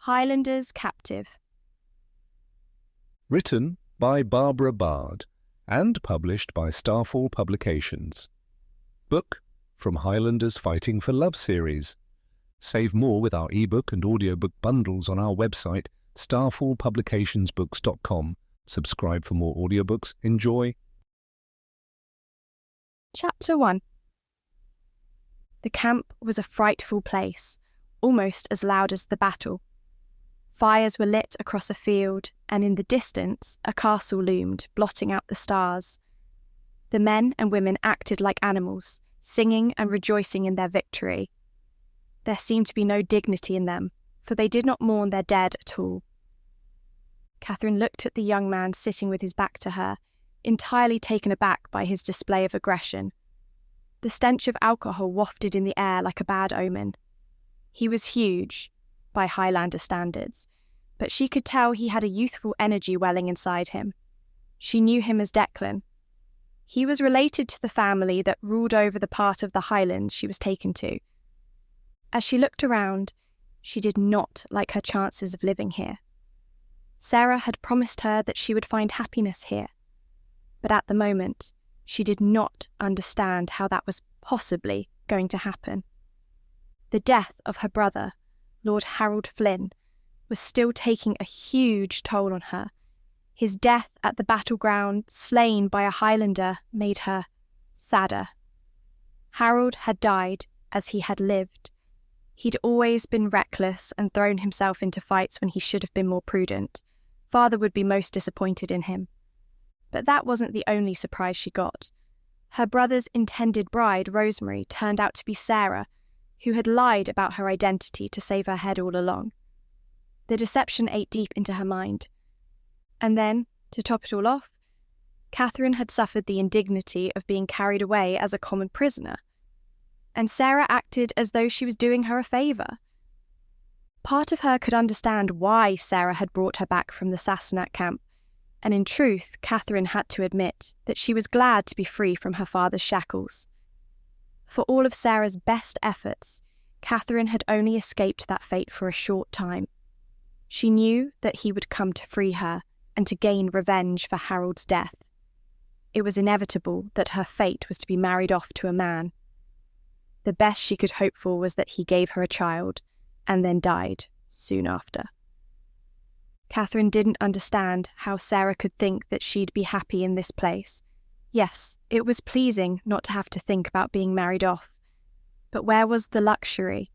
Highlanders Captive. Written by Barbara Bard and published by Starfall Publications. Book from Highlanders Fighting for Love series. Save more with our ebook and audiobook bundles on our website, starfallpublicationsbooks.com. Subscribe for more audiobooks. Enjoy. Chapter 1. The camp was a frightful place, almost as loud as the battle. Fires were lit across a field, and in the distance a castle loomed, blotting out the stars. The men and women acted like animals, singing and rejoicing in their victory. There seemed to be no dignity in them, for they did not mourn their dead at all. Catherine looked at the young man sitting with his back to her, entirely taken aback by his display of aggression. The stench of alcohol wafted in the air like a bad omen. He was huge, by Highlander standards, but she could tell he had a youthful energy welling inside him. She knew him as Declan. He was related to the family that ruled over the part of the Highlands she was taken to. As she looked around, she did not like her chances of living here. Sarah had promised her that she would find happiness here, but at the moment, she did not understand how that was possibly going to happen. The death of her brother, Lord Harold Flynn, was still taking a huge toll on her. His death at the battleground, slain by a Highlander, made her sadder. Harold had died as he had lived. He'd always been reckless and thrown himself into fights when he should have been more prudent. Father would be most disappointed in him. But that wasn't the only surprise she got. Her brother's intended bride, Rosemary, turned out to be Sarah, who had lied about her identity to save her head all along. The deception ate deep into her mind. And then, to top it all off, Catherine had suffered the indignity of being carried away as a common prisoner, and Sarah acted as though she was doing her a favour. Part of her could understand why Sarah had brought her back from the Sassenach camp, and in truth, Catherine had to admit that she was glad to be free from her father's shackles. For all of Sarah's best efforts, Catherine had only escaped that fate for a short time. She knew that he would come to free her and to gain revenge for Harold's death. It was inevitable that her fate was to be married off to a man. The best she could hope for was that he gave her a child, and then died soon after. Catherine didn't understand how Sarah could think that she'd be happy in this place. Yes, it was pleasing not to have to think about being married off. But where was the luxury?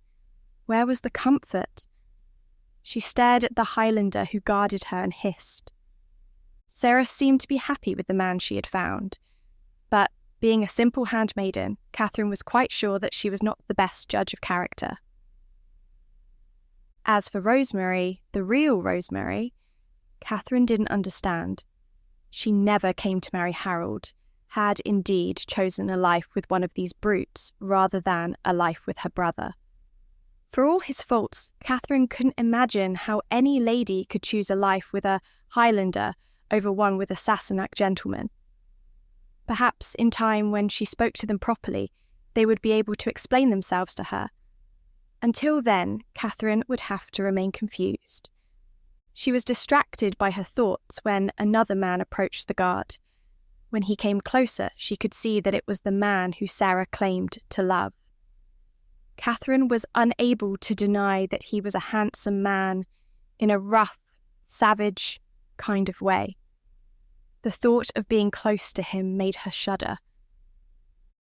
Where was the comfort? She stared at the Highlander who guarded her and hissed. Sarah seemed to be happy with the man she had found, but being a simple handmaiden, Catherine was quite sure that she was not the best judge of character. As for Rosemary, the real Rosemary, Catherine didn't understand. She never came to marry Harold, had indeed chosen a life with one of these brutes rather than a life with her brother. For all his faults, Catherine couldn't imagine how any lady could choose a life with a Highlander over one with a Sassenach gentleman. Perhaps in time when she spoke to them properly, they would be able to explain themselves to her. Until then, Catherine would have to remain confused. She was distracted by her thoughts when another man approached the guard. When he came closer, she could see that it was the man who Sarah claimed to love. Catherine was unable to deny that he was a handsome man in a rough, savage kind of way. The thought of being close to him made her shudder.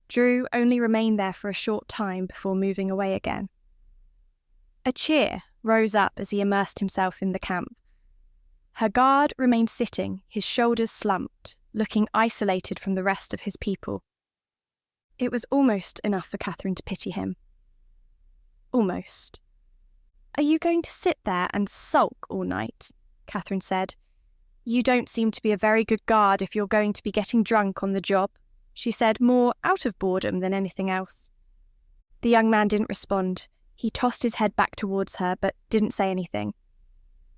Drew only remained there for a short time before moving away again. A cheer rose up as he immersed himself in the camp. Her guard remained sitting, his shoulders slumped, looking isolated from the rest of his people. It was almost enough for Catherine to pity him. Almost. "Are you going to sit there and sulk all night?" Catherine said. "You don't seem to be a very good guard if you're going to be getting drunk on the job," she said, more out of boredom than anything else. The young man didn't respond. He tossed his head back towards her, but didn't say anything.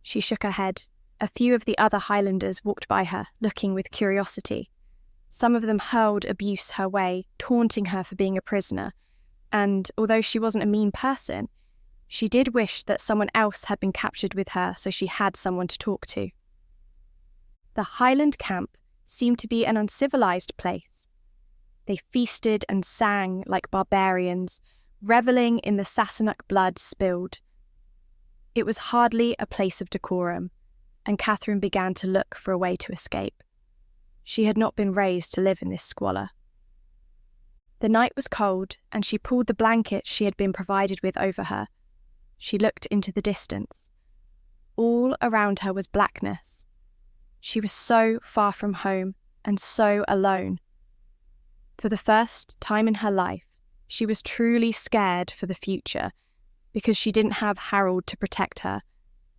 She shook her head. A few of the other Highlanders walked by her, looking with curiosity. Some of them hurled abuse her way, taunting her for being a prisoner, and although she wasn't a mean person, She did wish that someone else had been captured with her so she had someone to talk to. The Highland camp seemed to be an uncivilized place. They feasted and sang like barbarians, revelling in the Sassenach blood spilled. It was hardly a place of decorum, and Catherine began to look for a way to escape. She had not been raised to live in this squalor. The night was cold, and she pulled the blanket she had been provided with over her. She looked into the distance. All around her was blackness. She was so far from home and so alone. For the first time in her life, she was truly scared for the future because she didn't have Harold to protect her,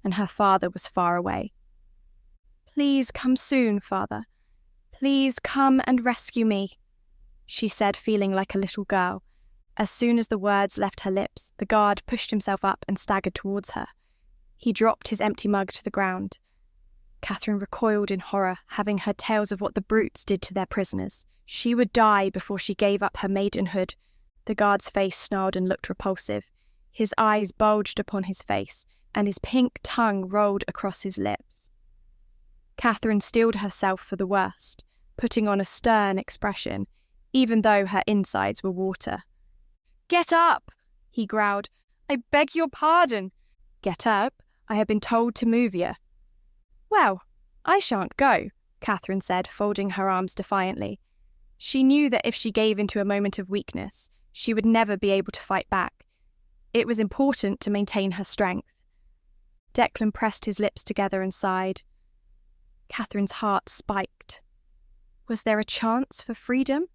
and her father was far away. "Please come soon, Father. Please come and rescue me," she said, feeling like a little girl. As soon as the words left her lips, the guard pushed himself up and staggered towards her. He dropped his empty mug to the ground. Catherine recoiled in horror, having heard tales of what the brutes did to their prisoners. She would die before she gave up her maidenhood. The guard's face snarled and looked repulsive. His eyes bulged upon his face, and his pink tongue rolled across his lips. Catherine steeled herself for the worst, putting on a stern expression, even though her insides were water. "Get up!" he growled. "I beg your pardon." "Get up? I have been told to move you." "Well, I shan't go," Catherine said, folding her arms defiantly. She knew that if she gave into a moment of weakness, she would never be able to fight back. It was important to maintain her strength. Declan pressed his lips together and sighed. Catherine's heart spiked. Was there a chance for freedom?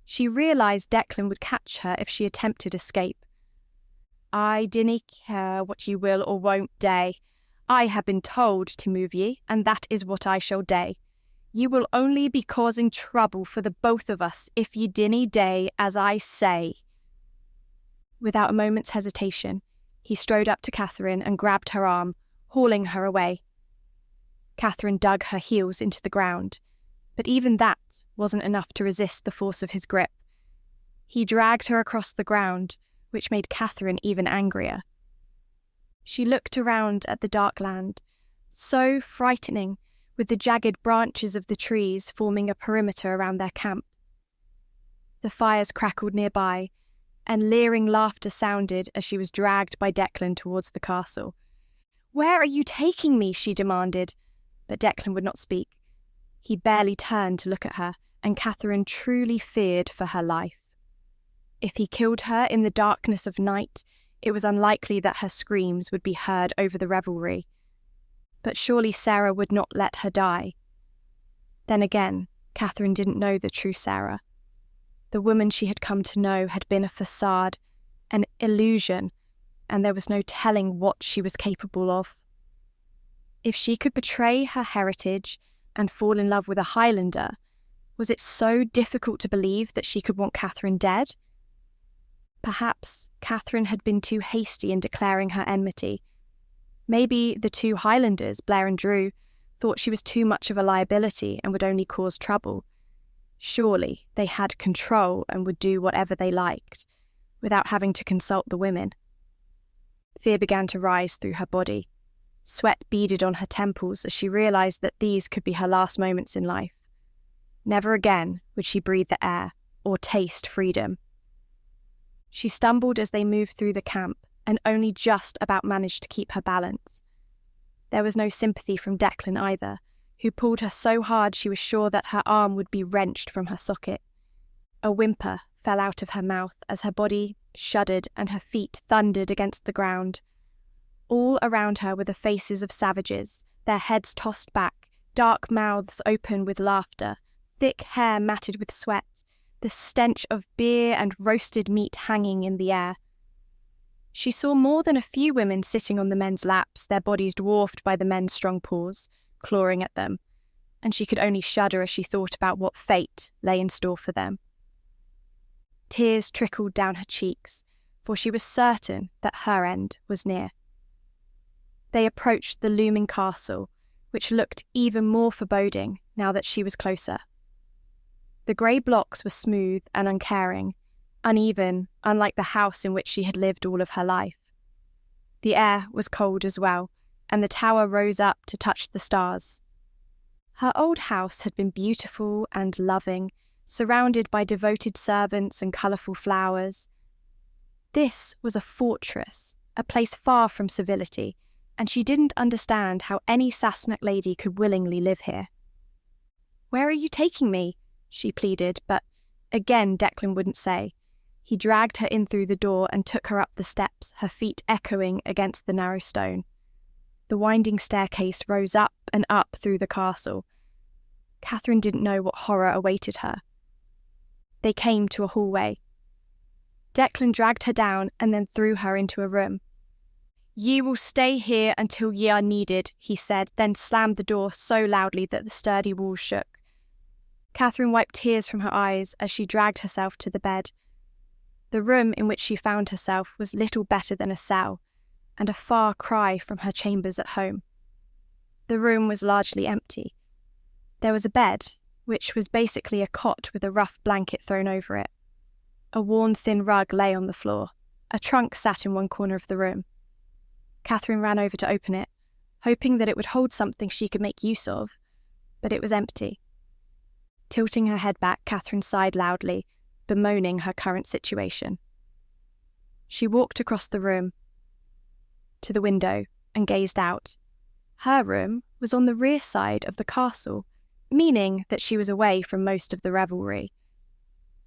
She realised Declan would catch her if she attempted escape. "I dinna care what ye will or won't dae. I have been told to move ye, and that is what I shall dae. Ye will only be causing trouble for the both of us if ye dinna dae as I say." Without a moment's hesitation, he strode up to Catherine and grabbed her arm, hauling her away. Catherine dug her heels into the ground, but even that wasn't enough to resist the force of his grip. He dragged her across the ground, which made Catherine even angrier. She looked around at the dark land, so frightening, with the jagged branches of the trees forming a perimeter around their camp. The fires crackled nearby, and leering laughter sounded as she was dragged by Declan towards the castle. "Where are you taking me?" she demanded, but Declan would not speak. He barely turned to look at her, and Catherine truly feared for her life. If he killed her in the darkness of night, it was unlikely that her screams would be heard over the revelry. But surely Sarah would not let her die. Then again, Catherine didn't know the true Sarah. The woman she had come to know had been a facade, an illusion, and there was no telling what she was capable of. If she could betray her heritage and fall in love with a Highlander, was it so difficult to believe that she could want Catherine dead? Perhaps Catherine had been too hasty in declaring her enmity. Maybe the two Highlanders, Blair and Drew, thought she was too much of a liability and would only cause trouble. Surely they had control and would do whatever they liked, without having to consult the women. Fear began to rise through her body. Sweat beaded on her temples as she realised that these could be her last moments in life. Never again would she breathe the air or taste freedom. She stumbled as they moved through the camp and only just about managed to keep her balance. There was no sympathy from Declan either, who pulled her so hard she was sure that her arm would be wrenched from her socket. A whimper fell out of her mouth as her body shuddered and her feet thundered against the ground. All around her were the faces of savages, their heads tossed back, dark mouths open with laughter, thick hair matted with sweat, the stench of beer and roasted meat hanging in the air. She saw more than a few women sitting on the men's laps, their bodies dwarfed by the men's strong paws, clawing at them, and she could only shudder as she thought about what fate lay in store for them. Tears trickled down her cheeks, for she was certain that her end was near. They approached the looming castle, which looked even more foreboding now that she was closer. The grey blocks were smooth and uncaring, uneven, unlike the house in which she had lived all of her life. The air was cold as well, and the tower rose up to touch the stars. Her old house had been beautiful and loving, surrounded by devoted servants and colourful flowers. This was a fortress, a place far from civility, and she didn't understand how any Sassenach lady could willingly live here. "Where are you taking me?" she pleaded, but again Declan wouldn't say. He dragged her in through the door and took her up the steps, her feet echoing against the narrow stone. The winding staircase rose up and up through the castle. Catherine didn't know what horror awaited her. They came to a hallway. Declan dragged her down and then threw her into a room. "Ye will stay here until ye are needed," he said, then slammed the door so loudly that the sturdy walls shook. Catherine wiped tears from her eyes as she dragged herself to the bed. The room in which she found herself was little better than a cell, and a far cry from her chambers at home. The room was largely empty. There was a bed, which was basically a cot with a rough blanket thrown over it. A worn thin rug lay on the floor. A trunk sat in one corner of the room. Catherine ran over to open it, hoping that it would hold something she could make use of, but it was empty. Tilting her head back, Catherine sighed loudly, bemoaning her current situation. She walked across the room to the window and gazed out. Her room was on the rear side of the castle, meaning that she was away from most of the revelry.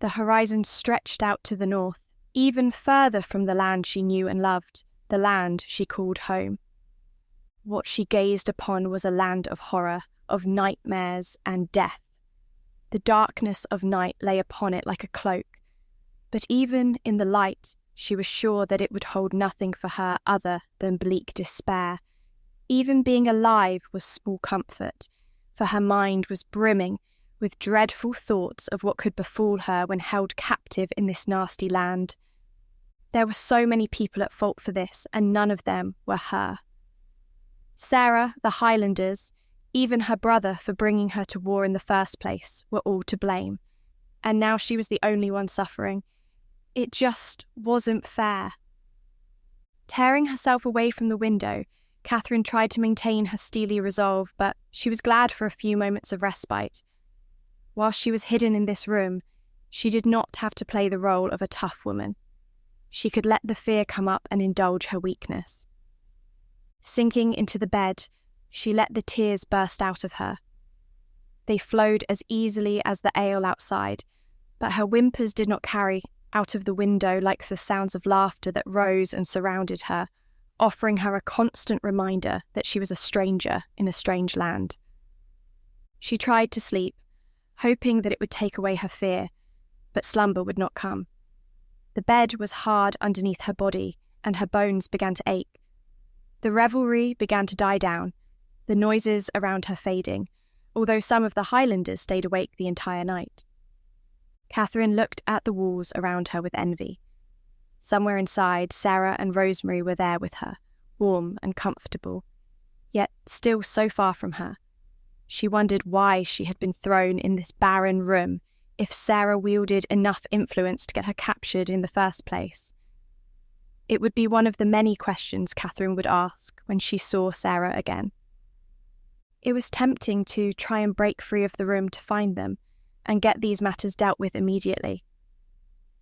The horizon stretched out to the north, even further from the land she knew and loved, the land she called home. What she gazed upon was a land of horror, of nightmares and death. The darkness of night lay upon it like a cloak, but even in the light, she was sure that it would hold nothing for her other than bleak despair. Even being alive was small comfort, for her mind was brimming with dreadful thoughts of what could befall her when held captive in this nasty land. There were so many people at fault for this, and none of them were her. Sarah, the Highlanders, even her brother for bringing her to war in the first place, were all to blame, and now she was the only one suffering. It just wasn't fair. Tearing herself away from the window, Catherine tried to maintain her steely resolve, but she was glad for a few moments of respite. While she was hidden in this room, she did not have to play the role of a tough woman. She could let the fear come up and indulge her weakness. Sinking into the bed, she let the tears burst out of her. They flowed as easily as the ale outside, but her whimpers did not carry out of the window like the sounds of laughter that rose and surrounded her, offering her a constant reminder that she was a stranger in a strange land. She tried to sleep, hoping that it would take away her fear, but slumber would not come. The bed was hard underneath her body, and her bones began to ache. The revelry began to die down, the noises around her fading, although some of the Highlanders stayed awake the entire night. Catherine looked at the walls around her with envy. Somewhere inside, Sarah and Rosemary were there with her, warm and comfortable, yet still so far from her. She wondered why she had been thrown in this barren room if Sarah wielded enough influence to get her captured in the first place. It would be one of the many questions Catherine would ask when she saw Sarah again. It was tempting to try and break free of the room to find them and get these matters dealt with immediately.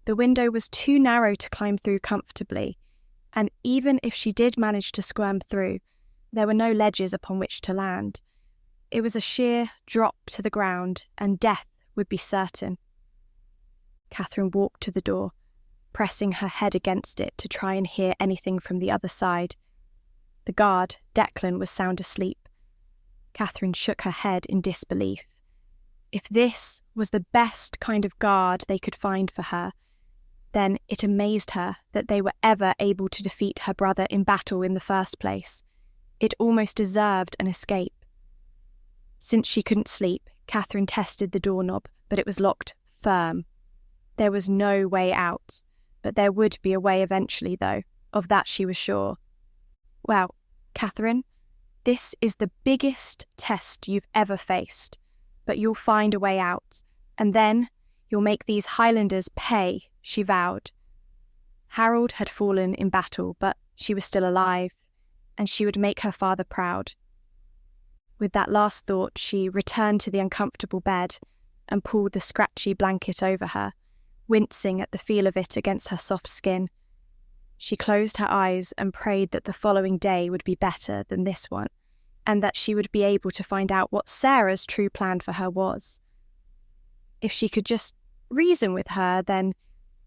The window was too narrow to climb through comfortably, and even if she did manage to squirm through, there were no ledges upon which to land. It was a sheer drop to the ground, and death would be certain. Catherine walked to the door, pressing her head against it to try and hear anything from the other side. The guard, Declan, was sound asleep. Catherine shook her head in disbelief. If this was the best kind of guard they could find for her, then it amazed her that they were ever able to defeat her brother in battle in the first place. It almost deserved an escape. Since she couldn't sleep, Catherine tested the doorknob, but it was locked firm. There was no way out, but there would be a way eventually, though. Of that she was sure. "Well, Catherine, this is the biggest test you've ever faced, but you'll find a way out, and then you'll make these Highlanders pay," she vowed. Harold had fallen in battle, but she was still alive, and she would make her father proud. With that last thought, she returned to the uncomfortable bed and pulled the scratchy blanket over her, wincing at the feel of it against her soft skin. She closed her eyes and prayed that the following day would be better than this one, and that she would be able to find out what Sarah's true plan for her was. If she could just reason with her, then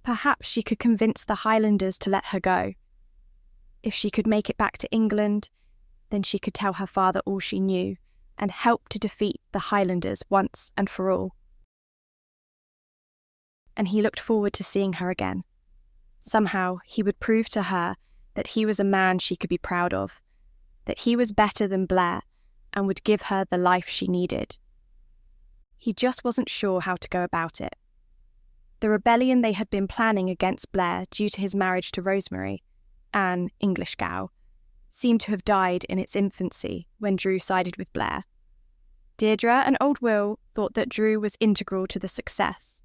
perhaps she could convince the Highlanders to let her go. If she could make it back to England, then she could tell her father all she knew and help to defeat the Highlanders once and for all. And he looked forward to seeing her again. Somehow he would prove to her that he was a man she could be proud of, that he was better than Blair and would give her the life she needed. He just wasn't sure how to go about it. The rebellion they had been planning against Blair due to his marriage to Rosemary, an English gal, seemed to have died in its infancy when Drew sided with Blair. Deirdre and Old Will thought that Drew was integral to the success,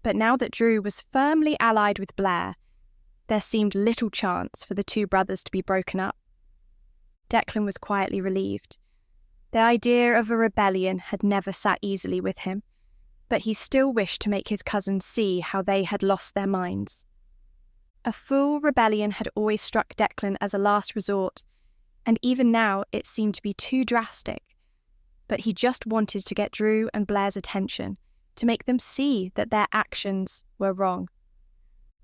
but now that Drew was firmly allied with Blair, there seemed little chance for the two brothers to be broken up. Declan was quietly relieved. The idea of a rebellion had never sat easily with him, but he still wished to make his cousins see how they had lost their minds. A full rebellion had always struck Declan as a last resort, and even now it seemed to be too drastic. But he just wanted to get Drew and Blair's attention, to make them see that their actions were wrong.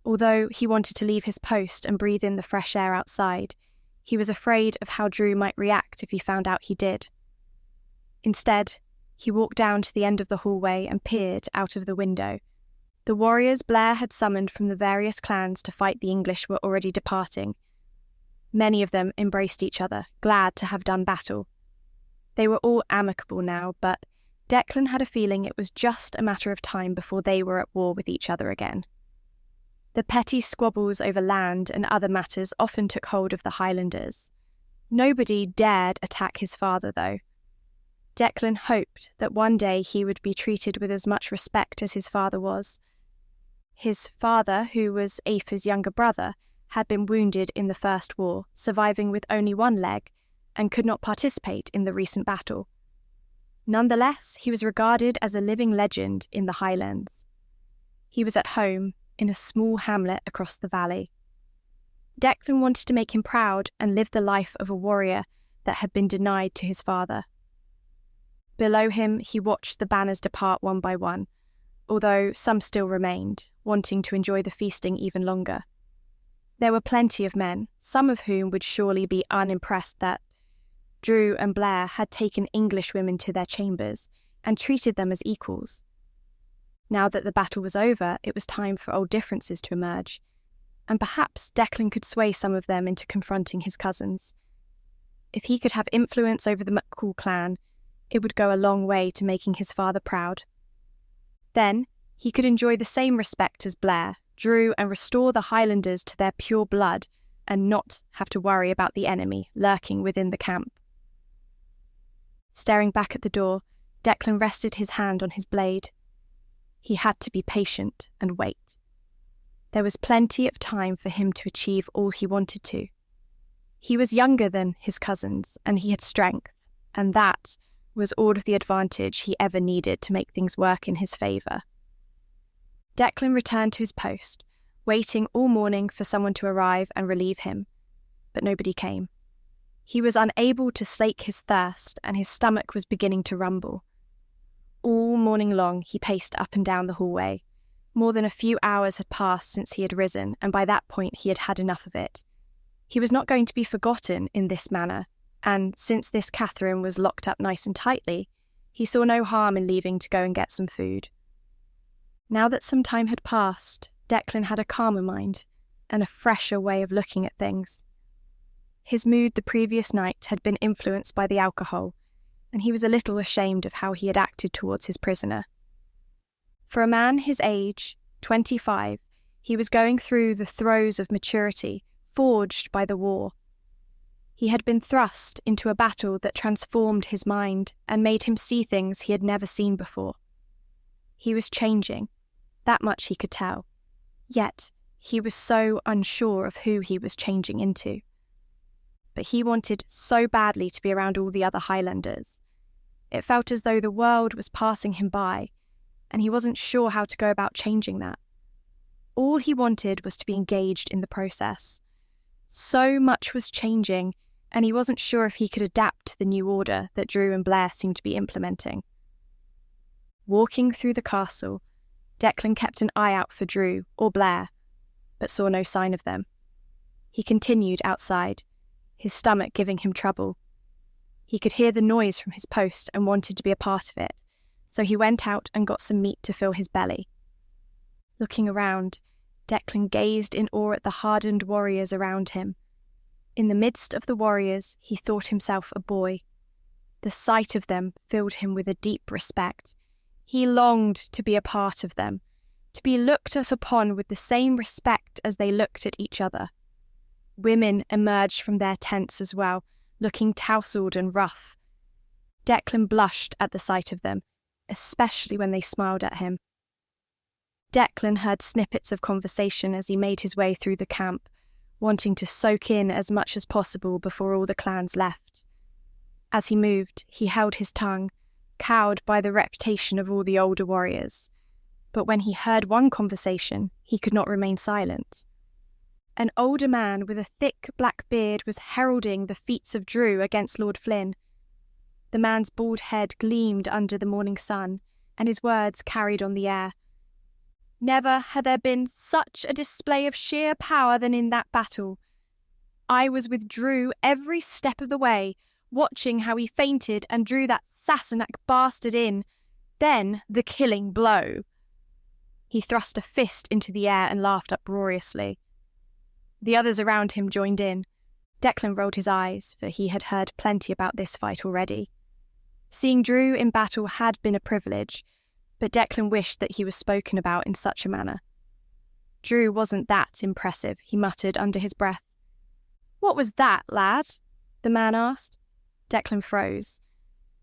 Although he wanted to leave his post and breathe in the fresh air outside, he was afraid of how Drew might react if he found out he did. Instead, he walked down to the end of the hallway and peered out of the window. The warriors Blair had summoned from the various clans to fight the English were already departing. Many of them embraced each other, glad to have done battle. They were all amicable now, but Declan had a feeling it was just a matter of time before they were at war with each other again. The petty squabbles over land and other matters often took hold of the Highlanders. Nobody dared attack his father, though. Declan hoped that one day he would be treated with as much respect as his father was. His father, who was Aoife's younger brother, had been wounded in the First War, surviving with only one leg, and could not participate in the recent battle. Nonetheless, he was regarded as a living legend in the Highlands. He was at home in a small hamlet across the valley. Declan wanted to make him proud and live the life of a warrior that had been denied to his father. Below him, he watched the banners depart one by one, although some still remained, wanting to enjoy the feasting even longer. There were plenty of men, some of whom would surely be unimpressed that Drew and Blair had taken English women to their chambers and treated them as equals. Now that the battle was over, it was time for old differences to emerge, and perhaps Declan could sway some of them into confronting his cousins. If he could have influence over the McCall Clan, it would go a long way to making his father proud. Then he could enjoy the same respect as Blair, Drew, and restore the Highlanders to their pure blood and not have to worry about the enemy lurking within the camp. Staring back at the door, Declan rested his hand on his blade. He had to be patient and wait. There was plenty of time for him to achieve all he wanted to. He was younger than his cousins, and he had strength, and that was all of the advantage he ever needed to make things work in his favour. Declan returned to his post, waiting all morning for someone to arrive and relieve him, but nobody came. He was unable to slake his thirst, and his stomach was beginning to rumble. All morning long he paced up and down the hallway. More than a few hours had passed since he had risen, and by that point he had had enough of it. He was not going to be forgotten in this manner, and since this Catherine was locked up nice and tightly, he saw no harm in leaving to go and get some food. Now that some time had passed, Declan had a calmer mind and a fresher way of looking at things. His mood the previous night had been influenced by the alcohol, and he was a little ashamed of how he had acted towards his prisoner. For a man his age, 25, he was going through the throes of maturity forged by the war. He had been thrust into a battle that transformed his mind and made him see things he had never seen before. He was changing, that much he could tell. Yet, He was so unsure of who he was changing into. But he wanted so badly to be around all the other Highlanders. It felt as though the world was passing him by, and he wasn't sure how to go about changing that. All he wanted was to be engaged in the process. So much was changing, and he wasn't sure if he could adapt to the new order that Drew and Blair seemed to be implementing. Walking through the castle, Declan kept an eye out for Drew or Blair, but saw no sign of them. He continued outside, his stomach giving him trouble. He could hear the noise from his post and wanted to be a part of it, so he went out and got some meat to fill his belly. Looking around, Declan gazed in awe at the hardened warriors around him. In the midst of the warriors, he thought himself a boy. The sight of them filled him with a deep respect. He longed to be a part of them, to be looked upon with the same respect as they looked at each other. Women emerged from their tents as well, looking tousled and rough. Declan blushed at the sight of them, especially when they smiled at him. Declan heard snippets of conversation as he made his way through the camp, wanting to soak in as much as possible before all the clans left. As he moved, he held his tongue, cowed by the reputation of all the older warriors. But when he heard one conversation, he could not remain silent. An older man with a thick black beard was heralding the feats of Drew against Lord Flynn. The man's bald head gleamed under the morning sun, and his words carried on the air. Never had there been such a display of sheer power than in that battle. I was with Drew every step of the way, watching how he feinted and drew that Sassenach bastard in, then the killing blow. He thrust a fist into the air and laughed uproariously. The others around him joined in. Declan rolled his eyes, for he had heard plenty about this fight already. Seeing Drew in battle had been a privilege, but Declan wished that he was spoken about in such a manner. Drew wasn't that impressive, he muttered under his breath. What was that, lad? The man asked. Declan froze.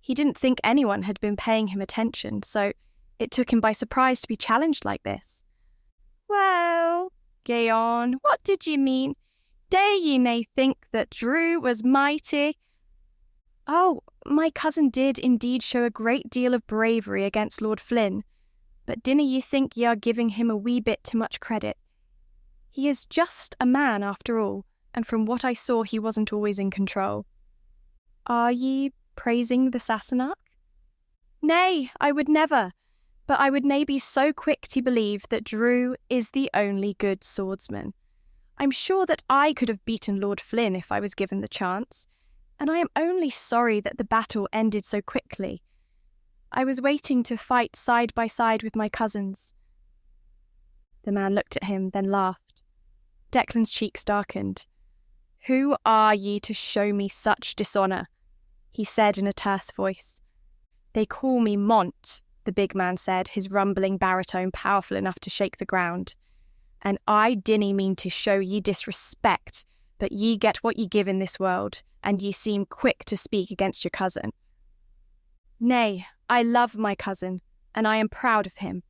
He didn't think anyone had been paying him attention, so it took him by surprise to be challenged like this. Well, gae on, what did ye mean? Dae ye nae think that Drew was mighty? Oh, my cousin did indeed show a great deal of bravery against Lord Flynn, but dinna ye think ye are giving him a wee bit too much credit? He is just a man after all, and from what I saw he wasn't always in control. Are ye praising the Sassenach? Nay, I would never, but I would nae be so quick to believe that Drew is the only good swordsman. I'm sure that I could have beaten Lord Flynn if I was given the chance, and I am only sorry that the battle ended so quickly. I was waiting to fight side by side with my cousins. The man looked at him, then laughed. Declan's cheeks darkened. Who are ye to show me such dishonour? He said in a terse voice. They call me Mont, the big man said, his rumbling baritone powerful enough to shake the ground. And I dinna mean to show ye disrespect, but ye get what ye give in this world, and ye seem quick to speak against your cousin. Nay, I love my cousin, and I am proud of him.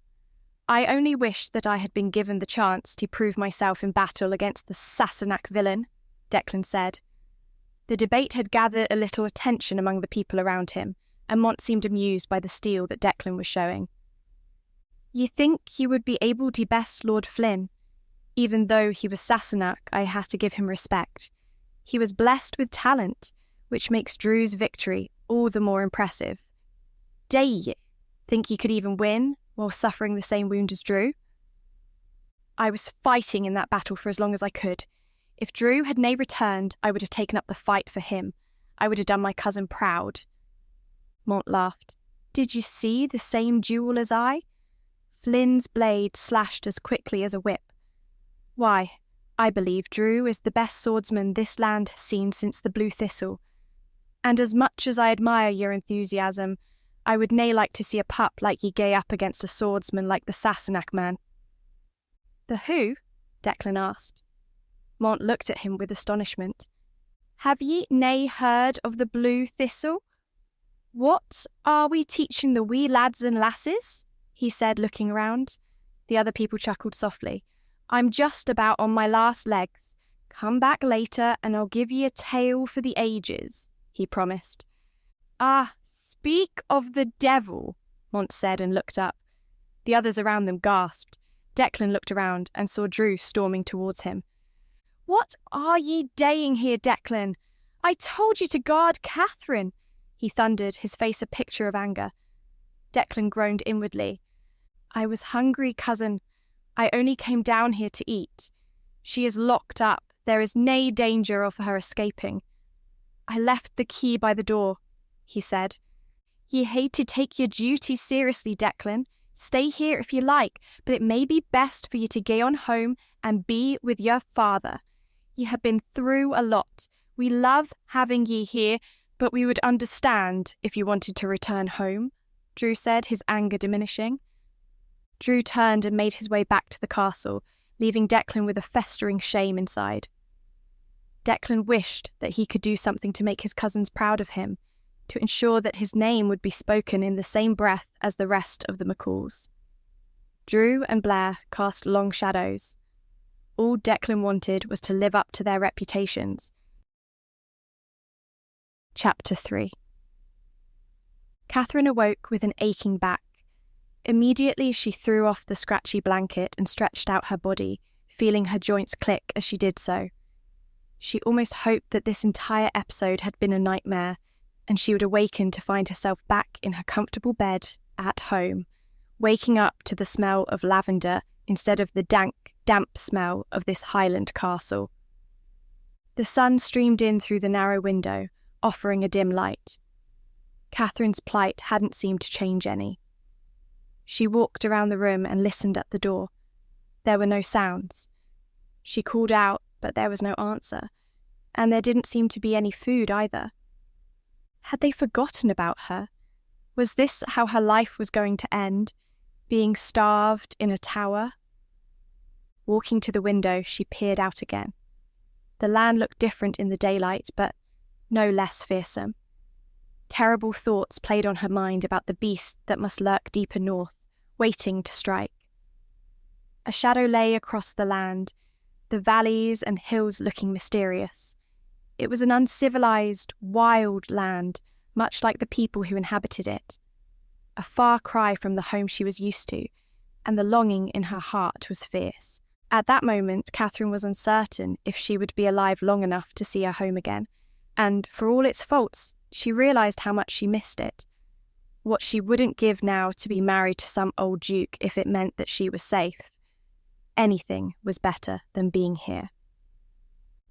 I only wish that I had been given the chance to prove myself in battle against the Sassenach villain, Declan said. The debate had gathered a little attention among the people around him, and Mont seemed amused by the steel that Declan was showing. Ye think ye would be able to best Lord Flynn? Even though he was Sassenach, I had to give him respect. He was blessed with talent, which makes Drew's victory all the more impressive. Dae ye think ye could even win while suffering the same wound as Drew? I was fighting in that battle for as long as I could. If Drew had nae returned, I would have taken up the fight for him. I would have done my cousin proud. Mont laughed. Did you see the same duel as I? Flynn's blade slashed as quickly as a whip. Why, I believe Drew is the best swordsman this land has seen since the Blue Thistle. And as much as I admire your enthusiasm, I would nae like to see a pup like ye gae up against a swordsman like the Sassenach man. The who? Declan asked. Mont looked at him with astonishment. Have ye nae heard of the Blue Thistle? What are we teaching the wee lads and lasses? He said, looking around. The other people chuckled softly. I'm just about on my last legs. Come back later and I'll give ye a tale for the ages, he promised. Ah, speak of the devil, Mont said and looked up. The others around them gasped. Declan looked around and saw Drew storming towards him. What are ye daying here, Declan? I told you to guard Catherine, he thundered, his face a picture of anger. Declan groaned inwardly. I was hungry, cousin. I only came down here to eat. She is locked up. There is nae danger of her escaping. I left the key by the door, he said. Ye hae to take your duty seriously, Declan. Stay here if you like, but it may be best for you to gae on home and be with your father. Ye have been through a lot. We love having ye here, but we would understand if you wanted to return home, Drew said, his anger diminishing. Drew turned and made his way back to the castle, leaving Declan with a festering shame inside. Declan wished that he could do something to make his cousins proud of him, to ensure that his name would be spoken in the same breath as the rest of the McCalls. Drew and Blair cast long shadows. All Declan wanted was to live up to their reputations. Chapter 3. Catherine awoke with an aching back. Immediately she threw off the scratchy blanket and stretched out her body, feeling her joints click as she did so. She almost hoped that this entire episode had been a nightmare, and she would awaken to find herself back in her comfortable bed at home, waking up to the smell of lavender instead of the damp smell of this Highland castle. The sun streamed in through the narrow window, offering a dim light. Catherine's plight hadn't seemed to change any. She walked around the room and listened at the door. There were no sounds. She called out, but there was no answer, and there didn't seem to be any food either. Had they forgotten about her? Was this how her life was going to end, being starved in a tower? Walking to the window, she peered out again. The land looked different in the daylight, but no less fearsome. Terrible thoughts played on her mind about the beast that must lurk deeper north, waiting to strike. A shadow lay across the land, the valleys and hills looking mysterious. It was an uncivilized, wild land, much like the people who inhabited it. A far cry from the home she was used to, and the longing in her heart was fierce. At that moment, Catherine was uncertain if she would be alive long enough to see her home again, and, for all its faults, she realised how much she missed it. What she wouldn't give now to be married to some old duke if it meant that she was safe. Anything was better than being here.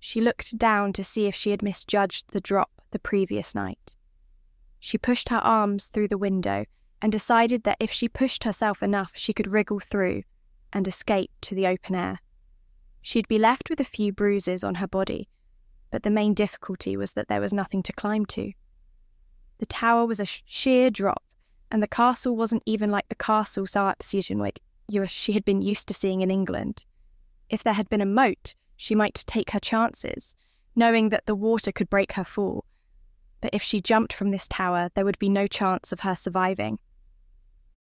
She looked down to see if she had misjudged the drop the previous night. She pushed her arms through the window and decided that if she pushed herself enough, she could wriggle through and escape to the open air. She'd be left with a few bruises on her body, but the main difficulty was that there was nothing to climb to. The tower was a sheer drop, and the castle wasn't even like the castle she had been used to seeing in England. If there had been a moat, she might take her chances, knowing that the water could break her fall. But if she jumped from this tower, there would be no chance of her surviving.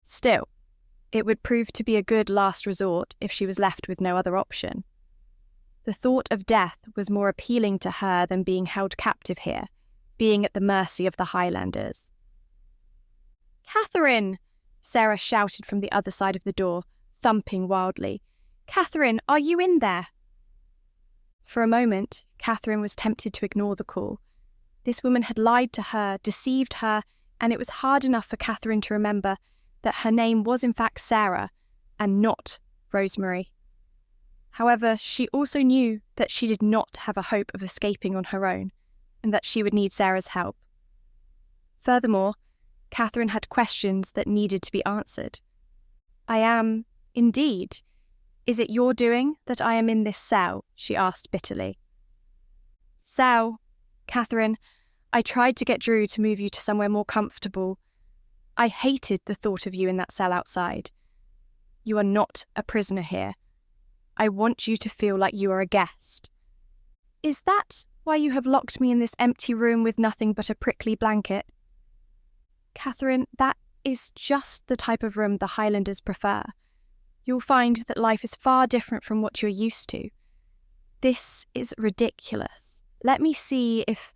Still, it would prove to be a good last resort if she was left with no other option. The thought of death was more appealing to her than being held captive here, being at the mercy of the Highlanders. "Catherine!" Sarah shouted from the other side of the door, thumping wildly. "Catherine, are you in there?" For a moment, Catherine was tempted to ignore the call. This woman had lied to her, deceived her, and it was hard enough for Catherine to remember that her name was in fact Sarah, and not Rosemary. However, she also knew that she did not have a hope of escaping on her own, and that she would need Sarah's help. Furthermore, Catherine had questions that needed to be answered. "I am, indeed. Is it your doing that I am in this cell?" she asked bitterly. "Cell? Catherine, I tried to get Drew to move you to somewhere more comfortable. I hated the thought of you in that cell outside. You are not a prisoner here. I want you to feel like you are a guest." "Is that why you have locked me in this empty room with nothing but a prickly blanket?" "Catherine, that is just the type of room the Highlanders prefer. you'll find that life is far different from what you're used to. This is ridiculous. Let me see if...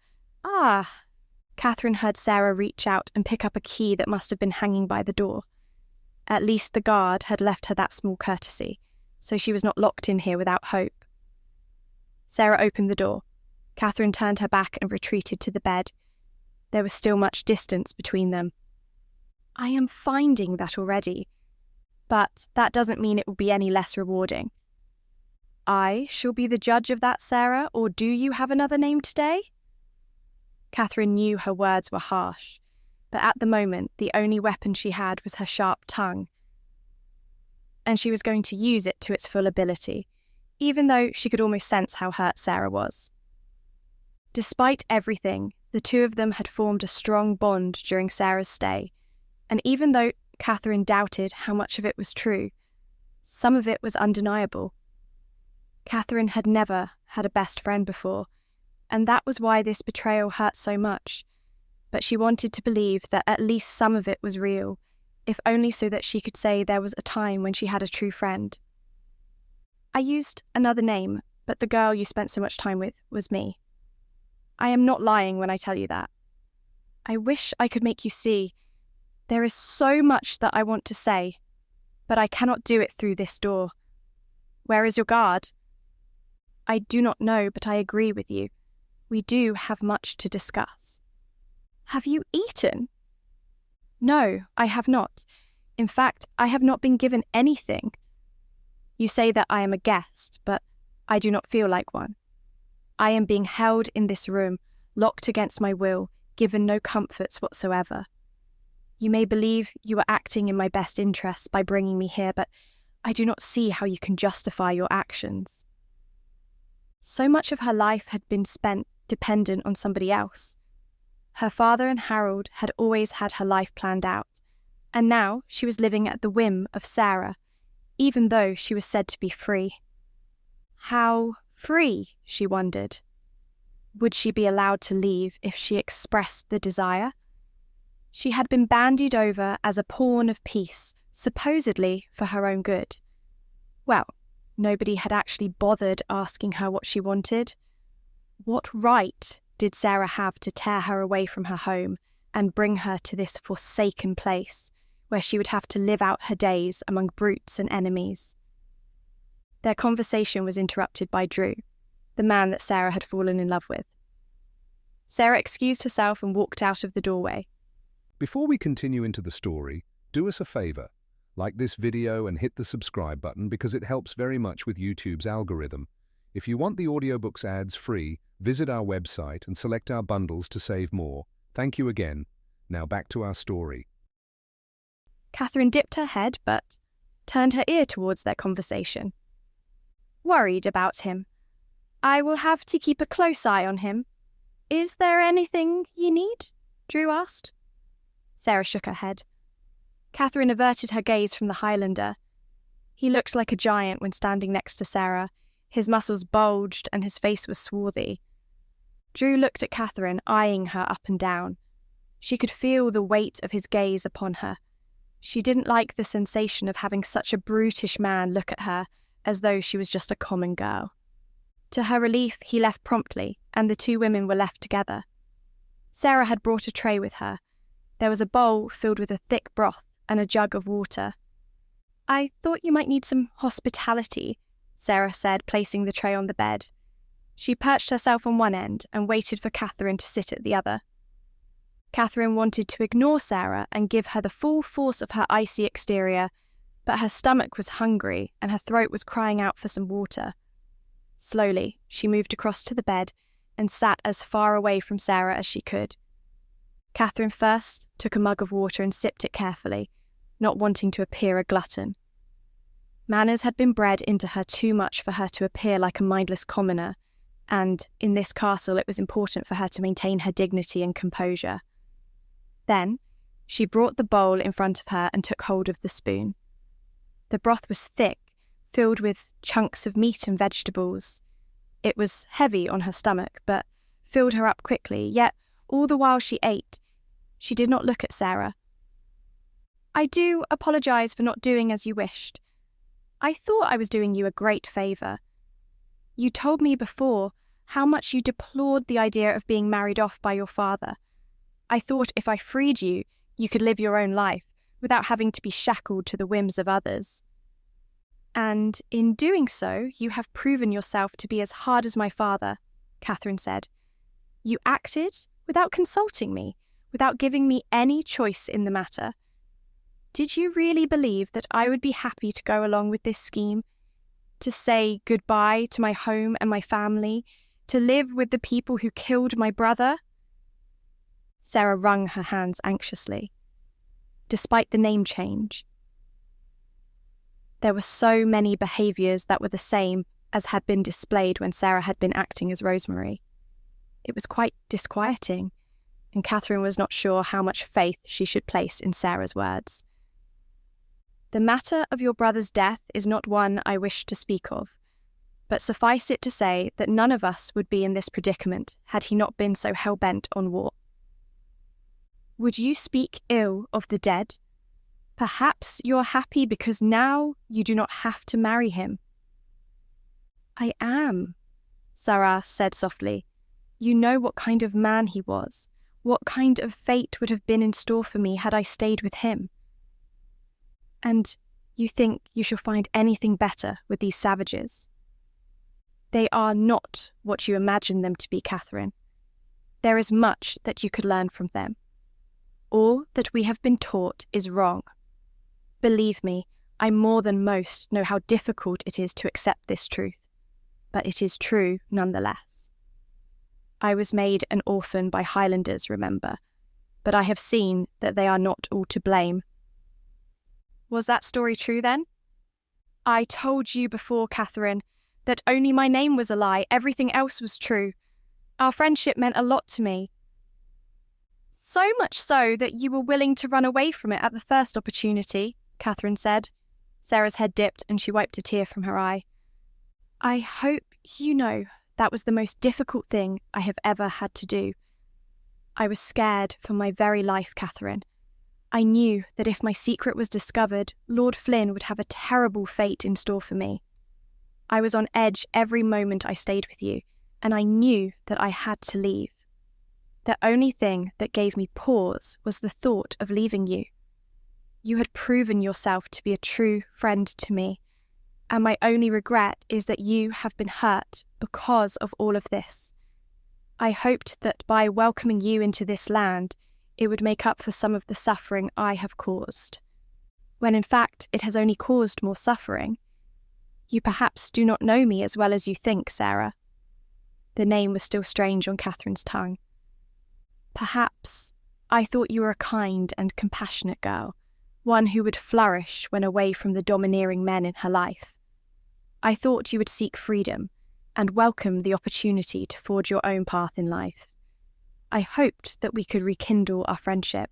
Catherine heard Sarah reach out and pick up a key that must have been hanging by the door. At least the guard had left her that small courtesy, so she was not locked in here without hope. Sarah opened the door. Catherine turned her back and retreated to the bed. There was still much distance between them. I am finding that already, but that doesn't mean it will be any less rewarding. I shall be the judge of that, Sarah, or do you have another name today? Catherine knew her words were harsh, but at the moment the only weapon she had was her sharp tongue, and she was going to use it to its full ability, even though she could almost sense how hurt Sarah was. Despite everything, the two of them had formed a strong bond during Sarah's stay, and even though Catherine doubted how much of it was true, some of it was undeniable. Catherine had never had a best friend before, and that was why this betrayal hurt so much, but she wanted to believe that at least some of it was real, if only so that she could say there was a time when she had a true friend. I used another name, but the girl you spent so much time with was me. I am not lying when I tell you that. I wish I could make you see. There is so much that I want to say, but I cannot do it through this door. Where is your guard? I do not know, but I agree with you. We do have much to discuss. Have you eaten? No, I have not. In fact, I have not been given anything. You say that I am a guest, but I do not feel like one. I am being held in this room, locked against my will, given no comforts whatsoever. You may believe you are acting in my best interests by bringing me here, but I do not see how you can justify your actions. So much of her life had been spent dependent on somebody else. Her father and Harold had always had her life planned out, and now she was living at the whim of Sarah, even though she was said to be free. How free, she wondered. Would she be allowed to leave if she expressed the desire? She had been bandied over as a pawn of peace, supposedly for her own good. Well, nobody had actually bothered asking her what she wanted. What right did Sarah have to tear her away from her home and bring her to this forsaken place, where she would have to live out her days among brutes and enemies? Their conversation was interrupted by Drew, the man that Sarah had fallen in love with. Sarah excused herself and walked out of the doorway. Before we continue into the story, do us a favour. Like this video and hit the subscribe button because it helps very much with YouTube's algorithm. If you want the audiobooks ads free, visit our website and select our bundles to save more. Thank you again. Now back to our story. Catherine dipped her head but turned her ear towards their conversation. Worried about him. I will have to keep a close eye on him. Is there anything you need? Drew asked. Sarah shook her head. Catherine averted her gaze from the Highlander. He looked like a giant when standing next to Sarah. His muscles bulged and his face was swarthy. Drew looked at Catherine, eyeing her up and down. She could feel the weight of his gaze upon her. She didn't like the sensation of having such a brutish man look at her, as though she was just a common girl. To her relief, he left promptly, and the two women were left together. Sarah had brought a tray with her. There was a bowl filled with a thick broth and a jug of water. I thought you might need some hospitality, Sarah said, placing the tray on the bed. She perched herself on one end and waited for Catherine to sit at the other. Catherine wanted to ignore Sarah and give her the full force of her icy exterior, but her stomach was hungry and her throat was crying out for some water. Slowly, she moved across to the bed and sat as far away from Sarah as she could. Catherine first took a mug of water and sipped it carefully, not wanting to appear a glutton. Manners had been bred into her too much for her to appear like a mindless commoner, and in this castle it was important for her to maintain her dignity and composure. Then, she brought the bowl in front of her and took hold of the spoon. The broth was thick, filled with chunks of meat and vegetables. It was heavy on her stomach, but filled her up quickly, yet all the while she ate, she did not look at Sarah. I do apologise for not doing as you wished. I thought I was doing you a great favour. You told me before how much you deplored the idea of being married off by your father. I thought if I freed you, you could live your own life without having to be shackled to the whims of others. And in doing so, you have proven yourself to be as hard as my father, Catherine said. You acted without consulting me, without giving me any choice in the matter. Did you really believe that I would be happy to go along with this scheme? To say goodbye to my home and my family? To live with the people who killed my brother? Sarah wrung her hands anxiously. Despite the name change, there were so many behaviours that were the same as had been displayed when Sarah had been acting as Rosemary. It was quite disquieting, and Catherine was not sure how much faith she should place in Sarah's words. The matter of your brother's death is not one I wish to speak of, but suffice it to say that none of us would be in this predicament had he not been so hell-bent on war. Would you speak ill of the dead? Perhaps you're happy because now you do not have to marry him. I am, Sarah said softly. You know what kind of man he was, what kind of fate would have been in store for me had I stayed with him. And you think you shall find anything better with these savages? They are not what you imagine them to be, Catherine. There is much that you could learn from them. All that we have been taught is wrong. Believe me, I more than most know how difficult it is to accept this truth, but it is true nonetheless. I was made an orphan by Highlanders, remember, but I have seen that they are not all to blame. Was that story true then? I told you before, Catherine, that only my name was a lie, everything else was true. Our friendship meant a lot to me. So much so that you were willing to run away from it at the first opportunity, Catherine said. Sarah's head dipped and she wiped a tear from her eye. I hope you know that was the most difficult thing I have ever had to do. I was scared for my very life, Catherine. I knew that if my secret was discovered, Lord Flynn would have a terrible fate in store for me. I was on edge every moment I stayed with you, and I knew that I had to leave. The only thing that gave me pause was the thought of leaving you. You had proven yourself to be a true friend to me, and my only regret is that you have been hurt because of all of this. I hoped that by welcoming you into this land, it would make up for some of the suffering I have caused, when in fact it has only caused more suffering. You perhaps do not know me as well as you think, Sarah. The name was still strange on Catherine's tongue. Perhaps I thought you were a kind and compassionate girl, one who would flourish when away from the domineering men in her life. I thought you would seek freedom and welcome the opportunity to forge your own path in life. I hoped that we could rekindle our friendship.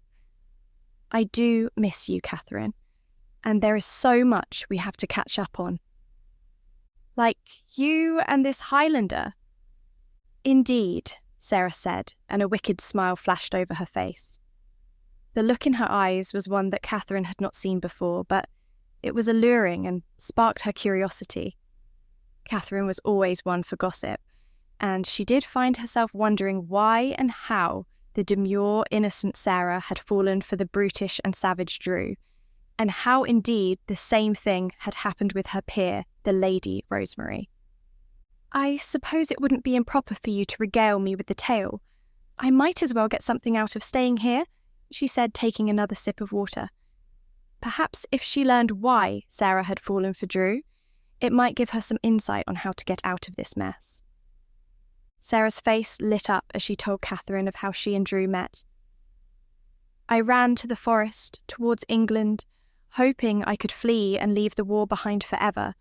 I do miss you, Catherine, and there is so much we have to catch up on. Like you and this Highlander. Indeed, Sarah said, and a wicked smile flashed over her face. The look in her eyes was one that Catherine had not seen before, but it was alluring and sparked her curiosity. Catherine was always one for gossip, and she did find herself wondering why and how the demure, innocent Sarah had fallen for the brutish and savage Drew, and how indeed the same thing had happened with her peer, the Lady Rosemary. I suppose it wouldn't be improper for you to regale me with the tale. I might as well get something out of staying here, she said, taking another sip of water. Perhaps if she learned why Sarah had fallen for Drew, it might give her some insight on how to get out of this mess. Sarah's face lit up as she told Catherine of how she and Drew met. I ran to the forest, towards England, hoping I could flee and leave the war behind forever.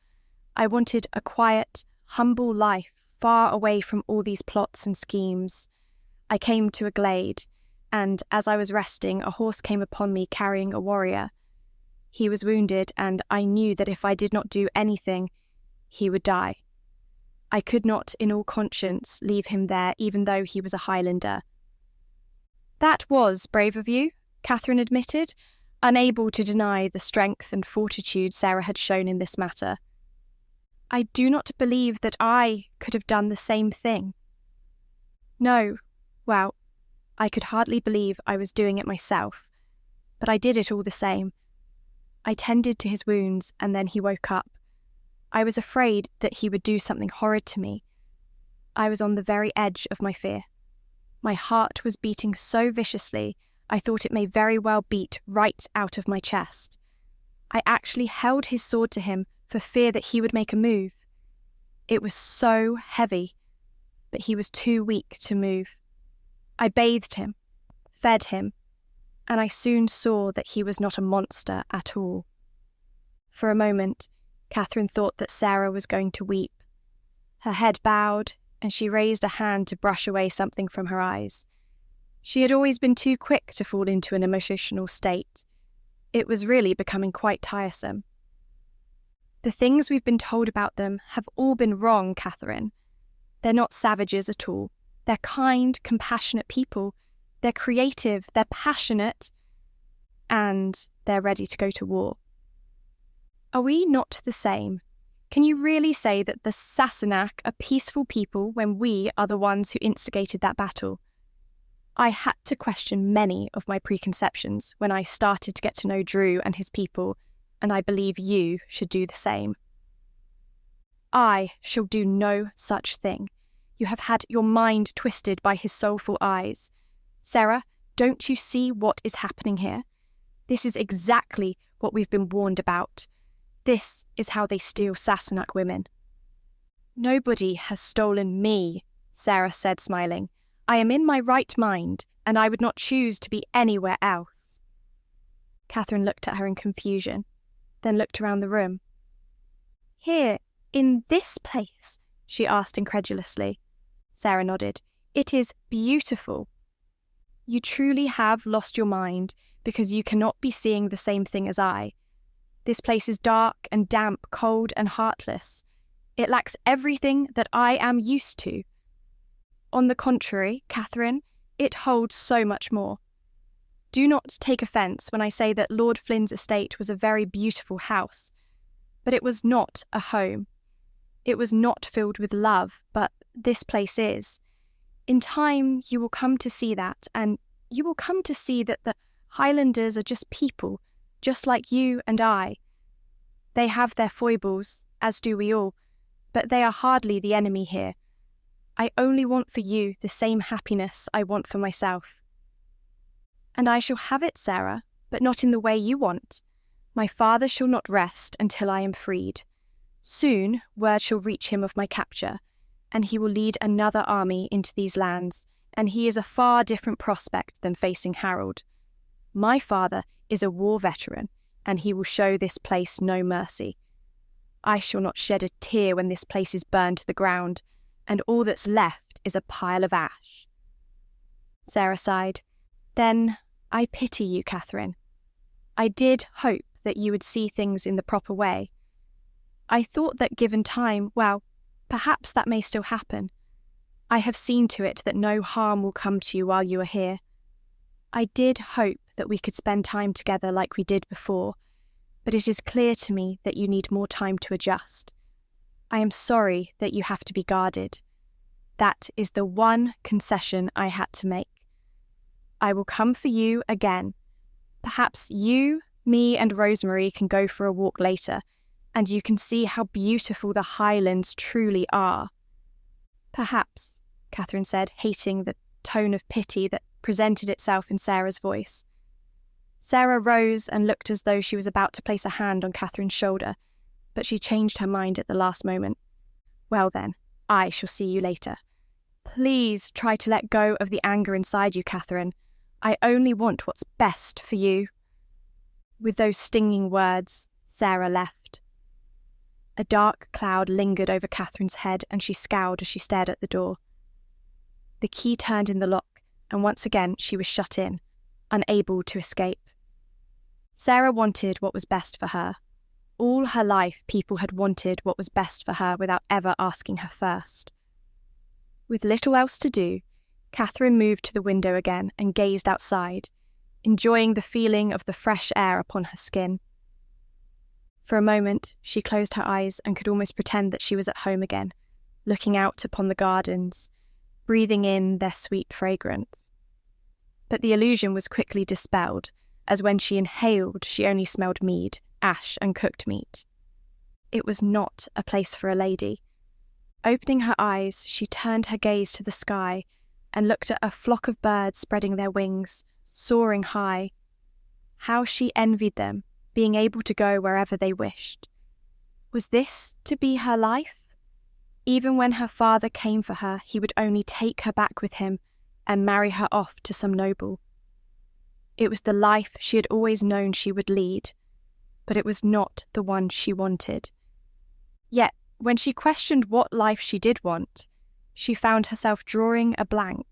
I wanted a quiet, humble life, far away from all these plots and schemes. I came to a glade, and as I was resting, a horse came upon me carrying a warrior. He was wounded, and I knew that if I did not do anything, he would die. I could not, in all conscience, leave him there, even though he was a Highlander. That was brave of you, Catherine admitted. unable to deny the strength and fortitude Sarah had shown in this matter. I do not believe that I could have done the same thing. No, well, I could hardly believe I was doing it myself, but I did it all the same. I tended to his wounds, and then he woke up. I was afraid that he would do something horrid to me. I was on the very edge of my fear. My heart was beating so viciously, I thought it may very well beat right out of my chest. I actually held his sword to him for fear that he would make a move. It was so heavy, but he was too weak to move. I bathed him, fed him, and I soon saw that he was not a monster at all. For a moment, Catherine thought that Sarah was going to weep. Her head bowed, and she raised a hand to brush away something from her eyes. She had always been too quick to fall into an emotional state. It was really becoming quite tiresome. The things we've been told about them have all been wrong, Catherine. They're not savages at all. They're kind, compassionate people. They're creative, they're passionate, and they're ready to go to war. Are we not the same? Can you really say that the Sassenach are peaceful people when we are the ones who instigated that battle? I had to question many of my preconceptions when I started to get to know Drew and his people, and I believe you should do the same. I shall do no such thing. You have had your mind twisted by his soulful eyes. Sarah, don't you see what is happening here? This is exactly what we've been warned about. This is how they steal Sassenach women. Nobody has stolen me, Sarah said, smiling. I am in my right mind, and I would not choose to be anywhere else. Catherine looked at her in confusion, then looked around the room. Here, in this place? She asked incredulously. Sarah nodded. It is beautiful. You truly have lost your mind because you cannot be seeing the same thing as I. This place is dark and damp, cold and heartless. It lacks everything that I am used to. On the contrary, Catherine, it holds so much more. Do not take offence when I say that Lord Flynn's estate was a very beautiful house, but it was not a home. It was not filled with love, but this place is. In time, you will come to see that, and you will come to see that the Highlanders are just people, just like you and I. They have their foibles, as do we all, but they are hardly the enemy here. I only want for you the same happiness I want for myself. And I shall have it, Sarah, but not in the way you want. My father shall not rest until I am freed. Soon word shall reach him of my capture, and he will lead another army into these lands, and he is a far different prospect than facing Harold. My father is a war veteran, and he will show this place no mercy. I shall not shed a tear when this place is burned to the ground, and all that's left is a pile of ash. Sarah sighed. Then I pity you, Catherine. I did hope that you would see things in the proper way. I thought that given time, well, perhaps that may still happen. I have seen to it that no harm will come to you while you are here. I did hope that we could spend time together like we did before, but it is clear to me that you need more time to adjust. I am sorry that you have to be guarded. That is the one concession I had to make. I will come for you again. Perhaps you, me and Rosemary can go for a walk later, and you can see how beautiful the Highlands truly are. Perhaps, Catherine said, hating the tone of pity that presented itself in Sarah's voice. Sarah rose and looked as though she was about to place a hand on Catherine's shoulder, but she changed her mind at the last moment. Well then, I shall see you later. Please try to let go of the anger inside you, Catherine. I only want what's best for you. With those stinging words, Sarah left. A dark cloud lingered over Catherine's head, and she scowled as she stared at the door. The key turned in the lock, and once again she was shut in, unable to escape. Sarah wanted what was best for her. All her life, people had wanted what was best for her without ever asking her first. With little else to do, Catherine moved to the window again and gazed outside. enjoying the feeling of the fresh air upon her skin. For a moment, she closed her eyes and could almost pretend that she was at home again, looking out upon the gardens, breathing in their sweet fragrance. But the illusion was quickly dispelled, as when she inhaled, she only smelled mead, ash, and cooked meat. It was not a place for a lady. Opening her eyes, she turned her gaze to the sky and looked at a flock of birds spreading their wings, soaring high. How she envied them, being able to go wherever they wished. Was this to be her life? Even when her father came for her, he would only take her back with him and marry her off to some noble. It was the life she had always known she would lead, but it was not the one she wanted. Yet, when she questioned what life she did want, she found herself drawing a blank.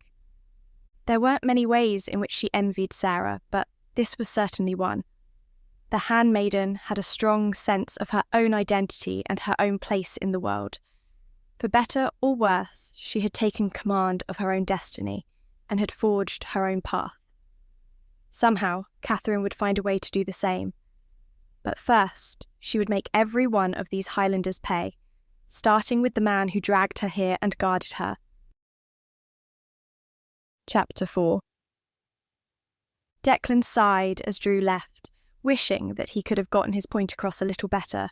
There weren't many ways in which she envied Sarah, but this was certainly one. The handmaiden had a strong sense of her own identity and her own place in the world. For better or worse, she had taken command of her own destiny and had forged her own path. Somehow, Catherine would find a way to do the same. But first, she would make every one of these Highlanders pay, starting with the man who dragged her here and guarded her. Chapter 4. Declan sighed as Drew left, wishing that he could have gotten his point across a little better.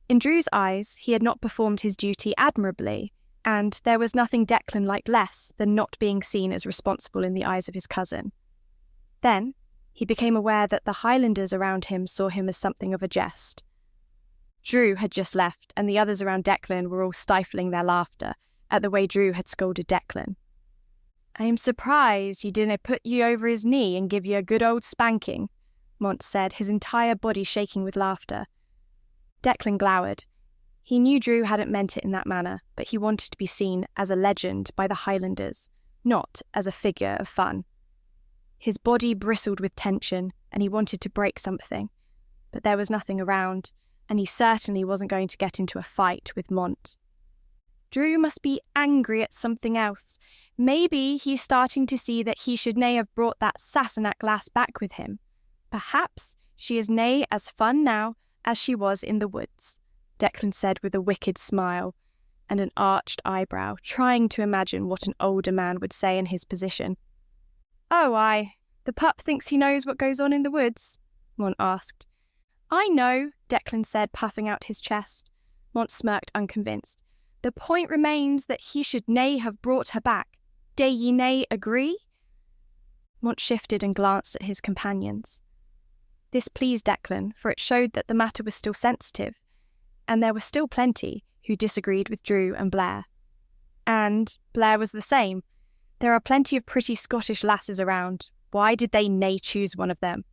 In Drew's eyes, he had not performed his duty admirably, and there was nothing Declan liked less than not being seen as responsible in the eyes of his cousin. Then, he became aware that the Highlanders around him saw him as something of a jest. Drew had just left, and the others around Declan were all stifling their laughter at the way Drew had scolded Declan. "I am surprised he didn't put you over his knee and give you a good old spanking," Mont said, his entire body shaking with laughter. Declan glowered. He knew Drew hadn't meant it in that manner, but he wanted to be seen as a legend by the Highlanders, not as a figure of fun. His body bristled with tension, and he wanted to break something, but there was nothing around, and he certainly wasn't going to get into a fight with Mont. Drew must be angry at something else. Maybe he's starting to see that he should nae have brought that Sassenach lass back with him. Perhaps she is nae as fun now as she was in the woods, Declan said with a wicked smile and an arched eyebrow, trying to imagine what an older man would say in his position. "Oh, aye, the pup thinks he knows what goes on in the woods?" Mont asked. "I know," Declan said, puffing out his chest. Mont smirked, unconvinced. "The point remains that he should nae have brought her back. Dae ye nae agree?" Mont shifted and glanced at his companions. This pleased Declan, for it showed that the matter was still sensitive, and there were still plenty who disagreed with Drew and Blair. And Blair was the same. There are plenty of pretty Scottish lasses around. Why did they nae choose one of them?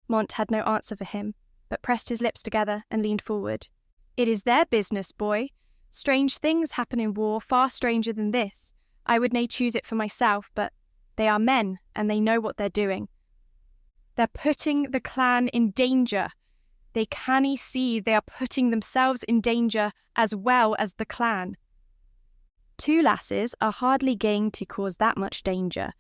Mont had no answer for him, but pressed his lips together and leaned forward. "It is their business, boy. Strange things happen in war, far stranger than this. I would nae choose it for myself, but they are men, and they know what they're doing. They're putting the clan in danger. They canny see they are putting themselves in danger as well as the clan. Two lasses are hardly going to cause that much danger.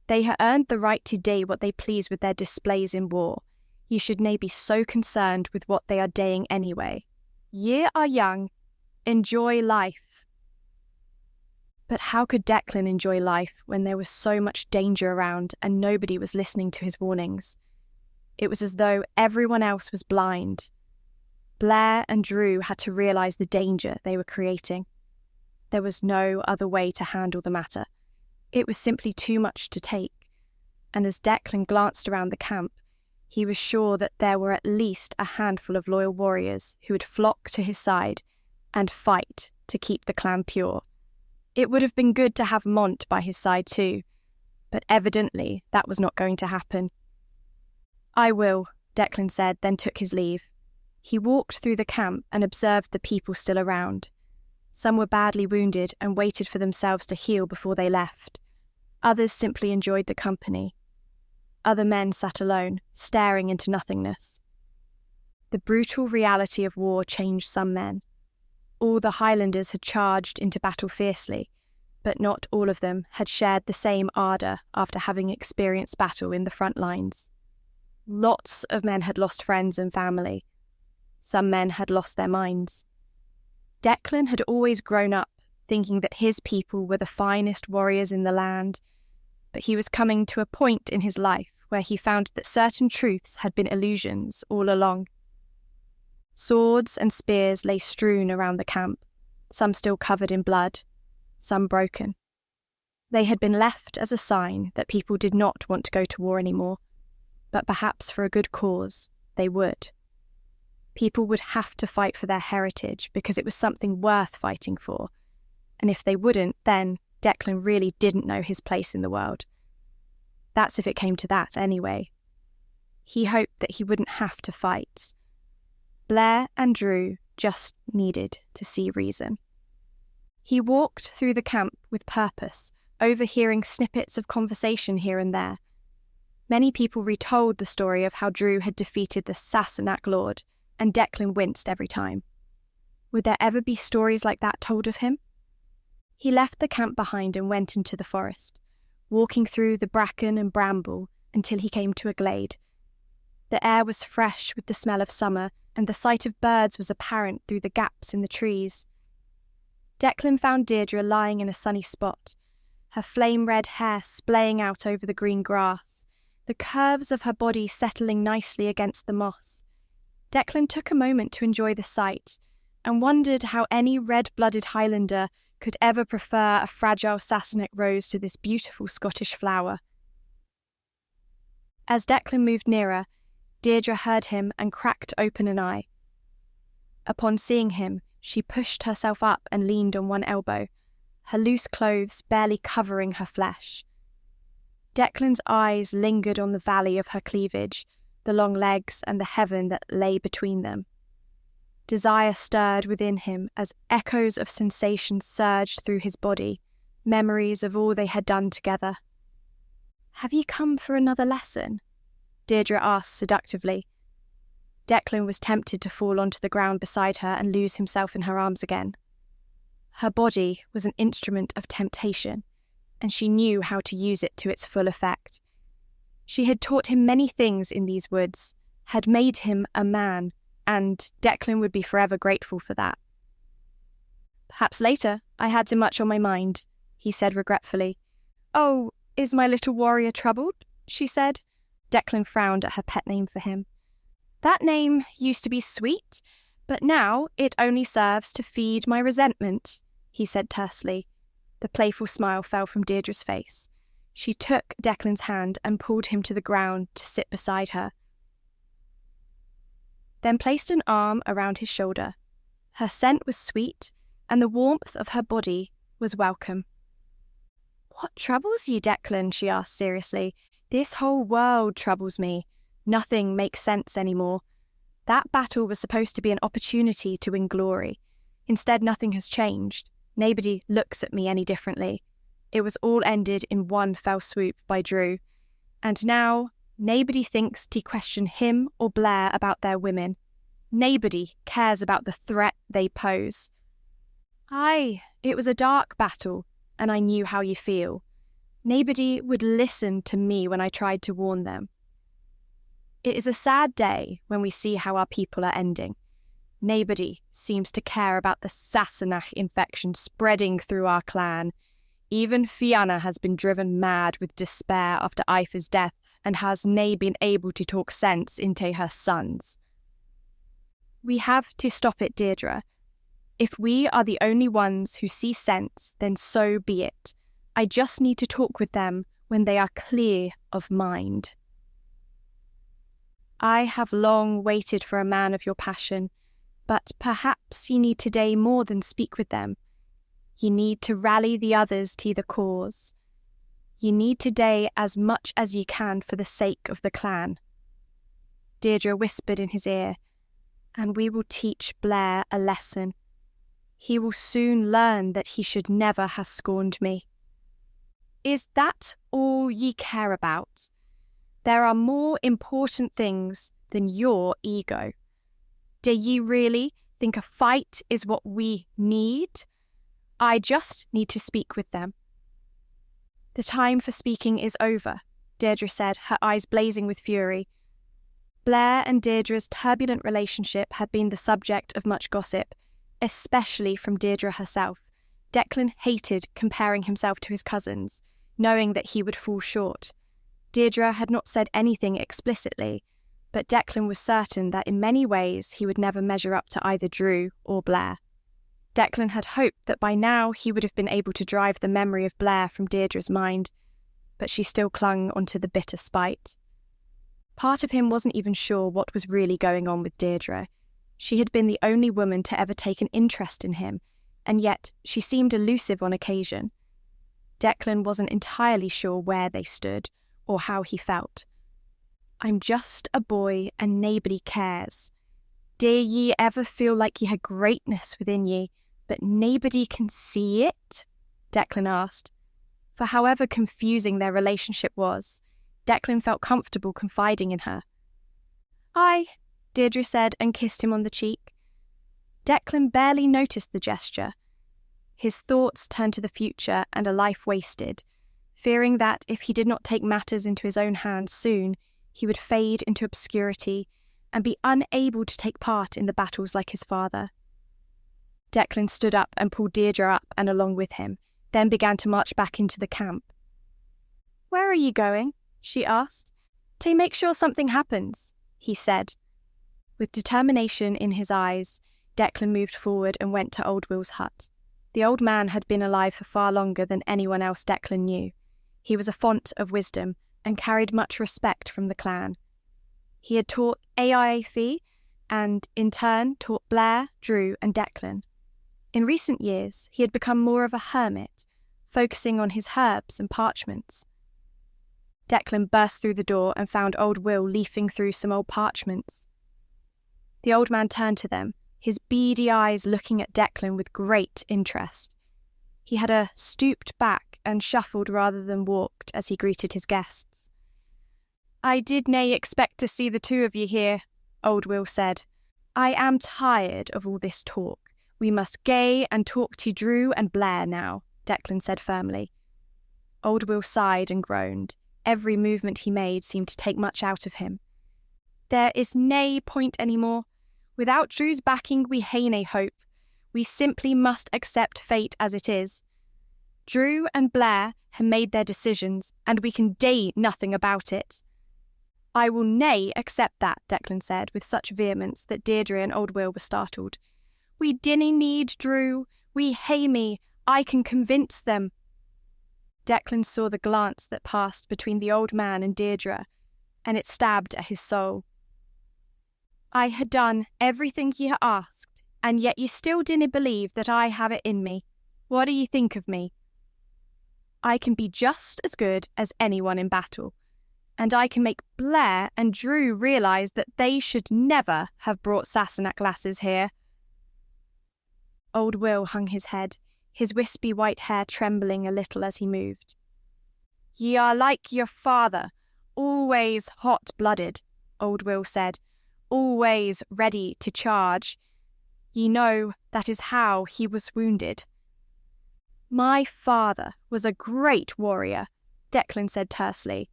They ha' earned the right to do what they please with their displays in war. Ye should nae be so concerned with what they are doing anyway. Ye are young. Enjoy life." But how could Declan enjoy life when there was so much danger around and nobody was listening to his warnings? It was as though everyone else was blind. Blair and Drew had to realise the danger they were creating. There was no other way to handle the matter. It was simply too much to take, and as Declan glanced around the camp, he was sure that there were at least a handful of loyal warriors who would flock to his side and fight to keep the clan pure. It would have been good to have Mont by his side too, but evidently that was not going to happen. "I will," Declan said, then took his leave. He walked through the camp and observed the people still around. Some were badly wounded and waited for themselves to heal before they left. Others simply enjoyed the company. Other men sat alone, staring into nothingness. The brutal reality of war changed some men. All the Highlanders had charged into battle fiercely, but not all of them had shared the same ardour after having experienced battle in the front lines. Lots of men had lost friends and family. Some men had lost their minds. Declan had always grown up thinking that his people were the finest warriors in the land, but he was coming to a point in his life where he found that certain truths had been illusions all along. Swords and spears lay strewn around the camp, some still covered in blood, some broken. They had been left as a sign that people did not want to go to war anymore, but perhaps for a good cause, they would. People would have to fight for their heritage because it was something worth fighting for, and if they wouldn't, then Declan really didn't know his place in the world. That's if it came to that, anyway. He hoped that he wouldn't have to fight. Blair and Drew just needed to see reason. He walked through the camp with purpose, overhearing snippets of conversation here and there. Many people retold the story of how Drew had defeated the Sassenach Lord, and Declan winced every time. Would there ever be stories like that told of him? He left the camp behind and went into the forest, walking through the bracken and bramble until he came to a glade. The air was fresh with the smell of summer, and the sight of birds was apparent through the gaps in the trees. Declan found Deirdre lying in a sunny spot, her flame-red hair splaying out over the green grass, the curves of her body settling nicely against the moss. Declan took a moment to enjoy the sight, and wondered how any red-blooded Highlander could ever prefer a fragile Sassenach rose to this beautiful Scottish flower. As Declan moved nearer, Deirdre heard him and cracked open an eye. Upon seeing him, she pushed herself up and leaned on one elbow, her loose clothes barely covering her flesh. Declan's eyes lingered on the valley of her cleavage, the long legs and the heaven that lay between them. Desire stirred within him as echoes of sensation surged through his body, memories of all they had done together. "Have you come for another lesson?" Deirdre asked seductively. Declan was tempted to fall onto the ground beside her and lose himself in her arms again. Her body was an instrument of temptation, and she knew how to use it to its full effect. She had taught him many things in these woods, had made him a man, and Declan would be forever grateful for that. "Perhaps later. I had too much on my mind," he said regretfully. "Oh, is my little warrior troubled?" she said. Declan frowned at her pet name for him. "That name used to be sweet, but now it only serves to feed my resentment," he said tersely. The playful smile fell from Deirdre's face. She took Declan's hand and pulled him to the ground to sit beside her, then placed an arm around his shoulder. Her scent was sweet, and the warmth of her body was welcome. "What troubles you, Declan?" she asked seriously. "This whole world troubles me. Nothing makes sense anymore. That battle was supposed to be an opportunity to win glory. Instead, nothing has changed. Nobody looks at me any differently. It was all ended in one fell swoop by Drew. And now, nobody thinks to question him or Blair about their women. Nobody cares about the threat they pose. Aye, it was a dark battle, and I knew how you feel. Nobody would listen to me when I tried to warn them. It is a sad day when we see how our people are ending. Nobody seems to care about the Sassenach infection spreading through our clan. Even Fianna has been driven mad with despair after Ifa's death and has nae been able to talk sense into her sons. We have to stop it, Deirdre. If we are the only ones who see sense, then so be it. I just need to talk with them when they are clear of mind. I have long waited for a man of your passion, but perhaps you need today more than speak with them. You need to rally the others to the cause. You need today as much as you can for the sake of the clan. Deirdre whispered in his ear, and we will teach Blair a lesson. He will soon learn that he should never have scorned me. Is that all ye care about? There are more important things than your ego. Do ye really think a fight is what we need? I just need to speak with them." "The time for speaking is over," Deirdre said, her eyes blazing with fury. Blair and Deirdre's turbulent relationship had been the subject of much gossip, especially from Deirdre herself. Declan hated comparing himself to his cousins, knowing that he would fall short. Deirdre had not said anything explicitly, but Declan was certain that in many ways he would never measure up to either Drew or Blair. Declan had hoped that by now he would have been able to drive the memory of Blair from Deirdre's mind, but she still clung onto the bitter spite. Part of him wasn't even sure what was really going on with Deirdre. She had been the only woman to ever take an interest in him, and yet she seemed elusive on occasion. Declan wasn't entirely sure where they stood or how he felt. "I'm just a boy and naebody cares. Dare ye ever feel like ye had greatness within ye, but naebody can see it?" Declan asked. For however confusing their relationship was, Declan felt comfortable confiding in her. "Aye," Deirdre said and kissed him on the cheek. Declan barely noticed the gesture. His thoughts turned to the future and a life wasted, fearing that if he did not take matters into his own hands soon, he would fade into obscurity and be unable to take part in the battles like his father. Declan stood up and pulled Deirdre up and along with him, then began to march back into the camp. "Where are you going?" she asked. "To make sure something happens," he said. With determination in his eyes, Declan moved forward and went to Old Will's hut. The old man had been alive for far longer than anyone else Declan knew. He was a font of wisdom and carried much respect from the clan. He had taught Aiafi and, in turn, taught Blair, Drew and Declan. In recent years, he had become more of a hermit, focusing on his herbs and parchments. Declan burst through the door and found Old Will leafing through some old parchments. The old man turned to them, his beady eyes looking at Declan with great interest. He had a stooped back and shuffled rather than walked as he greeted his guests. "I did nae expect to see the two of ye here," Old Will said. "I am tired of all this talk. We must gae and talk to Drew and Blair now," Declan said firmly. Old Will sighed and groaned. Every movement he made seemed to take much out of him. "There is nae point any more. Without Drew's backing we hae nae hope. We simply must accept fate as it is. Drew and Blair have made their decisions, and we can dae nothing about it." "I will nae accept that," Declan said, with such vehemence that Deirdre and Old Will were startled. "We dinna need Drew. We hae me. I can convince them." Declan saw the glance that passed between the old man and Deirdre, and it stabbed at his soul. "I had done everything ye asked, and yet ye still dinna believe that I have it in me. What do ye think of me? I can be just as good as anyone in battle, and I can make Blair and Drew realise that they should never have brought Sassenach lasses here." Old Will hung his head, his wispy white hair trembling a little as he moved. "Ye are like your father, always hot-blooded," Old Will said, "always ready to charge. Ye know that is how he was wounded." "My father was a great warrior," Declan said tersely.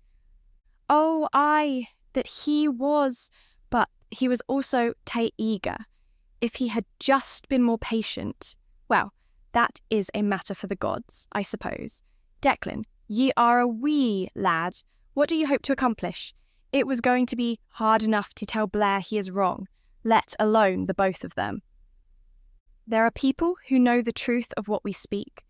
"Oh, aye, that he was, but he was also tae eager. If he had just been more patient, well, that is a matter for the gods, I suppose. Declan, ye are a wee lad. What do you hope to accomplish? It was going to be hard enough to tell Blair he is wrong, let alone the both of them." "There are people who know the truth of what we speak.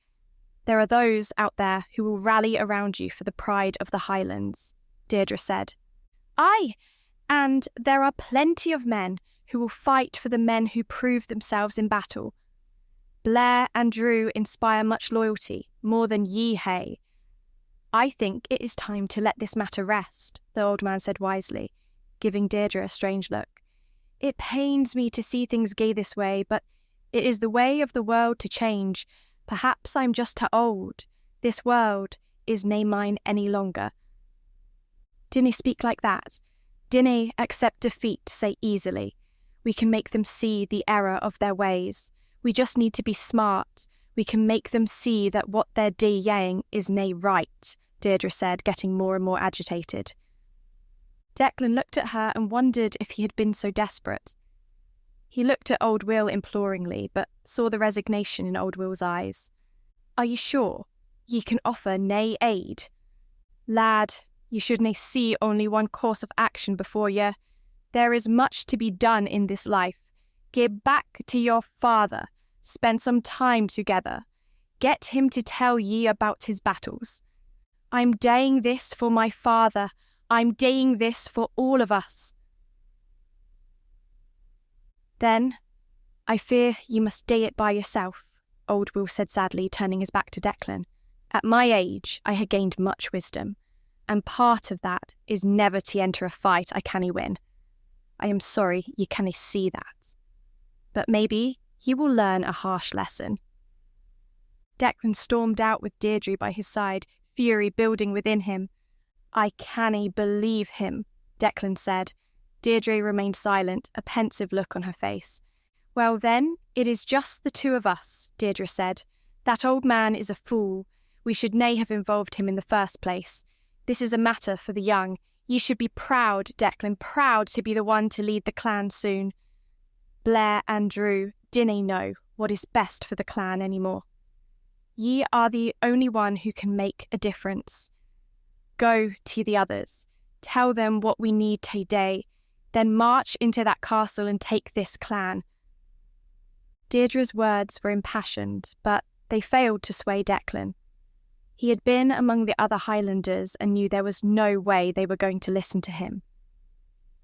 There are those out there who will rally around you for the pride of the Highlands," Deirdre said. "Aye, and there are plenty of men who will fight for the men who prove themselves in battle. Blair and Drew inspire much loyalty, more than ye hae. I think it is time to let this matter rest," the old man said wisely, giving Deirdre a strange look. "It pains me to see things gae this way, but it is the way of the world to change. Perhaps I'm just too old. This world is nae mine any longer." "Dinna speak like that. Dinna accept defeat so easily. We can make them see the error of their ways. We just need to be smart. We can make them see that what they're doing is nae right, Deirdre said, getting more and more agitated. Declan looked at her and wondered if he had been so desperate. He looked at Old Will imploringly, but saw the resignation in Old Will's eyes. Are ye sure ye can offer nae aid? Lad, ye should nae see only one course of action before ye. There is much to be done in this life. Get back to your father. Spend some time together. Get him to tell ye about his battles. I'm doing this for my father. I'm doing this for all of us. Then, I fear ye must do it by yourself, Old Will said sadly, turning his back to Declan. At my age, I ha' gained much wisdom, and part of that is never to enter a fight I cannae win. I am sorry ye cannae see that. But maybe ye will learn a harsh lesson. Declan stormed out with Deirdre by his side, fury building within him. I cannae believe him, Declan said. Deirdre remained silent, a pensive look on her face. Well then, it is just the two of us, Deirdre said. That old man is a fool. We should nae have involved him in the first place. This is a matter for the young. Ye should be proud, Declan, proud to be the one to lead the clan soon. Blair and Drew dinna know what is best for the clan any more. Ye are the only one who can make a difference. Go to the others. Tell them what we need today. Then march into that castle and take this clan. Deirdre's words were impassioned, but they failed to sway Declan. He had been among the other Highlanders and knew there was no way they were going to listen to him.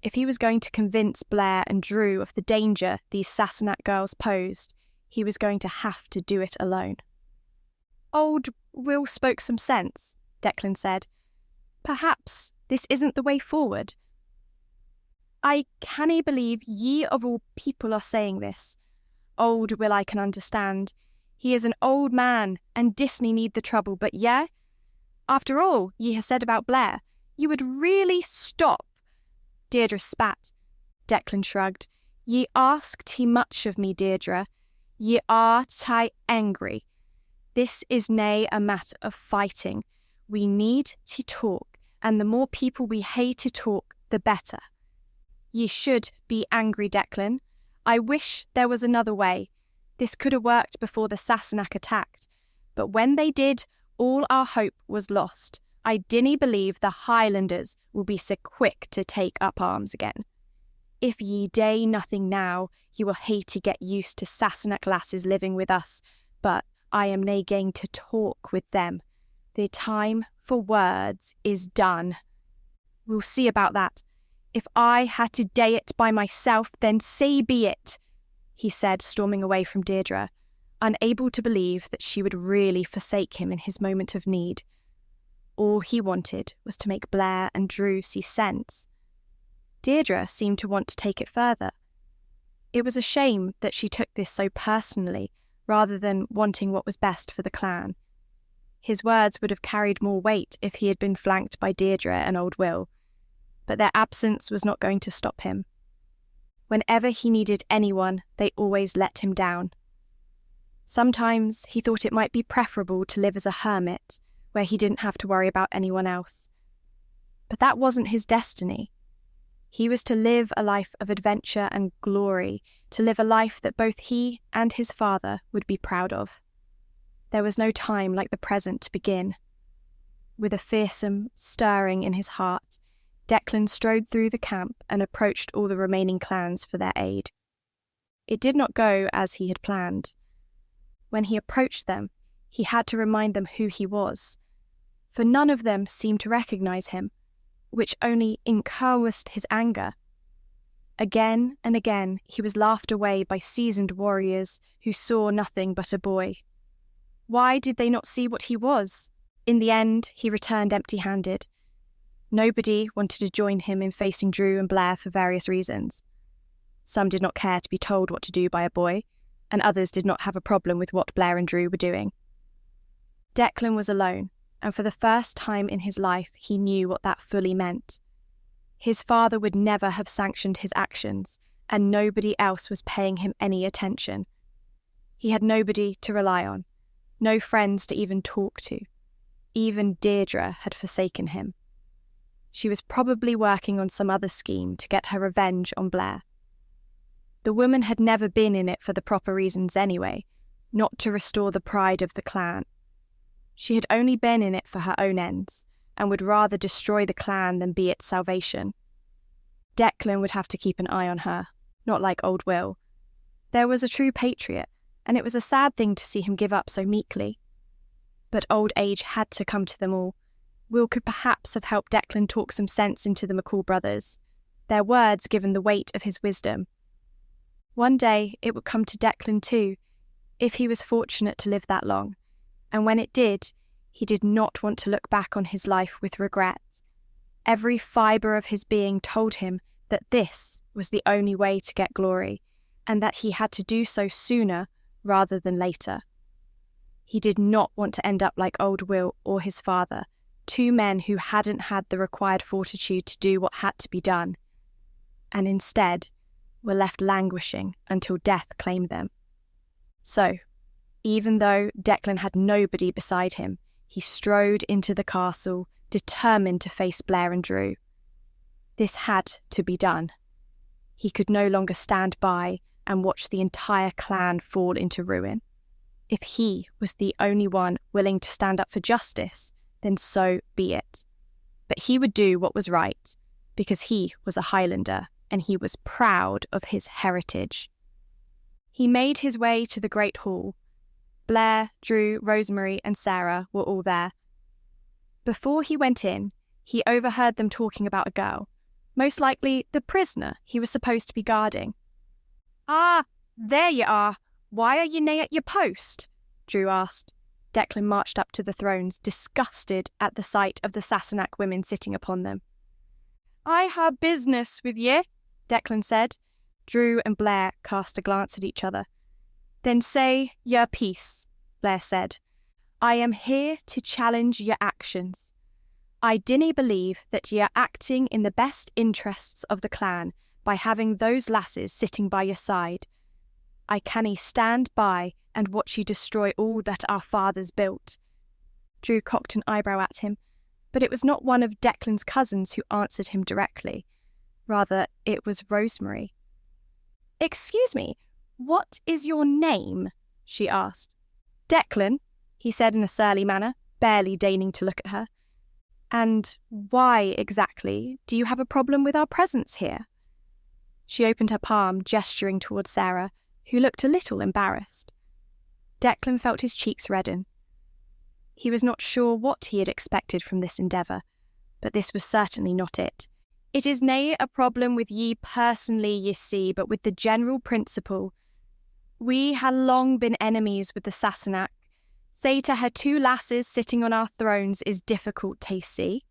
If he was going to convince Blair and Drew of the danger these Sassenach girls posed, he was going to have to do it alone. Old Will spoke some sense, Declan said. Perhaps this isn't the way forward. I cannae believe ye of all people are saying this. Old Will I can understand. He is an old man, and Disney need the trouble, but yeah? After all ye have said about Blair, you would really stop. Deirdre spat. Declan shrugged. Ye ask too much of me, Deirdre. Ye are too angry. This is nae a matter of fighting. We need to talk, and the more people we hae to talk, the better. Ye should be angry, Declan. I wish there was another way. This could have worked before the Sassenach attacked, but when they did, all our hope was lost. I dinna believe the Highlanders will be so quick to take up arms again. If ye do nothing now, you will hae to get used to Sassenach lasses living with us, but I am nae going to talk with them. The time for words is done. We'll see about that. If I had to do it by myself, then so be it, he said, storming away from Deirdre, unable to believe that she would really forsake him in his moment of need. All he wanted was to make Blair and Drew see sense. Deirdre seemed to want to take it further. It was a shame that she took this so personally, rather than wanting what was best for the clan. His words would have carried more weight if he had been flanked by Deirdre and Old Will, but their absence was not going to stop him. Whenever he needed anyone, they always let him down. Sometimes he thought it might be preferable to live as a hermit, where he didn't have to worry about anyone else. But that wasn't his destiny. He was to live a life of adventure and glory, to live a life that both he and his father would be proud of. There was no time like the present to begin. With a fearsome stirring in his heart, Declan strode through the camp and approached all the remaining clans for their aid. It did not go as he had planned. When he approached them, he had to remind them who he was, for none of them seemed to recognize him, which only increased his anger. Again and again he was laughed away by seasoned warriors who saw nothing but a boy. Why did they not see what he was? In the end, he returned empty-handed. Nobody wanted to join him in facing Drew and Blair for various reasons. Some did not care to be told what to do by a boy, and others did not have a problem with what Blair and Drew were doing. Declan was alone, and for the first time in his life he knew what that fully meant. His father would never have sanctioned his actions, and nobody else was paying him any attention. He had nobody to rely on, no friends to even talk to. Even Deirdre had forsaken him. She was probably working on some other scheme to get her revenge on Blair. The woman had never been in it for the proper reasons anyway, not to restore the pride of the clan. She had only been in it for her own ends, and would rather destroy the clan than be its salvation. Declan would have to keep an eye on her, not like old Will. There was a true patriot, and it was a sad thing to see him give up so meekly. But old age had to come to them all. Will could perhaps have helped Declan talk some sense into the McCall brothers, their words given the weight of his wisdom. One day it would come to Declan too, if he was fortunate to live that long, and when it did, he did not want to look back on his life with regret. Every fibre of his being told him that this was the only way to get glory, and that he had to do so sooner rather than later. He did not want to end up like old Will or his father, two men who hadn't had the required fortitude to do what had to be done, and instead were left languishing until death claimed them. So, even though Declan had nobody beside him, he strode into the castle, determined to face Blair and Drew. This had to be done. He could no longer stand by and watch the entire clan fall into ruin. If he was the only one willing to stand up for justice, then so be it. But he would do what was right, because he was a Highlander, and he was proud of his heritage. He made his way to the Great Hall. Blair, Drew, Rosemary, and Sarah were all there. Before he went in, he overheard them talking about a girl, most likely the prisoner he was supposed to be guarding. "Ah, there you are. Why are you nae at your post?" Drew asked. Declan marched up to the thrones, disgusted at the sight of the Sassenach women sitting upon them. "I ha' business with ye," Declan said. Drew and Blair cast a glance at each other. "Then say your piece," Blair said. "I am here to challenge your actions. I dinna believe that ye are acting in the best interests of the clan by having those lasses sitting by your side. I canna stand by and watch you destroy all that our fathers built." Drew cocked an eyebrow at him, but it was not one of Declan's cousins who answered him directly. Rather, it was Rosemary. "Excuse me, what is your name?" she asked. "Declan," he said in a surly manner, barely deigning to look at her. "And why, exactly, do you have a problem with our presence here?" She opened her palm, gesturing towards Sarah, who looked a little embarrassed. Declan felt his cheeks redden. He was not sure what he had expected from this endeavour, but this was certainly not it. "It is nae a problem with ye personally, ye see, but with the general principle. We ha' long been enemies with the Sassenach. Say to her two lasses sitting on our thrones is difficult to see.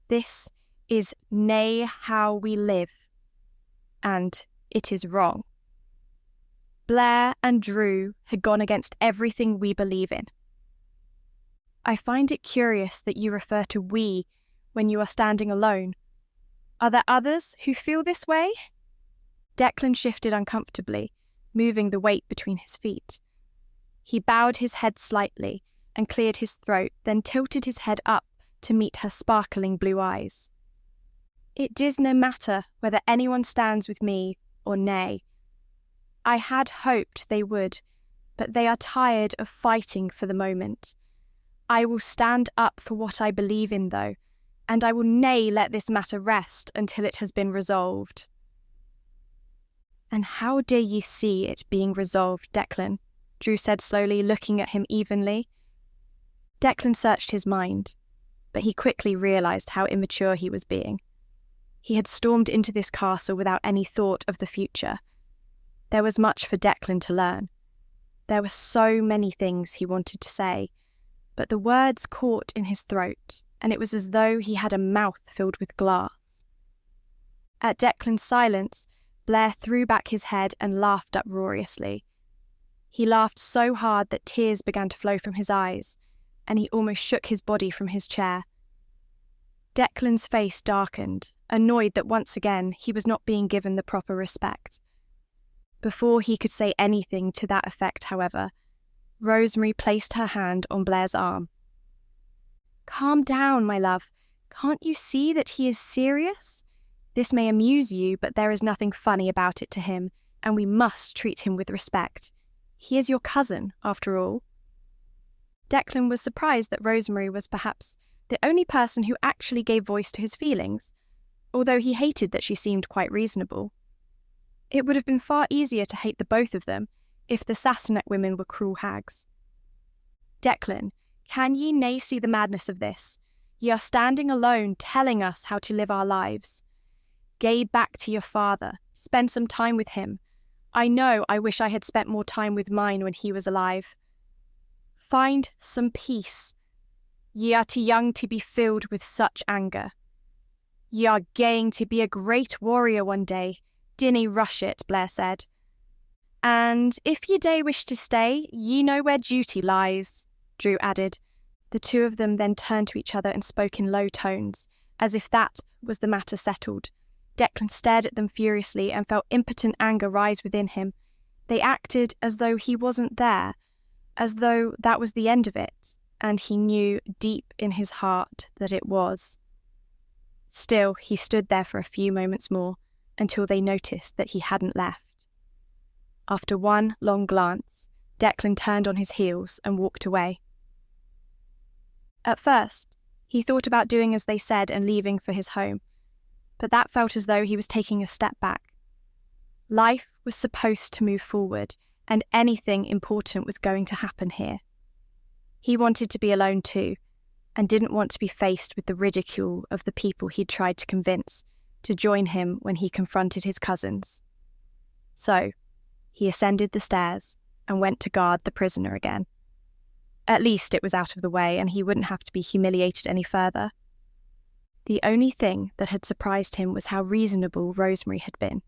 This is nae how we live, and it is wrong. Blair and Drew had gone against everything we believe in. I find it curious that you refer to we when you are standing alone. Are there others who feel this way?" Declan shifted uncomfortably, moving the weight between his feet. He bowed his head slightly and cleared his throat, then tilted his head up to meet her sparkling blue eyes. "It does no matter whether anyone stands with me or nay. I had hoped they would, but they are tired of fighting for the moment. I will stand up for what I believe in, though, and I will nae let this matter rest until it has been resolved." "And how dare ye see it being resolved, Declan?" Drew said slowly, looking at him evenly. Declan searched his mind, but he quickly realised how immature he was being. He had stormed into this castle without any thought of the future. There was much for Declan to learn. There were so many things he wanted to say, but the words caught in his throat, and it was as though he had a mouth filled with glass. At Declan's silence, Blair threw back his head and laughed uproariously. He laughed so hard that tears began to flow from his eyes, and he almost shook his body from his chair. Declan's face darkened, annoyed that once again he was not being given the proper respect. Before he could say anything to that effect, however, Rosemary placed her hand on Blair's arm. "Calm down, my love. Can't you see that he is serious? This may amuse you, but there is nothing funny about it to him, and we must treat him with respect. He is your cousin, after all." Declan was surprised that Rosemary was perhaps the only person who actually gave voice to his feelings, although he hated that she seemed quite reasonable. It would have been far easier to hate the both of them if the Sassenach women were cruel hags. "Declan, can ye nae see the madness of this? Ye are standing alone, telling us how to live our lives. Gae back to your father, spend some time with him. I know I wish I had spent more time with mine when he was alive. Find some peace. Ye are too young to be filled with such anger. Ye are going to be a great warrior one day. Dinna rush it," Blair said. "And if ye do wish to stay, ye know where duty lies," Drew added. The two of them then turned to each other and spoke in low tones, as if that was the matter settled. Declan stared at them furiously and felt impotent anger rise within him. They acted as though he wasn't there, as though that was the end of it, and he knew deep in his heart that it was. Still, he stood there for a few moments more, until they noticed that he hadn't left. After one long glance, Declan turned on his heels and walked away. At first, he thought about doing as they said and leaving for his home, but that felt as though he was taking a step back. Life was supposed to move forward, and anything important was going to happen here. He wanted to be alone too, and didn't want to be faced with the ridicule of the people he'd tried to convince to join him when he confronted his cousins. So, he ascended the stairs and went to guard the prisoner again. At least it was out of the way, and he wouldn't have to be humiliated any further. The only thing that had surprised him was how reasonable Rosemary had been.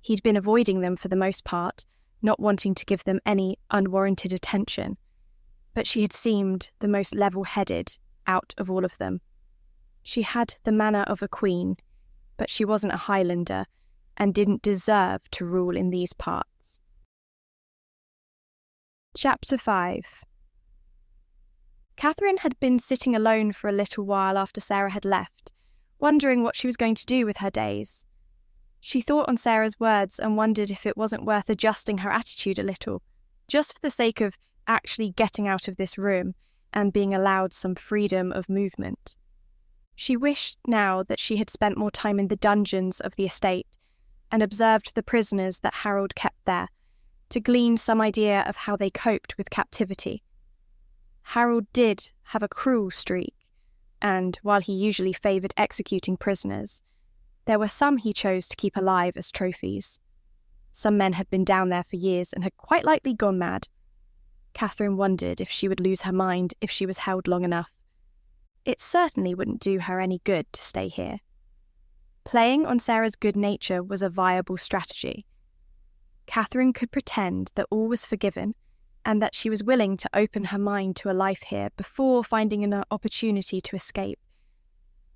He'd been avoiding them for the most part, not wanting to give them any unwarranted attention, but she had seemed the most level-headed out of all of them. She had the manner of a queen, but she wasn't a Highlander and didn't deserve to rule in these parts. Chapter 5. Catherine had been sitting alone for a little while after Sarah had left, wondering what she was going to do with her days. She thought on Sarah's words and wondered if it wasn't worth adjusting her attitude a little, just for the sake of actually getting out of this room and being allowed some freedom of movement. She wished now that she had spent more time in the dungeons of the estate and observed the prisoners that Harold kept there, to glean some idea of how they coped with captivity. Harold did have a cruel streak, and while he usually favoured executing prisoners, there were some he chose to keep alive as trophies. Some men had been down there for years and had quite likely gone mad. Catherine wondered if she would lose her mind if she was held long enough. It certainly wouldn't do her any good to stay here. Playing on Sarah's good nature was a viable strategy. Catherine could pretend that all was forgiven and that she was willing to open her mind to a life here before finding an opportunity to escape.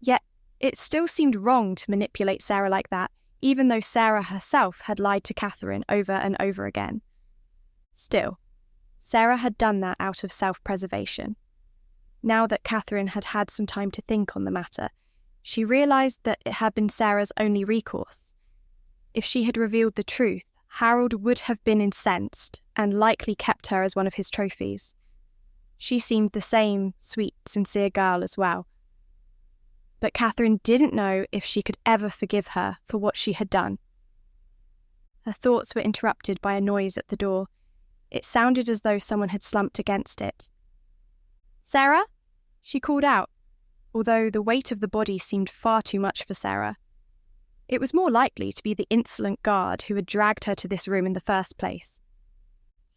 Yet it still seemed wrong to manipulate Sarah like that, even though Sarah herself had lied to Catherine over and over again. Still, Sarah had done that out of self-preservation. Now that Catherine had had some time to think on the matter, she realised that it had been Sarah's only recourse. If she had revealed the truth, Harold would have been incensed and likely kept her as one of his trophies. She seemed the same sweet, sincere girl as well. But Catherine didn't know if she could ever forgive her for what she had done. Her thoughts were interrupted by a noise at the door. It sounded as though someone had slumped against it. "Sarah?" she called out, although the weight of the body seemed far too much for Sarah. It was more likely to be the insolent guard who had dragged her to this room in the first place.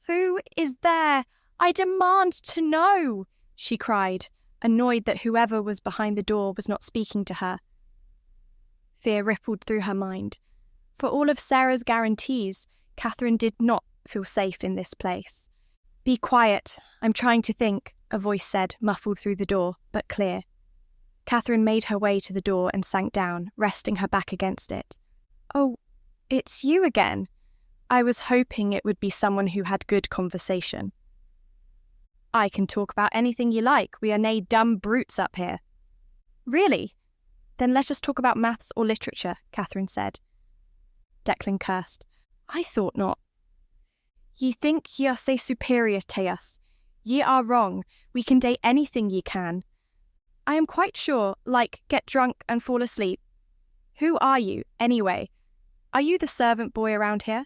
"Who is there? I demand to know!" she cried, annoyed that whoever was behind the door was not speaking to her. Fear rippled through her mind. For all of Sarah's guarantees, Catherine did not feel safe in this place. "Be quiet, I'm trying to think," a voice said, muffled through the door, but clear. Catherine made her way to the door and sank down, resting her back against it. "Oh, it's you again. I was hoping it would be someone who had good conversation." I can talk about anything you like. We are nae dumb brutes up here. Really? Then let us talk about maths or literature, Catherine said. Declan cursed. I thought not. Ye think ye are sae superior to us. Ye are wrong. We can date anything ye can. I am quite sure, like, get drunk and fall asleep. Who are you, anyway? Are you the servant boy around here?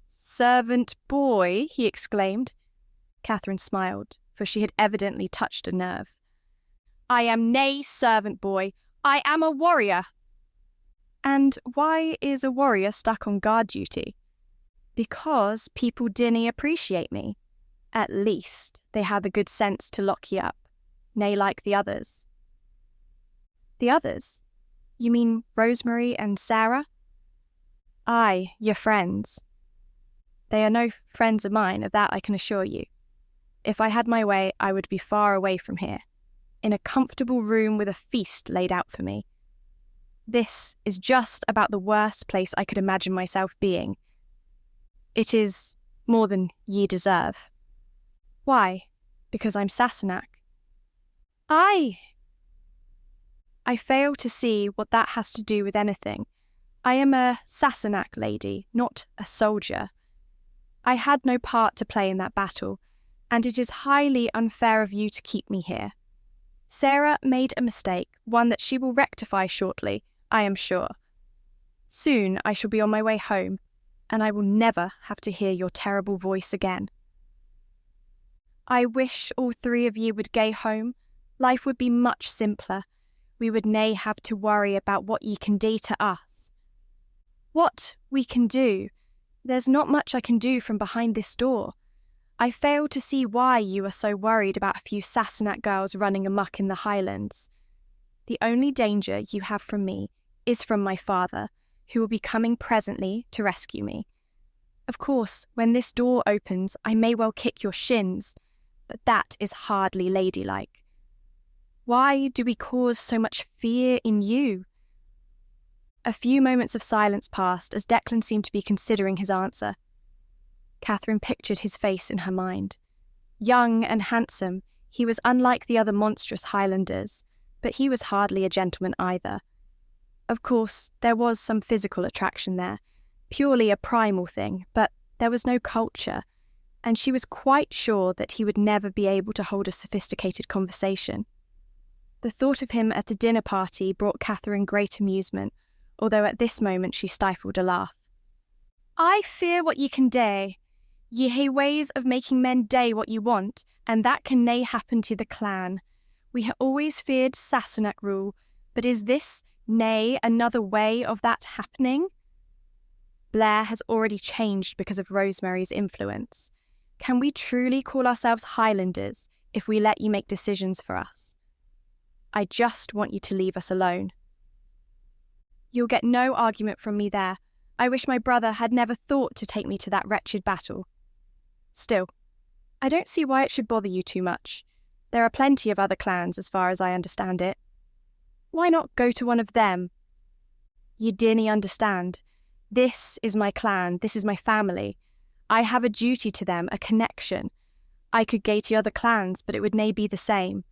Servant boy, he exclaimed. Catherine smiled, for she had evidently touched a nerve. I am nae servant boy. I am a warrior. And why is a warrior stuck on guard duty? Because people dinna appreciate me. At least they have the good sense to lock ye up, nae like the others. The others? You mean Rosemary and Sarah? Aye, your friends. They are no friends of mine, of that I can assure you. If I had my way, I would be far away from here, in a comfortable room with a feast laid out for me. This is just about the worst place I could imagine myself being. It is more than ye deserve. Why? Because I'm Sassenach. Aye! I fail to see what that has to do with anything. I am a Sassenach lady, not a soldier. I had no part to play in that battle, and it is highly unfair of you to keep me here. Sarah made a mistake, one that she will rectify shortly, I am sure. Soon I shall be on my way home, and I will never have to hear your terrible voice again. I wish all three of ye would gae home. Life would be much simpler. We would nae have to worry about what ye can do to us. What we can do? There's not much I can do from behind this door. I fail to see why you are so worried about a few Sassenach girls running amok in the Highlands. The only danger you have from me is from my father, who will be coming presently to rescue me. Of course, when this door opens, I may well kick your shins, but that is hardly ladylike. Why do we cause so much fear in you? A few moments of silence passed as Declan seemed to be considering his answer. Catherine pictured his face in her mind. Young and handsome, he was unlike the other monstrous Highlanders, but he was hardly a gentleman either. Of course, there was some physical attraction there, purely a primal thing, but there was no culture, and she was quite sure that he would never be able to hold a sophisticated conversation. The thought of him at a dinner party brought Catherine great amusement, although at this moment she stifled a laugh. I fear what ye can dae. Ye hae ways of making men dae what ye want, and that can nae happen to the clan. We ha' always feared Sassenach rule, but is this nae another way of that happening? Blair has already changed because of Rosemary's influence. Can we truly call ourselves Highlanders if we let you make decisions for us? I just want you to leave us alone. You'll get no argument from me there. I wish my brother had never thought to take me to that wretched battle. Still, I don't see why it should bother you too much. There are plenty of other clans as far as I understand it. Why not go to one of them? Ye dinna understand. This is my clan, this is my family. I have a duty to them, a connection. I could gae to other clans, but it would nae be the same.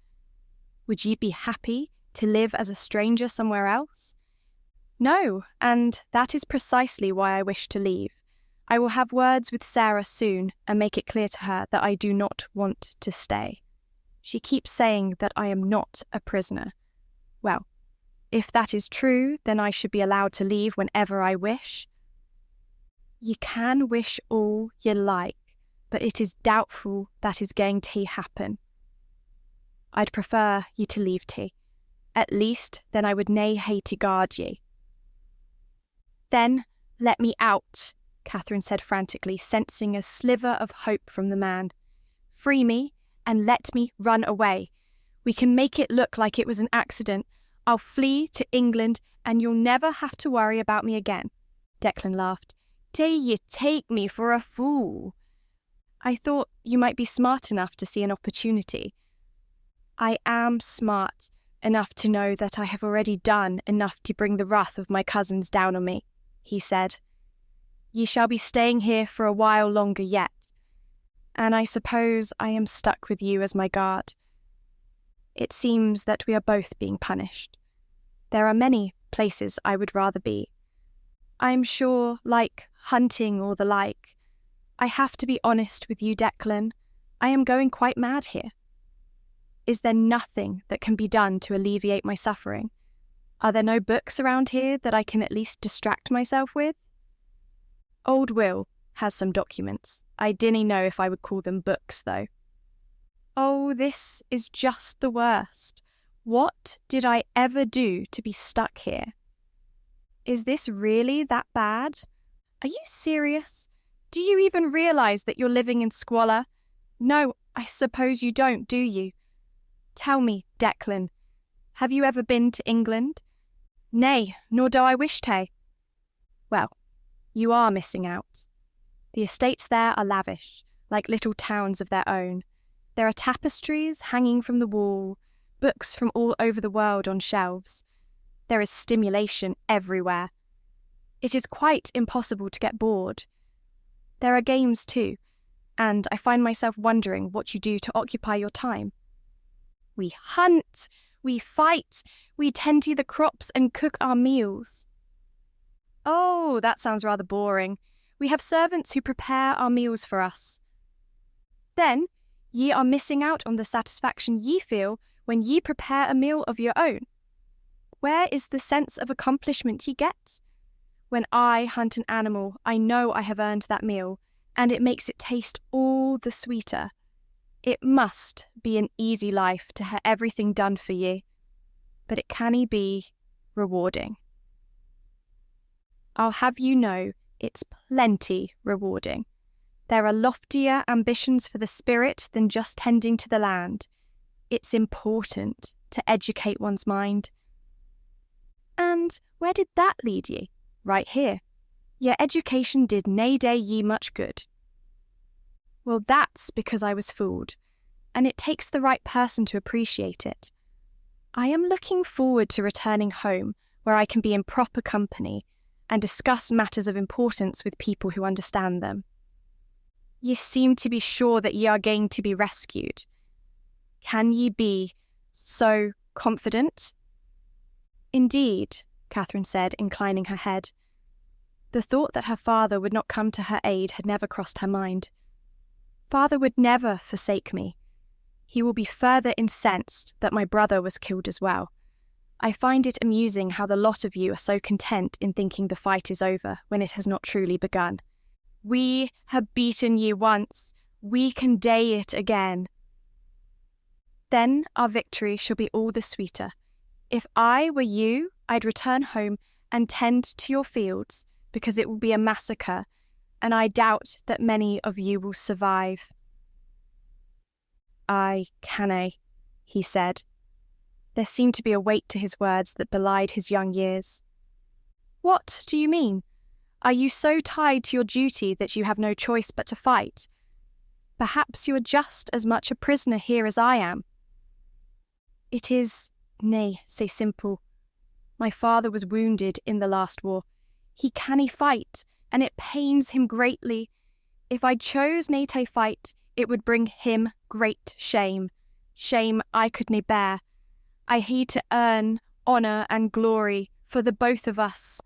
Would ye be happy to live as a stranger somewhere else? No, and that is precisely why I wish to leave. I will have words with Sarah soon and make it clear to her that I do not want to stay. She keeps saying that I am not a prisoner. Well, if that is true, then I should be allowed to leave whenever I wish. Ye can wish all ye like, but it is doubtful that is going to happen. I'd prefer ye to leave tea. At least then I would nae hae to guard ye. Then let me out, Catherine said frantically, sensing a sliver of hope from the man. Free me and let me run away. We can make it look like it was an accident. I'll flee to England and you'll never have to worry about me again. Declan laughed. Do ye take me for a fool? I thought you might be smart enough to see an opportunity. I am smart enough to know that I have already done enough to bring the wrath of my cousins down on me, he said. Ye shall be staying here for a while longer yet. and I suppose I am stuck with you as my guard. It seems that we are both being punished. There are many places I would rather be. I am sure, like hunting or the like. I have to be honest with you, Declan. I am going quite mad here. Is there nothing that can be done to alleviate my suffering? Are there no books around here that I can at least distract myself with? Old Will has some documents. I dinna know if I would call them books, though. Oh, this is just the worst. What did I ever do to be stuck here? Is this really that bad? Are you serious? Do you even realise that you're living in squalor? No, I suppose you don't, do you? Tell me, Declan, have you ever been to England? Nay, nor do I wish to. Well, you are missing out. The estates there are lavish, like little towns of their own. There are tapestries hanging from the wall, books from all over the world on shelves. There is stimulation everywhere. It is quite impossible to get bored. There are games too, and I find myself wondering what you do to occupy your time. We hunt, we fight, we tend to the crops and cook our meals. Oh, that sounds rather boring. We have servants who prepare our meals for us. Then, ye are missing out on the satisfaction ye feel when ye prepare a meal of your own. Where is the sense of accomplishment ye get? When I hunt an animal, I know I have earned that meal, and it makes it taste all the sweeter. It must be an easy life to have everything done for ye, but it canny be rewarding. I'll have you know it's plenty rewarding. There are loftier ambitions for the spirit than just tending to the land. It's important to educate one's mind. And where did that lead ye? Right here. Your education did nae day ye much good. Well, that's because I was fooled, and it takes the right person to appreciate it. I am looking forward to returning home, where I can be in proper company and discuss matters of importance with people who understand them. Ye seem to be sure that ye are going to be rescued. Can ye be so confident? Indeed, Catherine said, inclining her head. The thought that her father would not come to her aid had never crossed her mind. Father would never forsake me. He will be further incensed that my brother was killed as well. I find it amusing how the lot of you are so content in thinking the fight is over when it has not truly begun. We have beaten ye once, we can day it again. Then our victory shall be all the sweeter. If I were you, I'd return home and tend to your fields, because it will be a massacre, and I doubt that many of you will survive. I canna, he said. There seemed to be a weight to his words that belied his young years. What do you mean? Are you so tied to your duty that you have no choice but to fight? Perhaps you are just as much a prisoner here as I am. It is, nay, say simple. My father was wounded in the last war. He canny fight, and it pains him greatly. If I chose nae to fight, it would bring him great shame. Shame I could nae bear. I hae to earn honour and glory for the both of us.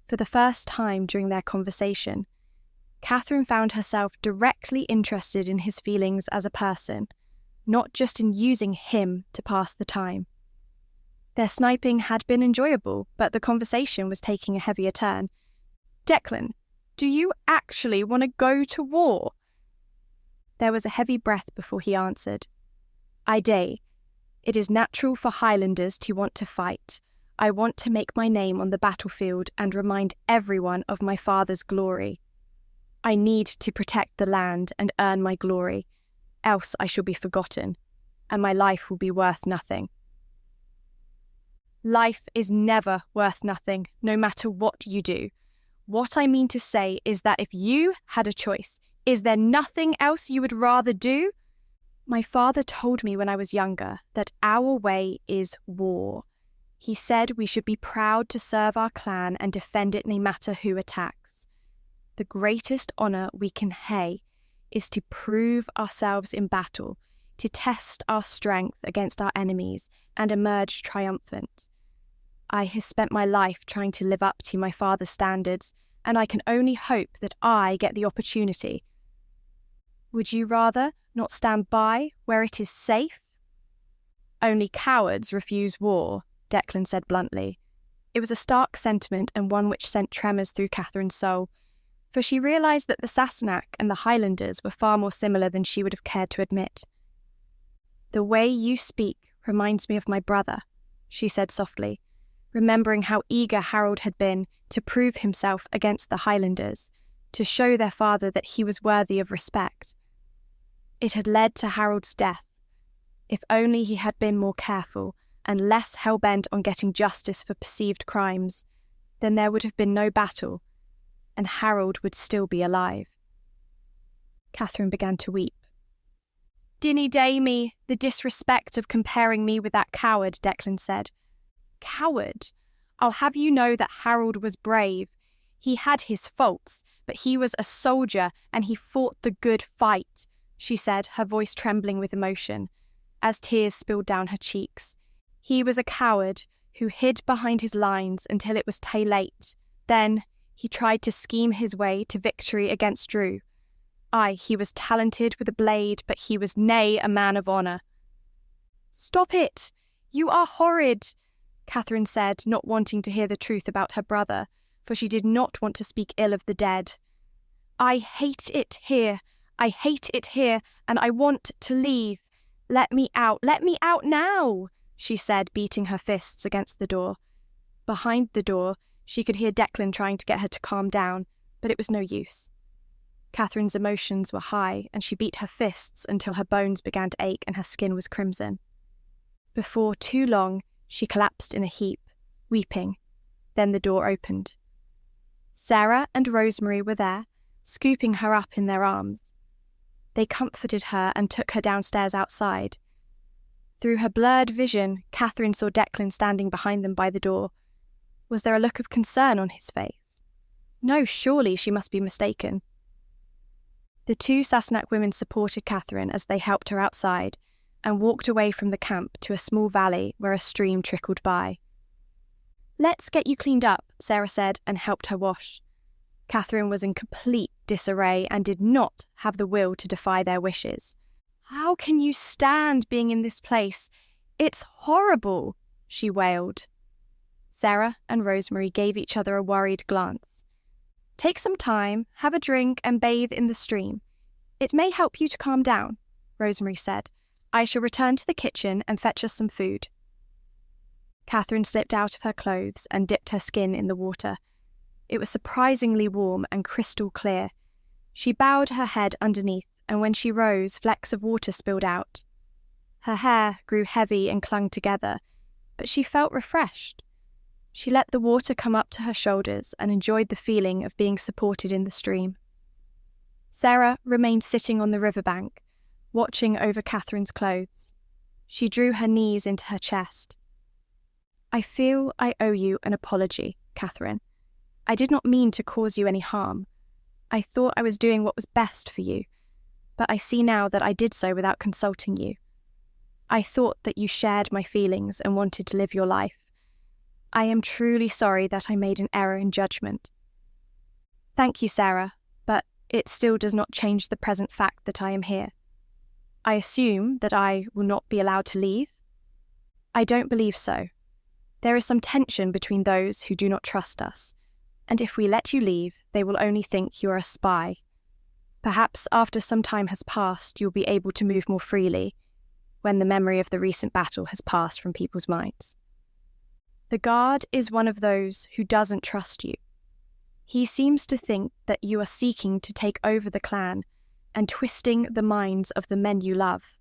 For the first time during their conversation, Catherine found herself directly interested in his feelings as a person, not just in using him to pass the time. Their sniping had been enjoyable, but the conversation was taking a heavier turn. Declan, do you actually want to go to war? There was a heavy breath before he answered. I dae. It is natural for Highlanders to want to fight. I want to make my name on the battlefield and remind everyone of my father's glory. I need to protect the land and earn my glory, else I shall be forgotten, and my life will be worth nothing. Life is never worth nothing, no matter what you do. What I mean to say is that if you had a choice, is there nothing else you would rather do? My father told me when I was younger that our way is war. He said we should be proud to serve our clan and defend it no matter who attacks. The greatest honour we can hae is to prove ourselves in battle, to test our strength against our enemies and emerge triumphant. I have spent my life trying to live up to my father's standards, and I can only hope that I get the opportunity. Would you rather not stand by where it is safe? Only cowards refuse war, Declan said bluntly. It was a stark sentiment and one which sent tremors through Catherine's soul, for she realised that the Sassenach and the Highlanders were far more similar than she would have cared to admit. The way you speak reminds me of my brother, she said softly, remembering how eager Harold had been to prove himself against the Highlanders, to show their father that he was worthy of respect. It had led to Harold's death. If only he had been more careful and less hell-bent on getting justice for perceived crimes, then there would have been no battle, and Harold would still be alive. Catherine began to weep. "Dinny day me, the disrespect of comparing me with that coward," Declan said. "Coward? I'll have you know that Harold was brave. He had his faults, but he was a soldier and he fought the good fight," she said, her voice trembling with emotion, as tears spilled down her cheeks. "He was a coward who hid behind his lines until it was too late. Then he tried to scheme his way to victory against Drew. Aye, he was talented with a blade, but he was nay a man of honour." "Stop it! You are horrid!" Catherine said, not wanting to hear the truth about her brother, for she did not want to speak ill of the dead. "I hate it here. I hate it here, and I want to leave. Let me out now," she said, beating her fists against the door. Behind the door, she could hear Declan trying to get her to calm down, but it was no use. Catherine's emotions were high, and she beat her fists until her bones began to ache and her skin was crimson. Before too long, she collapsed in a heap, weeping. Then the door opened. Sarah and Rosemary were there, scooping her up in their arms. They comforted her and took her downstairs outside. Through her blurred vision, Catherine saw Declan standing behind them by the door. Was there a look of concern on his face? No, surely she must be mistaken. The two Sassenach women supported Catherine as they helped her outside and walked away from the camp to a small valley where a stream trickled by. "Let's get you cleaned up," Sarah said, and helped her wash. Catherine was in complete disarray and did not have the will to defy their wishes. "How can you stand being in this place? It's horrible," she wailed. Sarah and Rosemary gave each other a worried glance. "Take some time, have a drink and bathe in the stream. It may help you to calm down," Rosemary said. "I shall return to the kitchen and fetch us some food." Catherine slipped out of her clothes and dipped her skin in the water. It was surprisingly warm and crystal clear. She bowed her head underneath, and when she rose, flecks of water spilled out. Her hair grew heavy and clung together, but she felt refreshed. She let the water come up to her shoulders and enjoyed the feeling of being supported in the stream. Sarah remained sitting on the riverbank, watching over Catherine's clothes. She drew her knees into her chest. "I feel I owe you an apology, Catherine. I did not mean to cause you any harm. I thought I was doing what was best for you, but I see now that I did so without consulting you. I thought that you shared my feelings and wanted to live your life. I am truly sorry that I made an error in judgment." "Thank you, Sarah, but it still does not change the present fact that I am here. I assume that I will not be allowed to leave?" "I don't believe so. There is some tension between those who do not trust us, and if we let you leave, they will only think you are a spy. Perhaps after some time has passed, you'll be able to move more freely, when the memory of the recent battle has passed from people's minds. The guard is one of those who doesn't trust you. He seems to think that you are seeking to take over the clan and twisting the minds of the men you love.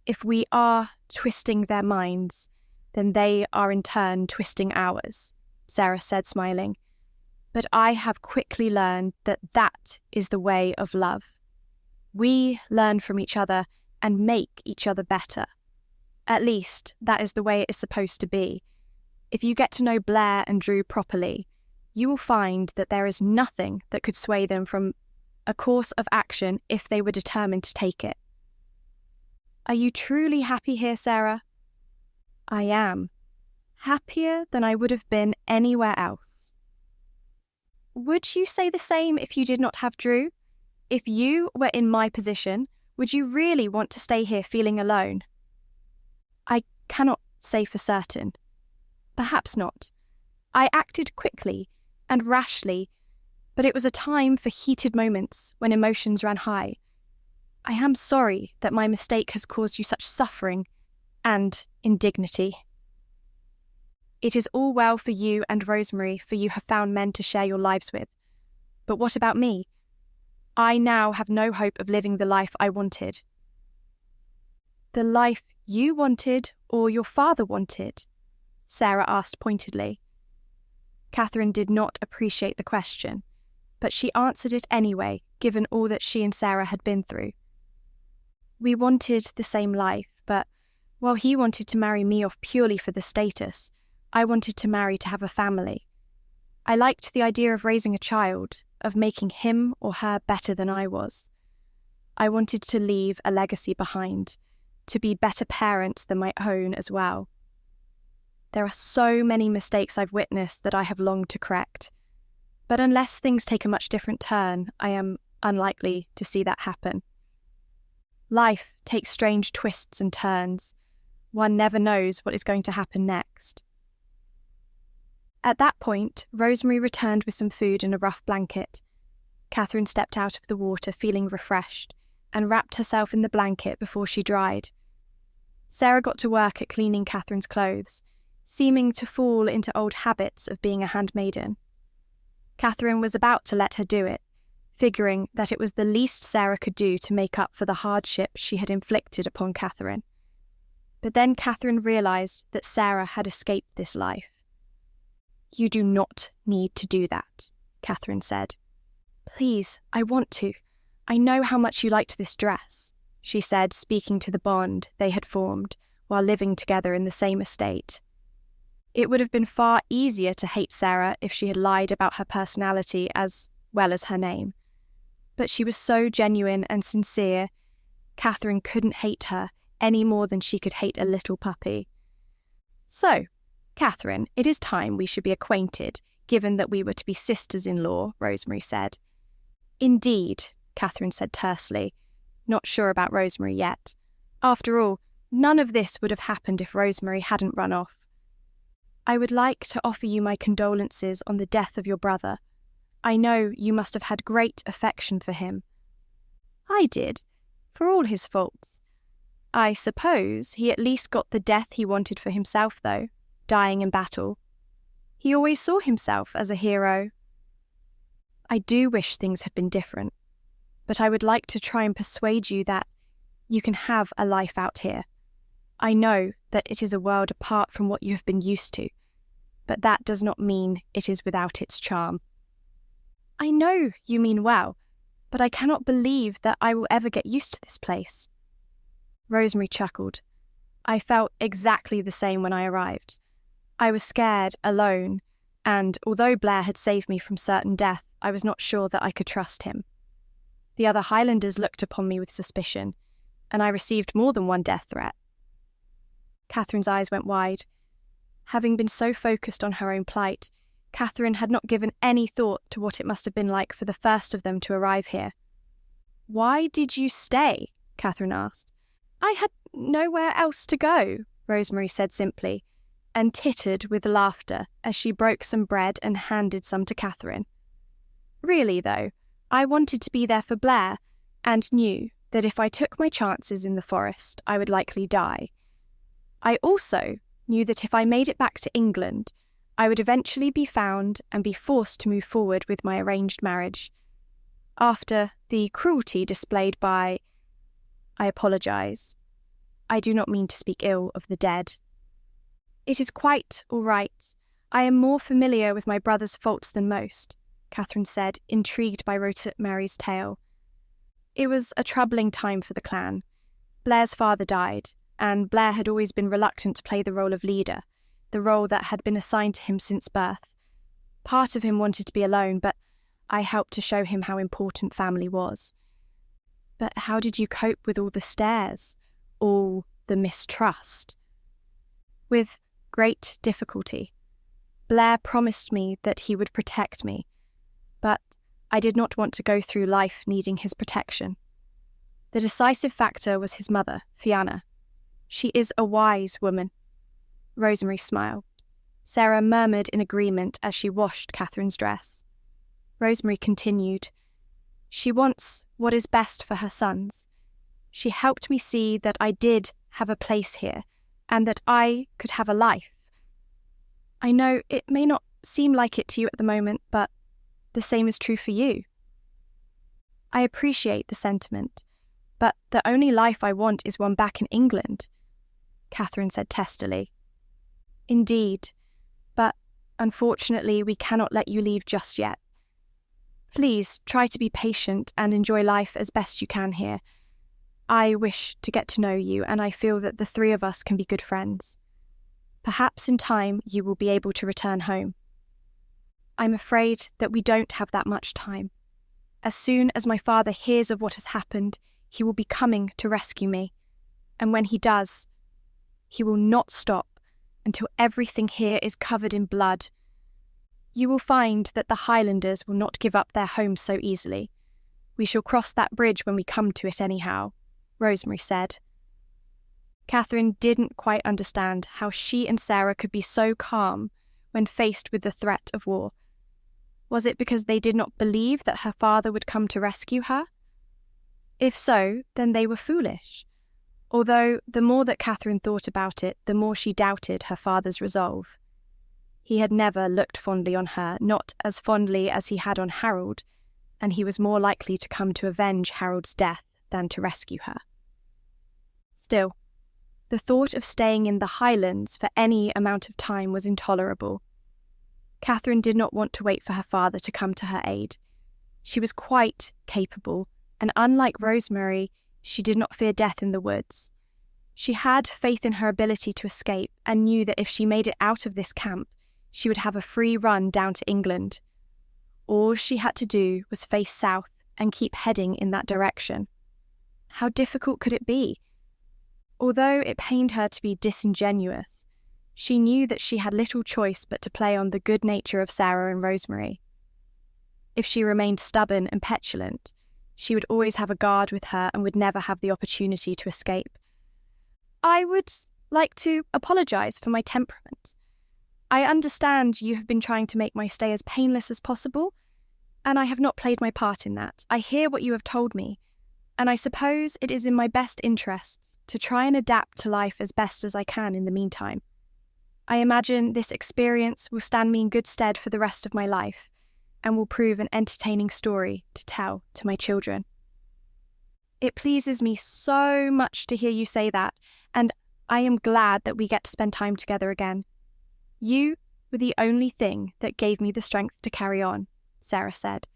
If we are twisting their minds, then they are in turn twisting ours," Sarah said, smiling. "But I have quickly learned that that is the way of love. We learn from each other and make each other better. At least, that is the way it is supposed to be. If you get to know Blair and Drew properly, you will find that there is nothing that could sway them from a course of action if they were determined to take it. "Are you truly happy here, Sarah?" "I am. Happier than I would have been anywhere else." "Would you say the same if you did not have Drew? If you were in my position, would you really want to stay here feeling alone?" "I cannot say for certain. Perhaps not. I acted quickly and rashly, but it was a time for heated moments when emotions ran high. I am sorry that my mistake has caused you such suffering and indignity. It is all well for you and Rosemary, for you have found men to share your lives with. But what about me? I now have no hope of living the life I wanted." "The life you wanted or your father wanted?" Sarah asked pointedly. Catherine did not appreciate the question, but she answered it anyway, given all that she and Sarah had been through. "We wanted the same life, but while he wanted to marry me off purely for the status, I wanted to marry to have a family. I liked the idea of raising a child, of making him or her better than I was. I wanted to leave a legacy behind, to be better parents than my own as well. There are so many mistakes I've witnessed that I have longed to correct, but unless things take a much different turn, I am unlikely to see that happen. Life takes strange twists and turns. One never knows what is going to happen next." At that point, Rosemary returned with some food and a rough blanket. Catherine stepped out of the water feeling refreshed and wrapped herself in the blanket before she dried. Sarah got to work at cleaning Catherine's clothes, seeming to fall into old habits of being a handmaiden. Catherine was about to let her do it, figuring that it was the least Sarah could do to make up for the hardship she had inflicted upon Catherine. But then Catherine realised that Sarah had escaped this life. "You do not need to do that," Catherine said. "Please, I want to. I know how much you liked this dress," she said, speaking to the bond they had formed while living together in the same estate. It would have been far easier to hate Sarah if she had lied about her personality as well as her name. But she was so genuine and sincere, Catherine couldn't hate her any more than she could hate a little puppy. "So, Catherine, it is time we should be acquainted, given that we were to be sisters-in-law," Rosemary said. "Indeed," Catherine said tersely, not sure about Rosemary yet. After all, none of this would have happened if Rosemary hadn't run off. "I would like to offer you my condolences on the death of your brother. I know you must have had great affection for him." "I did, for all his faults. I suppose he at least got the death he wanted for himself, though, dying in battle. He always saw himself as a hero. I do wish things had been different, but I would like to try and persuade you that you can have a life out here. I know that it is a world apart from what you have been used to, but that does not mean it is without its charm." "I know you mean well, but I cannot believe that I will ever get used to this place." Rosemary chuckled. "I felt exactly the same when I arrived. I was scared, alone, and although Blair had saved me from certain death, I was not sure that I could trust him. The other Highlanders looked upon me with suspicion, and I received more than one death threat." Catherine's eyes went wide. Having been so focused on her own plight, Catherine had not given any thought to what it must have been like for the first of them to arrive here. "Why did you stay?" Catherine asked. "I had nowhere else to go," Rosemary said simply, and tittered with laughter as she broke some bread and handed some to Catherine. "Really, though, I wanted to be there for Blair, and knew that if I took my chances in the forest, I would likely die. I also knew that if I made it back to England, I would eventually be found and be forced to move forward with my arranged marriage. After the cruelty displayed by... I apologise. I do not mean to speak ill of the dead." "It is quite all right. I am more familiar with my brother's faults than most," Catherine said, intrigued by Rosemary's tale. "It was a troubling time for the clan. Blair's father died, and Blair had always been reluctant to play the role of leader, the role that had been assigned to him since birth. Part of him wanted to be alone, but I helped to show him how important family was. But how did you cope with all the stares, all the mistrust? With great difficulty. Blair promised me that he would protect me, but I did not want to go through life needing his protection. The decisive factor was his mother, Fianna. She is a wise woman. Rosemary smiled. Sarah murmured in agreement as she washed Catherine's dress. Rosemary continued, "She wants what is best for her sons. She helped me see that I did have a place here, and that I could have a life. I know it may not seem like it to you at the moment, but the same is true for you. I appreciate the sentiment, but the only life I want is one back in England," Catherine said testily. "Indeed, but unfortunately we cannot let you leave just yet. Please try to be patient and enjoy life as best you can here. I wish to get to know you, and I feel that the three of us can be good friends. Perhaps in time you will be able to return home. I'm afraid that we don't have that much time. As soon as my father hears of what has happened, he will be coming to rescue me, and when he does, he will not stop until everything here is covered in blood. You will find that the Highlanders will not give up their homes so easily. We shall cross that bridge when we come to it anyhow," Rosemary said. Catherine didn't quite understand how she and Sarah could be so calm when faced with the threat of war. Was it because they did not believe that her father would come to rescue her? If so, then they were foolish. Although the more that Catherine thought about it, the more she doubted her father's resolve. He had never looked fondly on her, not as fondly as he had on Harold, and he was more likely to come to avenge Harold's death than to rescue her. Still, the thought of staying in the Highlands for any amount of time was intolerable. Catherine did not want to wait for her father to come to her aid. She was quite capable, and unlike Rosemary, she did not fear death in the woods. She had faith in her ability to escape and knew that if she made it out of this camp, she would have a free run down to England. All she had to do was face south and keep heading in that direction. How difficult could it be? Although it pained her to be disingenuous, she knew that she had little choice but to play on the good nature of Sarah and Rosemary. If she remained stubborn and petulant, she would always have a guard with her and would never have the opportunity to escape. "I would like to apologise for my temperament. I understand you have been trying to make my stay as painless as possible, and I have not played my part in that. I hear what you have told me, and I suppose it is in my best interests to try and adapt to life as best as I can in the meantime. I imagine this experience will stand me in good stead for the rest of my life, and will prove an entertaining story to tell to my children." "It pleases me so much to hear you say that, and I am glad that we get to spend time together again. You were the only thing that gave me the strength to carry on," Sarah said.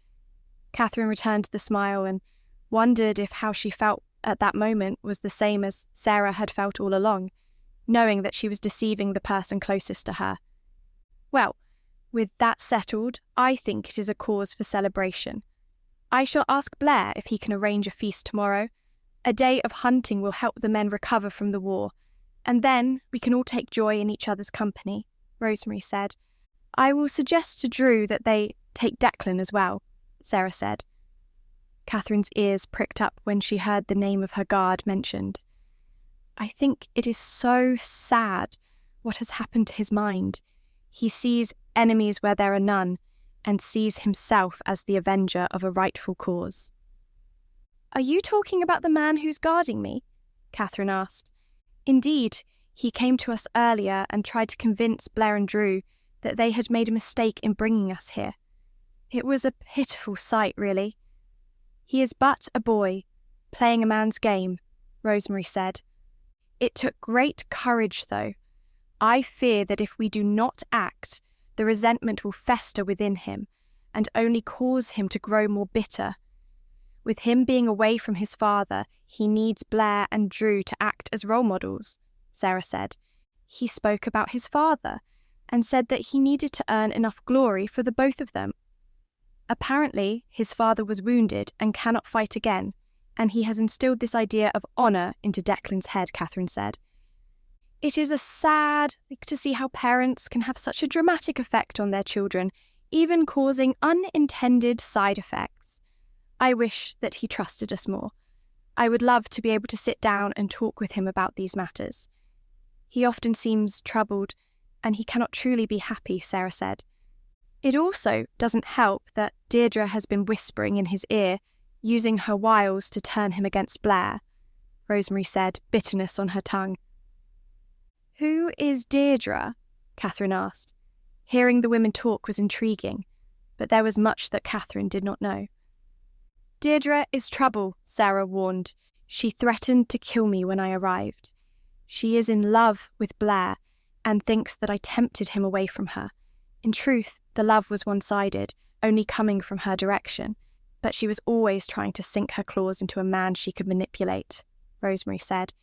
Catherine returned the smile and wondered if how she felt at that moment was the same as Sarah had felt all along, knowing that she was deceiving the person closest to her. "Well, with that settled, I think it is a cause for celebration. I shall ask Blair if he can arrange a feast tomorrow. A day of hunting will help the men recover from the war, and then we can all take joy in each other's company," Rosemary said. "I will suggest to Drew that they take Declan as well," Sarah said. Catherine's ears pricked up when she heard the name of her guard mentioned. "I think it is so sad what has happened to his mind. He sees enemies where there are none, and sees himself as the avenger of a rightful cause." "Are you talking about the man who's guarding me?" Catherine asked. "Indeed, he came to us earlier and tried to convince Blair and Drew that they had made a mistake in bringing us here. It was a pitiful sight, really." "He is but a boy, playing a man's game," Rosemary said. "It took great courage, though. I fear that if we do not act, the resentment will fester within him and only cause him to grow more bitter. With him being away from his father, he needs Blair and Drew to act as role models," Sarah said. "He spoke about his father and said that he needed to earn enough glory for the both of them." Apparently, his father was wounded and cannot fight again, and he has instilled this idea of honour into Declan's head, Catherine said. It is a sad thing to see how parents can have such a dramatic effect on their children, even causing unintended side effects. I wish that he trusted us more. I would love to be able to sit down and talk with him about these matters. He often seems troubled, and he cannot truly be happy, Sarah said. It also doesn't help that Deirdre has been whispering in his ear, using her wiles to turn him against Blair, Rosemary said, bitterness on her tongue. Who is Deirdre? Catherine asked. Hearing the women talk was intriguing, but there was much that Catherine did not know. Deirdre is trouble, Sarah warned. She threatened to kill me when I arrived. She is in love with Blair and thinks that I tempted him away from her. In truth, the love was one-sided, only coming from her direction, but she was always trying to sink her claws into a man she could manipulate, Rosemary said.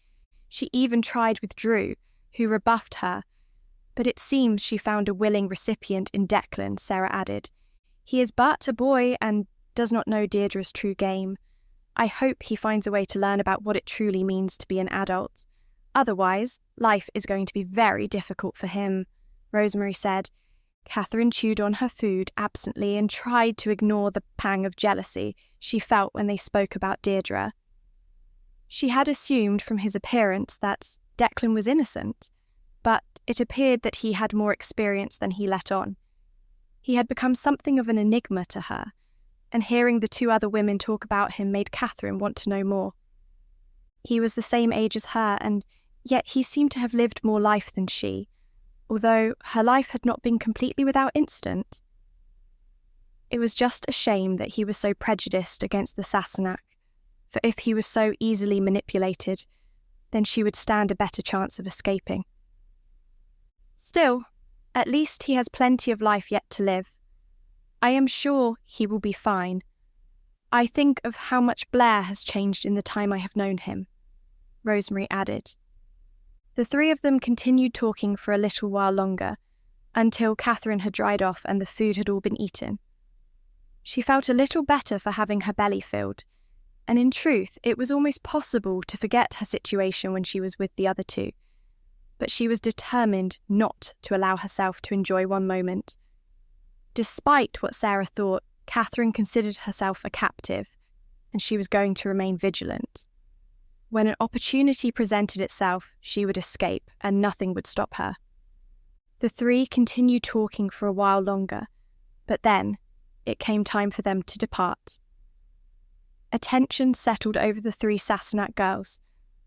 She even tried with Drew, who rebuffed her, but it seems she found a willing recipient in Declan, Sarah added. He is but a boy and does not know Deirdre's true game. I hope he finds a way to learn about what it truly means to be an adult. Otherwise, life is going to be very difficult for him, Rosemary said. Catherine chewed on her food absently and tried to ignore the pang of jealousy she felt when they spoke about Deirdre. She had assumed from his appearance that Declan was innocent, but it appeared that he had more experience than he let on. He had become something of an enigma to her, and hearing the two other women talk about him made Catherine want to know more. He was the same age as her, and yet he seemed to have lived more life than she, although her life had not been completely without incident. It was just a shame that he was so prejudiced against the Sassenach, for if he was so easily manipulated, then she would stand a better chance of escaping. Still, at least he has plenty of life yet to live. I am sure he will be fine. I think of how much Blair has changed in the time I have known him, Rosemary added. The three of them continued talking for a little while longer, until Catherine had dried off and the food had all been eaten. She felt a little better for having her belly filled, and in truth it was almost possible to forget her situation when she was with the other two. But she was determined not to allow herself to enjoy one moment. Despite what Sarah thought, Catherine considered herself a captive, and she was going to remain vigilant. When an opportunity presented itself, she would escape, and nothing would stop her. The three continued talking for a while longer, but then it came time for them to depart. A tension settled over the three Sassenach girls,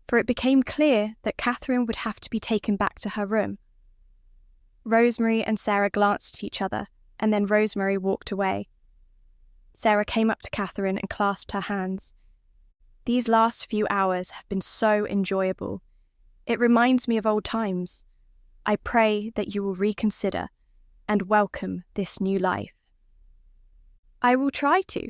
for it became clear that Catherine would have to be taken back to her room. Rosemary and Sarah glanced at each other, and then Rosemary walked away. Sarah came up to Catherine and clasped her hands. These last few hours have been so enjoyable. It reminds me of old times. I pray that you will reconsider and welcome this new life. I will try to.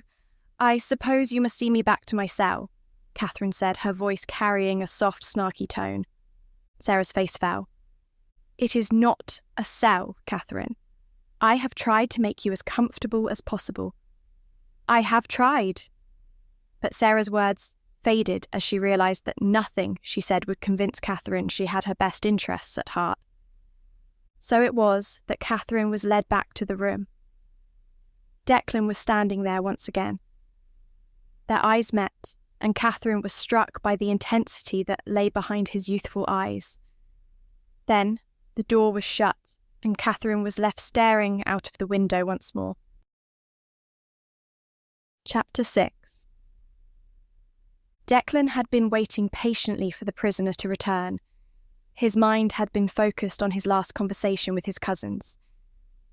I suppose you must see me back to my cell, Catherine said, her voice carrying a soft, snarky tone. Sarah's face fell. It is not a cell, Catherine. I have tried to make you as comfortable as possible. I have tried. But Sarah's words faded as she realised that nothing she said would convince Catherine she had her best interests at heart. So it was that Catherine was led back to the room. Declan was standing there once again. Their eyes met, and Catherine was struck by the intensity that lay behind his youthful eyes. Then the door was shut, and Catherine was left staring out of the window once more. Chapter 6. Declan had been waiting patiently for the prisoner to return. His mind had been focused on his last conversation with his cousins.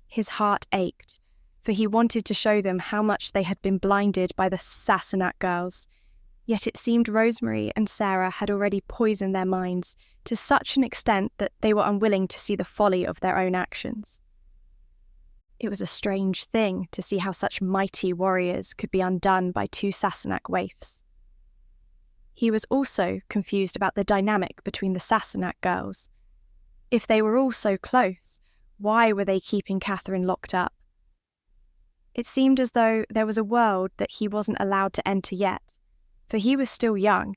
His heart ached, for he wanted to show them how much they had been blinded by the Sassenach girls, yet it seemed Rosemary and Sarah had already poisoned their minds to such an extent that they were unwilling to see the folly of their own actions. It was a strange thing to see how such mighty warriors could be undone by two Sassenach waifs. He was also confused about the dynamic between the Sassenach girls. If they were all so close, why were they keeping Catherine locked up? It seemed as though there was a world that he wasn't allowed to enter yet, for he was still young,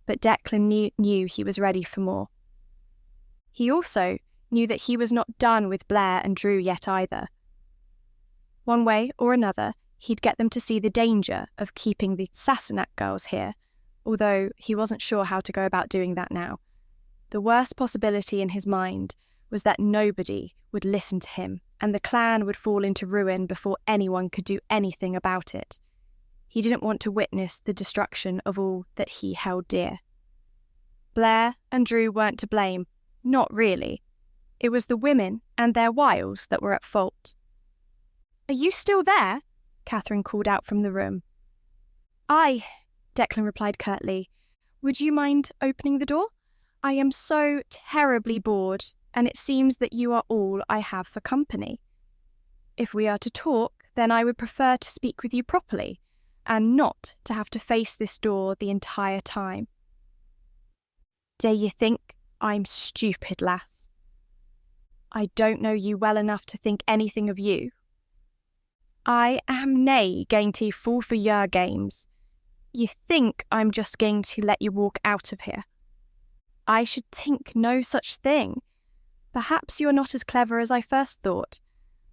but Declan knew he was ready for more. He also knew that he was not done with Blair and Drew yet either. One way or another, he'd get them to see the danger of keeping the Sassenach girls here, although he wasn't sure how to go about doing that now. The worst possibility in his mind was that nobody would listen to him, and the clan would fall into ruin before anyone could do anything about it. He didn't want to witness the destruction of all that he held dear. Blair and Drew weren't to blame, not really. It was the women and their wiles that were at fault. "Are you still there?" Catherine called out from the room. "Aye," Declan replied curtly. "Would you mind opening the door? I am so terribly bored, and it seems that you are all I have for company. If we are to talk, then I would prefer to speak with you properly, and not to have to face this door the entire time." "Do you think I'm stupid, lass?" "I don't know you well enough to think anything of you." "I am nae going to fall for your games. You think I'm just going to let you walk out of here?" "I should think no such thing. Perhaps you're not as clever as I first thought.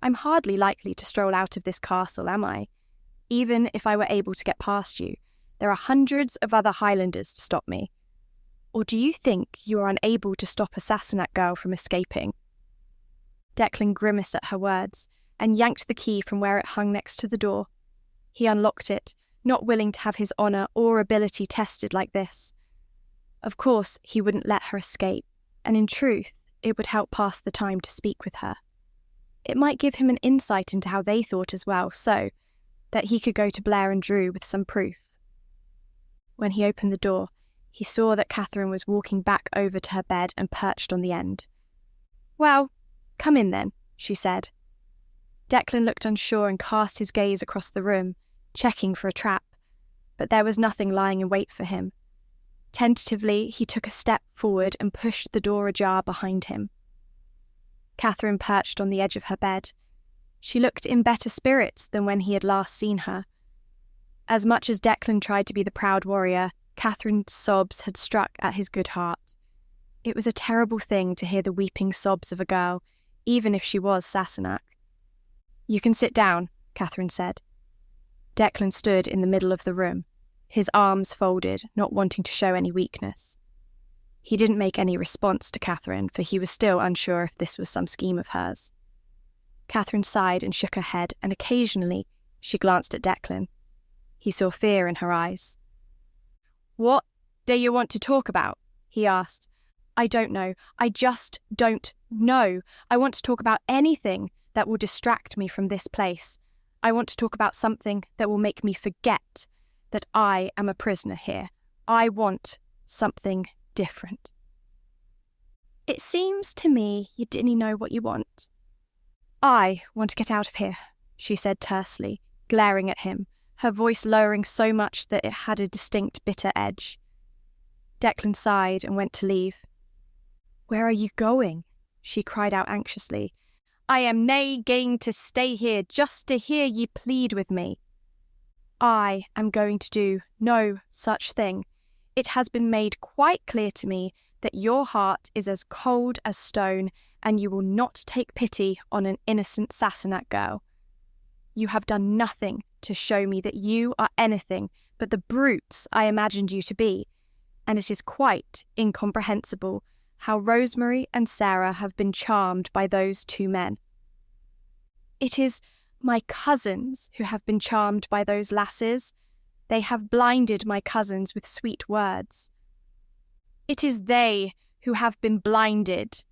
I'm hardly likely to stroll out of this castle, am I? Even if I were able to get past you, there are hundreds of other Highlanders to stop me. Or do you think you are unable to stop a Sassenach girl from escaping?" Declan grimaced at her words and yanked the key from where it hung next to the door. He unlocked it, not willing to have his honour or ability tested like this. Of course, he wouldn't let her escape, and in truth, it would help pass the time to speak with her. It might give him an insight into how they thought as well, so that he could go to Blair and Drew with some proof. When he opened the door, he saw that Catherine was walking back over to her bed and perched on the end. "Well, come in then," she said. Declan looked unsure and cast his gaze across the room, checking for a trap, but there was nothing lying in wait for him. Tentatively, he took a step forward and pushed the door ajar behind him. Catherine perched on the edge of her bed. She looked in better spirits than when he had last seen her. As much as Declan tried to be the proud warrior, Catherine's sobs had struck at his good heart. It was a terrible thing to hear the weeping sobs of a girl, even if she was Sassenach. "You can sit down," Catherine said. Declan stood in the middle of the room, his arms folded, not wanting to show any weakness. He didn't make any response to Catherine, for he was still unsure if this was some scheme of hers. Catherine sighed and shook her head, and occasionally she glanced at Declan. He saw fear in her eyes. "What do you want to talk about?" he asked. "I don't know. I just don't know. I want to talk about anything that will distract me from this place. I want to talk about something that will make me forget that I am a prisoner here. I want something different." "It seems to me you didn't know what you want." "I want to get out of here," she said tersely, glaring at him, her voice lowering so much that it had a distinct bitter edge. Declan sighed and went to leave. "Where are you going?" she cried out anxiously. "I am nae going to stay here just to hear ye plead with me." "I am going to do no such thing. It has been made quite clear to me that your heart is as cold as stone, and you will not take pity on an innocent Sassenach girl. You have done nothing to show me that you are anything but the brutes I imagined you to be, and it is quite incomprehensible how Rosemary and Sarah have been charmed by those two men. It is my cousins who have been charmed by those lasses. They have blinded my cousins with sweet words." "It is they who have been blinded,"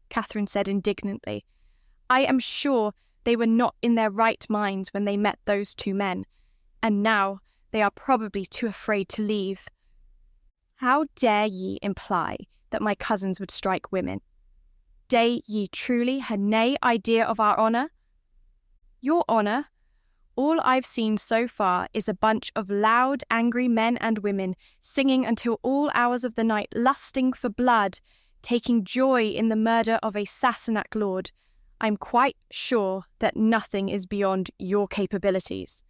Catherine said indignantly. "I am sure they were not in their right minds when they met those two men, and now they are probably too afraid to leave. How dare ye imply that my cousins would strike women? Day ye truly had nae idea of our honour? Your honour? All I've seen so far is a bunch of loud, angry men and women singing until all hours of the night, lusting for blood, taking joy in the murder of a Sassenach lord. I'm quite sure that nothing is beyond your capabilities.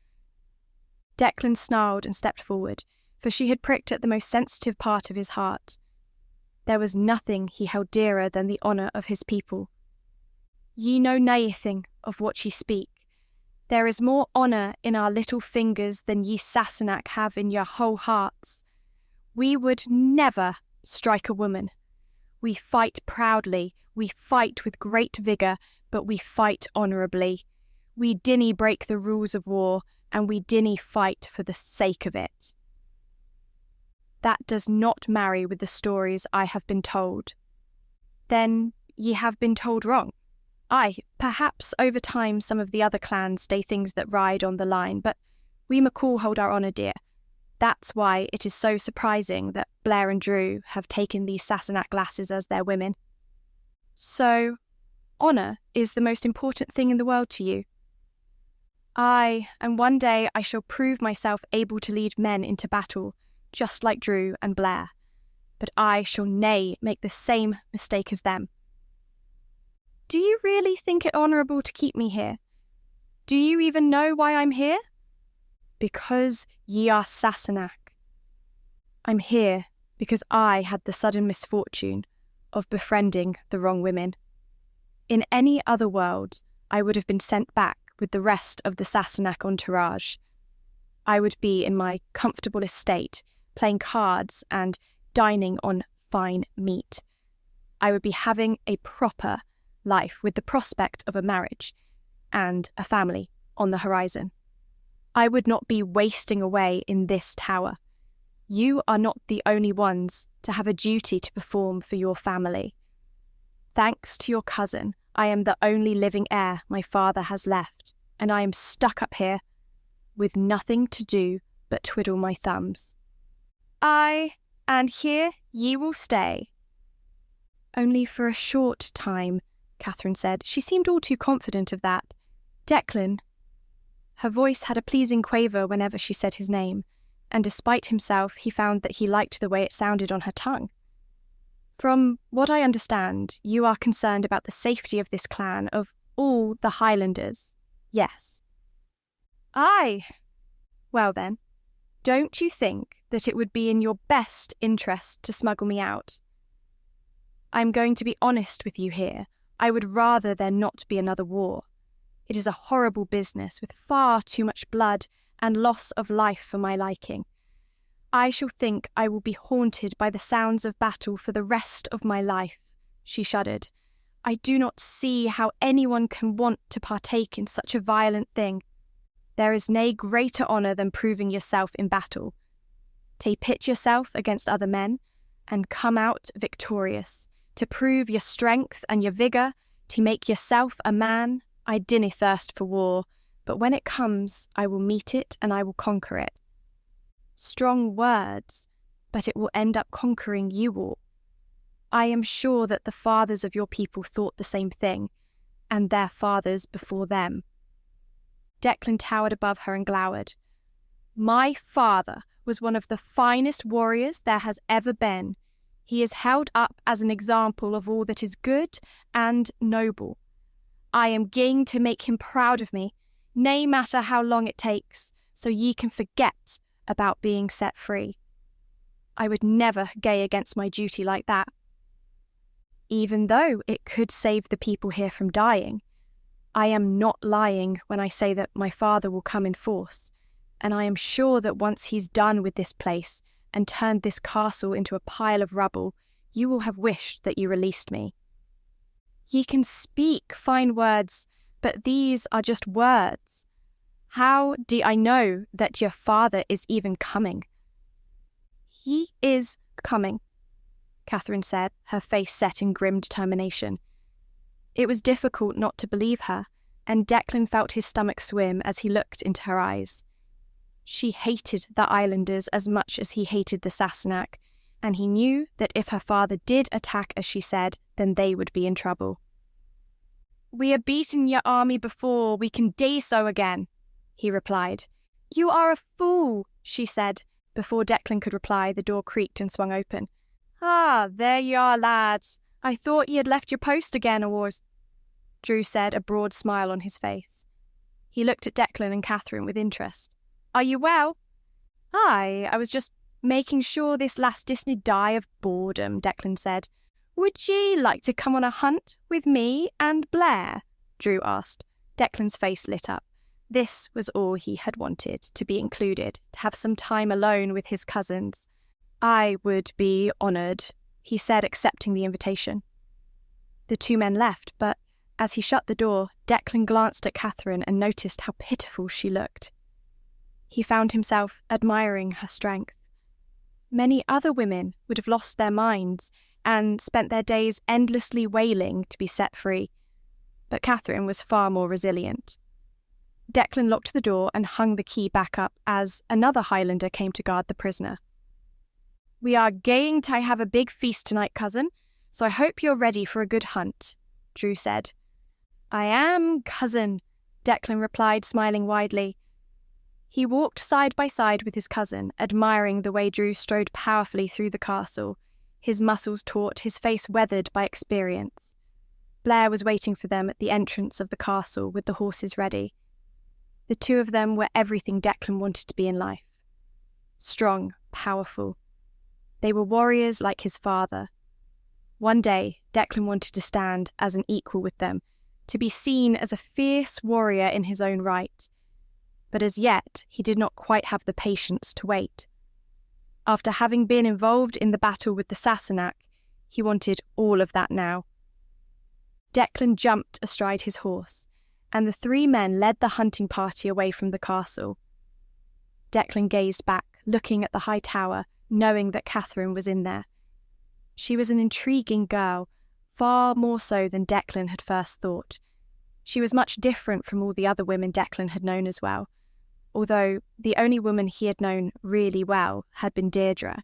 Declan snarled and stepped forward, for she had pricked at the most sensitive part of his heart. There was nothing he held dearer than the honour of his people. Ye know naething of what ye speak. There is more honour in our little fingers than ye Sassenach have in your whole hearts. We would never strike a woman. We fight proudly, we fight with great vigour, but we fight honourably. We dinny break the rules of war, and we dinny fight for the sake of it. That does not marry with the stories I have been told. Then ye have been told wrong. Aye, perhaps over time some of the other clans say things that ride on the line, but we McCall hold our honour dear. That's why it is so surprising that Blair and Drew have taken these Sassenach lasses as their women. So, honour is the most important thing in the world to you? Aye, and one day I shall prove myself able to lead men into battle, just like Drew and Blair. But I shall nae make the same mistake as them. Do you really think it honourable to keep me here? Do you even know why I'm here? Because ye are Sassenach. I'm here because I had the sudden misfortune of befriending the wrong women. In any other world, I would have been sent back with the rest of the Sassenach entourage. I would be in my comfortable estate, playing cards and dining on fine meat. I would be having a proper life with the prospect of a marriage and a family on the horizon. I would not be wasting away in this tower. You are not the only ones to have a duty to perform for your family. Thanks to your cousin, I am the only living heir my father has left, and I am stuck up here with nothing to do but twiddle my thumbs. Aye, and here ye will stay. Only for a short time, Catherine said. She seemed all too confident of that. Declan. Her voice had a pleasing quaver whenever she said his name, and despite himself he found that he liked the way it sounded on her tongue. From what I understand, you are concerned about the safety of this clan, of all the Highlanders. Yes. Aye. Well then, don't you think that it would be in your best interest to smuggle me out? I'm going to be honest with you here. I would rather there not be another war. It is a horrible business with far too much blood and loss of life for my liking. I shall think I will be haunted by the sounds of battle for the rest of my life, she shuddered. I do not see how anyone can want to partake in such a violent thing. There is nae greater honour than proving yourself in battle. To pit yourself against other men, and come out victorious, to prove your strength and your vigour, to make yourself a man. I dinna thirst for war, but when it comes, I will meet it and I will conquer it. Strong words, but it will end up conquering you all. I am sure that the fathers of your people thought the same thing, and their fathers before them. Declan towered above her and glowered. My father was one of the finest warriors there has ever been. He is held up as an example of all that is good and noble. I am going to make him proud of me, nae matter how long it takes, so ye can forget about being set free. I would never gae against my duty like that. Even though it could save the people here from dying, I am not lying when I say that my father will come in force, and I am sure that once he's done with this place and turned this castle into a pile of rubble, you will have wished that you released me. Ye can speak fine words, but these are just words. How do I know that your father is even coming? He is coming, Catherine said, her face set in grim determination. It was difficult not to believe her, and Declan felt his stomach swim as he looked into her eyes. She hated the Highlanders as much as he hated the Sassenach, and he knew that if her father did attack as she said, then they would be in trouble. We have beaten your army before, we can do so again, he replied. You are a fool, she said. Before Declan could reply, the door creaked and swung open. Ah, there ye are, lads. I thought ye had left your post again, or... Drew said, a broad smile on his face. He looked at Declan and Catherine with interest. Are you well? Aye, I was just making sure this lass didn't die of boredom, Declan said. Would ye like to come on a hunt with me and Blair? Drew asked. Declan's face lit up. This was all he had wanted, to be included, to have some time alone with his cousins. I would be honoured, he said, accepting the invitation. The two men left, but as he shut the door, Declan glanced at Catherine and noticed how pitiful she looked. He found himself admiring her strength. Many other women would have lost their minds and spent their days endlessly wailing to be set free, but Catherine was far more resilient. Declan locked the door and hung the key back up as another Highlander came to guard the prisoner. We are going to have a big feast tonight, cousin, so I hope you're ready for a good hunt, Drew said. I am, cousin, Declan replied, smiling widely. He walked side by side with his cousin, admiring the way Drew strode powerfully through the castle, his muscles taut, his face weathered by experience. Blair was waiting for them at the entrance of the castle with the horses ready. The two of them were everything Declan wanted to be in life. Strong, powerful. They were warriors like his father. One day, Declan wanted to stand as an equal with them, to be seen as a fierce warrior in his own right. But as yet, he did not quite have the patience to wait. After having been involved in the battle with the Sassenach, he wanted all of that now. Declan jumped astride his horse, and the three men led the hunting party away from the castle. Declan gazed back, looking at the high tower, knowing that Catherine was in there. She was an intriguing girl, far more so than Declan had first thought. She was much different from all the other women Declan had known as well, although the only woman he had known really well had been Deirdre,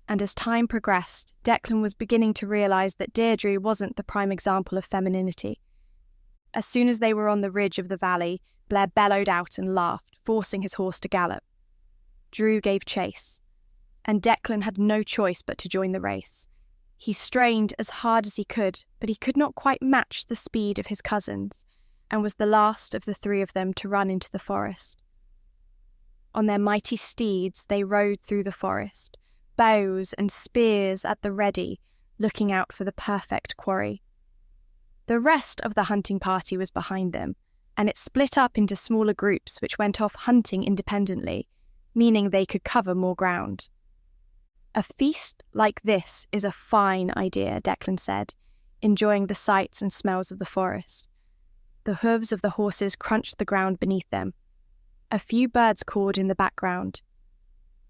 and as time progressed, Declan was beginning to realise that Deirdre wasn't the prime example of femininity. As soon as they were on the ridge of the valley, Blair bellowed out and laughed, forcing his horse to gallop. Drew gave chase, and Declan had no choice but to join the race. He strained as hard as he could, but he could not quite match the speed of his cousins, and was the last of the three of them to run into the forest. On their mighty steeds they rode through the forest, bows and spears at the ready, looking out for the perfect quarry. The rest of the hunting party was behind them, and it split up into smaller groups which went off hunting independently, meaning they could cover more ground. A feast like this is a fine idea, Declan said, enjoying the sights and smells of the forest. The hooves of the horses crunched the ground beneath them. A few birds cawed in the background.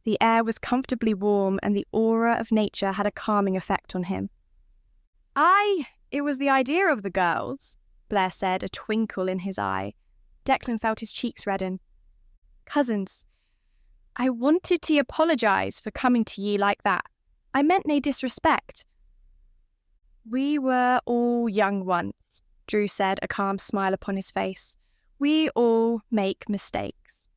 The air was comfortably warm, and the aura of nature had a calming effect on him. Aye, it was the idea of the girls, Blair said, a twinkle in his eye. Declan felt his cheeks redden. Cousins, I wanted to apologise for coming to ye like that. I meant nae disrespect. We were all young once, Drew said, a calm smile upon his face. We all make mistakes.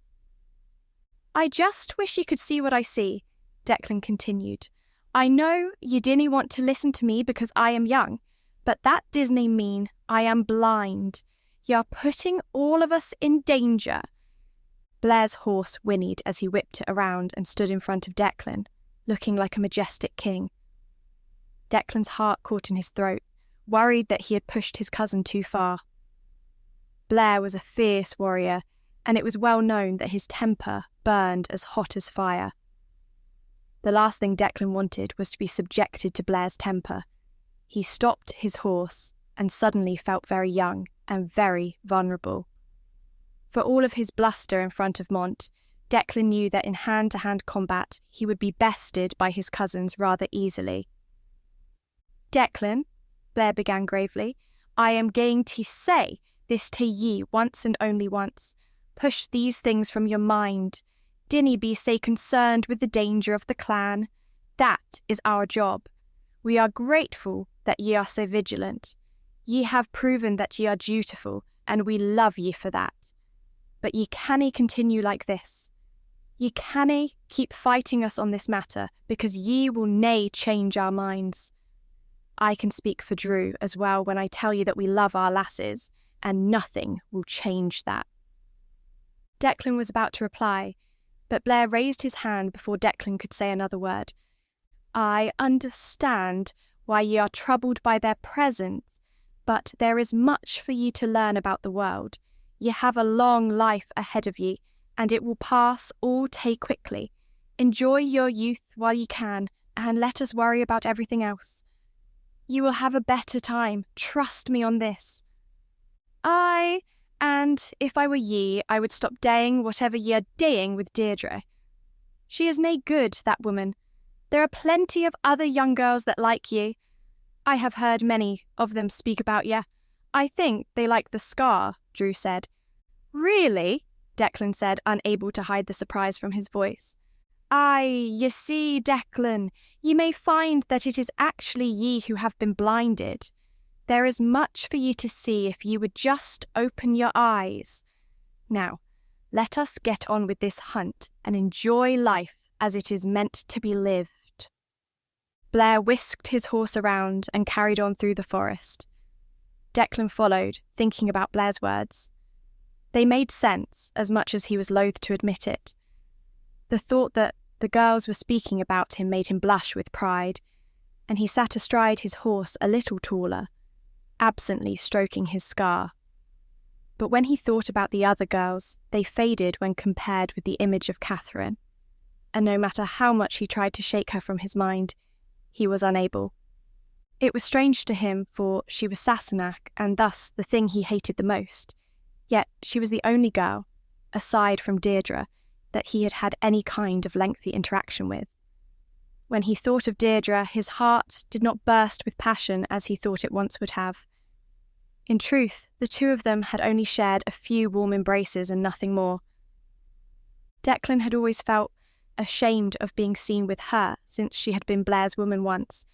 I just wish ye could see what I see, Declan continued. I know ye dinna want to listen to me because I am young, but that doesna mean I am blind. Ye are putting all of us in danger. Blair's horse whinnied as he whipped it around and stood in front of Declan, looking like a majestic king. Declan's heart caught in his throat, worried that he had pushed his cousin too far. Blair was a fierce warrior, and it was well known that his temper burned as hot as fire. The last thing Declan wanted was to be subjected to Blair's temper. He stopped his horse and suddenly felt very young and very vulnerable. For all of his bluster in front of Mont, Declan knew that in hand-to-hand combat he would be bested by his cousins rather easily. Declan, Blair began gravely, I am going to say this to ye once and only once. Push these things from your mind. Dinna be sae concerned with the danger of the clan. That is our job. We are grateful that ye are so vigilant. Ye have proven that ye are dutiful, and we love ye for that. But ye cannae continue like this. Ye cannae keep fighting us on this matter, because ye will nae change our minds. I can speak for Drew as well when I tell you that we love our lasses, and nothing will change that." Declan was about to reply, but Blair raised his hand before Declan could say another word. "I understand why ye are troubled by their presence, but there is much for ye to learn about the world. Ye have a long life ahead of ye, and it will pass all too quickly. Enjoy your youth while ye can, and let us worry about everything else. You will have a better time, trust me on this." "Aye, and if I were ye, I would stop daying whatever ye are daying with Deirdre. She is nae good, that woman. There are plenty of other young girls that like ye. I have heard many of them speak about ye. I think they like the scar," Drew said. "Really?" Declan said, unable to hide the surprise from his voice. "Aye, ye see, Declan, ye may find that it is actually ye who have been blinded. There is much for ye to see if ye would just open your eyes. Now, let us get on with this hunt and enjoy life as it is meant to be lived." Blair whisked his horse around and carried on through the forest. Declan followed, thinking about Blair's words. They made sense, as much as he was loath to admit it. The thought that the girls were speaking about him made him blush with pride, and he sat astride his horse a little taller, absently stroking his scar. But when he thought about the other girls, they faded when compared with the image of Catherine, and no matter how much he tried to shake her from his mind, he was unable. It was strange to him, for she was Sassenach, and thus the thing he hated the most. Yet she was the only girl, aside from Deirdre, that he had had any kind of lengthy interaction with. When he thought of Deirdre, his heart did not burst with passion as he thought it once would have. In truth, the two of them had only shared a few warm embraces and nothing more. Declan had always felt ashamed of being seen with her since she had been Blair's woman once,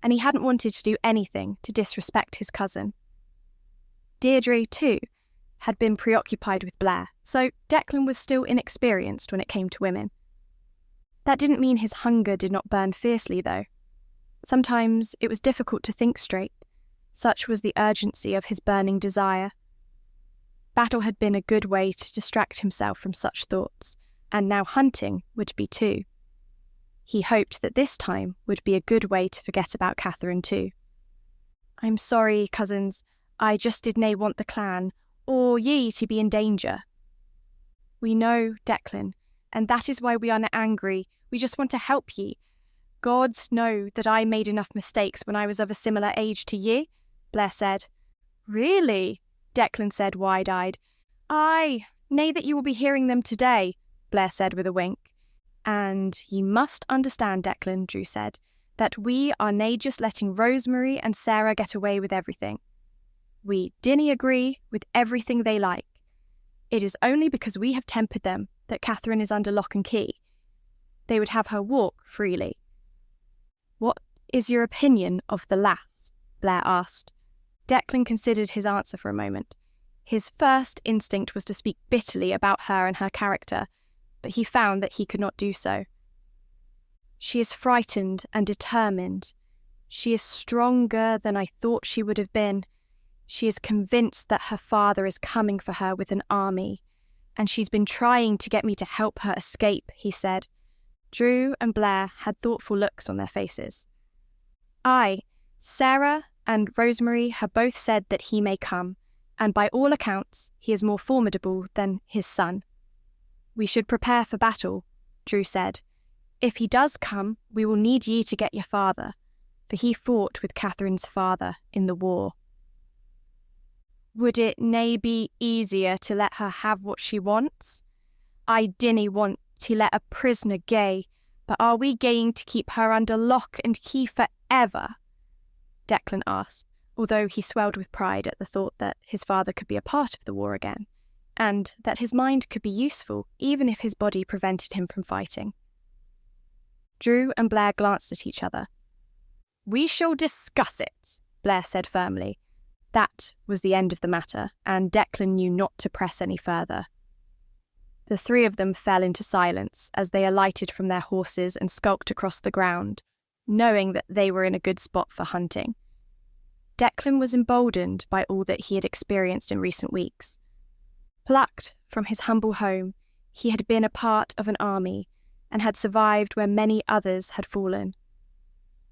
and he hadn't wanted to do anything to disrespect his cousin. Deirdre, too, had been preoccupied with Blair, so Declan was still inexperienced when it came to women. That didn't mean his hunger did not burn fiercely, though. Sometimes it was difficult to think straight, such was the urgency of his burning desire. Battle had been a good way to distract himself from such thoughts, and now hunting would be too. He hoped that this time would be a good way to forget about Catherine too. "I'm sorry, cousins, I just did nae want the clan, or ye to be in danger." "We know, Declan, and that is why we are na angry. We just want to help ye. Gods know that I made enough mistakes when I was of a similar age to ye," Blair said. "Really?" Declan said, wide-eyed. "Aye, nay that you will be hearing them today," Blair said with a wink. "And ye must understand, Declan," Drew said, "that we are nae just letting Rosemary and Sarah get away with everything. We dinna agree with everything they like. It is only because we have tempered them that Catherine is under lock and key. They would have her walk freely." "What is your opinion of the lass?" Blair asked. Declan considered his answer for a moment. His first instinct was to speak bitterly about her and her character, but he found that he could not do so. "She is frightened and determined. She is stronger than I thought she would have been. She is convinced that her father is coming for her with an army, and she's been trying to get me to help her escape," he said. Drew and Blair had thoughtful looks on their faces. "Aye, Sarah and Rosemary have both said that he may come, and by all accounts he is more formidable than his son. We should prepare for battle," Drew said. "If he does come, we will need ye to get your father, for he fought with Catherine's father in the war." "Would it nae be easier to let her have what she wants? I dinna want to let a prisoner gae, but are we going to keep her under lock and key forever?" Declan asked, although he swelled with pride at the thought that his father could be a part of the war again, and that his mind could be useful even if his body prevented him from fighting. Drew and Blair glanced at each other. "We shall discuss it," Blair said firmly. That was the end of the matter, and Declan knew not to press any further. The three of them fell into silence as they alighted from their horses and skulked across the ground, knowing that they were in a good spot for hunting, Declan was emboldened by all that he had experienced in recent weeks. Plucked from his humble home, he had been a part of an army and had survived where many others had fallen.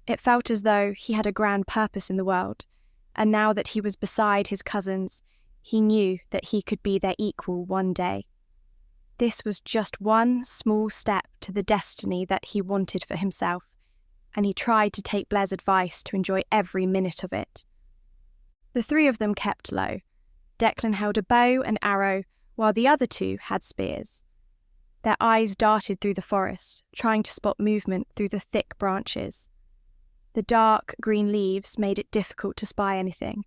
It felt as though he had a grand purpose in the world, and now that he was beside his cousins, he knew that he could be their equal one day. This was just one small step to the destiny that he wanted for himself, and he tried to take Blair's advice to enjoy every minute of it. The three of them kept low. Declan held a bow and arrow, while the other two had spears. Their eyes darted through the forest, trying to spot movement through the thick branches. The dark green leaves made it difficult to spy anything,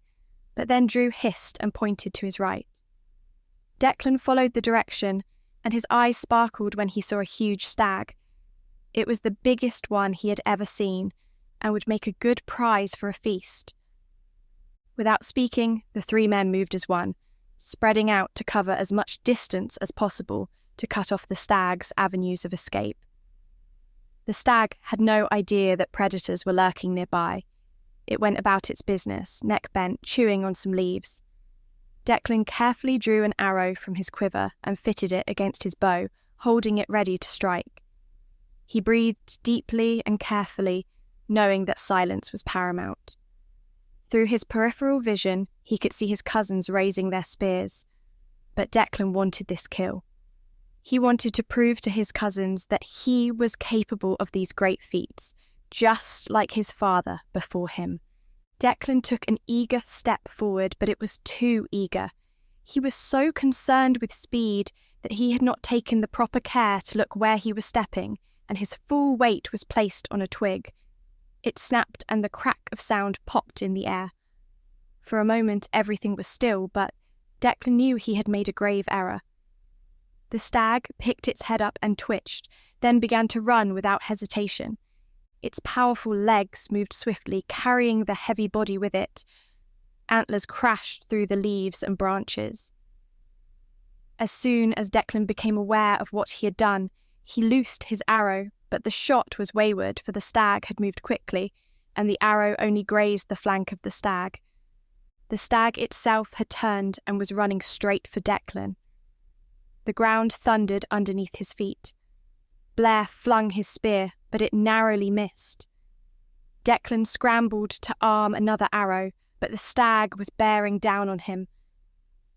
but then Drew hissed and pointed to his right. Declan followed the direction, and his eyes sparkled when he saw a huge stag. It was the biggest one he had ever seen, and would make a good prize for a feast. Without speaking, the three men moved as one, spreading out to cover as much distance as possible to cut off the stag's avenues of escape. The stag had no idea that predators were lurking nearby. It went about its business, neck bent, chewing on some leaves. Declan carefully drew an arrow from his quiver and fitted it against his bow, holding it ready to strike. He breathed deeply and carefully, knowing that silence was paramount. Through his peripheral vision, he could see his cousins raising their spears. But Declan wanted this kill. He wanted to prove to his cousins that he was capable of these great feats, just like his father before him. Declan took an eager step forward, but it was too eager. He was so concerned with speed that he had not taken the proper care to look where he was stepping, and his full weight was placed on a twig. It snapped and the crack of sound popped in the air. For a moment everything was still, but Declan knew he had made a grave error. The stag picked its head up and twitched, then began to run without hesitation. Its powerful legs moved swiftly, carrying the heavy body with it. Antlers crashed through the leaves and branches. As soon as Declan became aware of what he had done, he loosed his arrow, but the shot was wayward, for the stag had moved quickly, and the arrow only grazed the flank of the stag. The stag itself had turned and was running straight for Declan. The ground thundered underneath his feet. Blair flung his spear, but it narrowly missed. Declan scrambled to arm another arrow, but the stag was bearing down on him.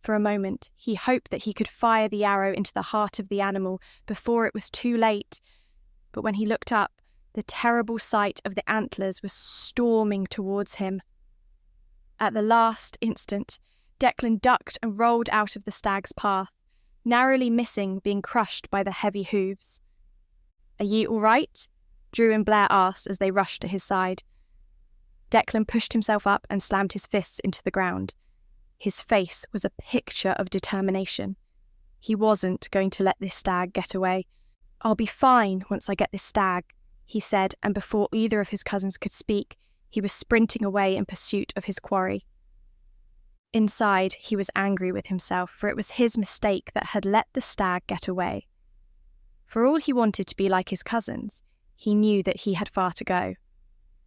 For a moment, he hoped that he could fire the arrow into the heart of the animal before it was too late. But when he looked up, the terrible sight of the antlers was storming towards him. At the last instant, Declan ducked and rolled out of the stag's path, narrowly missing being crushed by the heavy hooves. "Are ye all right?" Drew and Blair asked as they rushed to his side. Declan pushed himself up and slammed his fists into the ground. His face was a picture of determination. He wasn't going to let this stag get away. "I'll be fine once I get this stag," he said, and before either of his cousins could speak, he was sprinting away in pursuit of his quarry. Inside, he was angry with himself, for it was his mistake that had let the stag get away. For all he wanted to be like his cousins, he knew that he had far to go.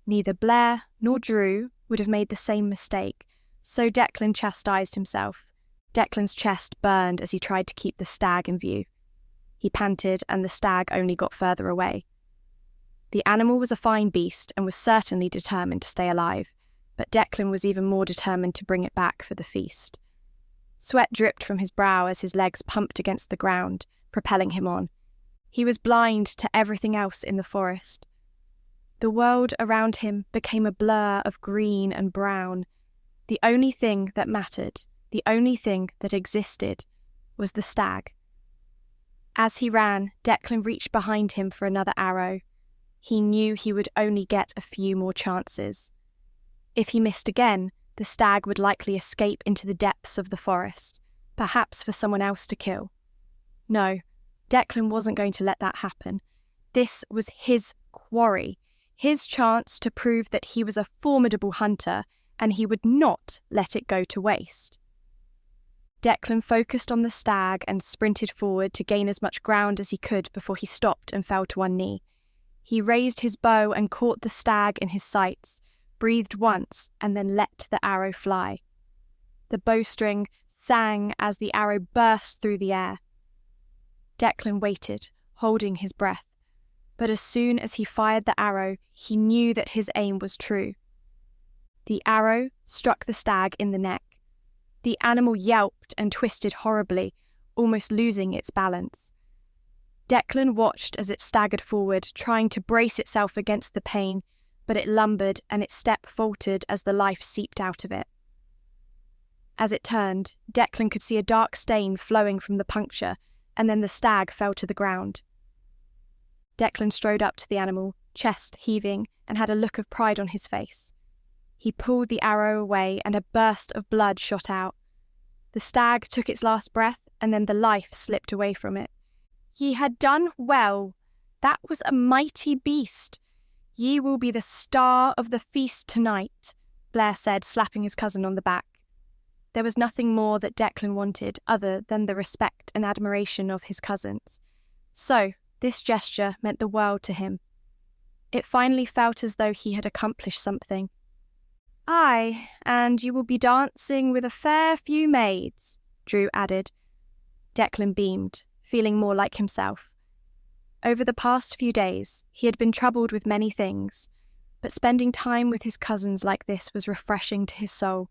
Neither Blair nor Drew would have made the same mistake, so Declan chastised himself. Declan's chest burned as he tried to keep the stag in view. He panted, and the stag only got further away. The animal was a fine beast and was certainly determined to stay alive, but Declan was even more determined to bring it back for the feast. Sweat dripped from his brow as his legs pumped against the ground, propelling him on. He was blind to everything else in the forest. The world around him became a blur of green and brown. The only thing that mattered, the only thing that existed, was the stag. As he ran, Declan reached behind him for another arrow. He knew he would only get a few more chances. If he missed again, the stag would likely escape into the depths of the forest, perhaps for someone else to kill. No, Declan wasn't going to let that happen. This was his quarry, his chance to prove that he was a formidable hunter, and he would not let it go to waste. Declan focused on the stag and sprinted forward to gain as much ground as he could before he stopped and fell to one knee. He raised his bow and caught the stag in his sights, breathed once, and then let the arrow fly. The bowstring sang as the arrow burst through the air. Declan waited, holding his breath, but as soon as he fired the arrow, he knew that his aim was true. The arrow struck the stag in the neck. The animal yelped and twisted horribly, almost losing its balance. Declan watched as it staggered forward, trying to brace itself against the pain, but it lumbered and its step faltered as the life seeped out of it. As it turned, Declan could see a dark stain flowing from the puncture, and then the stag fell to the ground. Declan strode up to the animal, chest heaving, and had a look of pride on his face. He pulled the arrow away, and a burst of blood shot out. The stag took its last breath, and then the life slipped away from it. "Ye had done well. That was a mighty beast. Ye will be the star of the feast tonight," Blair said, slapping his cousin on the back. There was nothing more that Declan wanted other than the respect and admiration of his cousins. So, this gesture meant the world to him. It finally felt as though he had accomplished something. "Aye, and you will be dancing with a fair few maids," Drew added. Declan beamed, feeling more like himself. Over the past few days, he had been troubled with many things, but spending time with his cousins like this was refreshing to his soul.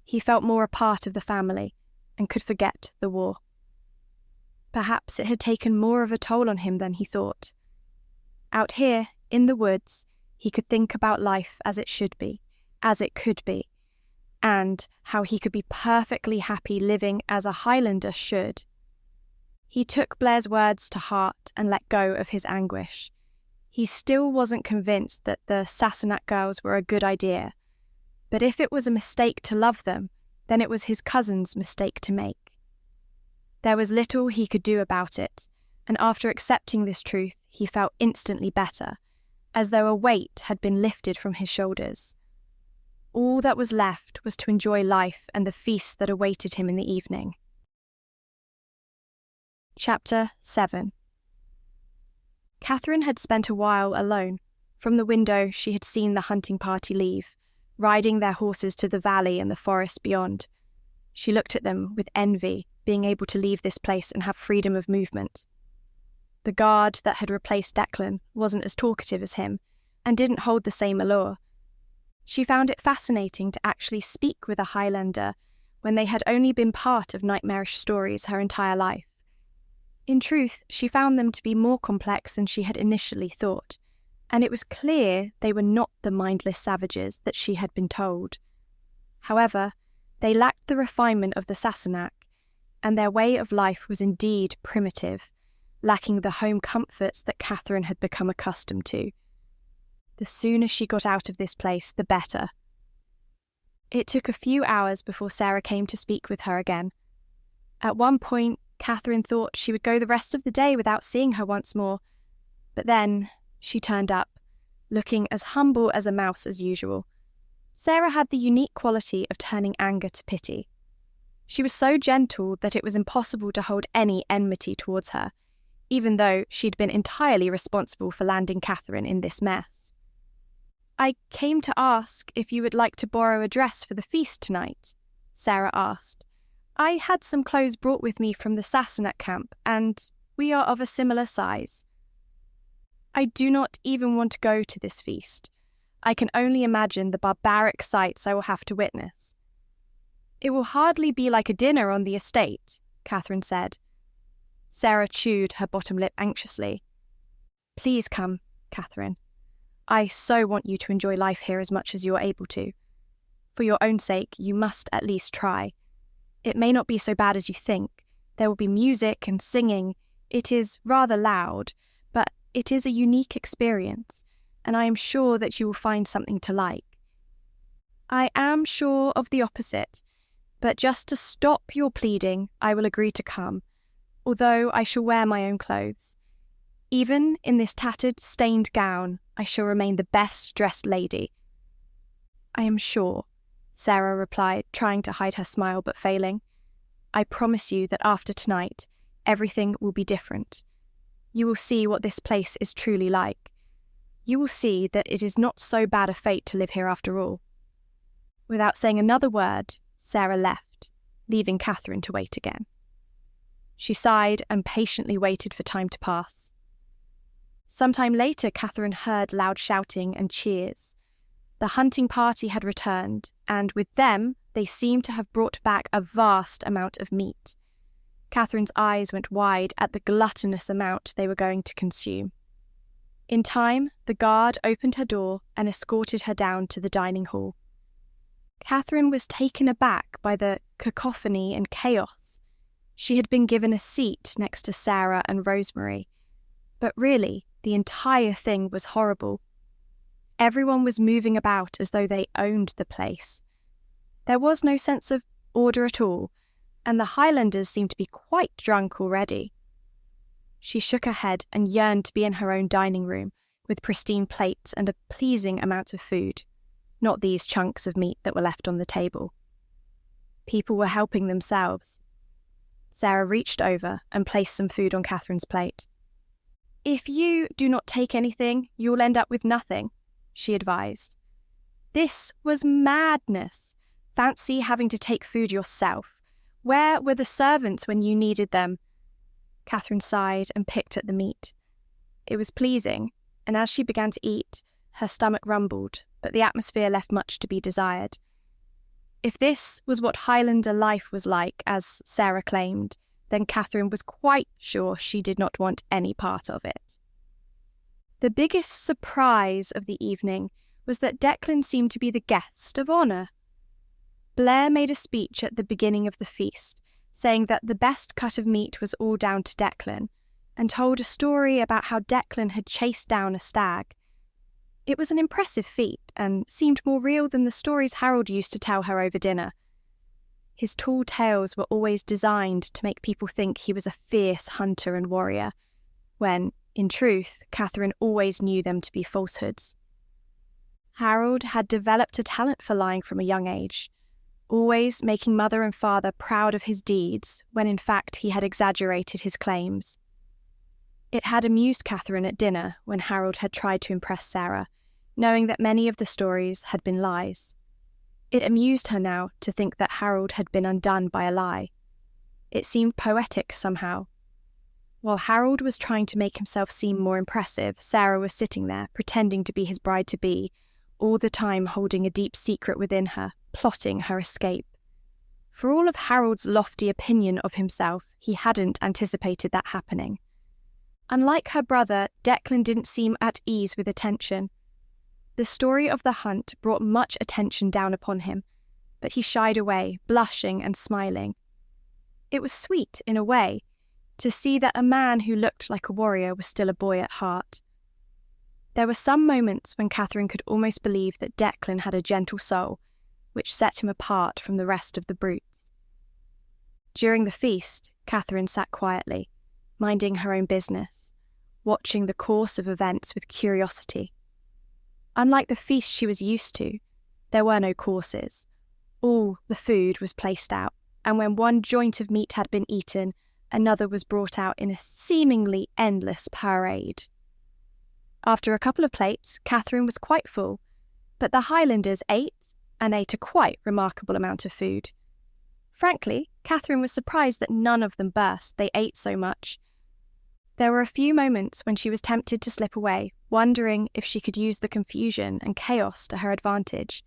He felt more a part of the family and could forget the war. Perhaps it had taken more of a toll on him than he thought. Out here, in the woods, he could think about life as it should be, as it could be, and how he could be perfectly happy living as a Highlander should. He took Blair's words to heart and let go of his anguish. He still wasn't convinced that the Sassenach girls were a good idea, but if it was a mistake to love them, then it was his cousin's mistake to make. There was little he could do about it, and after accepting this truth, he felt instantly better, as though a weight had been lifted from his shoulders. All that was left was to enjoy life and the feast that awaited him in the evening. Chapter 7. Catherine had spent a while alone. From the window she had seen the hunting party leave, riding their horses to the valley and the forest beyond. She looked at them with envy, being able to leave this place and have freedom of movement. The guard that had replaced Declan wasn't as talkative as him, and didn't hold the same allure. She found it fascinating to actually speak with a Highlander when they had only been part of nightmarish stories her entire life. In truth, she found them to be more complex than she had initially thought, and it was clear they were not the mindless savages that she had been told. However, they lacked the refinement of the Sassenach, and their way of life was indeed primitive, lacking the home comforts that Catherine had become accustomed to. The sooner she got out of this place, the better. It took a few hours before Sarah came to speak with her again. At one point, Catherine thought she would go the rest of the day without seeing her once more, but then she turned up, looking as humble as a mouse as usual. Sarah had the unique quality of turning anger to pity. She was so gentle that it was impossible to hold any enmity towards her, even though she'd been entirely responsible for landing Catherine in this mess. "I came to ask if you would like to borrow a dress for the feast tonight," Sarah asked. "I had some clothes brought with me from the Sassenach camp, and we are of a similar size." "I do not even want to go to this feast. I can only imagine the barbaric sights I will have to witness." "It will hardly be like a dinner on the estate," Catherine said. Sarah chewed her bottom lip anxiously. "Please come, Catherine. I so want you to enjoy life here as much as you are able to. For your own sake, you must at least try. It may not be so bad as you think. There will be music and singing. It is rather loud, but it is a unique experience, and I am sure that you will find something to like." "I am sure of the opposite, but just to stop your pleading, I will agree to come, although I shall wear my own clothes. Even in this tattered, stained gown, I shall remain the best-dressed lady." "I am sure," Sarah replied, trying to hide her smile but failing. "I promise you that after tonight, everything will be different. You will see what this place is truly like. you will see that it is not so bad a fate to live here after all." Without saying another word, Sarah left, leaving Catherine to wait again. She sighed and patiently waited for time to pass. Some time later, Catherine heard loud shouting and cheers. The hunting party had returned, and with them, they seemed to have brought back a vast amount of meat. Catherine's eyes went wide at the gluttonous amount they were going to consume. In time, the guard opened her door and escorted her down to the dining hall. Catherine was taken aback by the cacophony and chaos. She had been given a seat next to Sarah and Rosemary, but really, the entire thing was horrible. Everyone was moving about as though they owned the place. There was no sense of order at all, and the Highlanders seemed to be quite drunk already. She shook her head and yearned to be in her own dining room, with pristine plates and a pleasing amount of food, not these chunks of meat that were left on the table. People were helping themselves. Sarah reached over and placed some food on Catherine's plate. "If you do not take anything, you'll end up with nothing," she advised. This was madness. Fancy having to take food yourself. Where were the servants when you needed them? Catherine sighed and picked at the meat. It was pleasing, and as she began to eat, her stomach rumbled, but the atmosphere left much to be desired. If this was what Highlander life was like, as Sarah claimed, then Catherine was quite sure she did not want any part of it. The biggest surprise of the evening was that Declan seemed to be the guest of honour. Blair made a speech at the beginning of the feast, saying that the best cut of meat was all down to Declan, and told a story about how Declan had chased down a stag. It was an impressive feat, and seemed more real than the stories Harold used to tell her over dinner. His tall tales were always designed to make people think he was a fierce hunter and warrior, when, in truth, Catherine always knew them to be falsehoods. Harold had developed a talent for lying from a young age, always making mother and father proud of his deeds when in fact he had exaggerated his claims. It had amused Catherine at dinner when Harold had tried to impress Sarah, knowing that many of the stories had been lies. It amused her now to think that Harold had been undone by a lie. It seemed poetic somehow. While Harold was trying to make himself seem more impressive, Sarah was sitting there, pretending to be his bride-to-be, all the time holding a deep secret within her, plotting her escape. For all of Harold's lofty opinion of himself, he hadn't anticipated that happening. Unlike her brother, Declan didn't seem at ease with attention. The story of the hunt brought much attention down upon him, but he shied away, blushing and smiling. It was sweet, in a way, to see that a man who looked like a warrior was still a boy at heart. There were some moments when Catherine could almost believe that Declan had a gentle soul, which set him apart from the rest of the brutes. During the feast, Catherine sat quietly, minding her own business, watching the course of events with curiosity. Unlike the feast she was used to, there were no courses. All the food was placed out, and when one joint of meat had been eaten, another was brought out in a seemingly endless parade. After a couple of plates, Catherine was quite full, but the Highlanders ate a quite remarkable amount of food. Frankly, Catherine was surprised that none of them burst, they ate so much. There were a few moments when she was tempted to slip away, wondering if she could use the confusion and chaos to her advantage.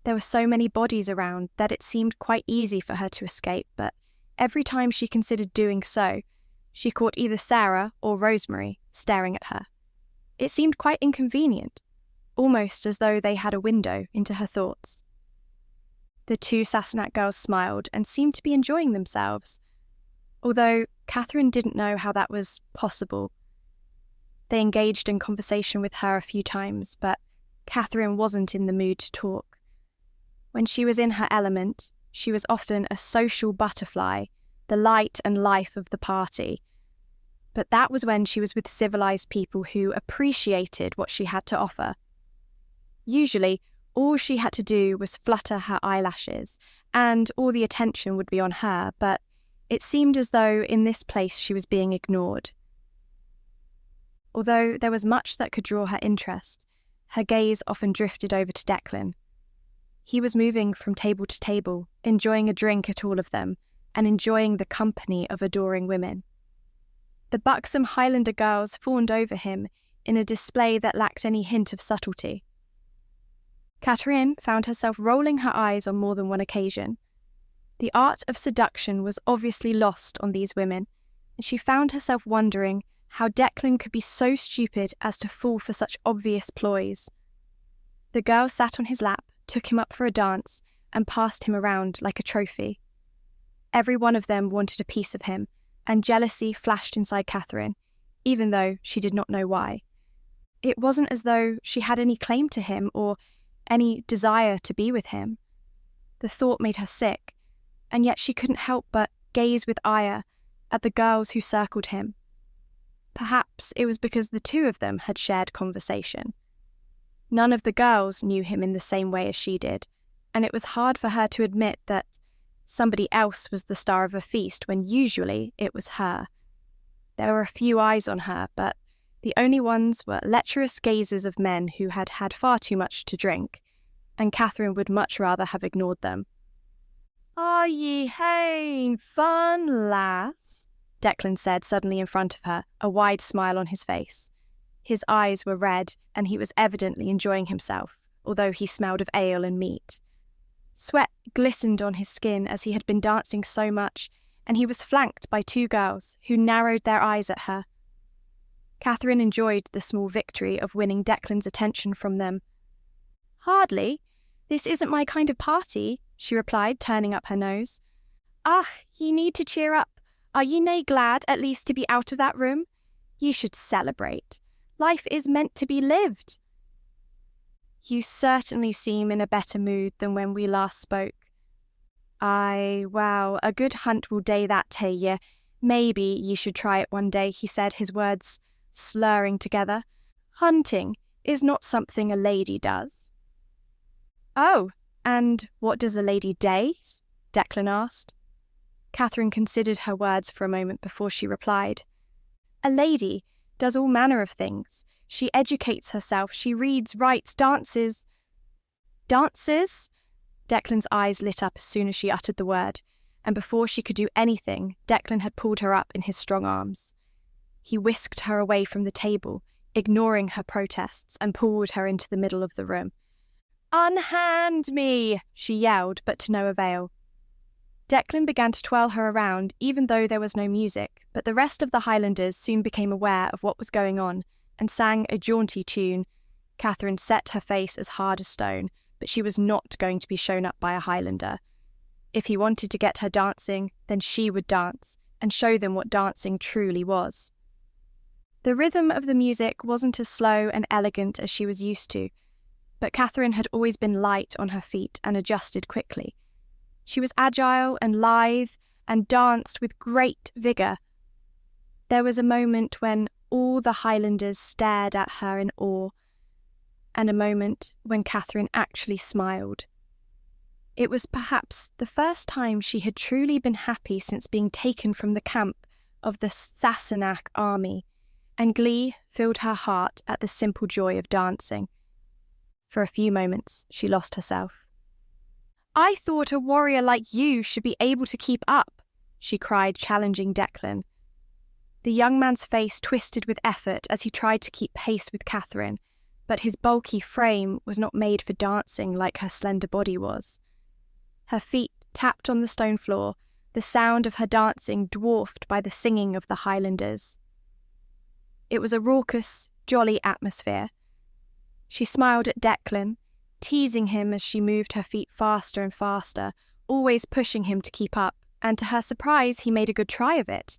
There were so many bodies around that it seemed quite easy for her to escape, but every time she considered doing so, she caught either Sarah or Rosemary staring at her. It seemed quite inconvenient, almost as though they had a window into her thoughts. The two Sassenach girls smiled and seemed to be enjoying themselves, although Catherine didn't know how that was possible. They engaged in conversation with her a few times, but Catherine wasn't in the mood to talk. When she was in her element, she was often a social butterfly, the light and life of the party. But that was when she was with civilized people who appreciated what she had to offer. Usually, all she had to do was flutter her eyelashes, and all the attention would be on her, but it seemed as though in this place she was being ignored. Although there was much that could draw her interest, her gaze often drifted over to Declan. He was moving from table to table, enjoying a drink at all of them, and enjoying the company of adoring women. The buxom Highlander girls fawned over him in a display that lacked any hint of subtlety. Catherine found herself rolling her eyes on more than one occasion. The art of seduction was obviously lost on these women, and she found herself wondering how Declan could be so stupid as to fall for such obvious ploys. The girl sat on his lap, took him up for a dance, and passed him around like a trophy. Every one of them wanted a piece of him, and jealousy flashed inside Catherine, even though she did not know why. It wasn't as though she had any claim to him or any desire to be with him. The thought made her sick, and yet she couldn't help but gaze with ire at the girls who circled him. Perhaps it was because the two of them had shared conversation. None of the girls knew him in the same way as she did, and it was hard for her to admit that somebody else was the star of a feast when usually it was her. There were a few eyes on her, but the only ones were lecherous gazes of men who had had far too much to drink, and Catherine would much rather have ignored them. "Are ye hain fun, lass?" Declan said suddenly in front of her, a wide smile on his face. His eyes were red, and he was evidently enjoying himself, although he smelled of ale and meat. Sweat glistened on his skin as he had been dancing so much, and he was flanked by two girls who narrowed their eyes at her. Catherine enjoyed the small victory of winning Declan's attention from them. "Hardly. This isn't my kind of party," she replied, turning up her nose. "Ah, ye need to cheer up. Are ye nae glad at least to be out of that room? Ye should celebrate. Life is meant to be lived." "You certainly seem in a better mood than when we last spoke." "Aye, wow, a good hunt will dae that tae ye. Maybe ye should try it one day," he said, his words slurring together. "Hunting is not something a lady does." "Oh, and what does a lady dae?" Declan asked. Catherine considered her words for a moment before she replied. "A lady does all manner of things. She educates herself, she reads, writes, dances." "Dances?" Declan's eyes lit up as soon as she uttered the word, and before she could do anything, Declan had pulled her up in his strong arms. He whisked her away from the table, ignoring her protests, and pulled her into the middle of the room. "Unhand me!" she yelled, but to no avail. Declan began to twirl her around, even though there was no music, but the rest of the Highlanders soon became aware of what was going on and sang a jaunty tune. Catherine set her face as hard as stone, but she was not going to be shown up by a Highlander. If he wanted to get her dancing, then she would dance and show them what dancing truly was. The rhythm of the music wasn't as slow and elegant as she was used to, but Catherine had always been light on her feet and adjusted quickly. She was agile and lithe and danced with great vigour. There was a moment when all the Highlanders stared at her in awe, and a moment when Catherine actually smiled. It was perhaps the first time she had truly been happy since being taken from the camp of the Sassenach army, and glee filled her heart at the simple joy of dancing. For a few moments, she lost herself. "I thought a warrior like you should be able to keep up," she cried, challenging Declan. The young man's face twisted with effort as he tried to keep pace with Catherine, but his bulky frame was not made for dancing like her slender body was. Her feet tapped on the stone floor, the sound of her dancing dwarfed by the singing of the Highlanders. It was a raucous, jolly atmosphere. She smiled at Declan, teasing him as she moved her feet faster and faster, always pushing him to keep up, and to her surprise he made a good try of it.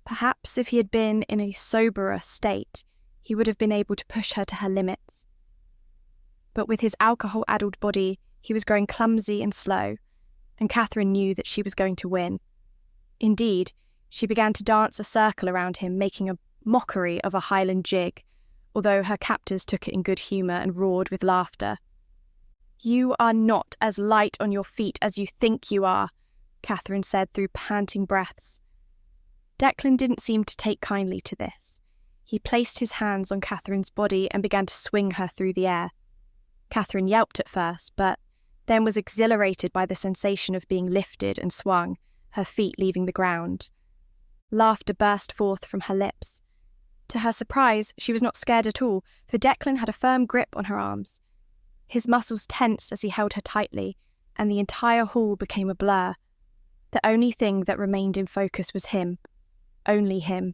Perhaps if he had been in a soberer state, he would have been able to push her to her limits. But with his alcohol-addled body, he was growing clumsy and slow, and Catherine knew that she was going to win. Indeed, she began to dance a circle around him, making a mockery of a Highland jig, although her captors took it in good humour and roared with laughter. "You are not as light on your feet as you think you are," Catherine said through panting breaths. Declan didn't seem to take kindly to this. He placed his hands on Catherine's body and began to swing her through the air. Catherine yelped at first, but then was exhilarated by the sensation of being lifted and swung, her feet leaving the ground. Laughter burst forth from her lips. To her surprise, she was not scared at all, for Declan had a firm grip on her arms. His muscles tensed as he held her tightly, and the entire hall became a blur. The only thing that remained in focus was him, only him,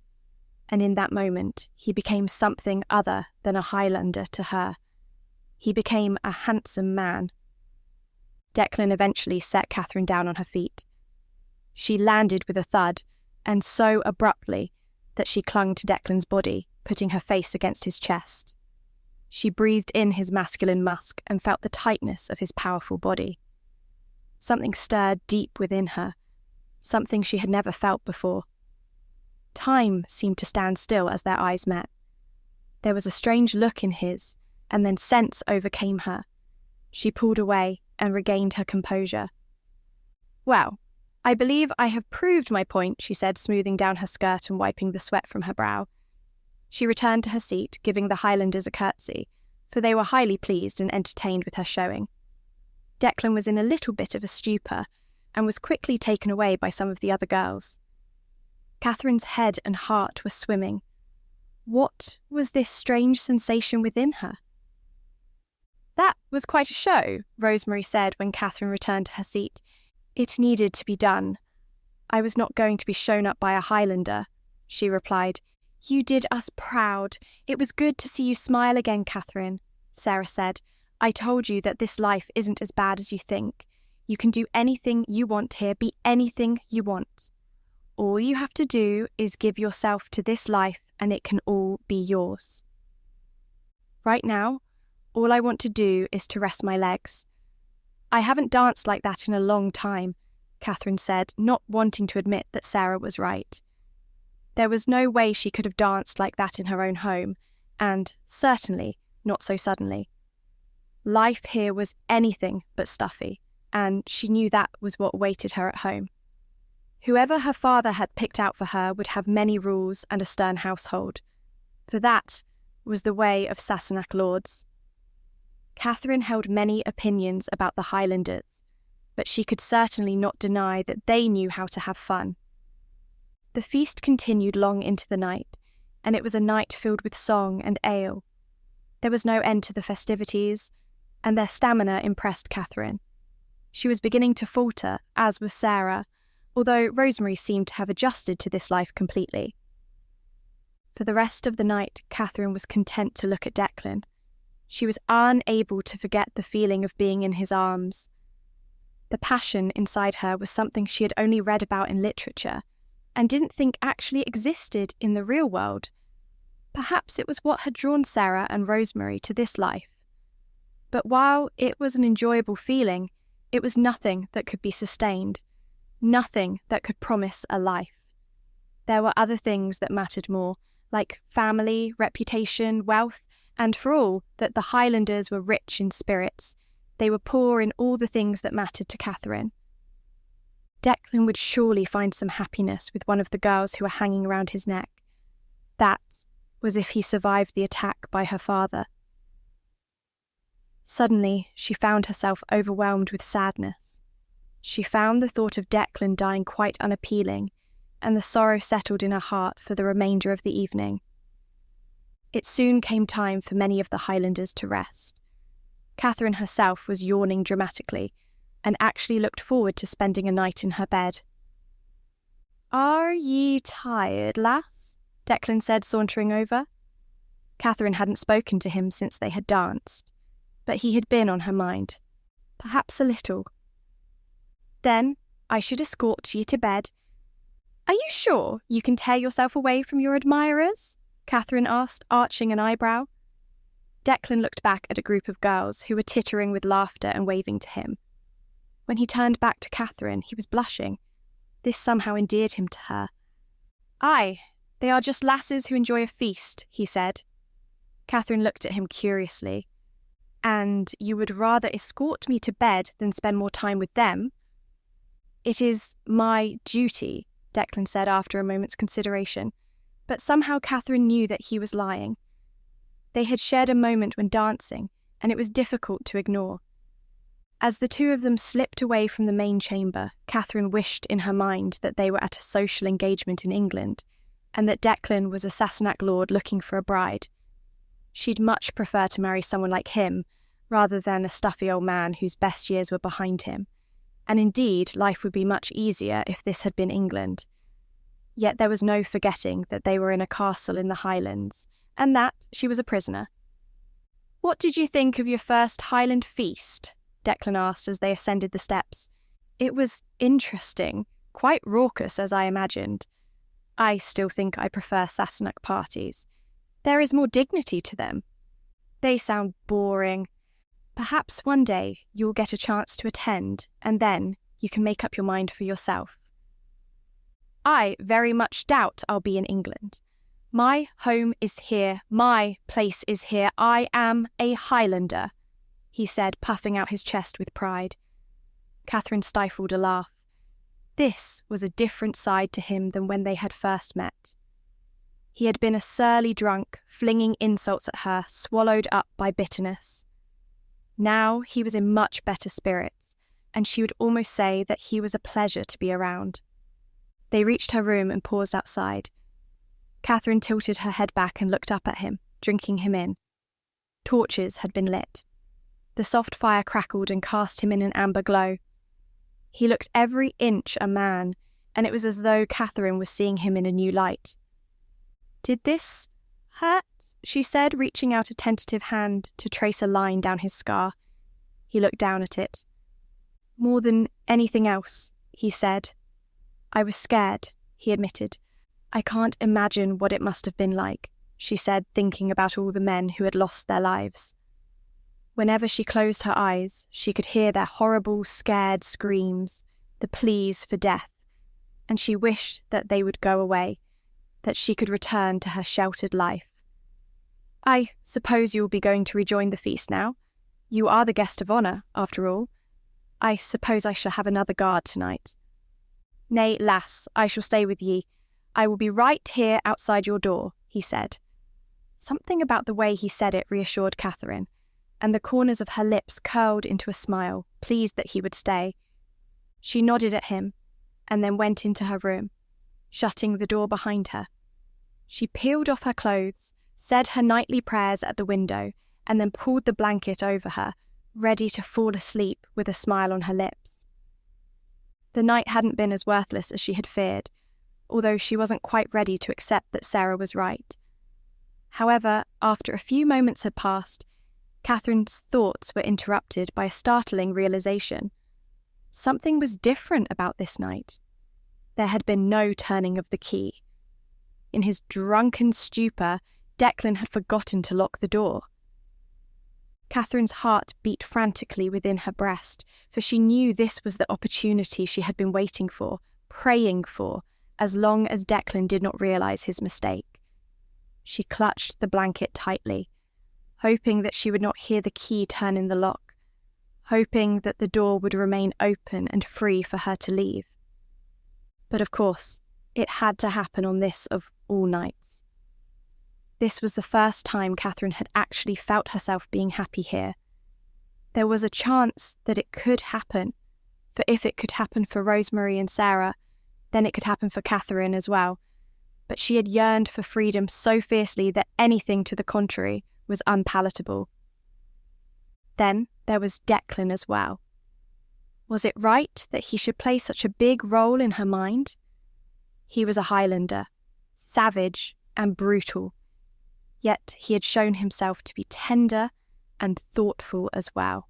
and in that moment he became something other than a Highlander to her. He became a handsome man. Declan eventually set Catherine down on her feet. She landed with a thud, and so abruptly that she clung to Declan's body, putting her face against his chest. She breathed in his masculine musk and felt the tightness of his powerful body. Something stirred deep within her, something she had never felt before. Time seemed to stand still as their eyes met. There was a strange look in his, and then sense overcame her. She pulled away and regained her composure. "Well, I believe I have proved my point," she said, smoothing down her skirt and wiping the sweat from her brow. She returned to her seat, giving the Highlanders a curtsy, for they were highly pleased and entertained with her showing. Declan was in a little bit of a stupor, and was quickly taken away by some of the other girls. Catherine's head and heart were swimming. What was this strange sensation within her? "That was quite a show," Rosemary said when Catherine returned to her seat. "It needed to be done. I was not going to be shown up by a Highlander," she replied. "You did us proud. It was good to see you smile again, Catherine," Sarah said. "I told you that this life isn't as bad as you think. You can do anything you want here, be anything you want. All you have to do is give yourself to this life and it can all be yours. Right now, all I want to do is to rest my legs. I haven't danced like that in a long time," Catherine said, not wanting to admit that Sarah was right. There was no way she could have danced like that in her own home, and certainly not so suddenly. Life here was anything but stuffy, and she knew that was what awaited her at home. Whoever her father had picked out for her would have many rules and a stern household, for that was the way of Sassenach lords. Catherine held many opinions about the Highlanders, but she could certainly not deny that they knew how to have fun. The feast continued long into the night, and it was a night filled with song and ale. There was no end to the festivities, and their stamina impressed Catherine. She was beginning to falter, as was Sarah, although Rosemary seemed to have adjusted to this life completely. For the rest of the night, Catherine was content to look at Declan. She was unable to forget the feeling of being in his arms. The passion inside her was something she had only read about in literature, and didn't think actually existed in the real world. Perhaps it was what had drawn Sarah and Rosemary to this life. But while it was an enjoyable feeling, it was nothing that could be sustained, nothing that could promise a life. There were other things that mattered more, like family, reputation, wealth, and for all that the Highlanders were rich in spirits, they were poor in all the things that mattered to Catherine. Declan would surely find some happiness with one of the girls who were hanging around his neck. That was if he survived the attack by her father. Suddenly, she found herself overwhelmed with sadness. She found the thought of Declan dying quite unappealing, and the sorrow settled in her heart for the remainder of the evening. It soon came time for many of the Highlanders to rest. Catherine herself was yawning dramatically, and actually looked forward to spending a night in her bed. "Are ye tired, lass?" Declan said, sauntering over. Catherine hadn't spoken to him since they had danced, but he had been on her mind. Perhaps a little. "Then I should escort ye to bed." "Are you sure you can tear yourself away from your admirers?" Catherine asked, arching an eyebrow. Declan looked back at a group of girls who were tittering with laughter and waving to him. When he turned back to Catherine, he was blushing. This somehow endeared him to her. "Aye, they are just lasses who enjoy a feast," he said. Catherine looked at him curiously. "And you would rather escort me to bed than spend more time with them?" "It is my duty," Declan said after a moment's consideration. But somehow Catherine knew that he was lying. They had shared a moment when dancing, and it was difficult to ignore. As the two of them slipped away from the main chamber, Catherine wished in her mind that they were at a social engagement in England, and that Declan was a Sassenach lord looking for a bride. She'd much prefer to marry someone like him, rather than a stuffy old man whose best years were behind him. And indeed, life would be much easier if this had been England. Yet there was no forgetting that they were in a castle in the Highlands, and that she was a prisoner. "What did you think of your first Highland feast?" Declan asked as they ascended the steps. "It was interesting, quite raucous as I imagined. I still think I prefer Sassenach parties. There is more dignity to them. They sound boring. Perhaps one day you'll get a chance to attend, and then you can make up your mind for yourself." "I very much doubt I'll be in England. My home is here, my place is here, I am a Highlander," he said, puffing out his chest with pride. Catherine stifled a laugh. This was a different side to him than when they had first met. He had been a surly drunk, flinging insults at her, swallowed up by bitterness. Now he was in much better spirits, and she would almost say that he was a pleasure to be around. They reached her room and paused outside. Catherine tilted her head back and looked up at him, drinking him in. Torches had been lit. The soft fire crackled and cast him in an amber glow. He looked every inch a man, and it was as though Catherine was seeing him in a new light. "Did this hurt?" she said, reaching out a tentative hand to trace a line down his scar. He looked down at it. "More than anything else," he said. "I was scared," he admitted. "I can't imagine what it must have been like," she said, thinking about all the men who had lost their lives. Whenever she closed her eyes, she could hear their horrible, scared screams, the pleas for death, and she wished that they would go away, that she could return to her sheltered life. "I suppose you will be going to rejoin the feast now? You are the guest of honour, after all. I suppose I shall have another guard tonight." "Nay, lass, I shall stay with ye. I will be right here outside your door," he said. Something about the way he said it reassured Catherine, and the corners of her lips curled into a smile, pleased that he would stay. She nodded at him, and then went into her room, shutting the door behind her. She peeled off her clothes, said her nightly prayers at the window, and then pulled the blanket over her, ready to fall asleep with a smile on her lips. The night hadn't been as worthless as she had feared, although she wasn't quite ready to accept that Sarah was right. However, after a few moments had passed, Catherine's thoughts were interrupted by a startling realization. Something was different about this night. There had been no turning of the key. In his drunken stupor, Declan had forgotten to lock the door. Catherine's heart beat frantically within her breast, for she knew this was the opportunity she had been waiting for, praying for, as long as Declan did not realize his mistake. She clutched the blanket tightly, hoping that she would not hear the key turn in the lock, hoping that the door would remain open and free for her to leave. But of course, it had to happen on this of all nights. This was the first time Catherine had actually felt herself being happy here. There was a chance that it could happen, for if it could happen for Rosemary and Sarah, then it could happen for Catherine as well. But she had yearned for freedom so fiercely that anything to the contrary was unpalatable. Then there was Declan as well. Was it right that he should play such a big role in her mind? He was a Highlander, savage and brutal, yet he had shown himself to be tender and thoughtful as well.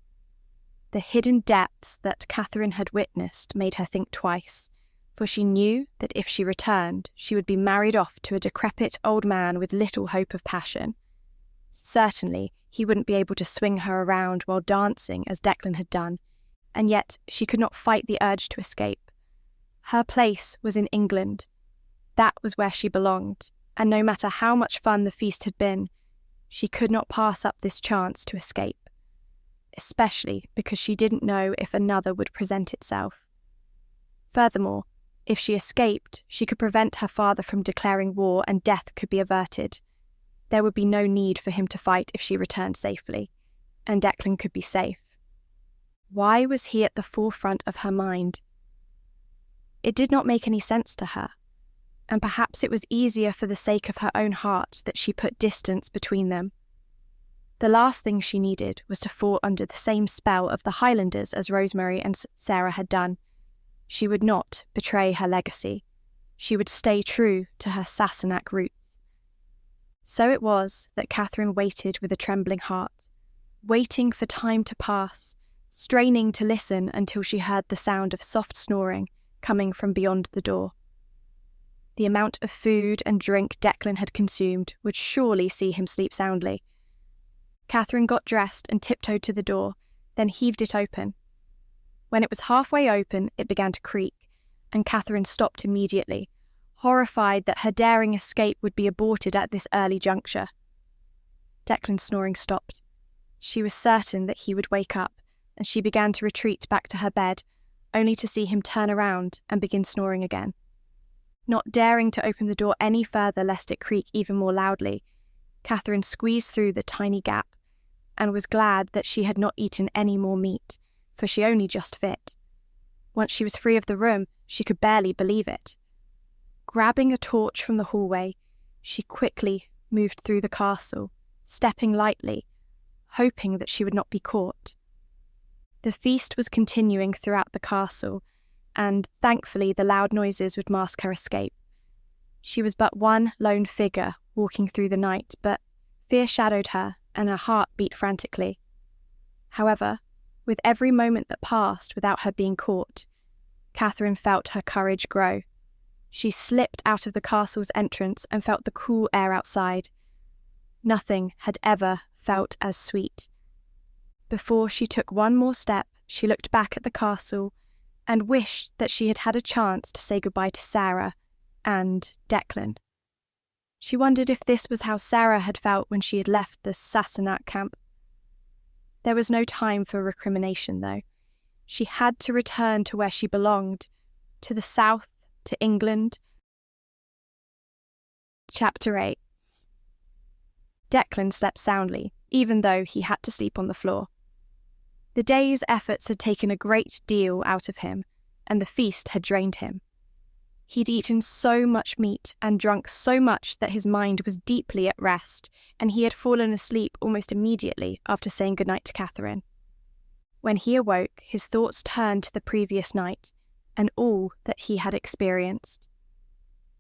The hidden depths that Catherine had witnessed made her think twice, for she knew that if she returned, she would be married off to a decrepit old man with little hope of passion. Certainly, he wouldn't be able to swing her around while dancing as Declan had done, and yet she could not fight the urge to escape. Her place was in England. That was where she belonged, and no matter how much fun the feast had been, she could not pass up this chance to escape, especially because she didn't know if another would present itself. Furthermore, If she escaped, she could prevent her father from declaring war and death could be averted. There would be no need for him to fight if she returned safely, and Declan could be safe. Why was he at the forefront of her mind? It did not make any sense to her, and perhaps it was easier for the sake of her own heart that she put distance between them. The last thing she needed was to fall under the same spell of the Highlanders as Rosemary and Sarah had done. She would not betray her legacy. She would stay true to her Sassenach roots. So it was that Catherine waited with a trembling heart, waiting for time to pass, straining to listen until she heard the sound of soft snoring coming from beyond the door. The amount of food and drink Declan had consumed would surely see him sleep soundly. Catherine got dressed and tiptoed to the door, then heaved it open. When it was halfway open, it began to creak, and Catherine stopped immediately, horrified that her daring escape would be aborted at this early juncture. Declan's snoring stopped. She was certain that he would wake up, and she began to retreat back to her bed, only to see him turn around and begin snoring again. Not daring to open the door any further lest it creak even more loudly, Catherine squeezed through the tiny gap, and was glad that she had not eaten any more meat, for she only just fit. Once she was free of the room, she could barely believe it. Grabbing a torch from the hallway, she quickly moved through the castle, stepping lightly, hoping that she would not be caught. The feast was continuing throughout the castle, and thankfully the loud noises would mask her escape. She was but one lone figure walking through the night, but fear shadowed her, and her heart beat frantically. However, with every moment that passed without her being caught, Catherine felt her courage grow. She slipped out of the castle's entrance and felt the cool air outside. Nothing had ever felt as sweet. Before she took one more step, she looked back at the castle and wished that she had had a chance to say goodbye to Sarah and Declan. She wondered if this was how Sarah had felt when she had left the Sassenach camp. There was no time for recrimination, though. She had to return to where she belonged, to the south, to England. Chapter 8. Declan slept soundly, even though he had to sleep on the floor. The day's efforts had taken a great deal out of him, and the feast had drained him. He'd eaten so much meat and drunk so much that his mind was deeply at rest, and he had fallen asleep almost immediately after saying goodnight to Catherine. When he awoke, his thoughts turned to the previous night and all that he had experienced.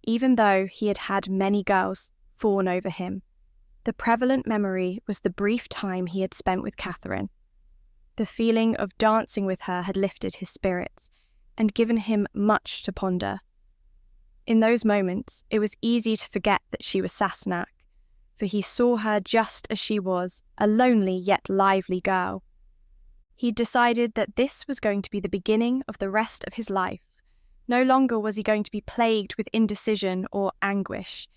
Even though he had had many girls fawn over him, the prevalent memory was the brief time he had spent with Catherine. The feeling of dancing with her had lifted his spirits and given him much to ponder. In those moments, it was easy to forget that she was Sassenach, for he saw her just as she was, a lonely yet lively girl. He'd decided that this was going to be the beginning of the rest of his life. No longer was he going to be plagued with indecision or anguish.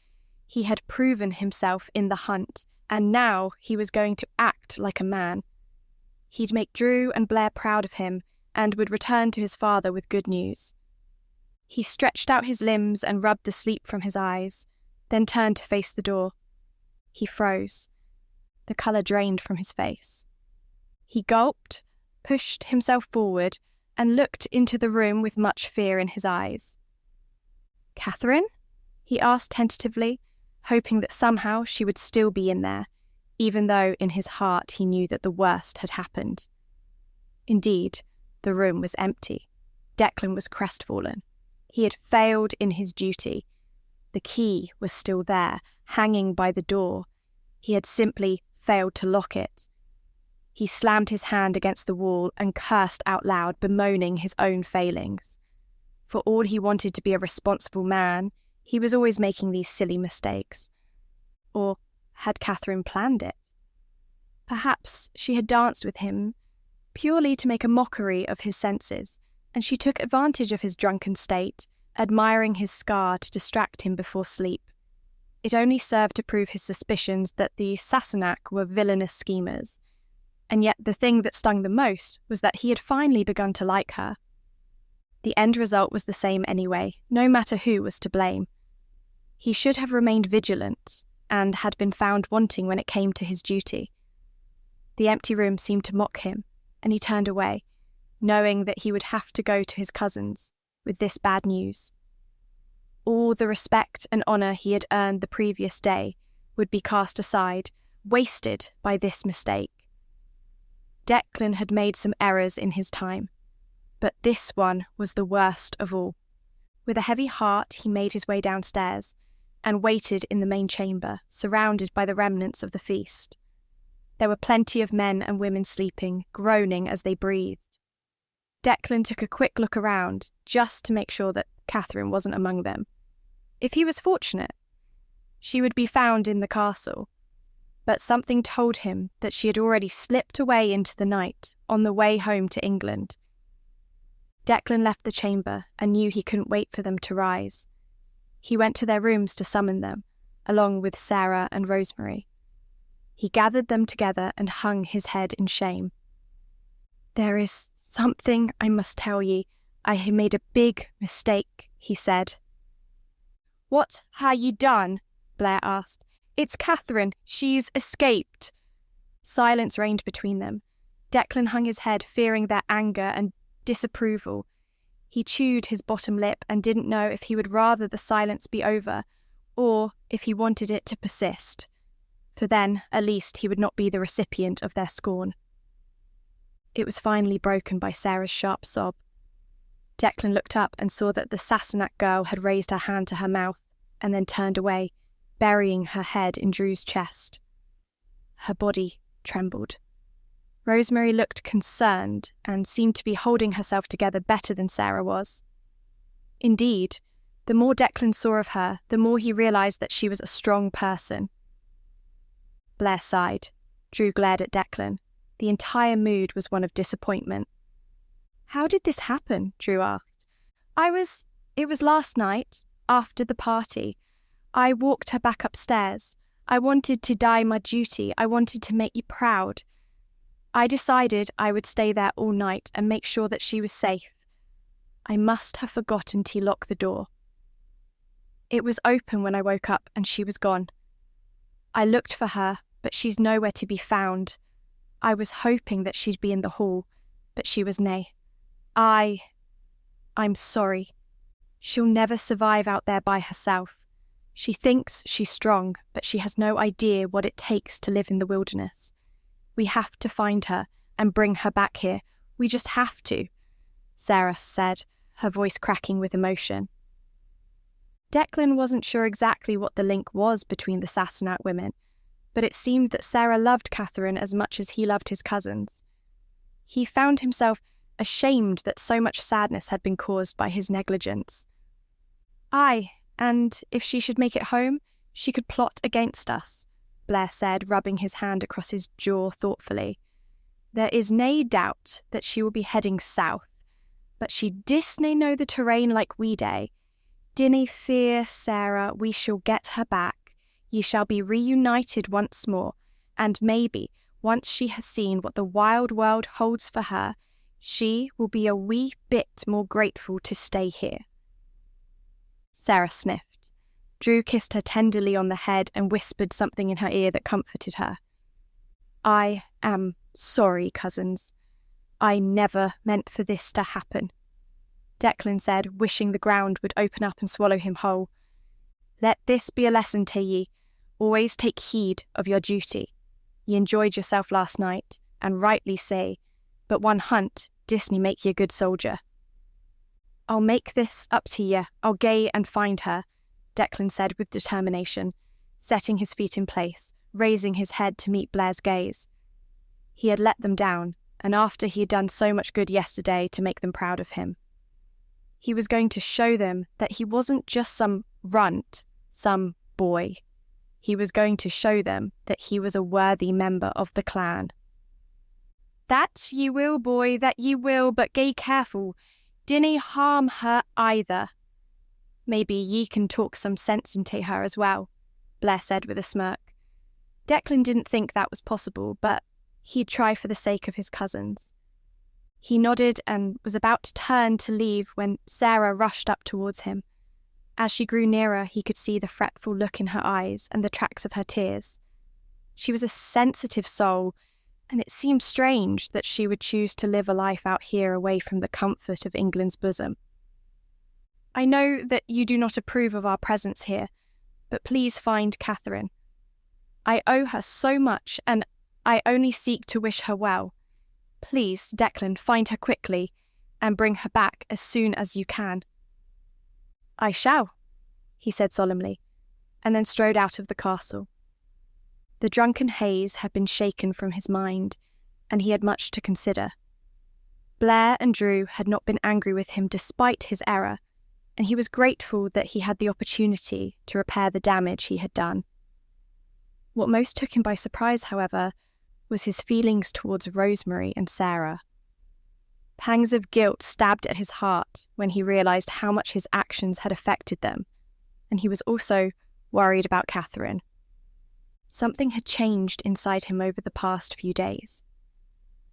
He had proven himself in the hunt, and now he was going to act like a man. He'd make Drew and Blair proud of him, and would return to his father with good news. He stretched out his limbs and rubbed the sleep from his eyes, then turned to face the door. He froze. The colour drained from his face. He gulped, pushed himself forward, and looked into the room with much fear in his eyes. "Catherine?" he asked tentatively, hoping that somehow she would still be in there, even though in his heart he knew that the worst had happened. Indeed, the room was empty. Declan was crestfallen. He had failed in his duty. The key was still there, hanging by the door. He had simply failed to lock it. He slammed his hand against the wall and cursed out loud, bemoaning his own failings. For all he wanted to be a responsible man, he was always making these silly mistakes. Or had Catherine planned it? Perhaps she had danced with him purely to make a mockery of his senses, and she took advantage of his drunken state, admiring his scar to distract him before sleep. It only served to prove his suspicions that the Sassenach were villainous schemers. And yet the thing that stung the most was that he had finally begun to like her. The end result was the same anyway, no matter who was to blame. He should have remained vigilant, and had been found wanting when it came to his duty. The empty room seemed to mock him, and he turned away, knowing that he would have to go to his cousins with this bad news. All the respect and honour he had earned the previous day would be cast aside, wasted by this mistake. Declan had made some errors in his time, but this one was the worst of all. With a heavy heart, he made his way downstairs and waited in the main chamber, surrounded by the remnants of the feast. There were plenty of men and women sleeping, groaning as they breathed. Declan took a quick look around, just to make sure that Catherine wasn't among them. If he was fortunate, she would be found in the castle, but something told him that she had already slipped away into the night on the way home to England. Declan left the chamber and knew he couldn't wait for them to rise. He went to their rooms to summon them, along with Sarah and Rosemary. He gathered them together and hung his head in shame. "There is something I must tell ye. I have made a big mistake," he said. "What ha' ye done?" Blair asked. "It's Catherine. She's escaped." Silence reigned between them. Declan hung his head, fearing their anger and disapproval. He chewed his bottom lip and didn't know if he would rather the silence be over, or if he wanted it to persist, for then, at least, he would not be the recipient of their scorn. It was finally broken by Sarah's sharp sob. Declan looked up and saw that the Sassenach girl had raised her hand to her mouth and then turned away, burying her head in Drew's chest. Her body trembled. Rosemary looked concerned and seemed to be holding herself together better than Sarah was. Indeed, the more Declan saw of her, the more he realised that she was a strong person. Blair sighed. Drew glared at Declan. The entire mood was one of disappointment. "How did this happen?" Drew asked. It was last night, after the party. I walked her back upstairs. I wanted to die my duty. I wanted to make you proud. I decided I would stay there all night and make sure that she was safe. I must have forgotten to lock the door. It was open when I woke up and she was gone. I looked for her, but she's nowhere to be found. I was hoping that she'd be in the hall, but she was nay. I'm sorry. She'll never survive out there by herself. She thinks she's strong, but she has no idea what it takes to live in the wilderness. We have to find her and bring her back here. We just have to," Sarah said, her voice cracking with emotion. Declan wasn't sure exactly what the link was between the Sassenach women, but it seemed that Sarah loved Catherine as much as he loved his cousins. He found himself ashamed that so much sadness had been caused by his negligence. "Aye, and if she should make it home, she could plot against us," Blair said, rubbing his hand across his jaw thoughtfully. "There is nae doubt that she will be heading south, but she disna know the terrain like we dae. Dinna fear, Sarah, we shall get her back. Ye shall be reunited once more, and maybe, once she has seen what the wild world holds for her, she will be a wee bit more grateful to stay here." Sarah sniffed. Drew kissed her tenderly on the head and whispered something in her ear that comforted her. "I am sorry, cousins. I never meant for this to happen," Declan said, wishing the ground would open up and swallow him whole. "Let this be a lesson to ye. Always take heed of your duty. Ye enjoyed yourself last night, and rightly say, but one hunt disna make ye a good soldier." "I'll make this up to ye. I'll gae and find her," Declan said with determination, setting his feet in place, raising his head to meet Blair's gaze. He had let them down, and after he had done so much good yesterday to make them proud of him. He was going to show them that he wasn't just some runt, some boy. He was going to show them that he was a worthy member of the clan. "That ye will, boy, that ye will, but gae careful. Dinna harm her either. Maybe ye can talk some sense into her as well," Blair said with a smirk. Declan didn't think that was possible, but he'd try for the sake of his cousins. He nodded and was about to turn to leave when Sarah rushed up towards him. As she grew nearer, he could see the fretful look in her eyes and the tracks of her tears. She was a sensitive soul, and it seemed strange that she would choose to live a life out here away from the comfort of England's bosom. "I know that you do not approve of our presence here, but please find Catherine. I owe her so much, and I only seek to wish her well. Please, Declan, find her quickly, and bring her back as soon as you can." "I shall," he said solemnly, and then strode out of the castle. The drunken haze had been shaken from his mind, and he had much to consider. Blair and Drew had not been angry with him despite his error, and he was grateful that he had the opportunity to repair the damage he had done. What most took him by surprise, however, was his feelings towards Rosemary and Sarah. Pangs of guilt stabbed at his heart when he realised how much his actions had affected them, and he was also worried about Catherine. Something had changed inside him over the past few days.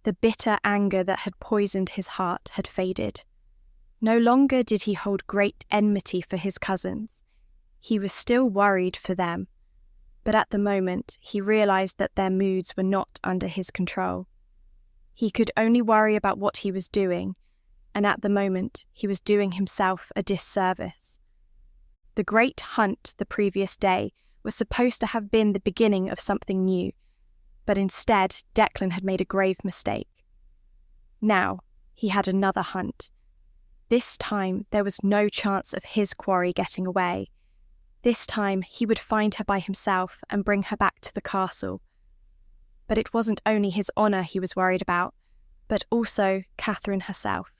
The bitter anger that had poisoned his heart had faded. No longer did he hold great enmity for his cousins. He was still worried for them, but at the moment he realised that their moods were not under his control. He could only worry about what he was doing, and at the moment he was doing himself a disservice. The great hunt the previous day was supposed to have been the beginning of something new, but instead Declan had made a grave mistake. Now he had another hunt. This time there was no chance of his quarry getting away. This time he would find her by himself and bring her back to the castle. But it wasn't only his honour he was worried about, but also Catherine herself.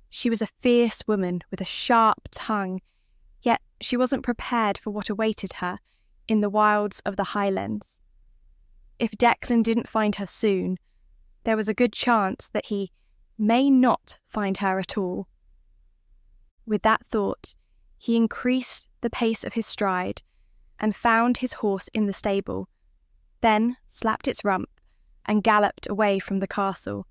She was a fierce woman with a sharp tongue, yet she wasn't prepared for what awaited her in the wilds of the Highlands. If Declan didn't find her soon, there was a good chance that he may not find her at all. With that thought, he increased the pace of his stride and found his horse in the stable, then slapped its rump and galloped away from the castle,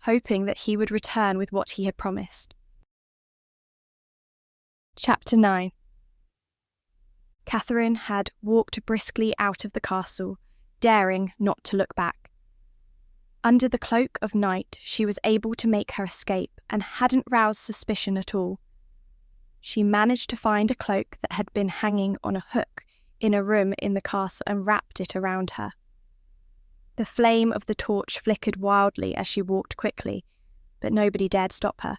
hoping that he would return with what he had promised. Chapter 9. Catherine had walked briskly out of the castle, daring not to look back. Under the cloak of night, she was able to make her escape and hadn't roused suspicion at all. She managed to find a cloak that had been hanging on a hook in a room in the castle and wrapped it around her. The flame of the torch flickered wildly as she walked quickly, but nobody dared stop her.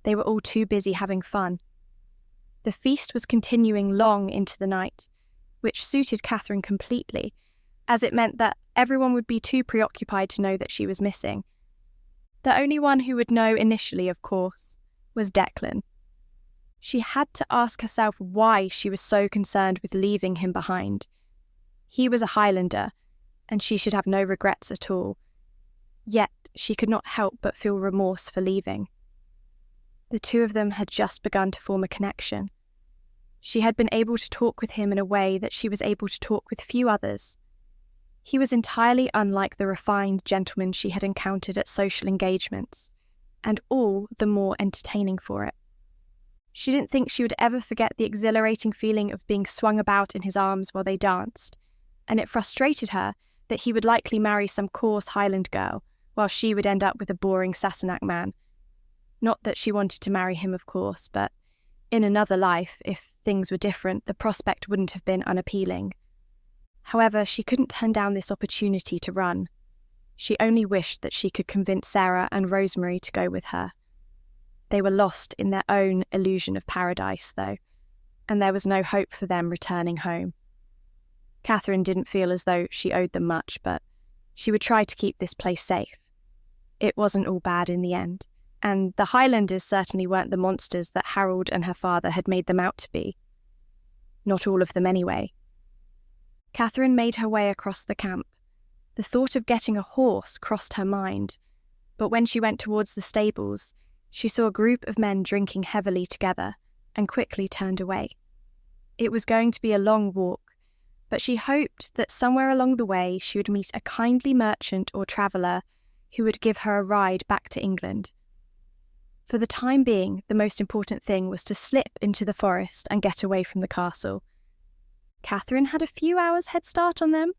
They were all too busy having fun. The feast was continuing long into the night, which suited Catherine completely, as it meant that everyone would be too preoccupied to know that she was missing. The only one who would know initially, of course, was Declan. She had to ask herself why she was so concerned with leaving him behind. He was a Highlander, and she should have no regrets at all. Yet she could not help but feel remorse for leaving. The two of them had just begun to form a connection. She had been able to talk with him in a way that she was able to talk with few others. He was entirely unlike the refined gentlemen she had encountered at social engagements, and all the more entertaining for it. She didn't think she would ever forget the exhilarating feeling of being swung about in his arms while they danced, and it frustrated her that he would likely marry some coarse Highland girl, while she would end up with a boring Sassenach man. Not that she wanted to marry him, of course, but in another life, if things were different, the prospect wouldn't have been unappealing. However, she couldn't turn down this opportunity to run. She only wished that she could convince Sarah and Rosemary to go with her. They were lost in their own illusion of paradise, though, and there was no hope for them returning home. Catherine didn't feel as though she owed them much, but she would try to keep this place safe. It wasn't all bad in the end, and the Highlanders certainly weren't the monsters that Harold and her father had made them out to be. Not all of them anyway. Catherine made her way across the camp. The thought of getting a horse crossed her mind, but when she went towards the stables, she saw a group of men drinking heavily together and quickly turned away. It was going to be a long walk, but she hoped that somewhere along the way she would meet a kindly merchant or traveller who would give her a ride back to England. For the time being, the most important thing was to slip into the forest and get away from the castle. Catherine had a few hours' head start on them,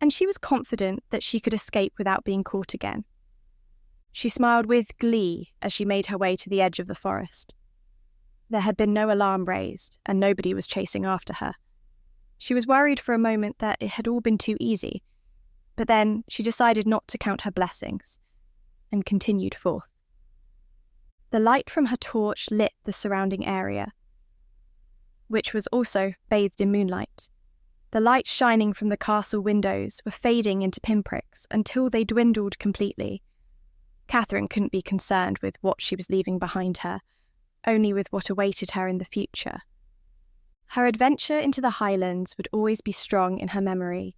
and she was confident that she could escape without being caught again. She smiled with glee as she made her way to the edge of the forest. There had been no alarm raised, and nobody was chasing after her. She was worried for a moment that it had all been too easy, but then she decided not to count her blessings, and continued forth. The light from her torch lit the surrounding area, which was also bathed in moonlight. The lights shining from the castle windows were fading into pinpricks until they dwindled completely. Catherine couldn't be concerned with what she was leaving behind her, only with what awaited her in the future. Her adventure into the Highlands would always be strong in her memory,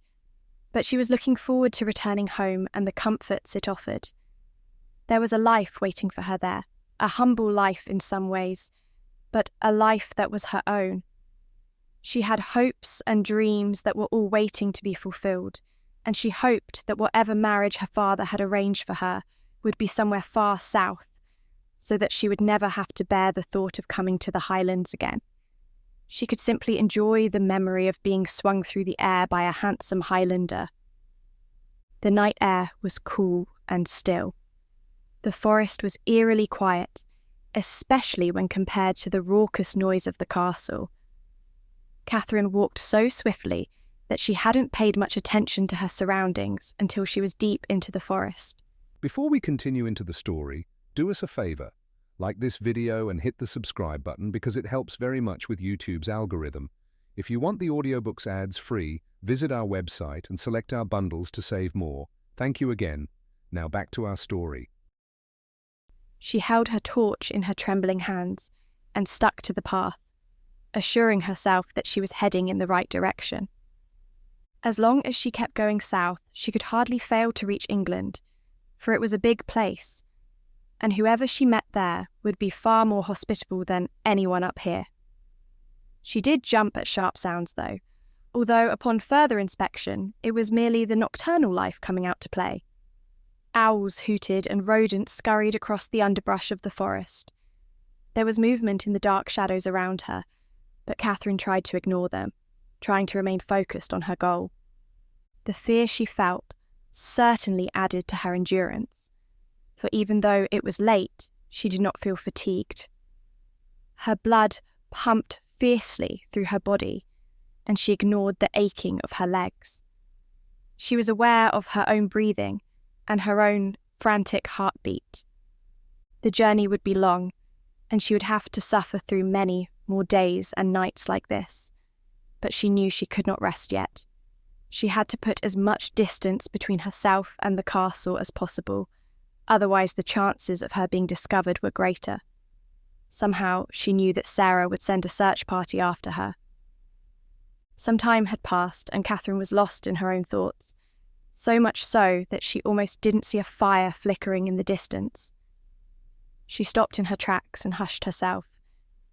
but she was looking forward to returning home and the comforts it offered. There was a life waiting for her there, a humble life in some ways, but a life that was her own. She had hopes and dreams that were all waiting to be fulfilled, and she hoped that whatever marriage her father had arranged for her would be somewhere far south, so that she would never have to bear the thought of coming to the Highlands again. She could simply enjoy the memory of being swung through the air by a handsome Highlander. The night air was cool and still. The forest was eerily quiet, especially when compared to the raucous noise of the castle. Catherine walked so swiftly that she hadn't paid much attention to her surroundings until she was deep into the forest. Before we continue into the story, do us a favor. Like this video and hit the subscribe button because it helps very much with YouTube's algorithm. If you want the audiobooks ads free, visit our website and select our bundles to save more. Thank you again. Now back to our story. She held her torch in her trembling hands and stuck to the path, assuring herself that she was heading in the right direction. As long as she kept going south, she could hardly fail to reach England, for it was a big place, and whoever she met there would be far more hospitable than anyone up here. She did jump at sharp sounds, though, although upon further inspection it was merely the nocturnal life coming out to play. Owls hooted and rodents scurried across the underbrush of the forest. There was movement in the dark shadows around her, but Catherine tried to ignore them, trying to remain focused on her goal. The fear she felt certainly added to her endurance, for even though it was late, she did not feel fatigued. Her blood pumped fiercely through her body, and she ignored the aching of her legs. She was aware of her own breathing and her own frantic heartbeat. The journey would be long, and she would have to suffer through many more days and nights like this, but she knew she could not rest yet. She had to put as much distance between herself and the castle as possible, otherwise the chances of her being discovered were greater. Somehow she knew that Sarah would send a search party after her. Some time had passed and Catherine was lost in her own thoughts, so much so that she almost didn't see a fire flickering in the distance. She stopped in her tracks and hushed herself,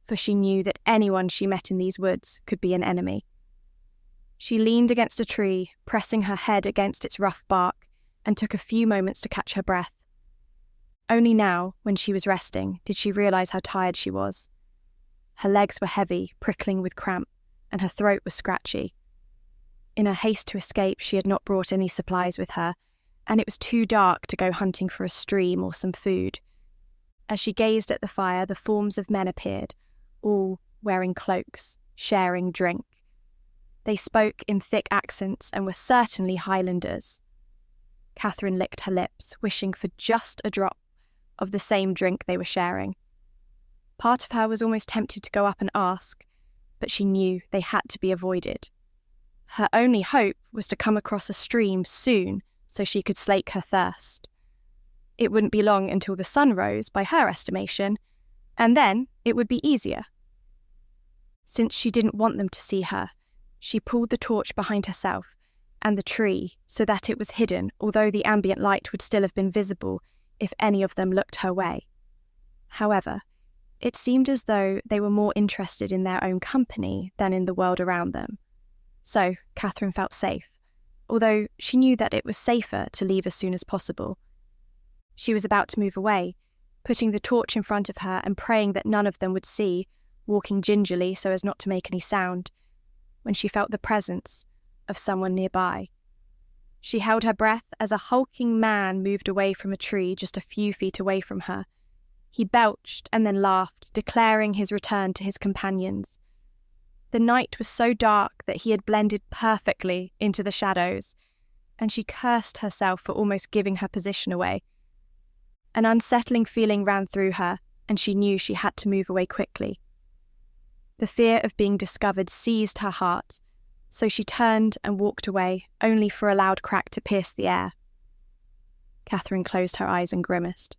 for she knew that anyone she met in these woods could be an enemy. She leaned against a tree, pressing her head against its rough bark, and took a few moments to catch her breath. Only now, when she was resting, did she realize how tired she was. Her legs were heavy, prickling with cramp, and her throat was scratchy. In her haste to escape, she had not brought any supplies with her, and it was too dark to go hunting for a stream or some food. As she gazed at the fire, the forms of men appeared, all wearing cloaks, sharing drink. They spoke in thick accents and were certainly Highlanders. Catherine licked her lips, wishing for just a drop of the same drink they were sharing. Part of her was almost tempted to go up and ask, but she knew they had to be avoided. Her only hope was to come across a stream soon so she could slake her thirst. It wouldn't be long until the sun rose, by her estimation, and then it would be easier. Since she didn't want them to see her, she pulled the torch behind herself and the tree so that it was hidden, although the ambient light would still have been visible if any of them looked her way. However, it seemed as though they were more interested in their own company than in the world around them. So Catherine felt safe, although she knew that it was safer to leave as soon as possible. She was about to move away, putting the torch in front of her and praying that none of them would see, walking gingerly so as not to make any sound, when she felt the presence of someone nearby. She held her breath as a hulking man moved away from a tree just a few feet away from her. He belched and then laughed, declaring his return to his companions. The night was so dark that he had blended perfectly into the shadows, and she cursed herself for almost giving her position away. An unsettling feeling ran through her, and she knew she had to move away quickly. The fear of being discovered seized her heart, so she turned and walked away, only for a loud crack to pierce the air. Catherine closed her eyes and grimaced,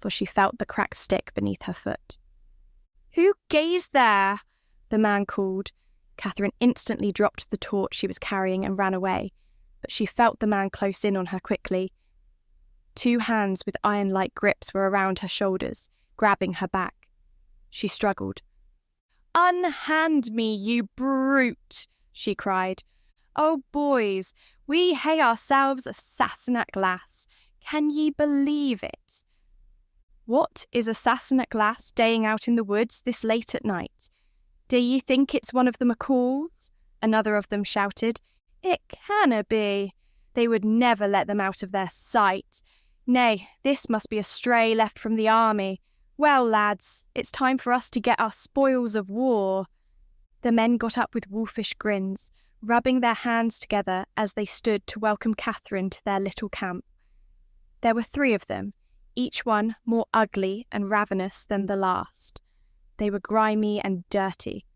for she felt the cracked stick beneath her foot. "Who gaze there?" the man called. Catherine instantly dropped the torch she was carrying and ran away, but she felt the man close in on her quickly. 2 hands with iron-like grips were around her shoulders, grabbing her back. She struggled. "Unhand me, you brute!" she cried. "Oh, boys, we hae ourselves a Sassenach lass. Can ye believe it?" "What is a Sassenach lass daying out in the woods this late at night? Do ye think it's one of the McCalls?" another of them shouted. "It canna be. They would never let them out of their sight. Nay, this must be a stray left from the army. Well, lads, it's time for us to get our spoils of war." The men got up with wolfish grins, rubbing their hands together as they stood to welcome Catherine to their little camp. There were 3 of them, each one more ugly and ravenous than the last. They were grimy and dirty.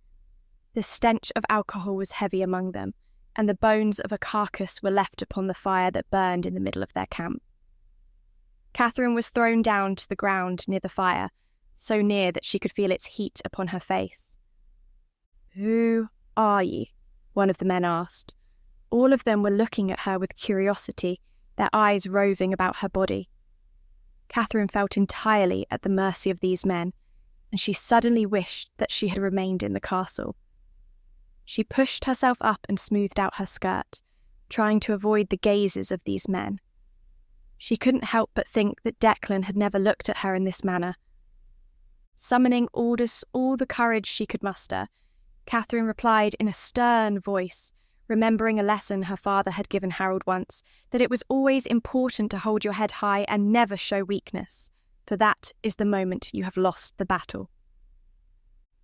The stench of alcohol was heavy among them, and the bones of a carcass were left upon the fire that burned in the middle of their camp. Catherine was thrown down to the ground near the fire, so near that she could feel its heat upon her face. "Who are ye?" one of the men asked. All of them were looking at her with curiosity, their eyes roving about her body. Catherine felt entirely at the mercy of these men, and she suddenly wished that she had remained in the castle. She pushed herself up and smoothed out her skirt, trying to avoid the gazes of these men. She couldn't help but think that Declan had never looked at her in this manner. Summoning all the courage she could muster, Catherine replied in a stern voice, remembering a lesson her father had given Harold once, that it was always important to hold your head high and never show weakness, for that is the moment you have lost the battle.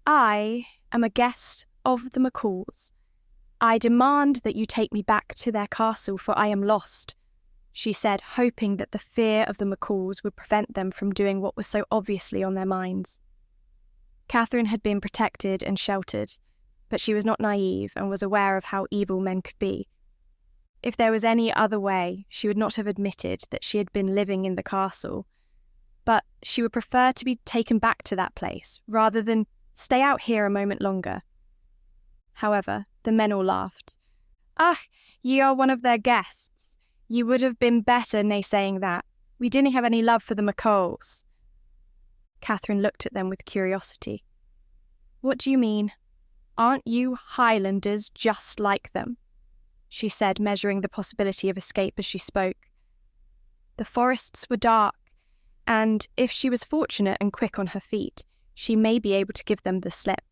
"I am a guest of the McCalls. I demand that you take me back to their castle, for I am lost," she said, hoping that the fear of the McCalls would prevent them from doing what was so obviously on their minds. Catherine had been protected and sheltered, but she was not naive and was aware of how evil men could be. If there was any other way, she would not have admitted that she had been living in the castle, but she would prefer to be taken back to that place rather than stay out here a moment longer. However, the men all laughed. "Ah, ye are one of their guests. Ye would have been better nae saying that. We didn't have any love for the McCalls." Catherine looked at them with curiosity. "What do you mean? Aren't you Highlanders just like them?" she said, measuring the possibility of escape as she spoke. The forests were dark, and if she was fortunate and quick on her feet, she may be able to give them the slip.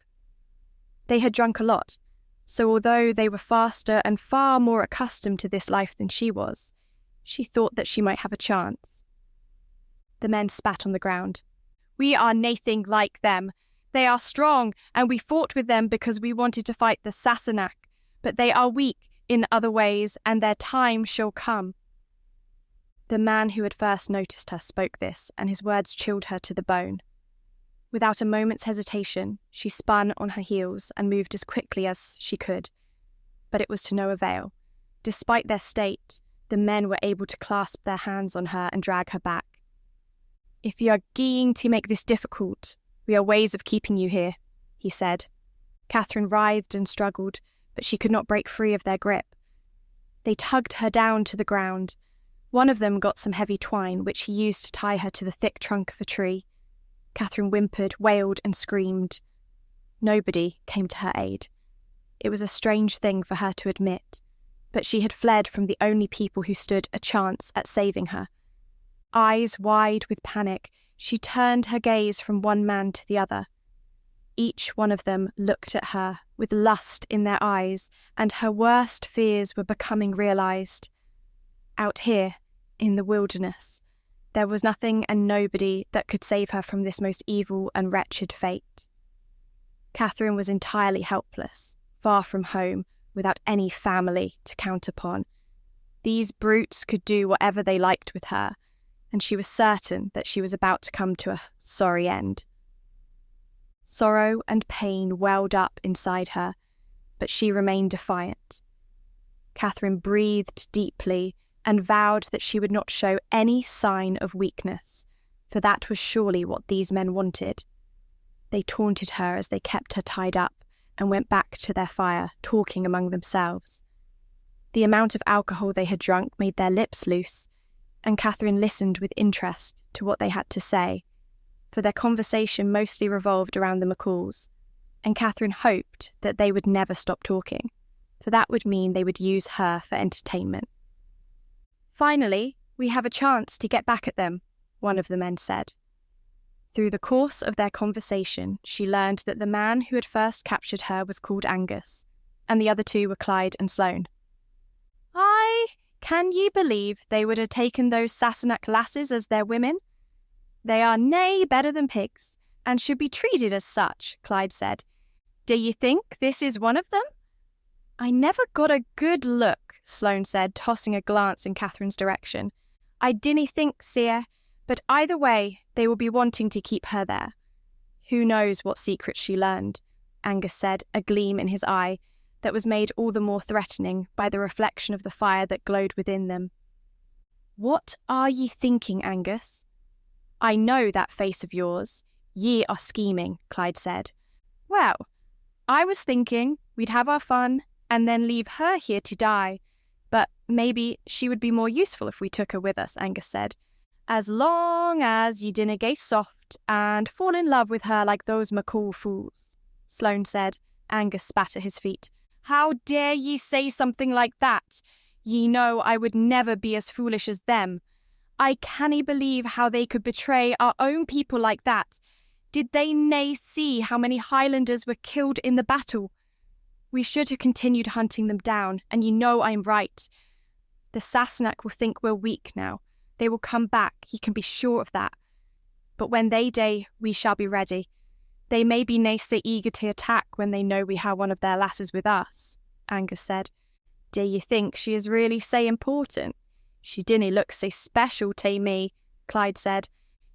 They had drunk a lot, so although they were faster and far more accustomed to this life than she was, she thought that she might have a chance. The men spat on the ground. "We are naething like them. They are strong, and we fought with them because we wanted to fight the Sassenach, but they are weak in other ways, and their time shall come." The man who had first noticed her spoke this, and his words chilled her to the bone. Without a moment's hesitation, she spun on her heels and moved as quickly as she could. But it was to no avail. Despite their state, the men were able to clasp their hands on her and drag her back. "If you are going to make this difficult, we are ways of keeping you here," he said. Catherine writhed and struggled, but she could not break free of their grip. They tugged her down to the ground. One of them got some heavy twine, which he used to tie her to the thick trunk of a tree. Catherine whimpered, wailed, and screamed. Nobody came to her aid. It was a strange thing for her to admit, but she had fled from the only people who stood a chance at saving her. Eyes wide with panic, she turned her gaze from one man to the other. Each one of them looked at her with lust in their eyes, and her worst fears were becoming realized. Out here, in the wilderness, there was nothing and nobody that could save her from this most evil and wretched fate. Catherine was entirely helpless, far from home, without any family to count upon. These brutes could do whatever they liked with her, and she was certain that she was about to come to a sorry end. Sorrow and pain welled up inside her, but she remained defiant. Catherine breathed deeply and vowed that she would not show any sign of weakness, for that was surely what these men wanted. They taunted her as they kept her tied up and went back to their fire, talking among themselves. The amount of alcohol they had drunk made their lips loose, and Catherine listened with interest to what they had to say, for their conversation mostly revolved around the McCalls, and Catherine hoped that they would never stop talking, for that would mean they would use her for entertainment. "Finally, we have a chance to get back at them," one of the men said. Through the course of their conversation, she learned that the man who had first captured her was called Angus, and the other two were Clyde and Sloane. Can ye believe they would have taken those Sassenach lasses as their women? They are nae better than pigs, and should be treated as such, Clyde said. Do ye think this is one of them? I never got a good look, Sloane said, tossing a glance in Catherine's direction. I dinna think, sire, but either way, they will be wanting to keep her there. Who knows what secrets she learned, Angus said, a gleam in his eye that was made all the more threatening by the reflection of the fire that glowed within them. What are ye thinking, Angus? I know that face of yours. Ye are scheming, Clyde said. Well, I was thinking we'd have our fun and then leave her here to die. But maybe she would be more useful if we took her with us, Angus said. As long as ye dinna gae soft and fall in love with her like those McCall fools, Sloane said. Angus spat at his feet. How dare ye say something like that? Ye know I would never be as foolish as them. I cannae believe how they could betray our own people like that. Did they nae see how many Highlanders were killed in the battle? We should have continued hunting them down, and ye know I'm right. The Sassenach will think we're weak now. They will come back, ye can be sure of that. But when they dae, we shall be ready. They may be nae so eager to attack when they know we have one of their lasses with us, Angus said. Do ye think she is really sae important? She dinna look sae special tae me, Clyde said.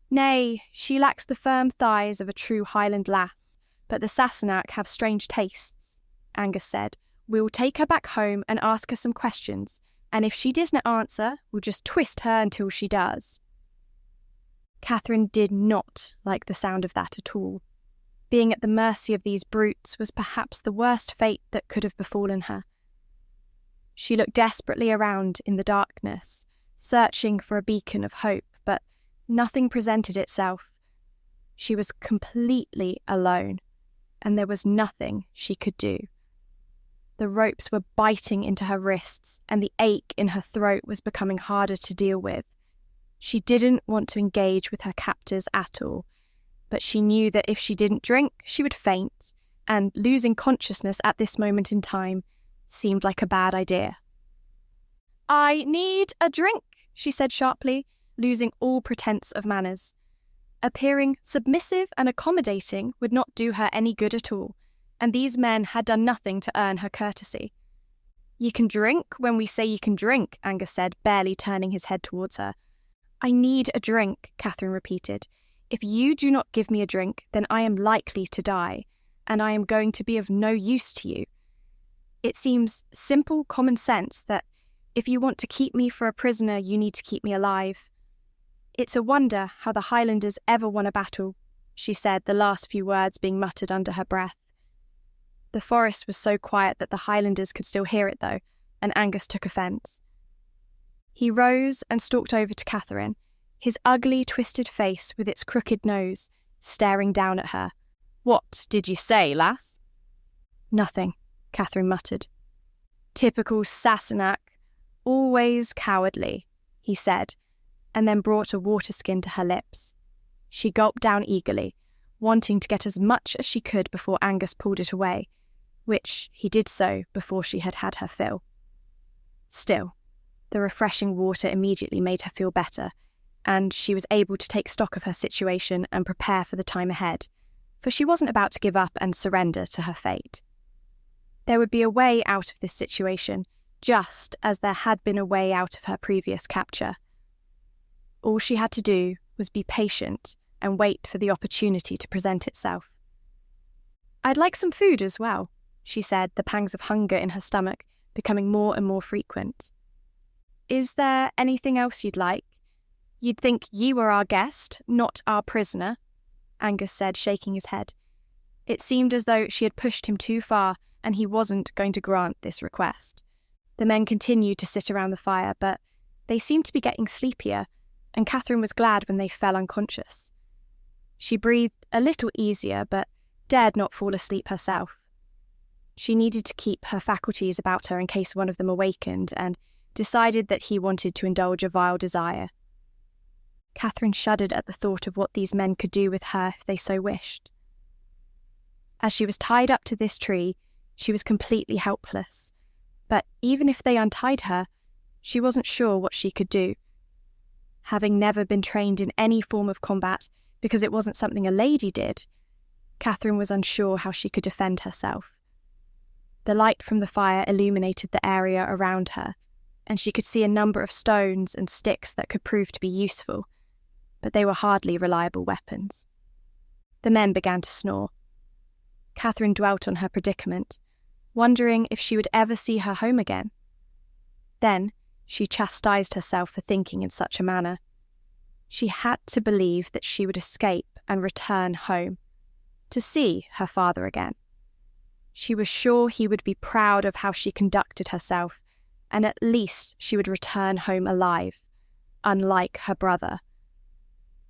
Nay, she lacks the firm thighs of a true Highland lass, but the Sassenach have strange tastes, Angus said. We'll take her back home and ask her some questions, and if she doesn't answer, we'll just twist her until she does. Catherine did not like the sound of that at all. Being at the mercy of these brutes was perhaps the worst fate that could have befallen her. She looked desperately around in the darkness, searching for a beacon of hope, but nothing presented itself. She was completely alone, and there was nothing she could do. The ropes were biting into her wrists, and the ache in her throat was becoming harder to deal with. She didn't want to engage with her captors at all, but she knew that if she didn't drink, she would faint, and losing consciousness at this moment in time seemed like a bad idea. I need a drink, she said sharply, losing all pretense of manners. Appearing submissive and accommodating would not do her any good at all, and these men had done nothing to earn her courtesy. Ye can drink when we say ye can drink, Angus said, barely turning his head towards her. I need a drink, Catherine repeated. If you do not give me a drink, then I am likely to die, and I am going to be of no use to you. It seems simple common sense that if you want to keep me for a prisoner, you need to keep me alive. It's a wonder how the Highlanders ever won a battle, she said, the last few words being muttered under her breath. The forest was so quiet that the Highlanders could still hear it, though, and Angus took offence. He rose and stalked over to Catherine, his ugly, twisted face with its crooked nose, staring down at her. What did you say, lass? Nothing, Catherine muttered. Typical Sassenach, always cowardly, he said, and then brought a water skin to her lips. She gulped down eagerly, wanting to get as much as she could before Angus pulled it away, which he did so before she had had her fill. Still, the refreshing water immediately made her feel better, and she was able to take stock of her situation and prepare for the time ahead, for she wasn't about to give up and surrender to her fate. There would be a way out of this situation, just as there had been a way out of her previous capture. All she had to do was be patient and wait for the opportunity to present itself. "I'd like some food as well," she said, the pangs of hunger in her stomach becoming more and more frequent. "Is there anything else you'd like? You'd think ye were our guest, not our prisoner," Angus said, shaking his head. It seemed as though she had pushed him too far and he wasn't going to grant this request. The men continued to sit around the fire, but they seemed to be getting sleepier, and Catherine was glad when they fell unconscious. She breathed a little easier, but dared not fall asleep herself. She needed to keep her faculties about her in case one of them awakened, and decided that he wanted to indulge a vile desire. Catherine shuddered at the thought of what these men could do with her if they so wished. As she was tied up to this tree, she was completely helpless, but even if they untied her, she wasn't sure what she could do. Having never been trained in any form of combat, because it wasn't something a lady did, Catherine was unsure how she could defend herself. The light from the fire illuminated the area around her, and she could see a number of stones and sticks that could prove to be useful, but they were hardly reliable weapons. The men began to snore. Catherine dwelt on her predicament, wondering if she would ever see her home again. Then she chastised herself for thinking in such a manner. She had to believe that she would escape and return home, to see her father again. She was sure he would be proud of how she conducted herself, and at least she would return home alive, unlike her brother.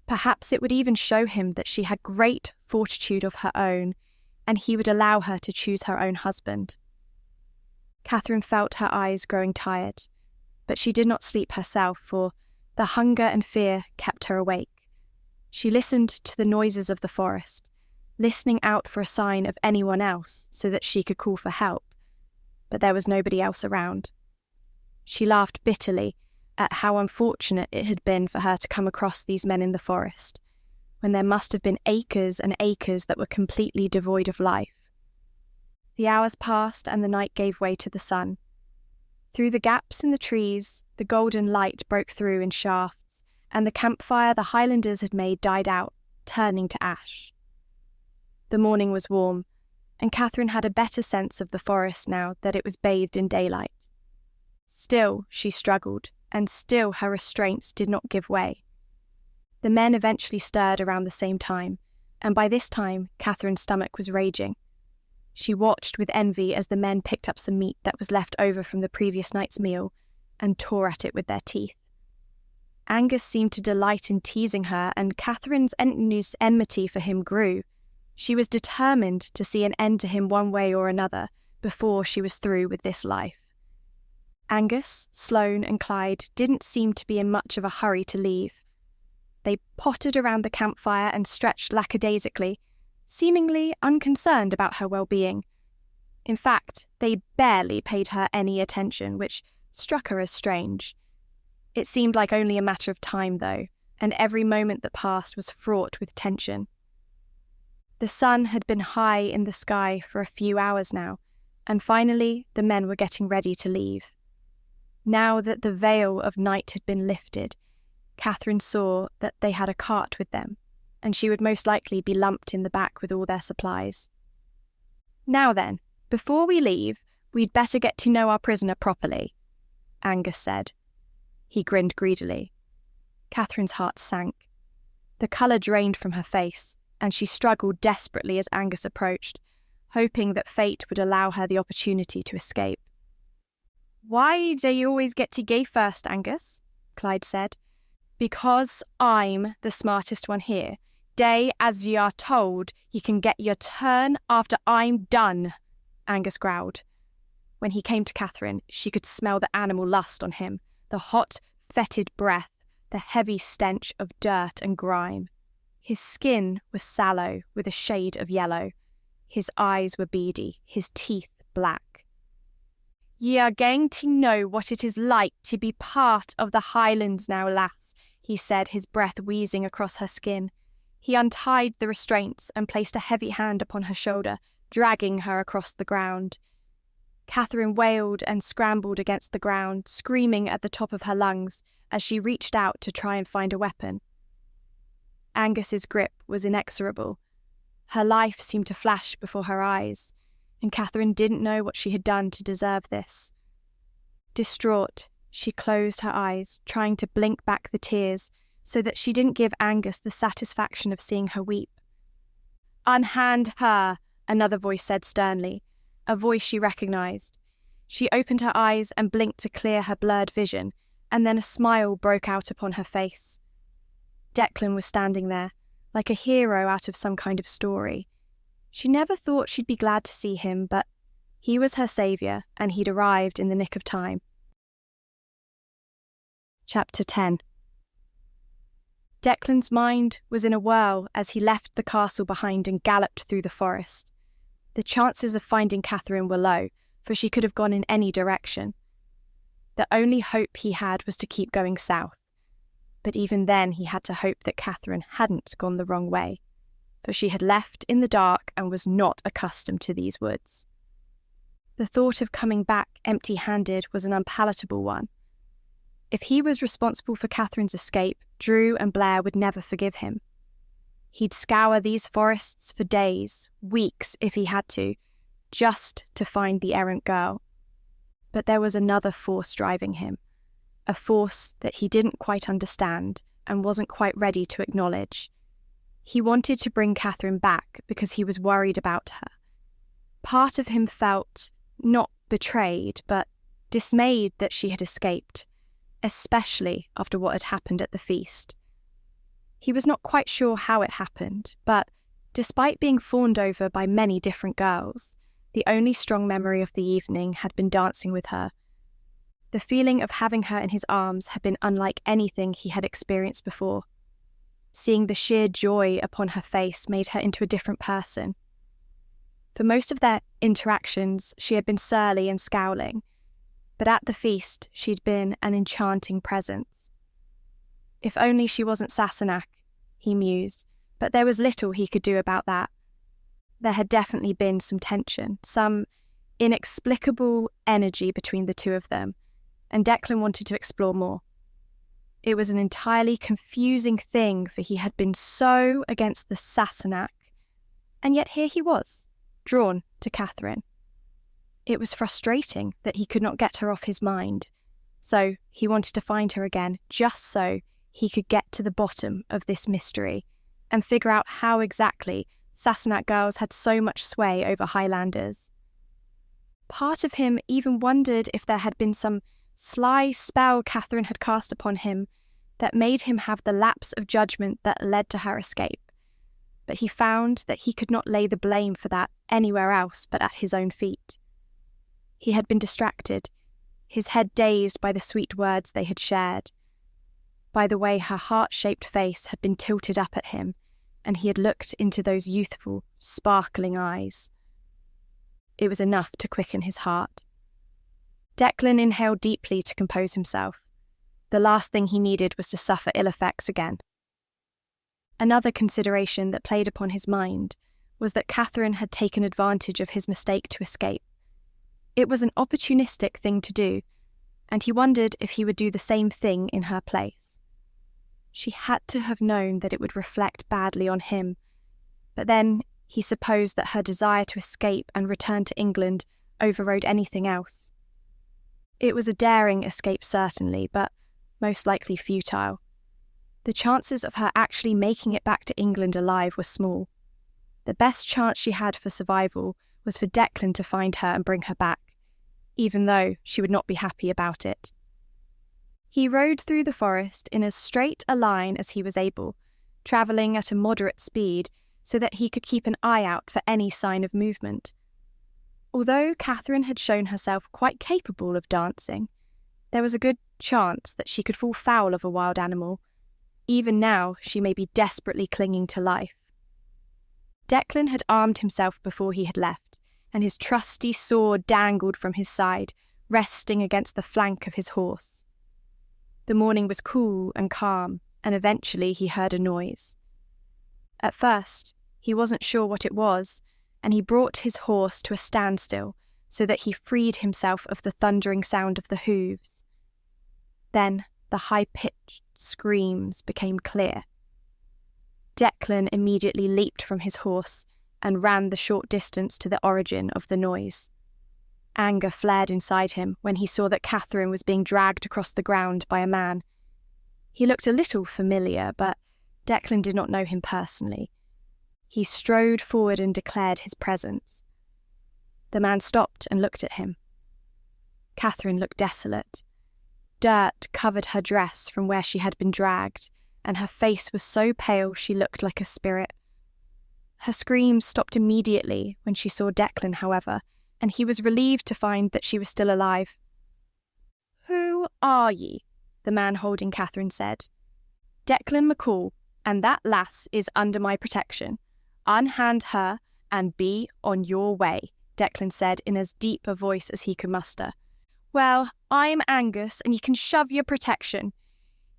Perhaps it would even show him that she had great fortitude of her own, and he would allow her to choose her own husband. Catherine felt her eyes growing tired, but she did not sleep herself, for the hunger and fear kept her awake. She listened to the noises of the forest, listening out for a sign of anyone else so that she could call for help, but there was nobody else around. She laughed bitterly at how unfortunate it had been for her to come across these men in the forest, when there must have been acres and acres that were completely devoid of life. The hours passed and the night gave way to the sun. Through the gaps in the trees, the golden light broke through in shafts, and the campfire the Highlanders had made died out, turning to ash. The morning was warm, and Catherine had a better sense of the forest now that it was bathed in daylight. Still she struggled, and still her restraints did not give way. The men eventually stirred around the same time, and by this time Catherine's stomach was raging. She watched with envy as the men picked up some meat that was left over from the previous night's meal and tore at it with their teeth. Angus seemed to delight in teasing her, and Catherine's enmity for him grew. She was determined to see an end to him one way or another before she was through with this life. Angus, Sloane and Clyde didn't seem to be in much of a hurry to leave. They pottered around the campfire and stretched lackadaisically, seemingly unconcerned about her well-being. In fact, they barely paid her any attention, which struck her as strange. It seemed like only a matter of time, though, and every moment that passed was fraught with tension. The sun had been high in the sky for a few hours now, and finally the men were getting ready to leave. Now that the veil of night had been lifted, Catherine saw that they had a cart with them, and she would most likely be lumped in the back with all their supplies. "Now then, before we leave, we'd better get to know our prisoner properly," Angus said. He grinned greedily. Catherine's heart sank. The colour drained from her face, and she struggled desperately as Angus approached, hoping that fate would allow her the opportunity to escape. "Why do you always get to go first, Angus?" Clyde said. "Because I'm the smartest one here. Day as ye are told, ye can get your turn after I'm done," Angus growled. When he came to Catherine, she could smell the animal lust on him, the hot, fetid breath, the heavy stench of dirt and grime. His skin was sallow with a shade of yellow. His eyes were beady, his teeth black. "Ye are going to know what it is like to be part of the Highlands now, lass," he said, his breath wheezing across her skin. He untied the restraints and placed a heavy hand upon her shoulder, dragging her across the ground. Catherine wailed and scrambled against the ground, screaming at the top of her lungs as she reached out to try and find a weapon. Angus's grip was inexorable. Her life seemed to flash before her eyes, and Catherine didn't know what she had done to deserve this. Distraught, she closed her eyes, trying to blink back the tears so that she didn't give Angus the satisfaction of seeing her weep. "Unhand her," another voice said sternly, a voice she recognized. She opened her eyes and blinked to clear her blurred vision, and then a smile broke out upon her face. Declan was standing there, like a hero out of some kind of story. She never thought she'd be glad to see him, but he was her saviour, and he'd arrived in the nick of time. Chapter 10. Declan's mind was in a whirl as he left the castle behind and galloped through the forest. The chances of finding Catherine were low, for she could have gone in any direction. The only hope he had was to keep going south. But even then he had to hope that Catherine hadn't gone the wrong way, for she had left in the dark and was not accustomed to these woods. The thought of coming back empty-handed was an unpalatable one. If he was responsible for Catherine's escape, Drew and Blair would never forgive him. He'd scour these forests for days, weeks if he had to, just to find the errant girl. But there was another force driving him, a force that he didn't quite understand and wasn't quite ready to acknowledge. He wanted to bring Catherine back because he was worried about her. Part of him felt not betrayed, but dismayed that she had escaped, especially after what had happened at the feast. He was not quite sure how it happened, but despite being fawned over by many different girls, the only strong memory of the evening had been dancing with her. The feeling of having her in his arms had been unlike anything he had experienced before. Seeing the sheer joy upon her face made her into a different person. For most of their interactions, she had been surly and scowling, but at the feast she'd been an enchanting presence. If only she wasn't Sassenach, he mused, but there was little he could do about that. There had definitely been some tension, some inexplicable energy between the two of them, and Declan wanted to explore more. It was an entirely confusing thing, for he had been so against the Sassenach, and yet here he was, drawn to Catherine. It was frustrating that he could not get her off his mind, so he wanted to find her again, just so he could get to the bottom of this mystery and figure out how exactly Sassenach girls had so much sway over Highlanders. Part of him even wondered if there had been some sly spell Catherine had cast upon him that made him have the lapse of judgment that led to her escape, but he found that he could not lay the blame for that anywhere else but at his own feet. He had been distracted, his head dazed by the sweet words they had shared, by the way her heart-shaped face had been tilted up at him, and he had looked into those youthful, sparkling eyes. It was enough to quicken his heart. Declan inhaled deeply to compose himself. The last thing he needed was to suffer ill effects again. Another consideration that played upon his mind was that Catherine had taken advantage of his mistake to escape. It was an opportunistic thing to do, and he wondered if he would do the same thing in her place. She had to have known that it would reflect badly on him, but then he supposed that her desire to escape and return to England overrode anything else. It was a daring escape certainly, but most likely futile. The chances of her actually making it back to England alive were small. The best chance she had for survival was for Declan to find her and bring her back, even though she would not be happy about it. He rode through the forest in as straight a line as he was able, travelling at a moderate speed so that he could keep an eye out for any sign of movement. Although Catherine had shown herself quite capable of dancing, There was a good chance that she could fall foul of a wild animal. Even now, she may be desperately clinging to life. Declan had armed himself before he had left, and his trusty sword dangled from his side, resting against the flank of his horse. The morning was cool and calm, and eventually he heard a noise. At first, he wasn't sure what it was, and he brought his horse to a standstill so that he freed himself of the thundering sound of the hooves. Then the high-pitched screams became clear. Declan immediately leaped from his horse and ran the short distance to the origin of the noise. Anger flared inside him when he saw that Catherine was being dragged across the ground by a man. He looked a little familiar, but Declan did not know him personally. He strode forward and declared his presence. The man stopped and looked at him. Catherine looked desolate. Dirt covered her dress from where she had been dragged, and her face was so pale she looked like a spirit. Her screams stopped immediately when she saw Declan, however, and he was relieved to find that she was still alive. "Who are ye?" the man holding Catherine said. "Declan McCall, and that lass is under my protection. Unhand her and be on your way," Declan said in as deep a voice as he could muster. "Well, I'm Angus, and you can shove your protection.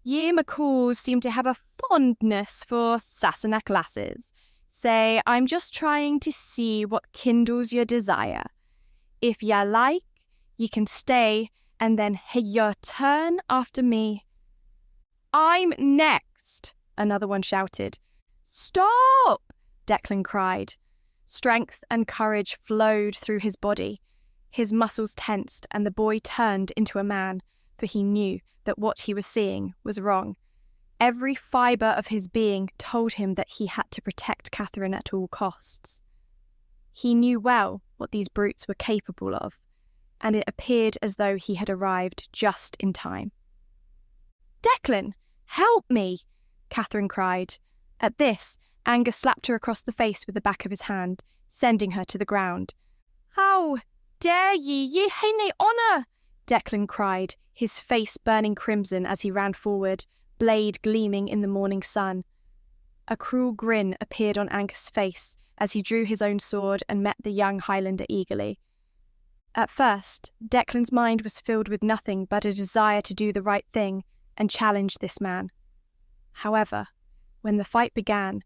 Ye McCalls seem to have a fondness for Sassenach lasses. Say, I'm just trying to see what kindles your desire. If ya like, ye can stay and then hae your turn after me." "I'm next," another one shouted. "Stop!" Declan cried. Strength and courage flowed through his body. His muscles tensed, and the boy turned into a man, for he knew that what he was seeing was wrong. Every fibre of his being told him that he had to protect Catherine at all costs. He knew well what these brutes were capable of, and it appeared as though he had arrived just in time. "Declan, help me!" Catherine cried. At this, Angus slapped her across the face with the back of his hand, sending her to the ground. "How dare ye? Ye hae nae honour!" Declan cried, his face burning crimson as he ran forward, blade gleaming in the morning sun. A cruel grin appeared on Angus' face as he drew his own sword and met the young Highlander eagerly. At first, Declan's mind was filled with nothing but a desire to do the right thing and challenge this man. However, when the fight began,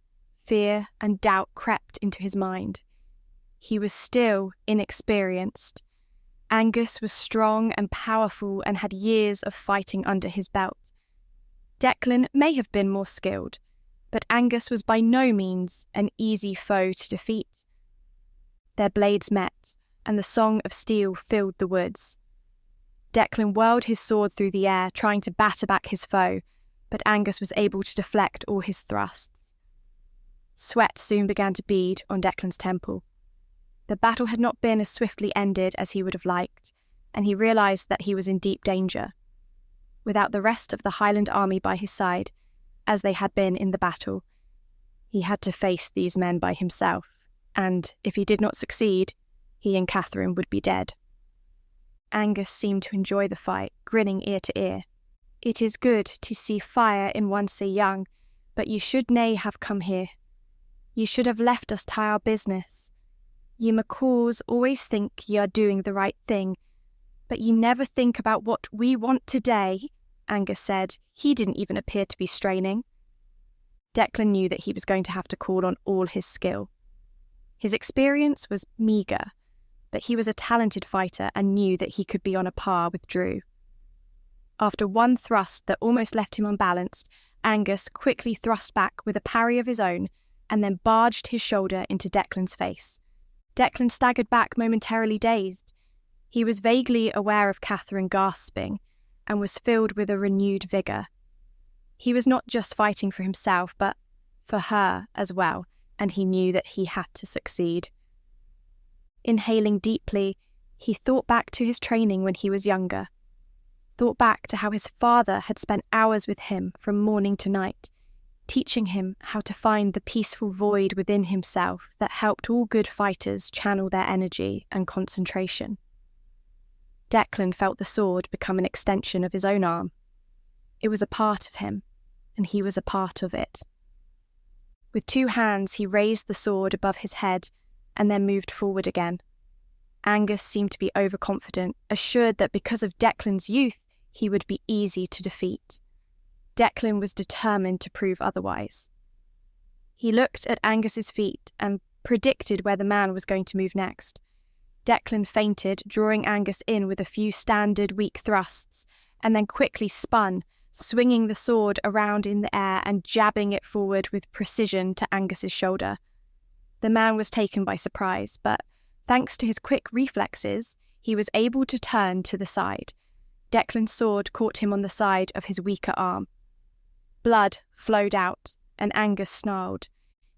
fear and doubt crept into his mind. He was still inexperienced. Angus was strong and powerful and had years of fighting under his belt. Declan may have been more skilled, but Angus was by no means an easy foe to defeat. Their blades met, and the song of steel filled the woods. Declan whirled his sword through the air, trying to batter back his foe, but Angus was able to deflect all his thrusts. Sweat soon began to bead on Declan's temple. The battle had not been as swiftly ended as he would have liked, and he realised that he was in deep danger. Without the rest of the Highland army by his side, as they had been in the battle, he had to face these men by himself, and if he did not succeed, he and Catherine would be dead. Angus seemed to enjoy the fight, grinning ear to ear. "It is good to see fire in one so young, but you should nae have come here. You should have left us to our business. Ye McCalls always think ye are doing the right thing, but ye never think about what we want today," Angus said. He didn't even appear to be straining. Declan knew that he was going to have to call on all his skill. His experience was meagre, but he was a talented fighter and knew that he could be on a par with Drew. After one thrust that almost left him unbalanced, Angus quickly thrust back with a parry of his own and then barged his shoulder into Declan's face. Declan staggered back momentarily dazed. He was vaguely aware of Catherine gasping and was filled with a renewed vigour. He was not just fighting for himself, but for her as well, and he knew that he had to succeed. Inhaling deeply, he thought back to his training when he was younger, thought back to how his father had spent hours with him from morning to night, teaching him how to find the peaceful void within himself that helped all good fighters channel their energy and concentration. Declan felt the sword become an extension of his own arm. It was a part of him, and he was a part of it. With 2 hands, he raised the sword above his head and then moved forward again. Angus seemed to be overconfident, assured that because of Declan's youth, he would be easy to defeat. Declan was determined to prove otherwise. He looked at Angus's feet and predicted where the man was going to move next. Declan feinted, drawing Angus in with a few standard weak thrusts, and then quickly spun, swinging the sword around in the air and jabbing it forward with precision to Angus's shoulder. The man was taken by surprise, but thanks to his quick reflexes, he was able to turn to the side. Declan's sword caught him on the side of his weaker arm. Blood flowed out, and Angus snarled,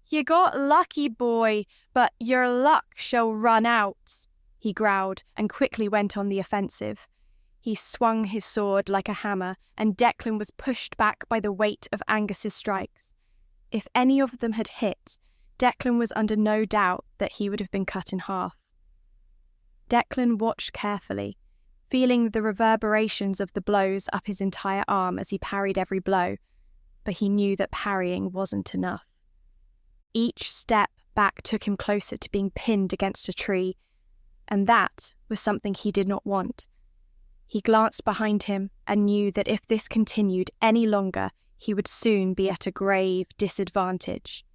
"You got lucky, boy, but your luck shall run out," he growled, and quickly went on the offensive. He swung his sword like a hammer, and Declan was pushed back by the weight of Angus's strikes. If any of them had hit, Declan was under no doubt that he would have been cut in half. Declan watched carefully, feeling the reverberations of the blows up his entire arm as he parried every blow, but he knew that parrying wasn't enough. Each step back took him closer to being pinned against a tree, and that was something he did not want. He glanced behind him and knew that if this continued any longer, he would soon be at a grave disadvantage.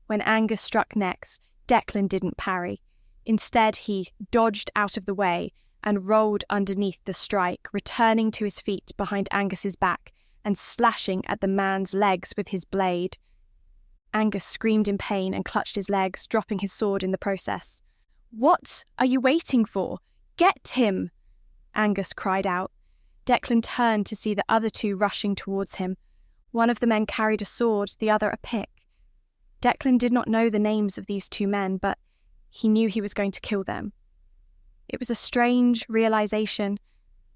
When Angus struck next, Declan didn't parry. Instead, he dodged out of the way and rolled underneath the strike, returning to his feet behind Angus's back and slashing at the man's legs with his blade. Angus screamed in pain and clutched his legs, dropping his sword in the process. "What are you waiting for? Get him!" Angus cried out. Declan turned to see the other 2 rushing towards him. One of the men carried a sword, the other a pick. Declan did not know the names of these 2 men, but he knew he was going to kill them. It was a strange realization,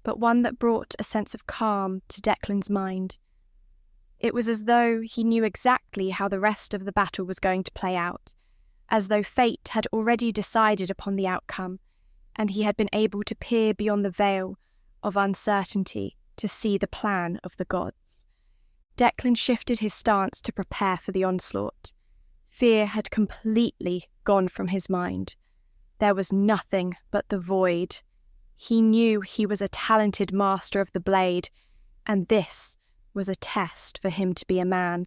but one that brought a sense of calm to Declan's mind. It was as though he knew exactly how the rest of the battle was going to play out, as though fate had already decided upon the outcome, and he had been able to peer beyond the veil of uncertainty to see the plan of the gods. Declan shifted his stance to prepare for the onslaught. Fear had completely gone from his mind. There was nothing but the void. He knew he was a talented master of the blade, and this was a test for him to be a man.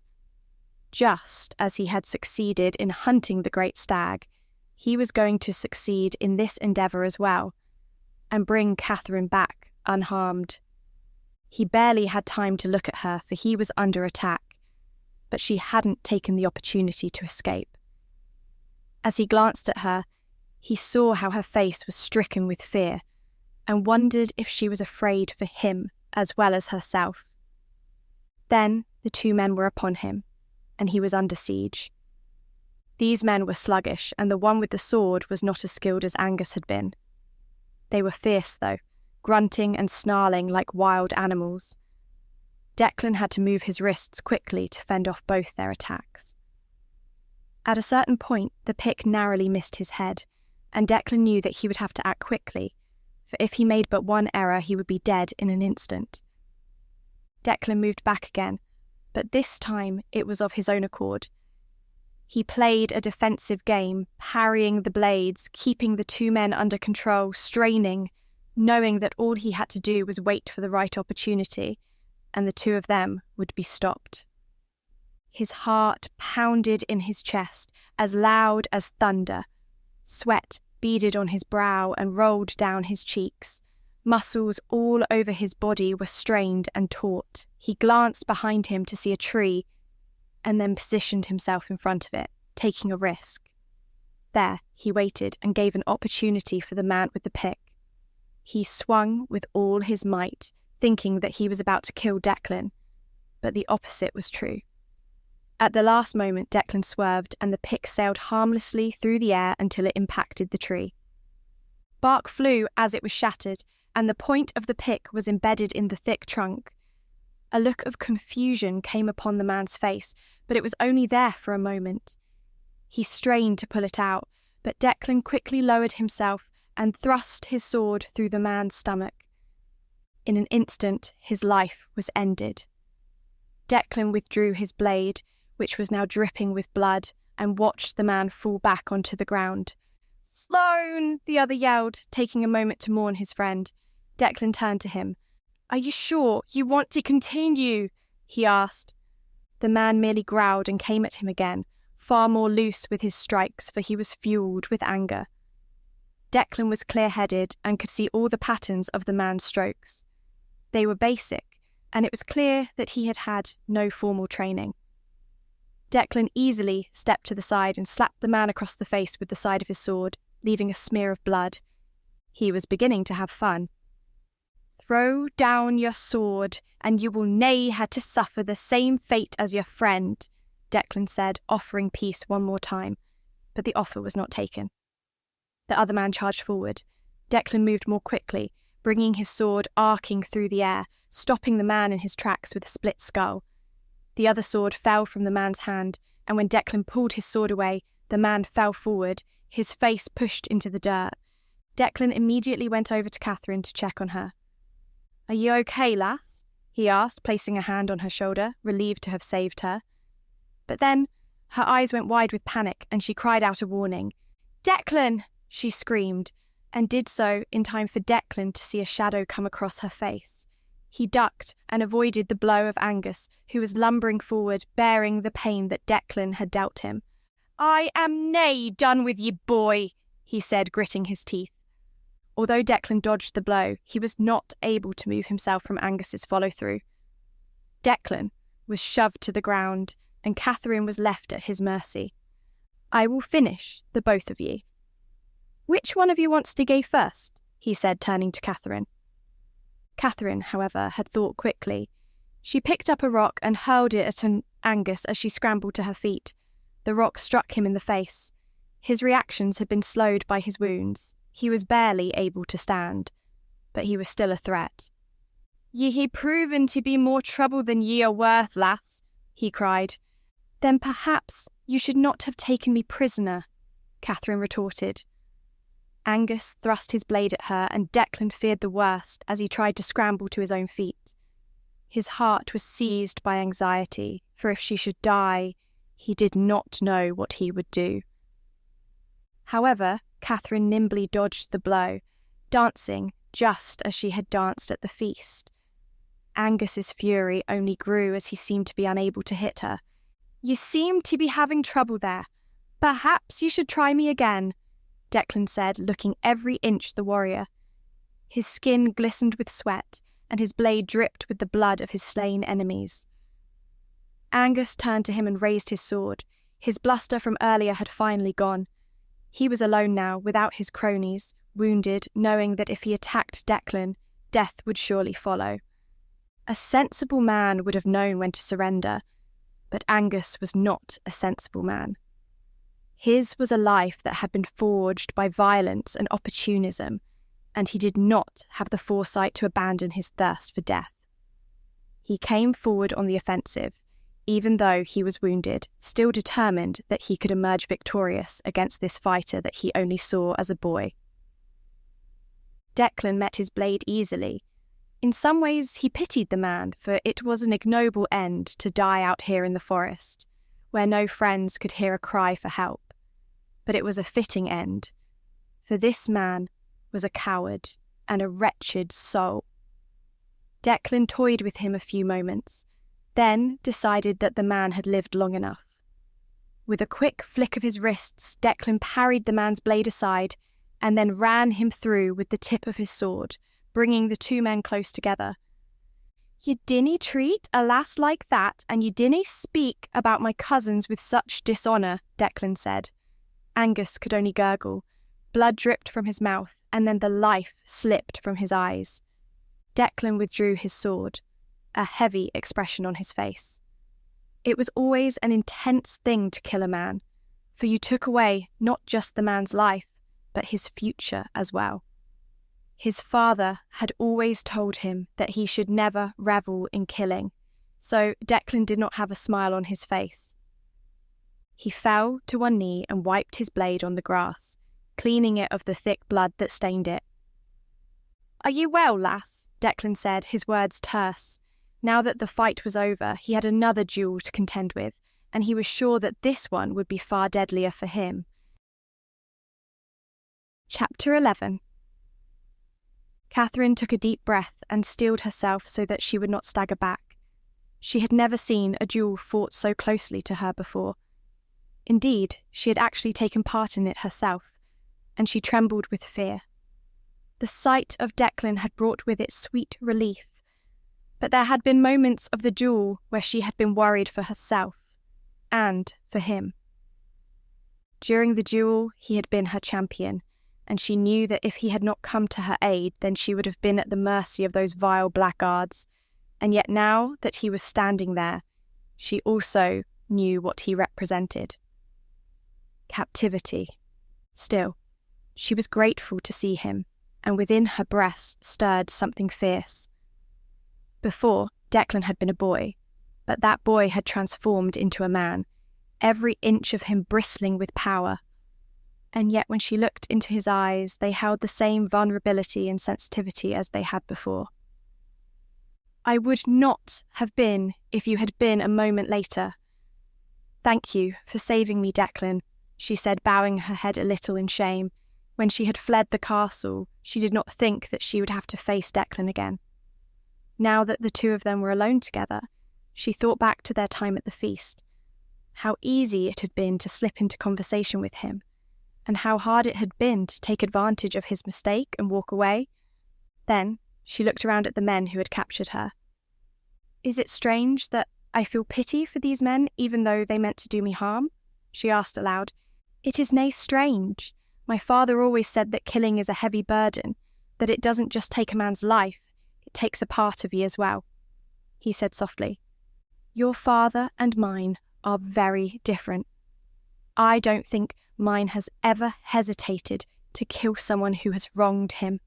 Just as he had succeeded in hunting the great stag, he was going to succeed in this endeavour as well, and bring Catherine back unharmed. He barely had time to look at her, for he was under attack, but she hadn't taken the opportunity to escape. As he glanced at her, he saw how her face was stricken with fear, and wondered if she was afraid for him as well as herself. Then the 2 men were upon him, and he was under siege. These men were sluggish, and the one with the sword was not as skilled as Angus had been. They were fierce, though, grunting and snarling like wild animals. Declan had to move his wrists quickly to fend off both their attacks. At a certain point, the pick narrowly missed his head, and Declan knew that he would have to act quickly, for if he made but one error, he would be dead in an instant. Declan moved back again, but this time it was of his own accord. He played a defensive game, parrying the blades, keeping the 2 men under control, straining, knowing that all he had to do was wait for the right opportunity, and the 2 of them would be stopped. His heart pounded in his chest, as loud as thunder. Sweat beaded on his brow and rolled down his cheeks. Muscles all over his body were strained and taut. He glanced behind him to see a tree, and then positioned himself in front of it, taking a risk. There, he waited and gave an opportunity for the man with the pick. He swung with all his might, thinking that he was about to kill Declan, but the opposite was true. At the last moment, Declan swerved, and the pick sailed harmlessly through the air until it impacted the tree. Bark flew as it was shattered, and the point of the pick was embedded in the thick trunk. A look of confusion came upon the man's face, but it was only there for a moment. He strained to pull it out, but Declan quickly lowered himself and thrust his sword through the man's stomach. In an instant, his life was ended. Declan withdrew his blade, which was now dripping with blood, and watched the man fall back onto the ground. "Sloane!" the other yelled, taking a moment to mourn his friend. Declan turned to him. "Are you sure you want to continue?" he asked. The man merely growled and came at him again, far more loose with his strikes, for he was fueled with anger. Declan was clear-headed and could see all the patterns of the man's strokes. They were basic, and it was clear that he had had no formal training. Declan easily stepped to the side and slapped the man across the face with the side of his sword, leaving a smear of blood. He was beginning to have fun. "Throw down your sword, and you will nae have to suffer the same fate as your friend," Declan said, offering peace one more time, but the offer was not taken. The other man charged forward. Declan moved more quickly, bringing his sword arcing through the air, stopping the man in his tracks with a split skull. The other sword fell from the man's hand, and when Declan pulled his sword away, the man fell forward, his face pushed into the dirt. Declan immediately went over to Catherine to check on her. "Are you okay, lass?" he asked, placing a hand on her shoulder, relieved to have saved her. But then her eyes went wide with panic, and she cried out a warning. "Declan!" she screamed, and did so in time for Declan to see a shadow come across her face. He ducked and avoided the blow of Angus, who was lumbering forward, bearing the pain that Declan had dealt him. "I am nae done with ye, boy," he said, gritting his teeth. Although Declan dodged the blow, he was not able to move himself from Angus's follow-through. Declan was shoved to the ground, and Catherine was left at his mercy. "I will finish the both of ye." "Which one of you wants to go first?" he said, turning to Catherine. Catherine, however, had thought quickly. She picked up a rock and hurled it at Angus as she scrambled to her feet. The rock struck him in the face. His reactions had been slowed by his wounds. He was barely able to stand, but he was still a threat. "Ye hae proven to be more trouble than ye are worth, lass," he cried. "Then perhaps you should not have taken me prisoner," Catherine retorted. Angus thrust his blade at her, and Declan feared the worst as he tried to scramble to his own feet. His heart was seized by anxiety, for if she should die, he did not know what he would do. However, Catherine nimbly dodged the blow, dancing just as she had danced at the feast. Angus's fury only grew as he seemed to be unable to hit her. "You seem to be having trouble there. Perhaps you should try me again," Declan said, looking every inch the warrior. His skin glistened with sweat, and his blade dripped with the blood of his slain enemies. Angus turned to him and raised his sword. His bluster from earlier had finally gone. He was alone now, without his cronies, wounded, knowing that if he attacked Declan, death would surely follow. A sensible man would have known when to surrender, but Angus was not a sensible man. His was a life that had been forged by violence and opportunism, and he did not have the foresight to abandon his thirst for death. He came forward on the offensive, even though he was wounded, still determined that he could emerge victorious against this fighter that he only saw as a boy. Declan met his blade easily. In some ways he pitied the man, for it was an ignoble end to die out here in the forest, where no friends could hear a cry for help. But it was a fitting end, for this man was a coward and a wretched soul. Declan toyed with him a few moments, then decided that the man had lived long enough. With a quick flick of his wrists, Declan parried the man's blade aside and then ran him through with the tip of his sword, bringing the two men close together. "You dinna treat a lass like that, and you dinna speak about my cousins with such dishonour," Declan said. Angus could only gurgle. Blood dripped from his mouth, and then the life slipped from his eyes. Declan withdrew his sword, a heavy expression on his face. It was always an intense thing to kill a man, for you took away not just the man's life, but his future as well. His father had always told him that he should never revel in killing, so Declan did not have a smile on his face. He fell to one knee and wiped his blade on the grass, cleaning it of the thick blood that stained it. "Are you well, lass?" Declan said, his words terse. Now that the fight was over, he had another duel to contend with, and he was sure that this one would be far deadlier for him. Chapter 11. Catherine took a deep breath and steeled herself so that she would not stagger back. She had never seen a duel fought so closely to her before. Indeed, she had actually taken part in it herself, and she trembled with fear. The sight of Declan had brought with it sweet relief, but there had been moments of the duel where she had been worried for herself and for him. During the duel, he had been her champion, and she knew that if he had not come to her aid, then she would have been at the mercy of those vile blackguards. And yet now that he was standing there, she also knew what he represented. Captivity. Still, she was grateful to see him, and within her breast stirred something fierce. Before, Declan had been a boy, but that boy had transformed into a man, every inch of him bristling with power. And yet when she looked into his eyes, they held the same vulnerability and sensitivity as they had before. "I would not have been if you had been a moment later. Thank you for saving me, Declan," she said, bowing her head a little in shame. When she had fled the castle, she did not think that she would have to face Declan again. Now that the two of them were alone together, she thought back to their time at the feast. How easy it had been to slip into conversation with him, and how hard it had been to take advantage of his mistake and walk away. Then she looked around at the men who had captured her. "Is it strange that I feel pity for these men even though they meant to do me harm?" she asked aloud. "It is nay strange. My father always said that killing is a heavy burden, that it doesn't just take a man's life, it takes a part of you as well." He said softly, "Your father and mine are very different. I don't think mine has ever hesitated to kill someone who has wronged him."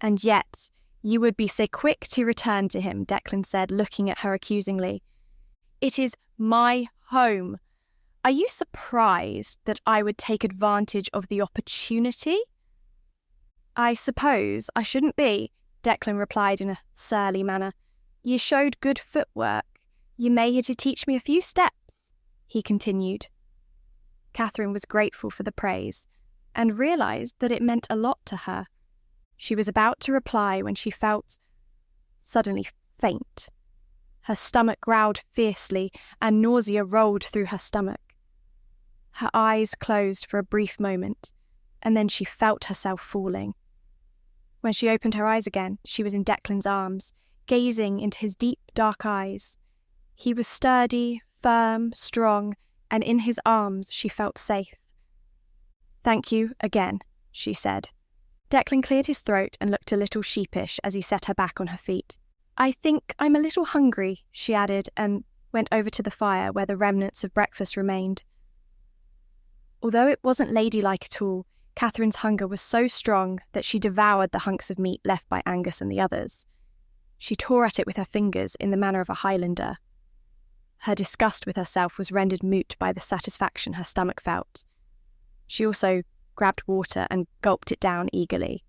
"And yet, you would be so quick to return to him," Declan said, looking at her accusingly. "It is my home. Are you surprised that I would take advantage of the opportunity?" "I suppose I shouldn't be," Declan replied in a surly manner. "You showed good footwork. You may here to teach me a few steps," he continued. Catherine was grateful for the praise, and realised that it meant a lot to her. She was about to reply when she felt suddenly faint. Her stomach growled fiercely, and nausea rolled through her stomach. Her eyes closed for a brief moment, and then she felt herself falling. When she opened her eyes again, she was in Declan's arms, gazing into his deep, dark eyes. He was sturdy, firm, strong, and in his arms she felt safe. "Thank you again," she said. Declan cleared his throat and looked a little sheepish as he set her back on her feet. "I think I'm a little hungry," she added, and went over to the fire where the remnants of breakfast remained. Although it wasn't ladylike at all, Catherine's hunger was so strong that she devoured the hunks of meat left by Angus and the others. She tore at it with her fingers in the manner of a Highlander. Her disgust with herself was rendered moot by the satisfaction her stomach felt. She also grabbed water and gulped it down eagerly.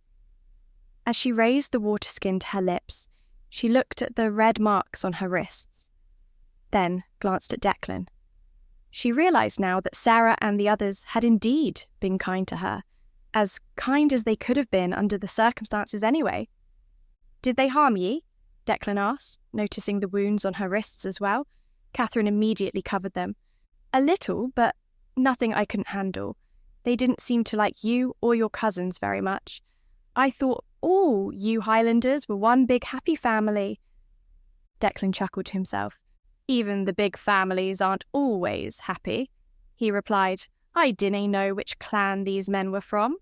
As she raised the water skin to her lips, she looked at the red marks on her wrists, then glanced at Declan. She realised now that Sarah and the others had indeed been kind to her, as kind as they could have been under the circumstances anyway. "Did they harm ye?" Declan asked, noticing the wounds on her wrists as well. Catherine immediately covered them. "A little, but nothing I couldn't handle. They didn't seem to like you or your cousins very much. I thought all you Highlanders were one big happy family." Declan chuckled to himself. "Even the big families aren't always happy," he replied. "I dinna know which clan these men were from,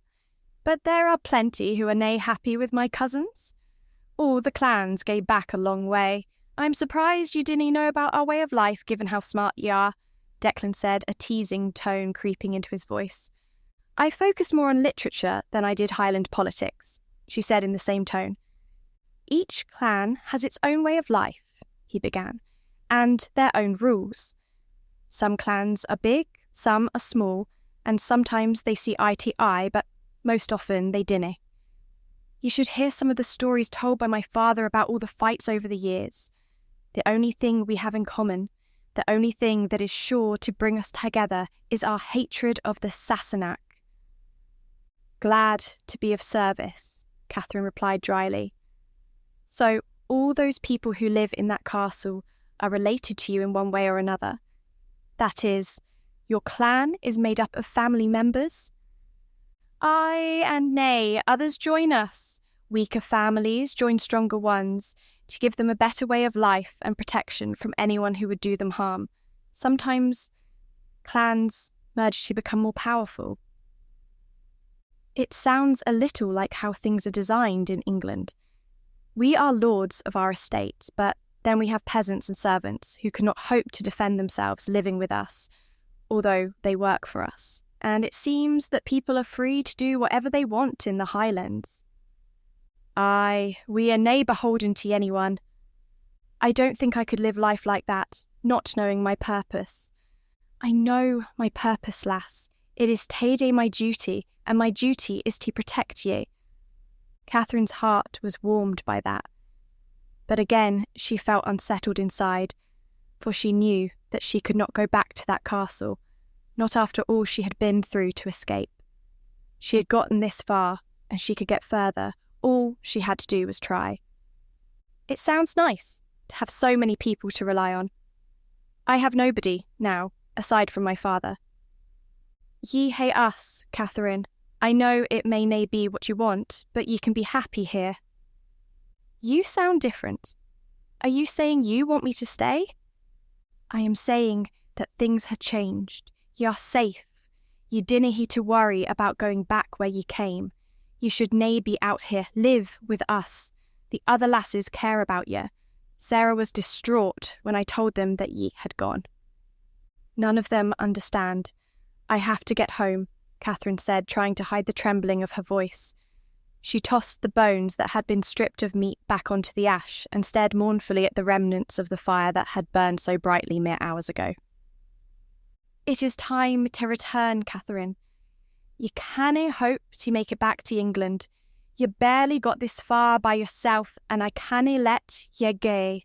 but there are plenty who are nae happy with my cousins. All the clans gae back a long way. I'm surprised you dinna know about our way of life, given how smart ye are," Declan said, a teasing tone creeping into his voice. "I focused more on literature than I did Highland politics," she said in the same tone. "Each clan has its own way of life," he began, "and their own rules. Some clans are big, some are small, and sometimes they see eye to eye, but most often they dinna. You should hear some of the stories told by my father about all the fights over the years. The only thing we have in common, the only thing that is sure to bring us together, is our hatred of the Sassenach. Glad to be of service, Catherine replied dryly. So all those people who live in that castle are related to you in one way or another. That is, your clan is made up of family members? Aye and nay, others join us. Weaker families join stronger ones to give them a better way of life and protection from anyone who would do them harm. Sometimes clans merge to become more powerful. It sounds a little like how things are designed in England. We are lords of our estate, but then we have peasants and servants who cannot hope to defend themselves living with us, although they work for us. And it seems that people are free to do whatever they want in the Highlands. Aye, we are nae beholden to anyone. I don't think I could live life like that, not knowing my purpose. I know my purpose, lass. It is tae my duty, and my duty is to protect ye. Catherine's heart was warmed by that. But again she felt unsettled inside, for she knew that she could not go back to that castle, not after all she had been through to escape. She had gotten this far, and she could get further. All she had to do was try. It sounds nice, to have so many people to rely on. I have nobody, now, aside from my father. Ye hae us, Catherine. I know it may nae be what you want, but ye can be happy here. You sound different. Are you saying you want me to stay? I am saying that things ha' changed. Ye are safe. Ye dinna hae to worry about going back where ye came. You should nae be out here. Live with us. The other lasses care about ye. Sarah was distraught when I told them that ye had gone. None of them understand. I have to get home, Catherine said, trying to hide the trembling of her voice. She tossed the bones that had been stripped of meat back onto the ash and stared mournfully at the remnants of the fire that had burned so brightly mere hours ago. It is time to return, Catherine. Ye cannae hope to make it back to England. Ye barely got this far by yourself, and I cannae let ye gae.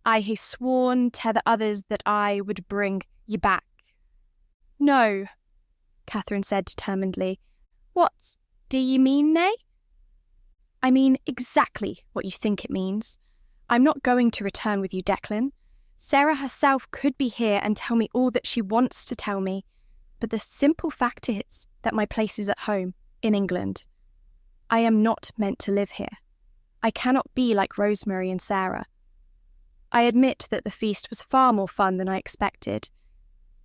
I hae sworn to the others that I would bring ye back. No, Catherine said determinedly. What, do ye mean, nay? I mean exactly what you think it means. I'm not going to return with you, Declan. Sarah herself could be here and tell me all that she wants to tell me, but the simple fact is that my place is at home, in England. I am not meant to live here. I cannot be like Rosemary and Sarah. I admit that the feast was far more fun than I expected,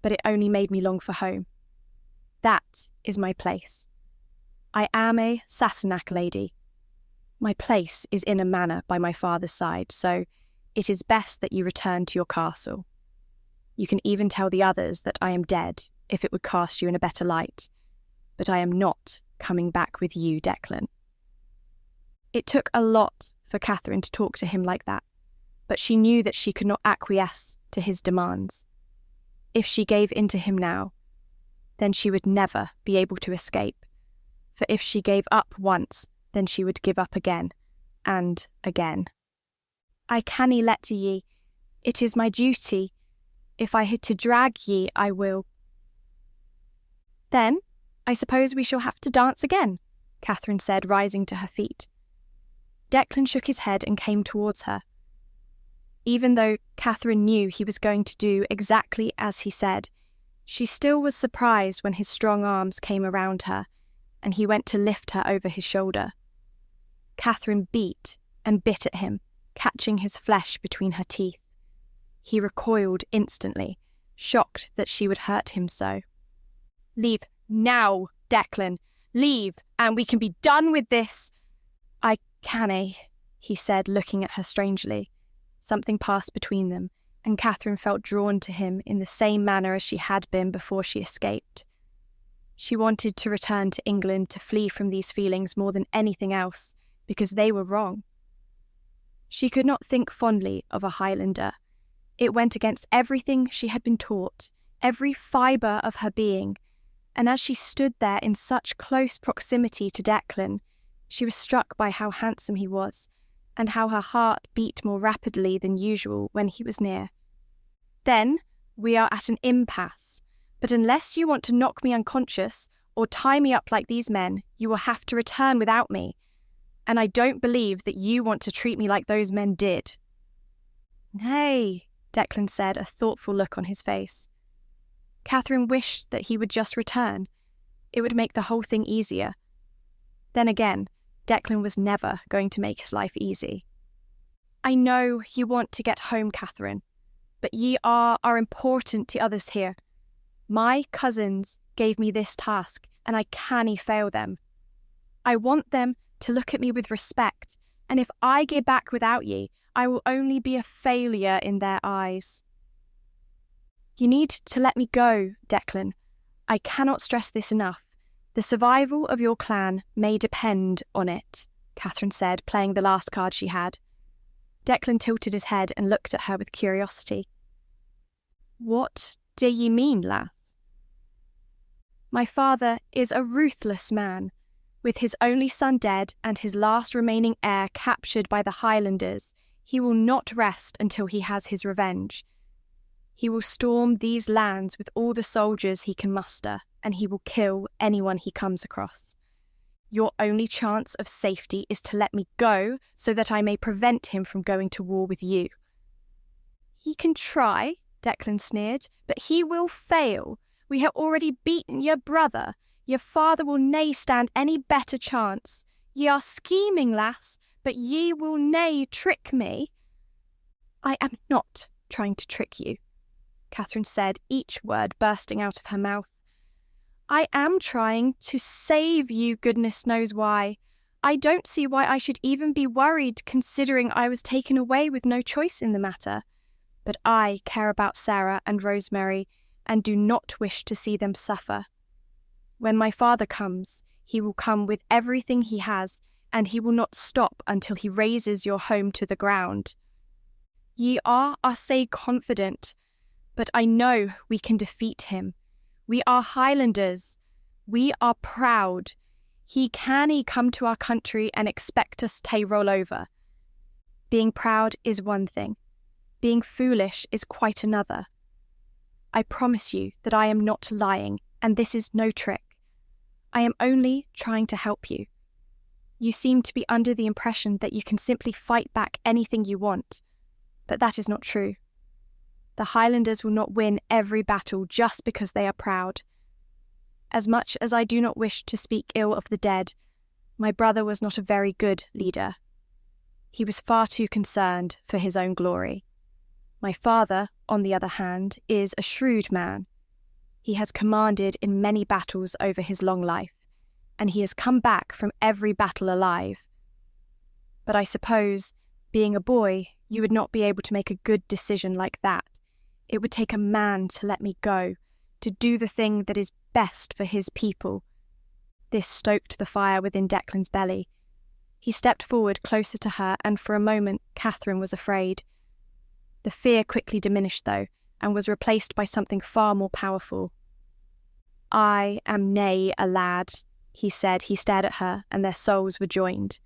but it only made me long for home. That is my place. I am a Sassenach lady. My place is in a manor by my father's side, so it is best that you return to your castle. You can even tell the others that I am dead, if it would cast you in a better light, but I am not coming back with you, Declan. It took a lot for Catherine to talk to him like that, but she knew that she could not acquiesce to his demands. If she gave in to him now, then she would never be able to escape, for if she gave up once, then she would give up again, and again. I cannae let ye. It is my duty. If I had to drag ye, I will. Then, I suppose we shall have to dance again, Catherine said, rising to her feet. Declan shook his head and came towards her. Even though Catherine knew he was going to do exactly as he said, she still was surprised when his strong arms came around her, and he went to lift her over his shoulder. Catherine beat and bit at him, catching his flesh between her teeth. He recoiled instantly, shocked that she would hurt him so. Leave now, Declan. Leave, and we can be done with this. I cannae, he said, looking at her strangely. Something passed between them, and Catherine felt drawn to him in the same manner as she had been before she escaped. She wanted to return to England to flee from these feelings more than anything else, because they were wrong. She could not think fondly of a Highlander. It went against everything she had been taught, every fibre of her being, and as she stood there in such close proximity to Declan, she was struck by how handsome he was, and how her heart beat more rapidly than usual when he was near. "Then we are at an impasse, but unless you want to knock me unconscious or tie me up like these men, you will have to return without me, and I don't believe that you want to treat me like those men did." "Nay," Declan said, a thoughtful look on his face. Catherine wished that he would just return. It would make the whole thing easier. Then again, Declan was never going to make his life easy. "I know you want to get home, Catherine, but ye are important to others here. My cousins gave me this task, and I cannae fail them. I want them to look at me with respect, and if I gae back without ye, I will only be a failure in their eyes." "You need to let me go, Declan. I cannot stress this enough. The survival of your clan may depend on it," Catherine said, playing the last card she had. Declan tilted his head and looked at her with curiosity. "What do ye mean, lass?" "My father is a ruthless man. With his only son dead and his last remaining heir captured by the Highlanders, he will not rest until he has his revenge. He will storm these lands with all the soldiers he can muster, and he will kill anyone he comes across. Your only chance of safety is to let me go so that I may prevent him from going to war with you." "He can try," Declan sneered, "but he will fail. We have already beaten your brother. Your father will nae stand any better chance. Ye are scheming, lass, but ye will nae trick me." "I am not trying to trick you," Catherine said, each word bursting out of her mouth. "I am trying to save you, goodness knows why. I don't see why I should even be worried, considering I was taken away with no choice in the matter. But I care about Sarah and Rosemary, and do not wish to see them suffer. When my father comes, he will come with everything he has, and he will not stop until he razes your home to the ground. Ye are, I say, confident, but I know we can defeat him. We are Highlanders. We are proud. He cannae come to our country and expect us to roll over. Being proud is one thing. Being foolish is quite another. I promise you that I am not lying, and this is no trick. I am only trying to help you. You seem to be under the impression that you can simply fight back anything you want, but that is not true. The Highlanders will not win every battle just because they are proud. As much as I do not wish to speak ill of the dead, my brother was not a very good leader. He was far too concerned for his own glory. My father, on the other hand, is a shrewd man. He has commanded in many battles over his long life, and he has come back from every battle alive. But I suppose, being a boy, you would not be able to make a good decision like that. It would take a man to let me go, to do the thing that is best for his people." This stoked the fire within Declan's belly. He stepped forward closer to her, and for a moment Catherine was afraid. The fear quickly diminished, though, and was replaced by something far more powerful. "I am nae a lad," he said. He stared at her, and their souls were joined.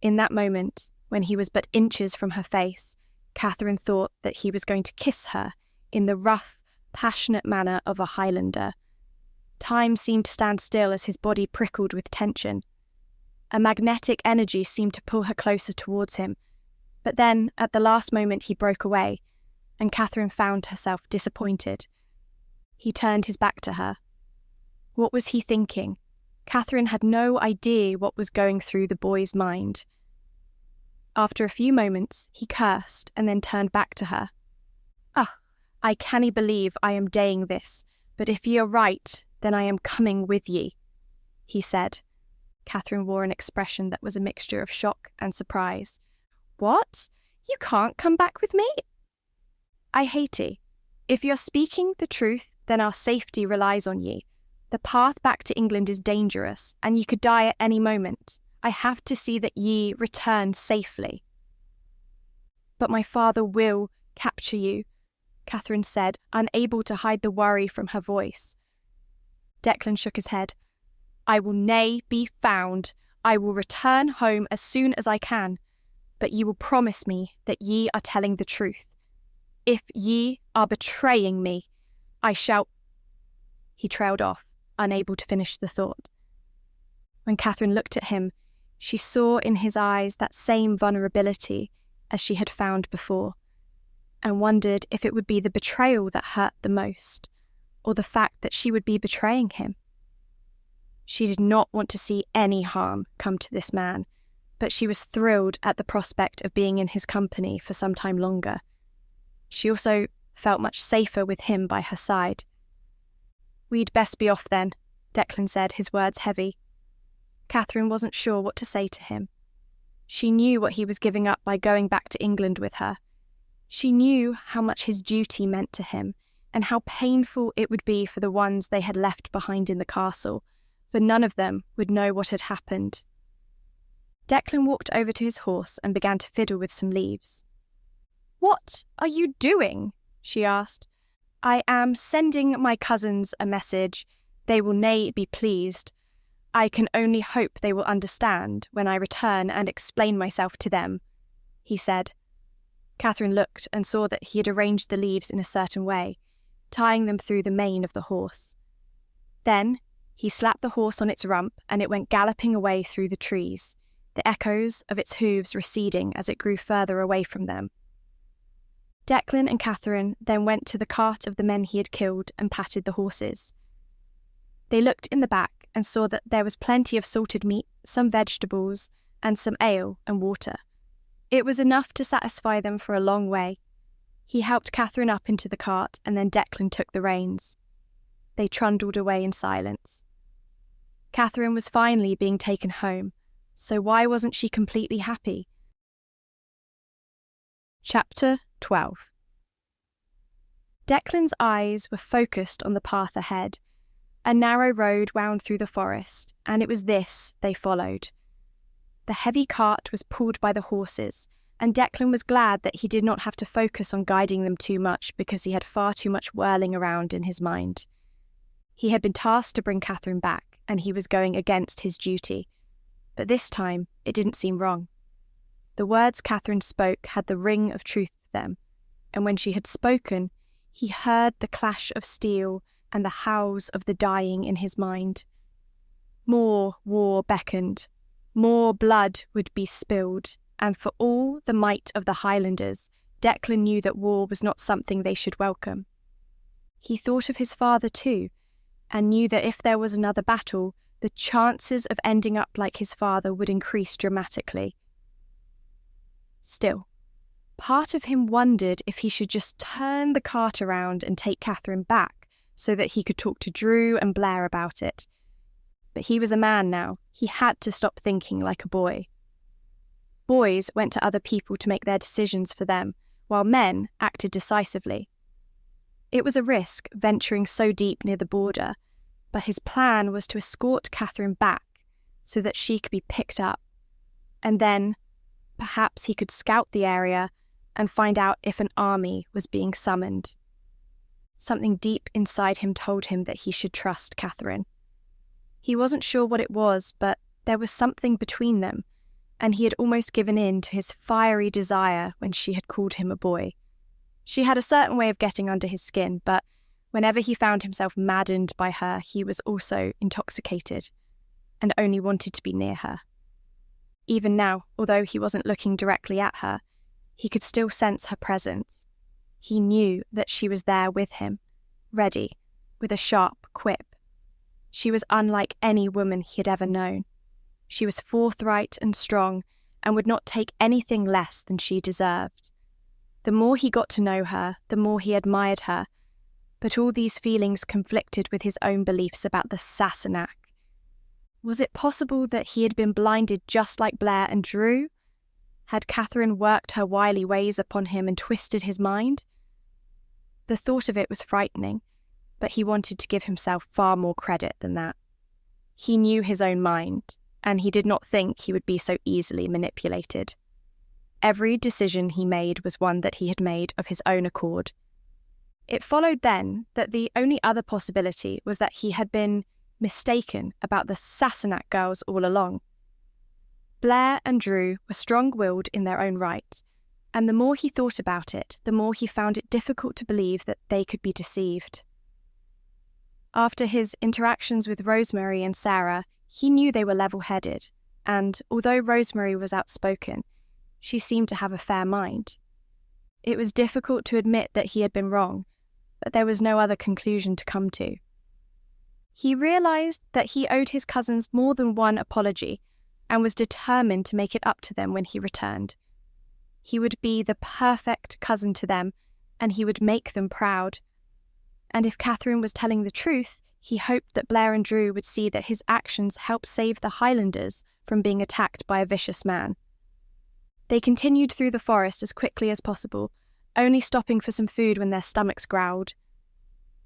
In that moment, when he was but inches from her face, Catherine thought that he was going to kiss her in the rough, passionate manner of a Highlander. Time seemed to stand still as his body prickled with tension. A magnetic energy seemed to pull her closer towards him, but then, at the last moment, he broke away, and Catherine found herself disappointed. He turned his back to her. What was he thinking? Catherine had no idea what was going through the boy's mind. After a few moments, he cursed and then turned back to her. "Ah, I cannae believe I am daying this, but if ye are right, then I am coming with ye," he said. Catherine wore an expression that was a mixture of shock and surprise. "What? You can't come back with me?" "I hate ye. If you're speaking the truth, then our safety relies on ye. The path back to England is dangerous, and you could die at any moment. I have to see that ye return safely." "But my father will capture you," Catherine said, unable to hide the worry from her voice. Declan shook his head. "I will nae be found. I will return home as soon as I can. But ye will promise me that ye are telling the truth. If ye are betraying me, I shall—" He trailed off, unable to finish the thought. When Catherine looked at him, she saw in his eyes that same vulnerability as she had found before, and wondered if it would be the betrayal that hurt the most, or the fact that she would be betraying him. She did not want to see any harm come to this man, but she was thrilled at the prospect of being in his company for some time longer. She also felt much safer with him by her side. "We'd best be off then," Declan said, his words heavy. Catherine wasn't sure what to say to him. She knew what he was giving up by going back to England with her. She knew how much his duty meant to him, and how painful it would be for the ones they had left behind in the castle, for none of them would know what had happened. Declan walked over to his horse and began to fiddle with some leaves. "What are you doing?" she asked. "I am sending my cousins a message. They will nae be pleased. I can only hope they will understand when I return and explain myself to them," he said. Catherine looked and saw that he had arranged the leaves in a certain way, tying them through the mane of the horse. Then he slapped the horse on its rump and it went galloping away through the trees, the echoes of its hooves receding as it grew further away from them. Declan and Catherine then went to the cart of the men he had killed and patted the horses. They looked in the back and saw that there was plenty of salted meat, some vegetables, and some ale and water. It was enough to satisfy them for a long way. He helped Catherine up into the cart, and then Declan took the reins. They trundled away in silence. Catherine was finally being taken home, so why wasn't she completely happy? Chapter 12. Declan's eyes were focused on the path ahead. A narrow road wound through the forest, and it was this they followed. The heavy cart was pulled by the horses, and Declan was glad that he did not have to focus on guiding them too much because he had far too much whirling around in his mind. He had been tasked to bring Catherine back, and he was going against his duty. But this time, it didn't seem wrong. The words Catherine spoke had the ring of truth to them, and when she had spoken, he heard the clash of steel and the howls of the dying in his mind. More war beckoned. More blood would be spilled, and for all the might of the Highlanders, Declan knew that war was not something they should welcome. He thought of his father too, and knew that if there was another battle, the chances of ending up like his father would increase dramatically. Still, part of him wondered if he should just turn the cart around and take Catherine back, so that he could talk to Drew and Blair about it. But he was a man now. He had to stop thinking like a boy. Boys went to other people to make their decisions for them, while men acted decisively. It was a risk venturing so deep near the border, but his plan was to escort Catherine back so that she could be picked up. And then, perhaps he could scout the area and find out if an army was being summoned. Something deep inside him told him that he should trust Catherine. He wasn't sure what it was, but there was something between them, and he had almost given in to his fiery desire when she had called him a boy. She had a certain way of getting under his skin, but whenever he found himself maddened by her, he was also intoxicated, and only wanted to be near her. Even now, although he wasn't looking directly at her, he could still sense her presence. He knew that she was there with him, ready, with a sharp quip. She was unlike any woman he had ever known. She was forthright and strong, and would not take anything less than she deserved. The more he got to know her, the more he admired her, but all these feelings conflicted with his own beliefs about the Sassenach. Was it possible that he had been blinded just like Blair and Drew? Had Catherine worked her wily ways upon him and twisted his mind? The thought of it was frightening, but he wanted to give himself far more credit than that. He knew his own mind, and he did not think he would be so easily manipulated. Every decision he made was one that he had made of his own accord. It followed then that the only other possibility was that he had been mistaken about the Sassenach girls all along. Blair and Drew were strong-willed in their own right, and the more he thought about it, the more he found it difficult to believe that they could be deceived. After his interactions with Rosemary and Sarah, he knew they were level-headed, and although Rosemary was outspoken, she seemed to have a fair mind. It was difficult to admit that he had been wrong, but there was no other conclusion to come to. He realised that he owed his cousins more than one apology, and was determined to make it up to them when he returned. He would be the perfect cousin to them, and he would make them proud. And if Catherine was telling the truth, he hoped that Blair and Drew would see that his actions helped save the Highlanders from being attacked by a vicious man. They continued through the forest as quickly as possible, only stopping for some food when their stomachs growled.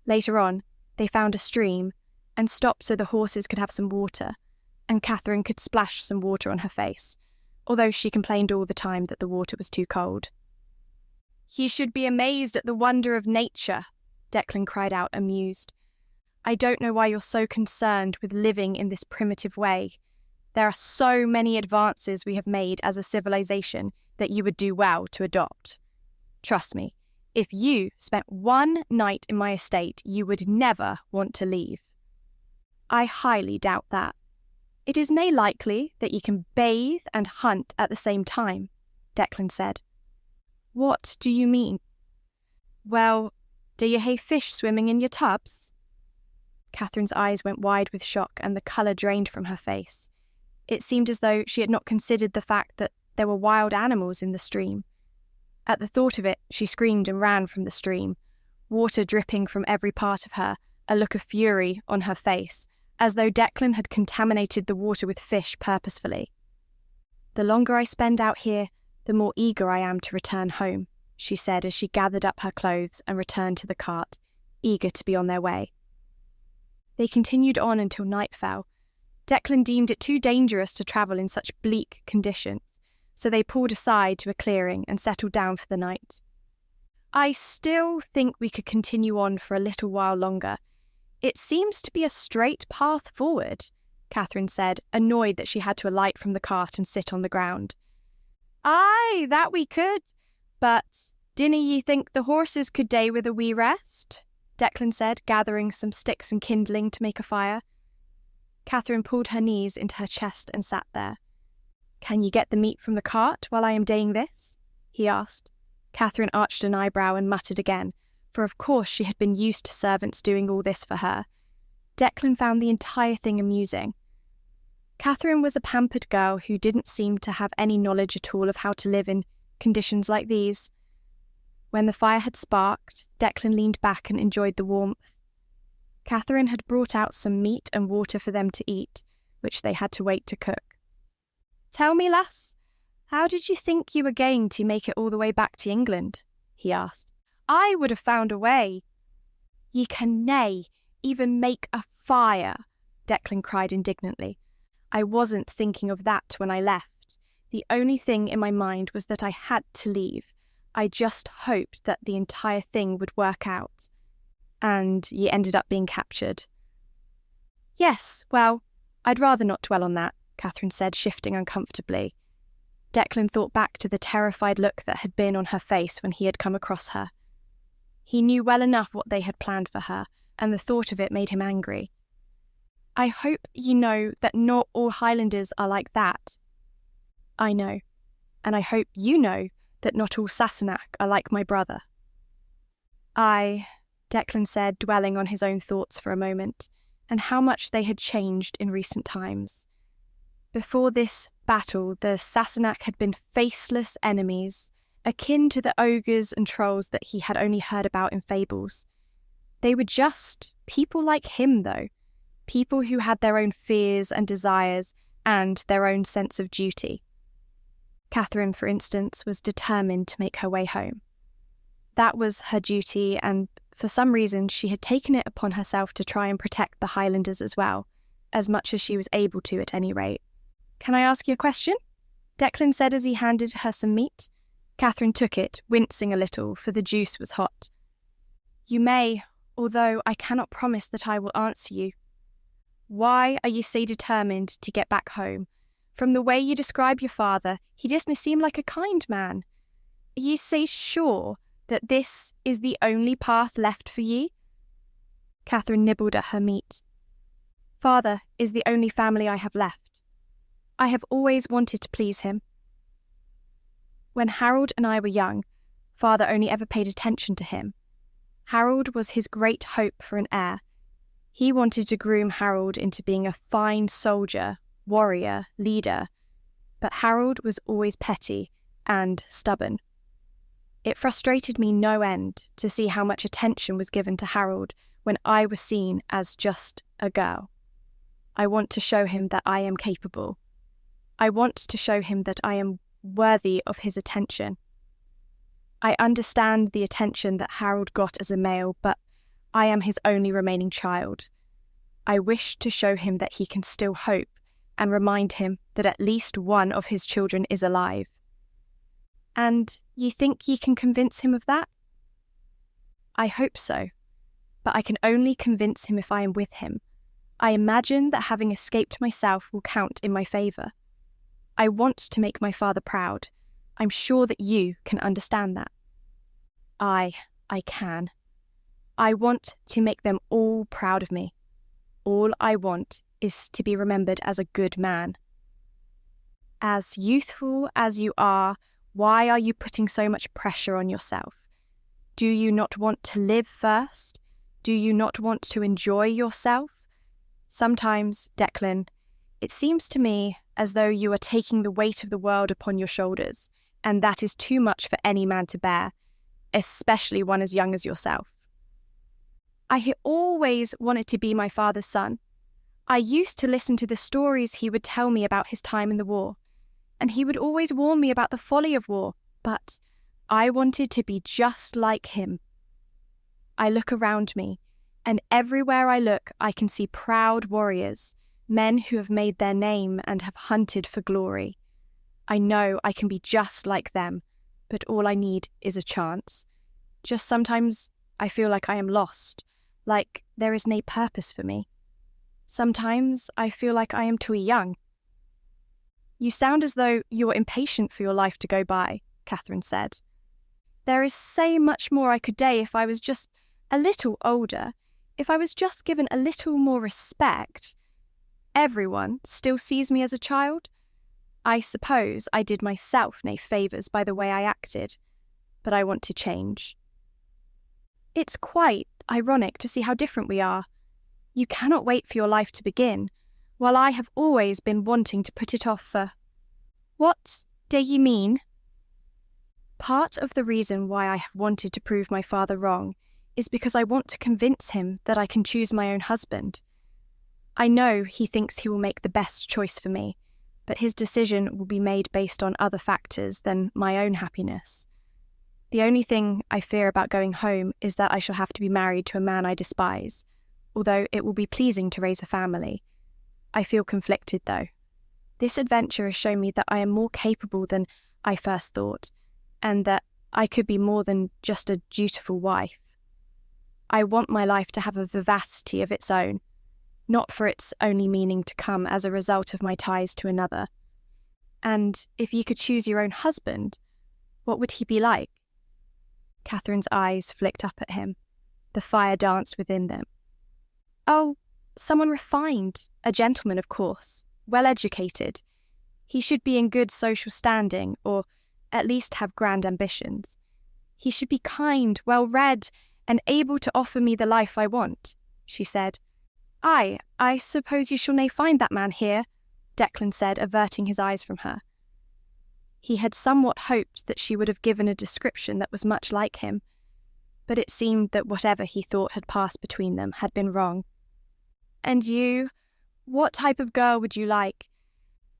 Later on, they found a stream and stopped so the horses could have some water, and Catherine could splash some water on her face, although she complained all the time that the water was too cold. "He should be amazed at the wonder of nature," Declan cried out, amused. "I don't know why you're so concerned with living in this primitive way. There are so many advances we have made as a civilization that you would do well to adopt. Trust me, if you spent one night in my estate, you would never want to leave." "I highly doubt that. It is nae likely that ye can bathe and hunt at the same time," Declan said. "What do you mean?" "Well, do ye hae fish swimming in your tubs?" Catherine's eyes went wide with shock and the colour drained from her face. It seemed as though she had not considered the fact that there were wild animals in the stream. At the thought of it, she screamed and ran from the stream, water dripping from every part of her, a look of fury on her face, as though Declan had contaminated the water with fish purposefully. "The longer I spend out here, the more eager I am to return home," she said as she gathered up her clothes and returned to the cart, eager to be on their way. They continued on until night fell. Declan deemed it too dangerous to travel in such bleak conditions, so they pulled aside to a clearing and settled down for the night. "I still think we could continue on for a little while longer. It seems to be a straight path forward," Catherine said, annoyed that she had to alight from the cart and sit on the ground. "Aye, that we could, but dinna ye think the horses could dae with a wee rest?" Declan said, gathering some sticks and kindling to make a fire. Catherine pulled her knees into her chest and sat there. "Can you get the meat from the cart while I am daying this?" he asked. Catherine arched an eyebrow and muttered again, for of course she had been used to servants doing all this for her. Declan found the entire thing amusing. Catherine was a pampered girl who didn't seem to have any knowledge at all of how to live in conditions like these. When the fire had sparked, Declan leaned back and enjoyed the warmth. Catherine had brought out some meat and water for them to eat, which they had to wait to cook. "Tell me, lass, how did you think you were going to make it all the way back to England?" he asked. "I would have found a way." "Ye can nae even make a fire," Declan cried indignantly. "I wasn't thinking of that when I left. The only thing in my mind was that I had to leave. I just hoped that the entire thing would work out. And ye ended up being captured." "Yes, well, I'd rather not dwell on that," Catherine said, shifting uncomfortably. Declan thought back to the terrified look that had been on her face when he had come across her. He knew well enough what they had planned for her, and the thought of it made him angry. "I hope ye know that not all Highlanders are like that." "I know, and I hope you know that not all Sassenach are like my brother." "Aye," Declan said, dwelling on his own thoughts for a moment, and how much they had changed in recent times. Before this battle, the Sassenach had been faceless enemies, akin to the ogres and trolls that he had only heard about in fables. They were just people like him, though, people who had their own fears and desires and their own sense of duty. Catherine, for instance, was determined to make her way home. That was her duty, and for some reason she had taken it upon herself to try and protect the Highlanders as well, as much as she was able to at any rate. "Can I ask you a question?" Declan said as he handed her some meat. Catherine took it, wincing a little, for the juice was hot. "You may, although I cannot promise that I will answer you." Why are you so determined to get back home? From the way you describe your father, he doesn't seem like a kind man. Are you so sure that this is the only path left for ye?" Catherine nibbled at her meat. "Father is the only family I have left. I have always wanted to please him. When Harold and I were young, Father only ever paid attention to him. Harold was his great hope for an heir. He wanted to groom Harold into being a fine soldier, warrior, leader, but Harold was always petty and stubborn. It frustrated me no end to see how much attention was given to Harold when I was seen as just a girl. I want to show him that I am capable. I want to show him that I am worthy of his attention. I understand the attention that Harold got as a male, but I am his only remaining child. I wish to show him that he can still hope and remind him that at least one of his children is alive. And ye think ye can convince him of that?" "I hope so, but I can only convince him if I am with him. I imagine that having escaped myself will count in my favour. I want to make my father proud. I'm sure that you can understand that." I can. I want to make them all proud of me. All I want is to be remembered as a good man." "As youthful as you are, why are you putting so much pressure on yourself? Do you not want to live first? Do you not want to enjoy yourself? Sometimes, Declan, it seems to me as though you are taking the weight of the world upon your shoulders, and that is too much for any man to bear, especially one as young as yourself." "I always wanted to be my father's son. I used to listen to the stories he would tell me about his time in the war, and he would always warn me about the folly of war, but I wanted to be just like him. I look around me, and everywhere I look I can see proud warriors, men who have made their name and have hunted for glory. I know I can be just like them, but all I need is a chance. Just sometimes I feel like I am lost, like there is no purpose for me. Sometimes I feel like I am too young." "You sound as though you are impatient for your life to go by," Catherine said. "There is so much more I could do if I was just a little older, if I was just given a little more respect. Everyone still sees me as a child. I suppose I did myself no favours by the way I acted, but I want to change." "It's quite ironic to see how different we are. You cannot wait for your life to begin, while I have always been wanting to put it off for—" "What do you mean?" "Part of the reason why I have wanted to prove my father wrong is because I want to convince him that I can choose my own husband. I know he thinks he will make the best choice for me, but his decision will be made based on other factors than my own happiness. The only thing I fear about going home is that I shall have to be married to a man I despise, although it will be pleasing to raise a family. I feel conflicted, though. This adventure has shown me that I am more capable than I first thought, and that I could be more than just a dutiful wife. I want my life to have a vivacity of its own, not for its only meaning to come as a result of my ties to another. And if you could choose your own husband, what would he be like?" Catherine's eyes flicked up at him. The fire danced within them. "Oh, someone refined, a gentleman, of course, well-educated. He should be in good social standing, or at least have grand ambitions. He should be kind, well-read, and able to offer me the life I want," she said. "I suppose you shall nae find that man here," Declan said, averting his eyes from her. He had somewhat hoped that she would have given a description that was much like him, but it seemed that whatever he thought had passed between them had been wrong. "And you? What type of girl would you like?"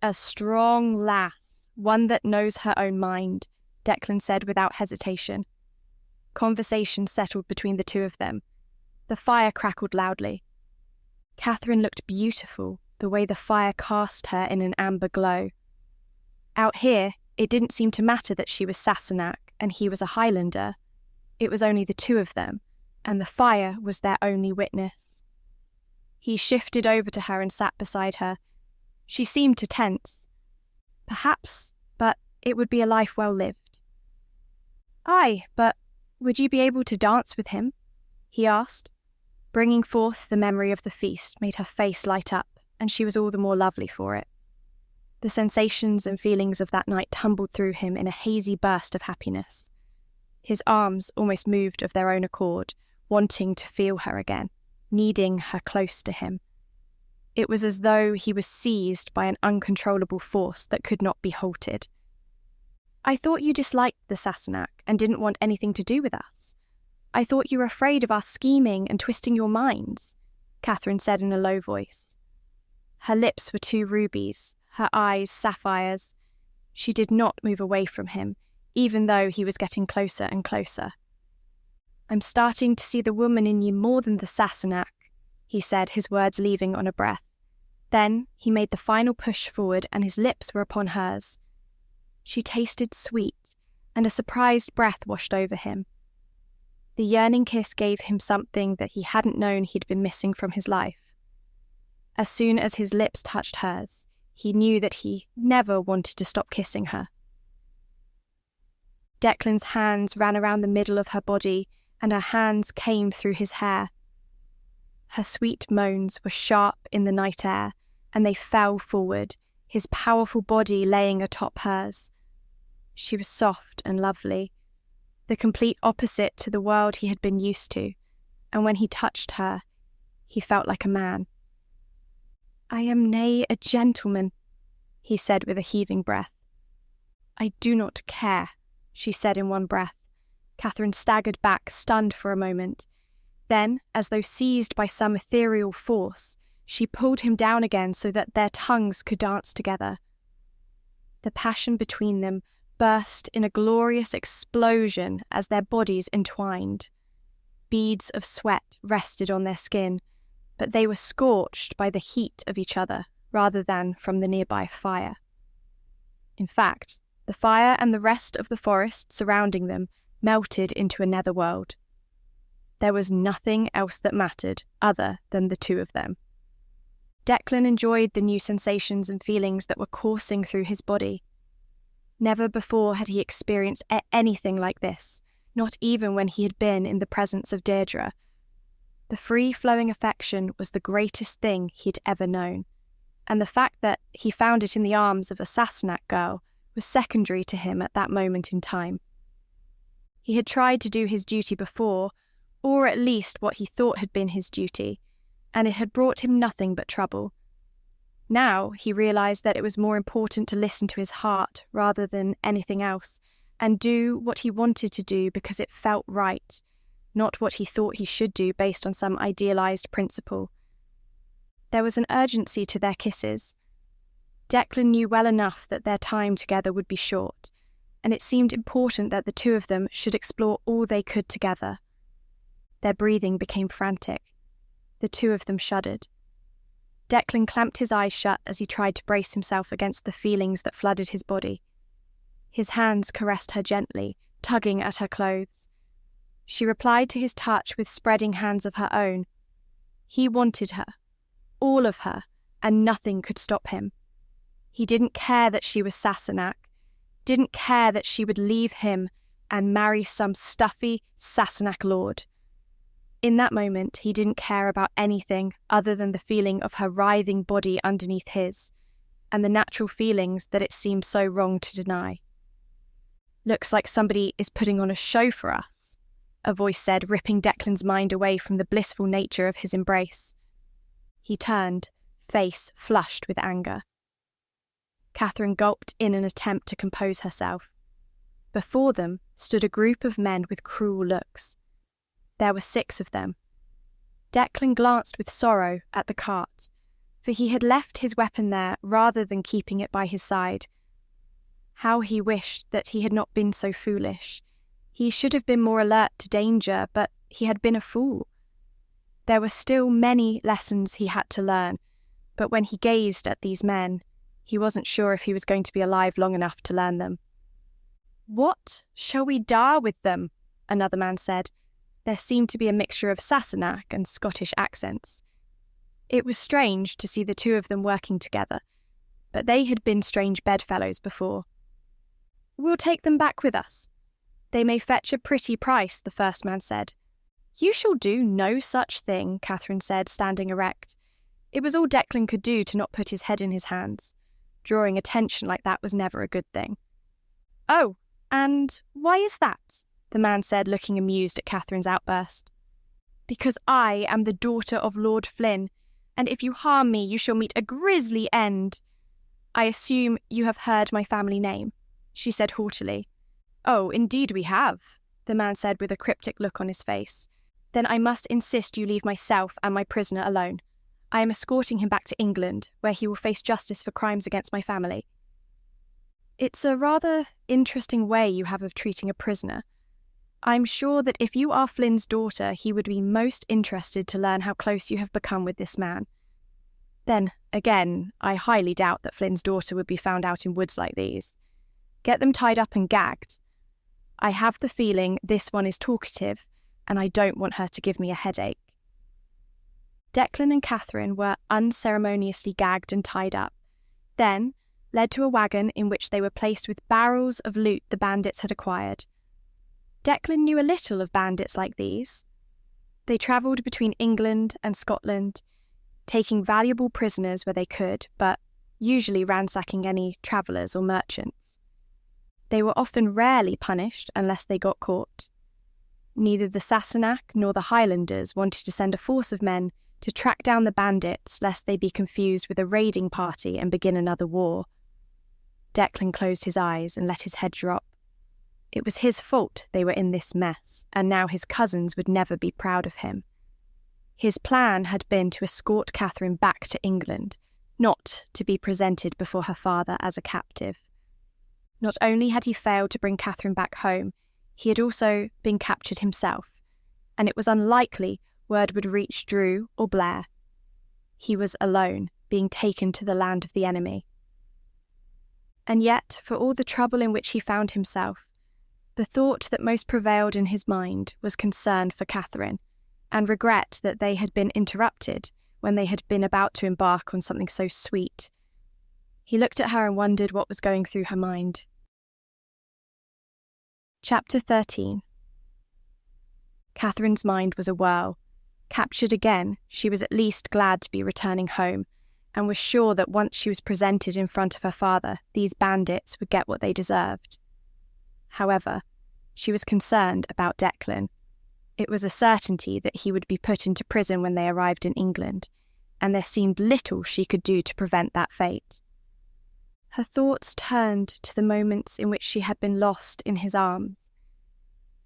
"A strong lass, one that knows her own mind," Declan said without hesitation. Conversation settled between the two of them. The fire crackled loudly. Catherine looked beautiful, the way the fire cast her in an amber glow. Out here, it didn't seem to matter that she was Sassenach and he was a Highlander. It was only the two of them, and the fire was their only witness. He shifted over to her and sat beside her. She seemed to tense. Perhaps, but it would be a life well lived. "Aye, but would you be able to dance with him?" he asked. Bringing forth the memory of the feast made her face light up, and she was all the more lovely for it. The sensations and feelings of that night tumbled through him in a hazy burst of happiness. His arms almost moved of their own accord, wanting to feel her again, needing her close to him. It was as though he was seized by an uncontrollable force that could not be halted. "I thought you disliked the Sassenach and didn't want anything to do with us. I thought you were afraid of our scheming and twisting your minds," Catherine said in a low voice. Her lips were two rubies, her eyes sapphires. She did not move away from him, even though he was getting closer and closer. "I'm starting to see the woman in you more than the Sassenach," he said, his words leaving on a breath. Then he made the final push forward and his lips were upon hers. She tasted sweet, and a surprised breath washed over him. The yearning kiss gave him something that he hadn't known he'd been missing from his life. As soon as his lips touched hers, he knew that he never wanted to stop kissing her. Declan's hands ran around the middle of her body, and her hands came through his hair. Her sweet moans were sharp in the night air, and they fell forward, his powerful body laying atop hers. She was soft and lovely, the complete opposite to the world he had been used to, and when he touched her, he felt like a man. "I am nay a gentleman," he said with a heaving breath. "I do not care," she said in one breath. Catherine staggered back, stunned for a moment. Then, as though seized by some ethereal force, she pulled him down again so that their tongues could dance together. The passion between them burst in a glorious explosion as their bodies entwined. Beads of sweat rested on their skin, but they were scorched by the heat of each other rather than from the nearby fire. In fact, the fire and the rest of the forest surrounding them melted into a netherworld. There was nothing else that mattered other than the two of them. Declan enjoyed the new sensations and feelings that were coursing through his body. Never before had he experienced anything like this, not even when he had been in the presence of Deirdre. The free-flowing affection was the greatest thing he'd ever known, and the fact that he found it in the arms of a Sassenach girl was secondary to him at that moment in time. He had tried to do his duty before, or at least what he thought had been his duty, and it had brought him nothing but trouble. Now he realised that it was more important to listen to his heart rather than anything else, and do what he wanted to do because it felt right, not what he thought he should do based on some idealised principle. There was an urgency to their kisses. Declan knew well enough that their time together would be short, and it seemed important that the two of them should explore all they could together. Their breathing became frantic. The two of them shuddered. Declan clamped his eyes shut as he tried to brace himself against the feelings that flooded his body. His hands caressed her gently, tugging at her clothes. She replied to his touch with spreading hands of her own. He wanted her, all of her, and nothing could stop him. He didn't care that she was Sassenach, didn't care that she would leave him and marry some stuffy Sassenach lord. In that moment, he didn't care about anything other than the feeling of her writhing body underneath his, and the natural feelings that it seemed so wrong to deny. "Looks like somebody is putting on a show for us," a voice said, ripping Declan's mind away from the blissful nature of his embrace. He turned, face flushed with anger. Catherine gulped in an attempt to compose herself. Before them stood a group of men with cruel looks. There were 6 of them. Declan glanced with sorrow at the cart, for he had left his weapon there rather than keeping it by his side. How he wished that he had not been so foolish. He should have been more alert to danger, but he had been a fool. There were still many lessons he had to learn, but when he gazed at these men, he wasn't sure if he was going to be alive long enough to learn them. "What shall we dar with them?" another man said. There seemed to be a mixture of Sassenach and Scottish accents. It was strange to see the two of them working together, but they had been strange bedfellows before. "We'll take them back with us. They may fetch a pretty price," the first man said. "You shall do no such thing," Catherine said, standing erect. It was all Declan could do to not put his head in his hands. Drawing attention like that was never a good thing. "Oh, and why is that?" the man said, looking amused at Catherine's outburst. "Because I am the daughter of Lord Flynn, and if you harm me, you shall meet a grisly end. I assume you have heard my family name," she said haughtily. "Oh, indeed we have," the man said with a cryptic look on his face. "Then I must insist you leave myself and my prisoner alone. I am escorting him back to England, where he will face justice for crimes against my family." "It's a rather interesting way you have of treating a prisoner. I'm sure that if you are Flynn's daughter, he would be most interested to learn how close you have become with this man. Then, again, I highly doubt that Flynn's daughter would be found out in woods like these. Get them tied up and gagged. I have the feeling this one is talkative, and I don't want her to give me a headache." Declan and Catherine were unceremoniously gagged and tied up, then led to a wagon in which they were placed with barrels of loot the bandits had acquired. Declan knew a little of bandits like these. They travelled between England and Scotland, taking valuable prisoners where they could, but usually ransacking any travellers or merchants. They were often rarely punished unless they got caught. Neither the Sassenach nor the Highlanders wanted to send a force of men to track down the bandits lest they be confused with a raiding party and begin another war. Declan closed his eyes and let his head drop. It was his fault they were in this mess, and now his cousins would never be proud of him. His plan had been to escort Catherine back to England, not to be presented before her father as a captive. Not only had he failed to bring Catherine back home, he had also been captured himself, and it was unlikely word would reach Drew or Blair. He was alone, being taken to the land of the enemy. And yet, for all the trouble in which he found himself, the thought that most prevailed in his mind was concern for Catherine, and regret that they had been interrupted when they had been about to embark on something so sweet. He looked at her and wondered what was going through her mind. Chapter 13. Catherine's mind was a whirl. Captured again, she was at least glad to be returning home, and was sure that once she was presented in front of her father, these bandits would get what they deserved. However, she was concerned about Declan. It was a certainty that he would be put into prison when they arrived in England, and there seemed little she could do to prevent that fate. Her thoughts turned to the moments in which she had been lost in his arms.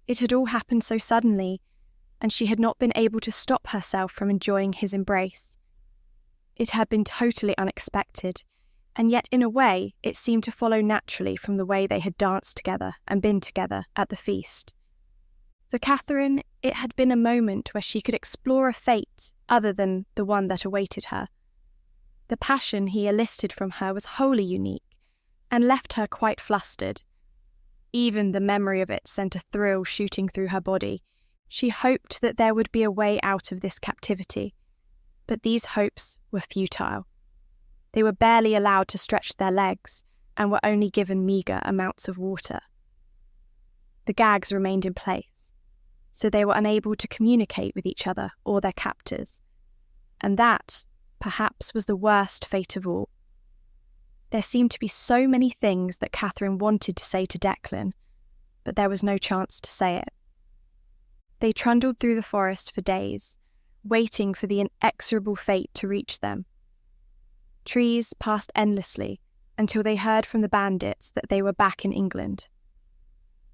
It had all happened so suddenly, and she had not been able to stop herself from enjoying his embrace. It had been totally unexpected, and yet in a way it seemed to follow naturally from the way they had danced together and been together at the feast. For Catherine, it had been a moment where she could explore a fate other than the one that awaited her. The passion he elicited from her was wholly unique, and left her quite flustered. Even the memory of it sent a thrill shooting through her body. She hoped that there would be a way out of this captivity, but these hopes were futile. They were barely allowed to stretch their legs, and were only given meagre amounts of water. The gags remained in place, so they were unable to communicate with each other or their captors, and that, perhaps, was the worst fate of all. There seemed to be so many things that Catherine wanted to say to Declan, but there was no chance to say it. They trundled through the forest for days, waiting for the inexorable fate to reach them. Trees passed endlessly until they heard from the bandits that they were back in England.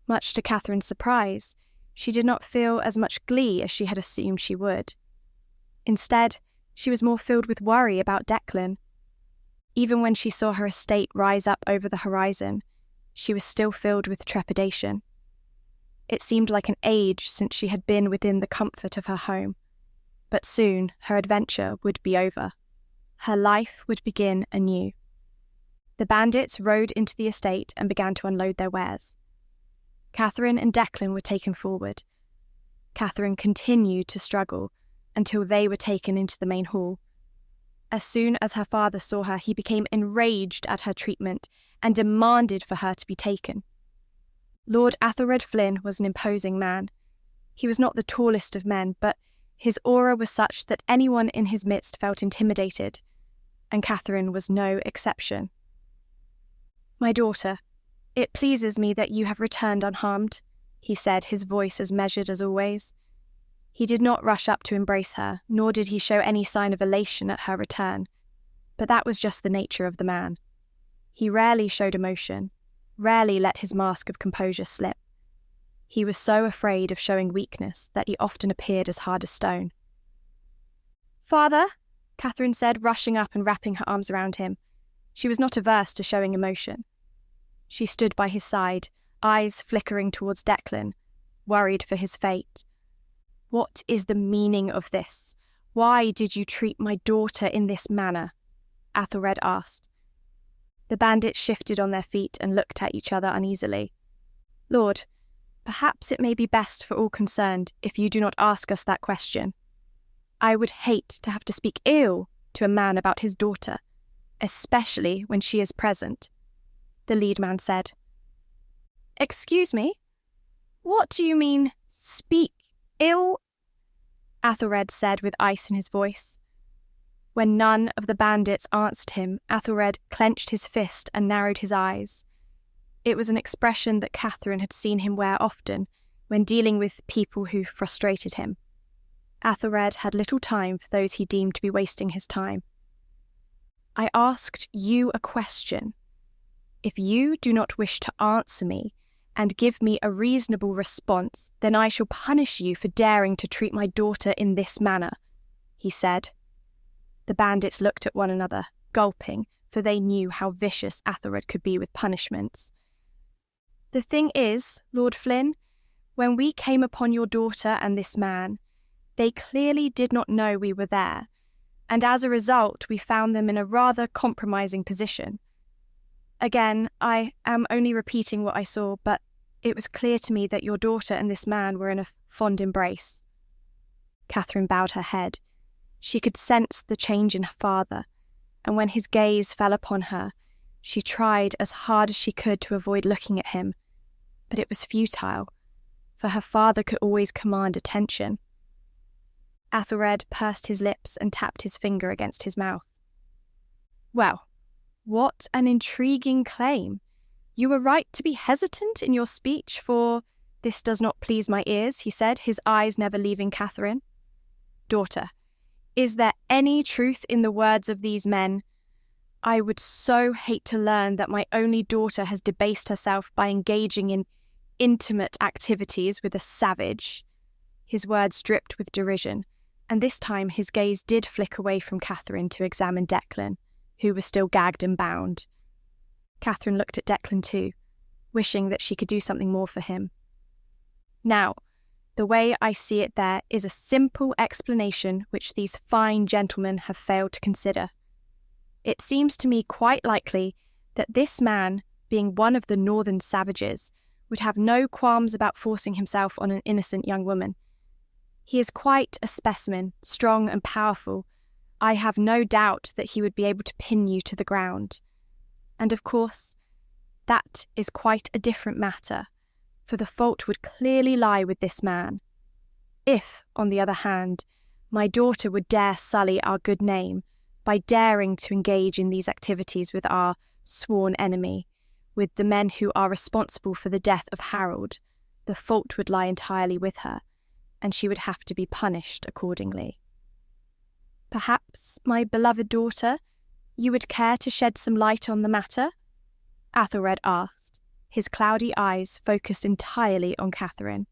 Much to Catherine's surprise, she did not feel as much glee as she had assumed she would. Instead, she was more filled with worry about Declan. Even when she saw her estate rise up over the horizon, she was still filled with trepidation. It seemed like an age since she had been within the comfort of her home, but soon her adventure would be over. Her life would begin anew. The bandits rode into the estate and began to unload their wares. Catherine and Declan were taken forward. Catherine continued to struggle until they were taken into the main hall, As soon as her father saw her, he became enraged at her treatment and demanded for her to be taken. Lord Athelred Flynn was an imposing man. He was not the tallest of men, but his aura was such that anyone in his midst felt intimidated, and Catherine was no exception. "My daughter, it pleases me that you have returned unharmed," he said, his voice as measured as always. He did not rush up to embrace her, nor did he show any sign of elation at her return, but that was just the nature of the man. He rarely showed emotion, rarely let his mask of composure slip. He was so afraid of showing weakness that he often appeared as hard as stone. "Father," Catherine said, rushing up and wrapping her arms around him. She was not averse to showing emotion. She stood by his side, eyes flickering towards Declan, worried for his fate. "What is the meaning of this? Why did you treat my daughter in this manner?" Athelred asked. The bandits shifted on their feet and looked at each other uneasily. "Lord, perhaps it may be best for all concerned if you do not ask us that question. I would hate to have to speak ill to a man about his daughter, especially when she is present," the lead man said. "Excuse me? What do you mean, speak ill?" Athelred said with ice in his voice. When none of the bandits answered him, Athelred clenched his fist and narrowed his eyes. It was an expression that Catherine had seen him wear often when dealing with people who frustrated him. Athelred had little time for those he deemed to be wasting his time. "I asked you a question. If you do not wish to answer me and give me a reasonable response, then I shall punish you for daring to treat my daughter in this manner," he said. The bandits looked at one another, gulping, for they knew how vicious Athelred could be with punishments. "The thing is, Lord Flynn, when we came upon your daughter and this man, they clearly did not know we were there, and as a result we found them in a rather compromising position. Again, I am only repeating what I saw, but it was clear to me that your daughter and this man were in a fond embrace." Catherine bowed her head. She could sense the change in her father, and when his gaze fell upon her, she tried as hard as she could to avoid looking at him, but it was futile, for her father could always command attention. Athelred pursed his lips and tapped his finger against his mouth. "Well, what an intriguing claim. You were right to be hesitant in your speech, for this does not please my ears," he said, his eyes never leaving Catherine. "Daughter, is there any truth in the words of these men? I would so hate to learn that my only daughter has debased herself by engaging in intimate activities with a savage." His words dripped with derision, and this time his gaze did flick away from Catherine to examine Declan, who was still gagged and bound. Catherine looked at Declan too, wishing that she could do something more for him. "Now, the way I see it, there is a simple explanation which these fine gentlemen have failed to consider. It seems to me quite likely that this man, being one of the northern savages, would have no qualms about forcing himself on an innocent young woman. He is quite a specimen, strong and powerful. I have no doubt that he would be able to pin you to the ground. And of course, that is quite a different matter, for the fault would clearly lie with this man. If, on the other hand, my daughter would dare sully our good name by daring to engage in these activities with our sworn enemy, with the men who are responsible for the death of Harold, the fault would lie entirely with her, and she would have to be punished accordingly. Perhaps, my beloved daughter, you would care to shed some light on the matter?" Athelred asked, his cloudy eyes focused entirely on Catherine.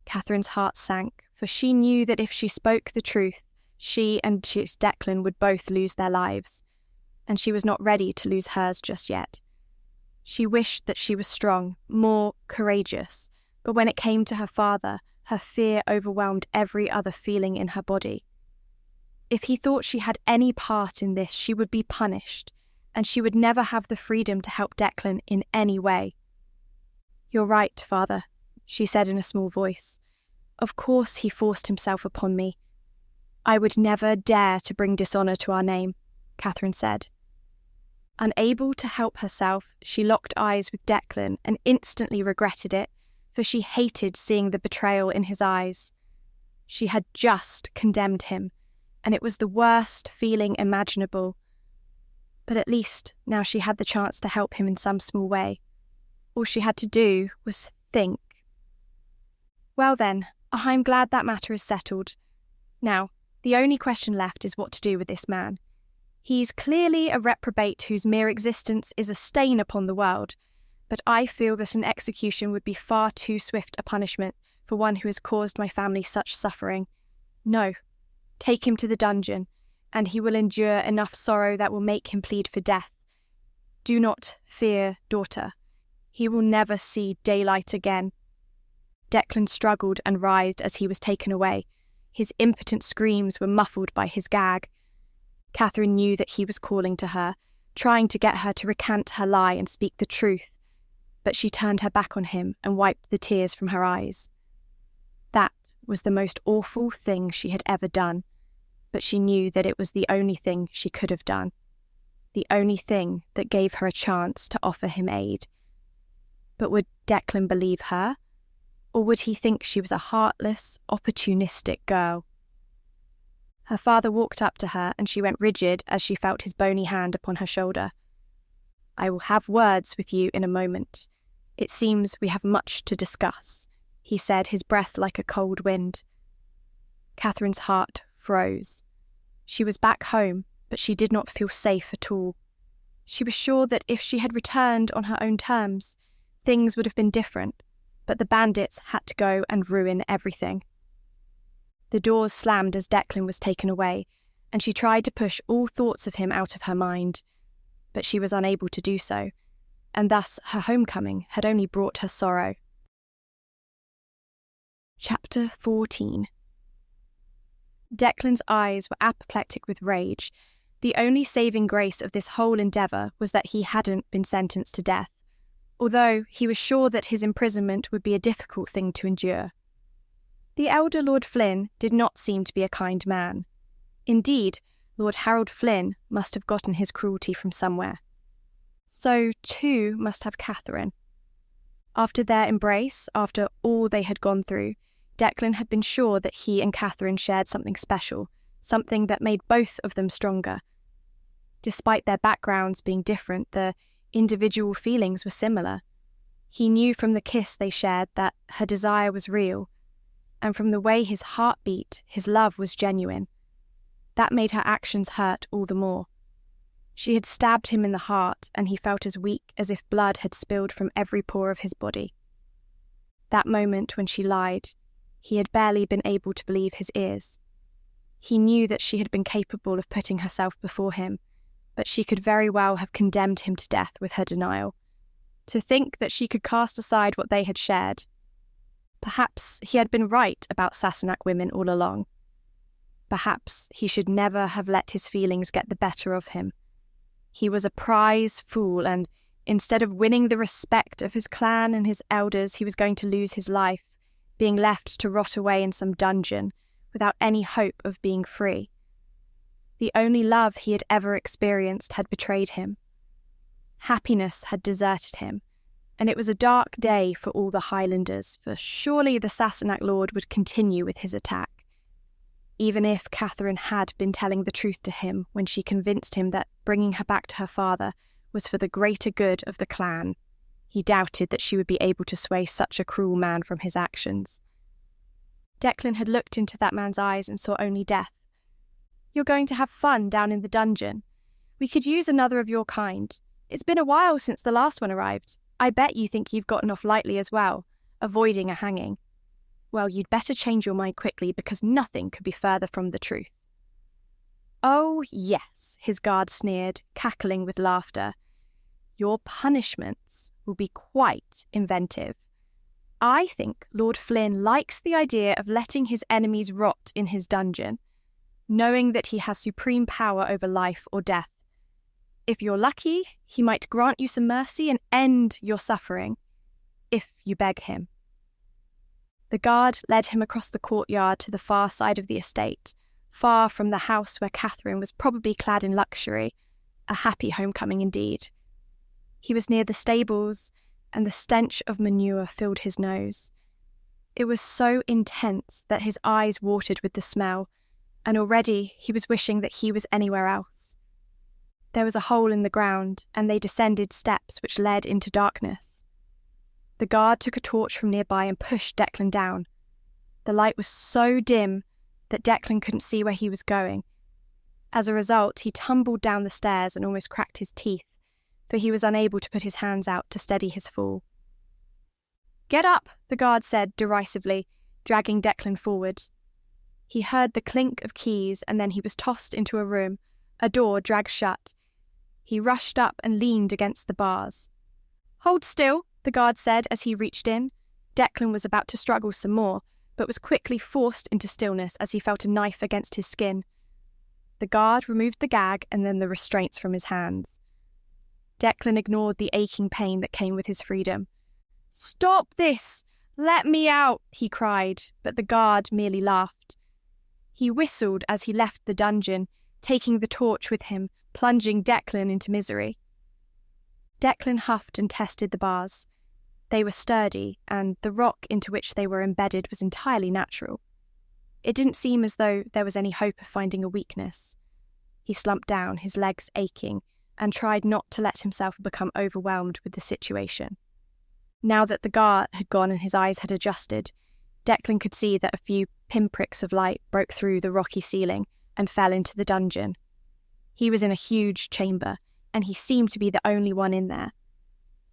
Catherine's heart sank, for she knew that if she spoke the truth, she and Declan would both lose their lives, and she was not ready to lose hers just yet. She wished that she was strong, more courageous, but when it came to her father, her fear overwhelmed every other feeling in her body. If he thought she had any part in this, she would be punished, and she would never have the freedom to help Declan in any way. "You're right, father," she said in a small voice. "Of course he forced himself upon me. "I would never dare to bring dishonour to our name," Catherine said. Unable to help herself, she locked eyes with Declan and instantly regretted it, for she hated seeing the betrayal in his eyes. She had just condemned him, and it was the worst feeling imaginable. But at least now she had the chance to help him in some small way. All she had to do was think. "Well then, I'm glad that matter is settled. Now, the only question left is what to do with this man. He's clearly a reprobate whose mere existence is a stain upon the world, but I feel that an execution would be far too swift a punishment for one who has caused my family such suffering. No, take him to the dungeon, and he will endure enough sorrow that will make him plead for death. Do not fear, daughter. He will never see daylight again." Declan struggled and writhed as he was taken away. His impotent screams were muffled by his gag. Catherine knew that he was calling to her, trying to get her to recant her lie and speak the truth, but she turned her back on him and wiped the tears from her eyes. That was the most awful thing she had ever done, but she knew that it was the only thing she could have done, the only thing that gave her a chance to offer him aid. But would Declan believe her, or would he think she was a heartless, opportunistic girl? Her father walked up to her, and she went rigid as she felt his bony hand upon her shoulder. "I will have words with you in a moment. It seems we have much to discuss," he said, his breath like a cold wind. Catherine's heart froze. She was back home, but she did not feel safe at all. She was sure that if she had returned on her own terms, things would have been different, but the bandits had to go and ruin everything. The doors slammed as Declan was taken away, and she tried to push all thoughts of him out of her mind, but she was unable to do so, and thus her homecoming had only brought her sorrow. Chapter 14. Declan's eyes were apoplectic with rage. The only saving grace of this whole endeavour was that he hadn't been sentenced to death, although he was sure that his imprisonment would be a difficult thing to endure. The Elder Lord Flynn did not seem to be a kind man. Indeed, Lord Harold Flynn must have gotten his cruelty from somewhere. So, too, must have Catherine. After their embrace, after all they had gone through, Declan had been sure that he and Catherine shared something special, something that made both of them stronger. Despite their backgrounds being different, the individual feelings were similar. He knew from the kiss they shared that her desire was real, and from the way his heart beat, his love was genuine. That made her actions hurt all the more. She had stabbed him in the heart, and he felt as weak as if blood had spilled from every pore of his body. That moment when she lied, he had barely been able to believe his ears. He knew that she had been capable of putting herself before him, but she could very well have condemned him to death with her denial. To think that she could cast aside what they had shared. Perhaps he had been right about Sassenach women all along. Perhaps he should never have let his feelings get the better of him. He was a prize fool, and instead of winning the respect of his clan and his elders, he was going to lose his life, being left to rot away in some dungeon, without any hope of being free. The only love he had ever experienced had betrayed him. Happiness had deserted him, and it was a dark day for all the Highlanders, for surely the Sassenach Lord would continue with his attack. Even if Catherine had been telling the truth to him when she convinced him that bringing her back to her father was for the greater good of the clan, he doubted that she would be able to sway such a cruel man from his actions. Declan had looked into that man's eyes and saw only death. "You're going to have fun down in the dungeon. We could use another of your kind. It's been a while since the last one arrived. I bet you think you've gotten off lightly as well, avoiding a hanging. Well, you'd better change your mind quickly, because nothing could be further from the truth." "Oh, yes," his guard sneered, cackling with laughter. "Your punishments will be quite inventive. I think Lord Flynn likes the idea of letting his enemies rot in his dungeon, knowing that he has supreme power over life or death. If you're lucky, he might grant you some mercy and end your suffering, if you beg him." The guard led him across the courtyard to the far side of the estate, far from the house where Catherine was probably clad in luxury, a happy homecoming indeed. He was near the stables, and the stench of manure filled his nose. It was so intense that his eyes watered with the smell, and already he was wishing that he was anywhere else. There was a hole in the ground, and they descended steps which led into darkness. The guard took a torch from nearby and pushed Declan down. The light was so dim that Declan couldn't see where he was going. As a result, he tumbled down the stairs and almost cracked his teeth, for he was unable to put his hands out to steady his fall. "Get up," the guard said derisively, dragging Declan forward. He heard the clink of keys, and then he was tossed into a room, a door dragged shut. He rushed up and leaned against the bars. "Hold still," the guard said as he reached in. Declan was about to struggle some more, but was quickly forced into stillness as he felt a knife against his skin. The guard removed the gag and then the restraints from his hands. Declan ignored the aching pain that came with his freedom. "Stop this! Let me out!" he cried, but the guard merely laughed. He whistled as he left the dungeon, taking the torch with him, plunging Declan into misery. Declan huffed and tested the bars. They were sturdy, and the rock into which they were embedded was entirely natural. It didn't seem as though there was any hope of finding a weakness. He slumped down, his legs aching, and tried not to let himself become overwhelmed with the situation. Now that the guard had gone and his eyes had adjusted, Declan could see that a few pinpricks of light broke through the rocky ceiling and fell into the dungeon. He was in a huge chamber, and he seemed to be the only one in there.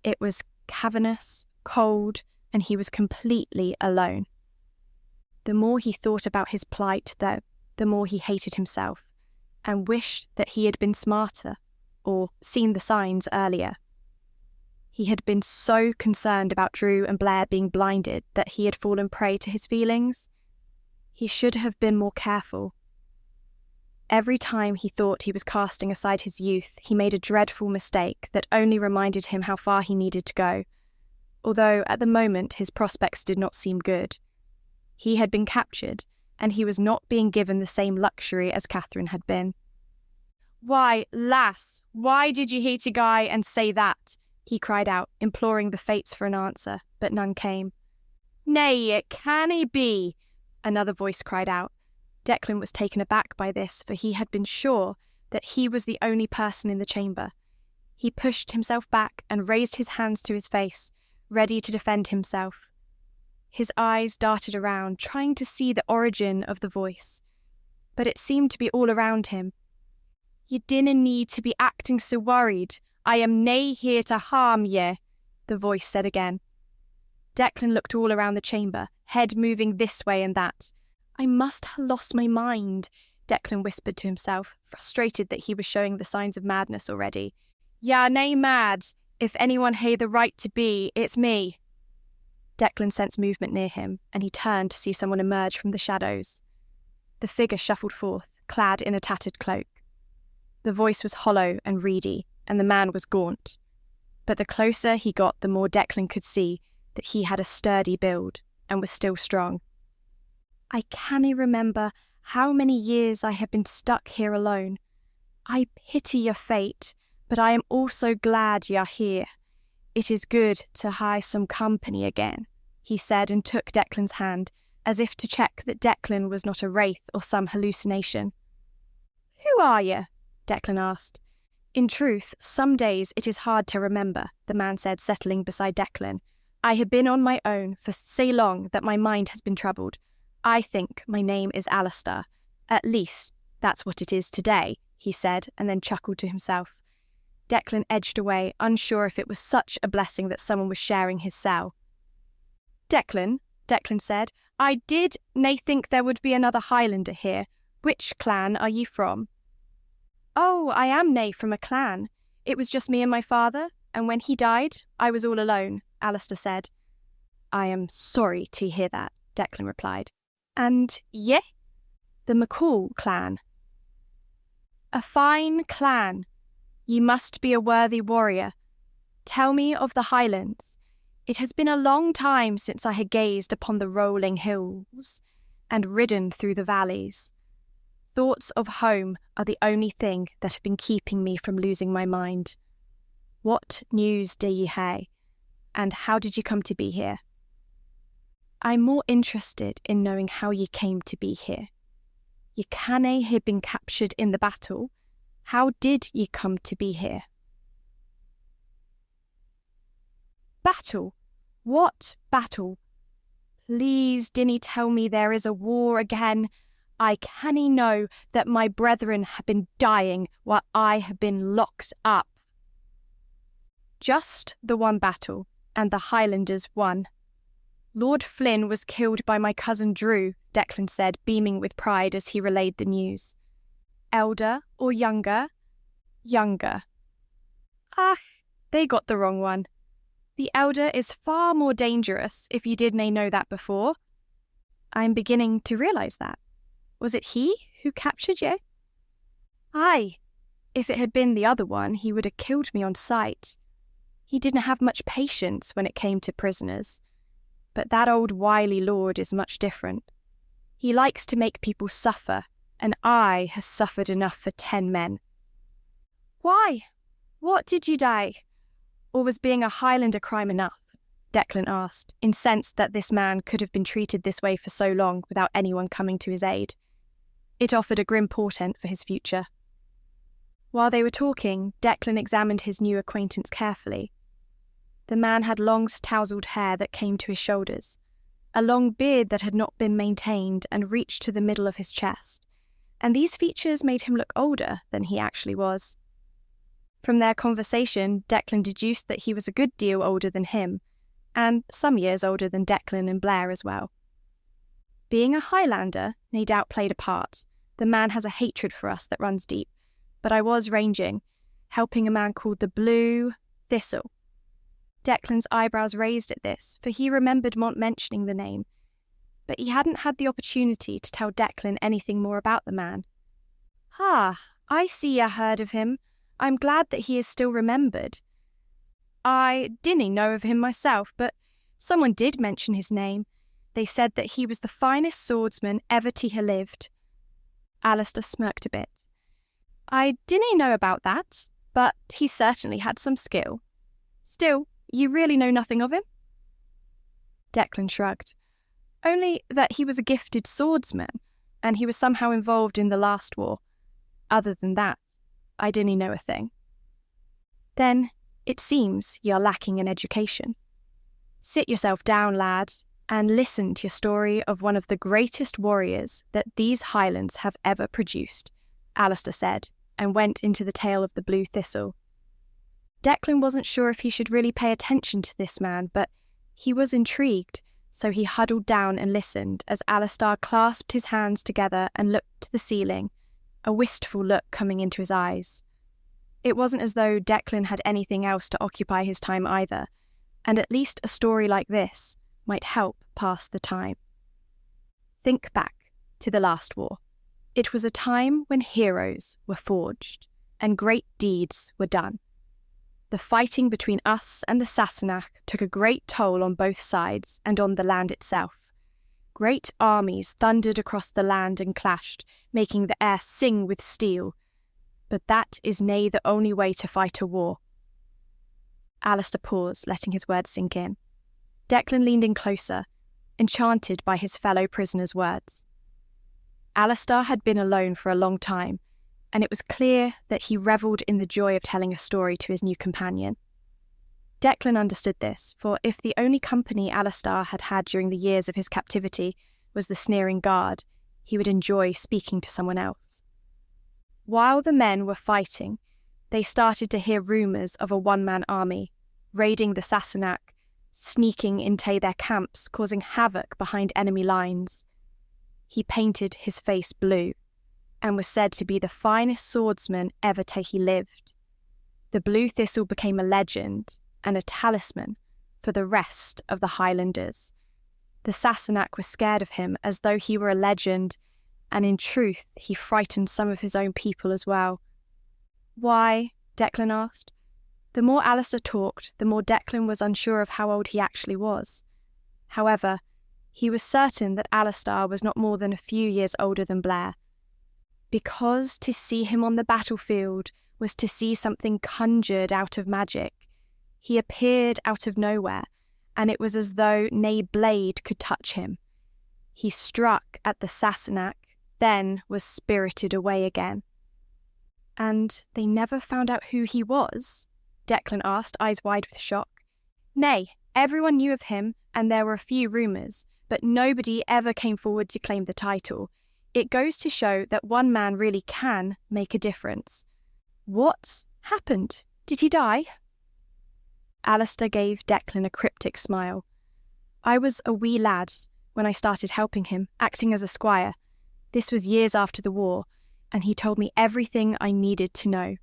It was cavernous, cold, and he was completely alone. The more he thought about his plight, though, the more he hated himself, and wished that he had been smarter, or seen the signs earlier. He had been so concerned about Drew and Blair being blinded that he had fallen prey to his feelings. He should have been more careful. Every time he thought he was casting aside his youth, he made a dreadful mistake that only reminded him how far he needed to go, although at the moment his prospects did not seem good. He had been captured, and he was not being given the same luxury as Catherine had been. "Why, lass, why did you hate a guy and say that?" he cried out, imploring the fates for an answer, but none came. "Nay, it cannae be," another voice cried out. Declan was taken aback by this, for he had been sure that he was the only person in the chamber. He pushed himself back and raised his hands to his face, ready to defend himself. His eyes darted around, trying to see the origin of the voice, but it seemed to be all around him. "You dinna need to be acting so worried. I am nae here to harm ye," the voice said again. Declan looked all around the chamber, head moving this way and that. "I must ha' lost my mind," Declan whispered to himself, frustrated that he was showing the signs of madness already. "Ya nae mad. If anyone hae the right to be, it's me." Declan sensed movement near him, and he turned to see someone emerge from the shadows. The figure shuffled forth, clad in a tattered cloak. The voice was hollow and reedy, and the man was gaunt. But the closer he got, the more Declan could see that he had a sturdy build, and was still strong. "I cannae remember how many years I have been stuck here alone. I pity your fate, but I am also glad ye are here. It is good to hae some company again," he said, and took Declan's hand, as if to check that Declan was not a wraith or some hallucination. "Who are ye?" Declan asked. "In truth, some days it is hard to remember," the man said, settling beside Declan. "I have been on my own for so long that my mind has been troubled. I think my name is Alistair. At least, that's what it is today," he said, and then chuckled to himself. Declan edged away, unsure if it was such a blessing that someone was sharing his cell. Declan said, "I did nae think there would be another Highlander here. Which clan are ye from?" "Oh, I am nae from a clan. It was just me and my father, and when he died, I was all alone," Alistair said. "I am sorry to hear that," Declan replied. "And ye?" "The McCall Clan." "A fine clan. Ye must be a worthy warrior. Tell me of the Highlands. It has been a long time since I had gazed upon the rolling hills and ridden through the valleys. Thoughts of home are the only thing that have been keeping me from losing my mind. What news do ye hae, and how did ye come to be here? I'm more interested in knowing how ye came to be here. Ye cannae hae been captured in the battle. How did ye come to be here? Battle? What battle? Please dinna tell me there is a war again. I cannae know that my brethren have been dying while I have been locked up. Just the one battle, and the Highlanders won. Lord Flynn was killed by my cousin Drew, Declan said, beaming with pride as he relayed the news. Elder or younger? Younger. Ah, they got the wrong one. The elder is far more dangerous, if you didn't know that before. I'm beginning to realise that. Was it he who captured you? Aye. If it had been the other one, he would have killed me on sight. He didn't have much patience when it came to prisoners. But that old wily lord is much different. He likes to make people suffer, and I has suffered enough for 10 men. Why? What did you die? Or was being a Highlander crime enough? Declan asked, incensed that this man could have been treated this way for so long without anyone coming to his aid. It offered a grim portent for his future. While they were talking, Declan examined his new acquaintance carefully. The man had long tousled hair that came to his shoulders, a long beard that had not been maintained and reached to the middle of his chest, and these features made him look older than he actually was. From their conversation, Declan deduced that he was a good deal older than him, and some years older than Declan and Blair as well. Being a Highlander no doubt played a part. The man has a hatred for us that runs deep, but I was ranging, helping a man called the Blue Thistle. Declan's eyebrows raised at this, for he remembered Mont mentioning the name, but he hadn't had the opportunity to tell Declan anything more about the man. Ah, I see ya heard of him. I'm glad that he is still remembered. I didn't know of him myself, but someone did mention his name. They said that he was the finest swordsman ever to have lived. Alistair smirked a bit. I didn't know about that, but he certainly had some skill. Still, you really know nothing of him? Declan shrugged. Only that he was a gifted swordsman, and he was somehow involved in the last war. Other than that, I didn't know a thing. Then, it seems you're lacking in education. Sit yourself down, lad, and listen to your story of one of the greatest warriors that these Highlands have ever produced, Alistair said, and went into the tale of the Blue Thistle. Declan wasn't sure if he should really pay attention to this man, but he was intrigued, so he huddled down and listened as Alistair clasped his hands together and looked to the ceiling, a wistful look coming into his eyes. It wasn't as though Declan had anything else to occupy his time either, and at least a story like this might help pass the time. Think back to the last war. It was a time when heroes were forged and great deeds were done. The fighting between us and the Sassenach took a great toll on both sides and on the land itself. Great armies thundered across the land and clashed, making the air sing with steel. But that is nae the only way to fight a war. Alistair paused, letting his words sink in. Declan leaned in closer, enchanted by his fellow prisoner's words. Alistair had been alone for a long time, and it was clear that he revelled in the joy of telling a story to his new companion. Declan understood this, for if the only company Alistair had had during the years of his captivity was the sneering guard, he would enjoy speaking to someone else. While the men were fighting, they started to hear rumours of a one-man army, raiding the Sassenach, sneaking into their camps, causing havoc behind enemy lines. He painted his face blue, and was said to be the finest swordsman ever till he lived. The Blue Thistle became a legend and a talisman for the rest of the Highlanders. The Sassenach were scared of him as though he were a legend, and in truth he frightened some of his own people as well. Why? Declan asked. The more Alistair talked, the more Declan was unsure of how old he actually was. However, he was certain that Alistair was not more than a few years older than Blair. because to see him on the battlefield was to see something conjured out of magic. He appeared out of nowhere, and it was as though nae blade could touch him. He struck at the Sassenach, then was spirited away again. And they never found out who he was? Declan asked, eyes wide with shock. Nay, everyone knew of him, and there were a few rumours, but nobody ever came forward to claim the title. It goes to show that one man really can make a difference. What happened? Did he die? Alistair gave Declan a cryptic smile. I was a wee lad when I started helping him, acting as a squire. This was years after the war, and he told me everything I needed to know.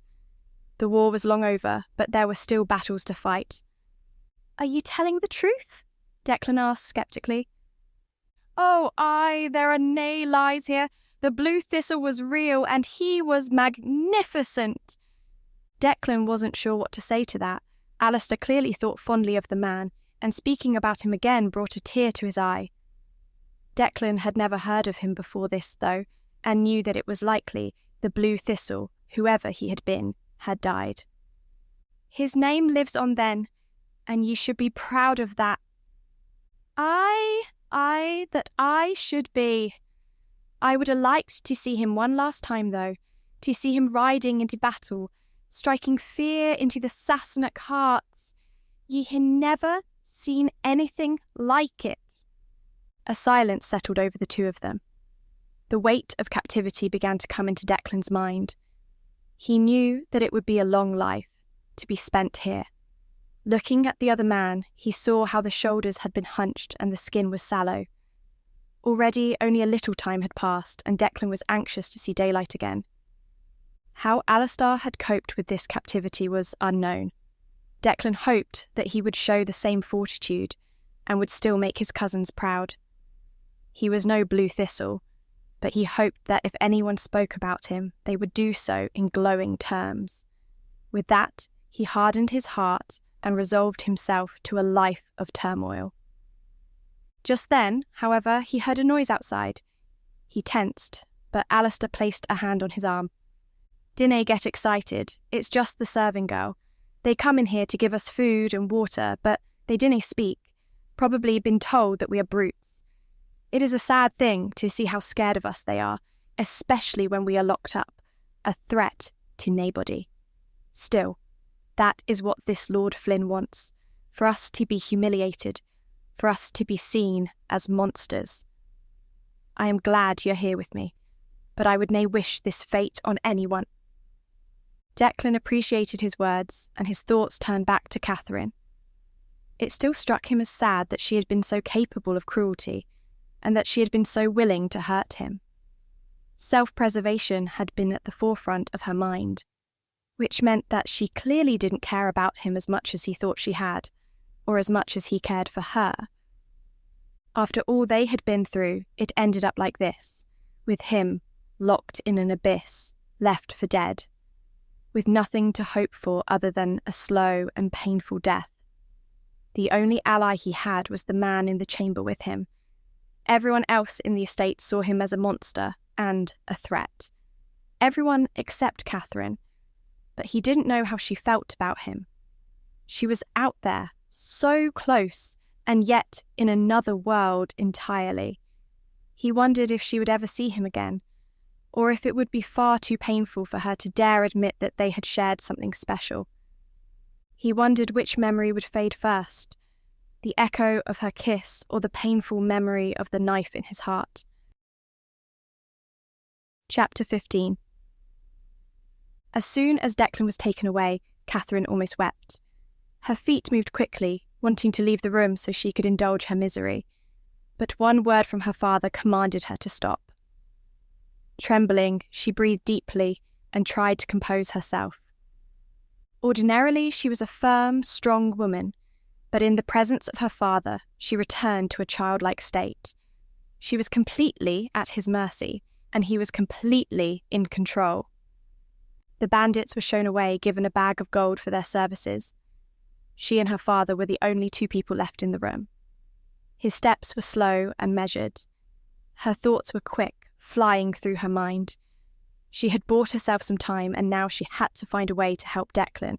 The war was long over, but there were still battles to fight. Are you telling the truth? Declan asked sceptically. Oh, aye, there are nae lies here. The blue thistle was real, and he was magnificent. Declan wasn't sure what to say to that. Alistair clearly thought fondly of the man, and speaking about him again brought a tear to his eye. Declan had never heard of him before this, though, and knew that it was likely the blue thistle, whoever he had been, had died. His name lives on then, and you should be proud of that. Aye, that I should be. I would have liked to see him one last time, though, to see him riding into battle, striking fear into the Sassenach hearts. Ye ha never seen anything like it. A silence settled over the two of them. The weight of captivity began to come into Declan's mind. He knew that it would be a long life, to be spent here. Looking at the other man, he saw how the shoulders had been hunched and the skin was sallow. Already only a little time had passed, and Declan was anxious to see daylight again. How Alistair had coped with this captivity was unknown. Declan hoped that he would show the same fortitude, and would still make his cousins proud. He was no blue thistle, but he hoped that if anyone spoke about him, they would do so in glowing terms. With that, he hardened his heart and resolved himself to a life of turmoil. Just then, however, he heard a noise outside. He tensed, but Alistair placed a hand on his arm. Dinna get excited, it's just the serving girl. They come in here to give us food and water, but they dinna speak, probably been told that we are brutes. It is a sad thing to see how scared of us they are, especially when we are locked up, a threat to naebody. Still, that is what this Lord Flynn wants, for us to be humiliated, for us to be seen as monsters. I am glad you're here with me, but I would nae wish this fate on anyone. Declan appreciated his words, and his thoughts turned back to Catherine. It still struck him as sad that she had been so capable of cruelty, and that she had been so willing to hurt him. Self-preservation had been at the forefront of her mind, which meant that she clearly didn't care about him as much as he thought she had, or as much as he cared for her. After all they had been through, it ended up like this, with him locked in an abyss, left for dead, with nothing to hope for other than a slow and painful death. The only ally he had was the man in the chamber with him. Everyone else in the estate saw him as a monster and a threat. Everyone except Catherine, but he didn't know how she felt about him. She was out there, so close, and yet in another world entirely. He wondered if she would ever see him again, or if it would be far too painful for her to dare admit that they had shared something special. He wondered which memory would fade first, the echo of her kiss or the painful memory of the knife in his heart. Chapter 15. As soon as Declan was taken away, Catherine almost wept. Her feet moved quickly, wanting to leave the room so she could indulge her misery, but one word from her father commanded her to stop. Trembling, she breathed deeply and tried to compose herself. Ordinarily, she was a firm, strong woman, but in the presence of her father, she returned to a childlike state. She was completely at his mercy, and he was completely in control. The bandits were shown away, given a bag of gold for their services. She and her father were the only two people left in the room. His steps were slow and measured. Her thoughts were quick, flying through her mind. She had bought herself some time, and now she had to find a way to help Declan.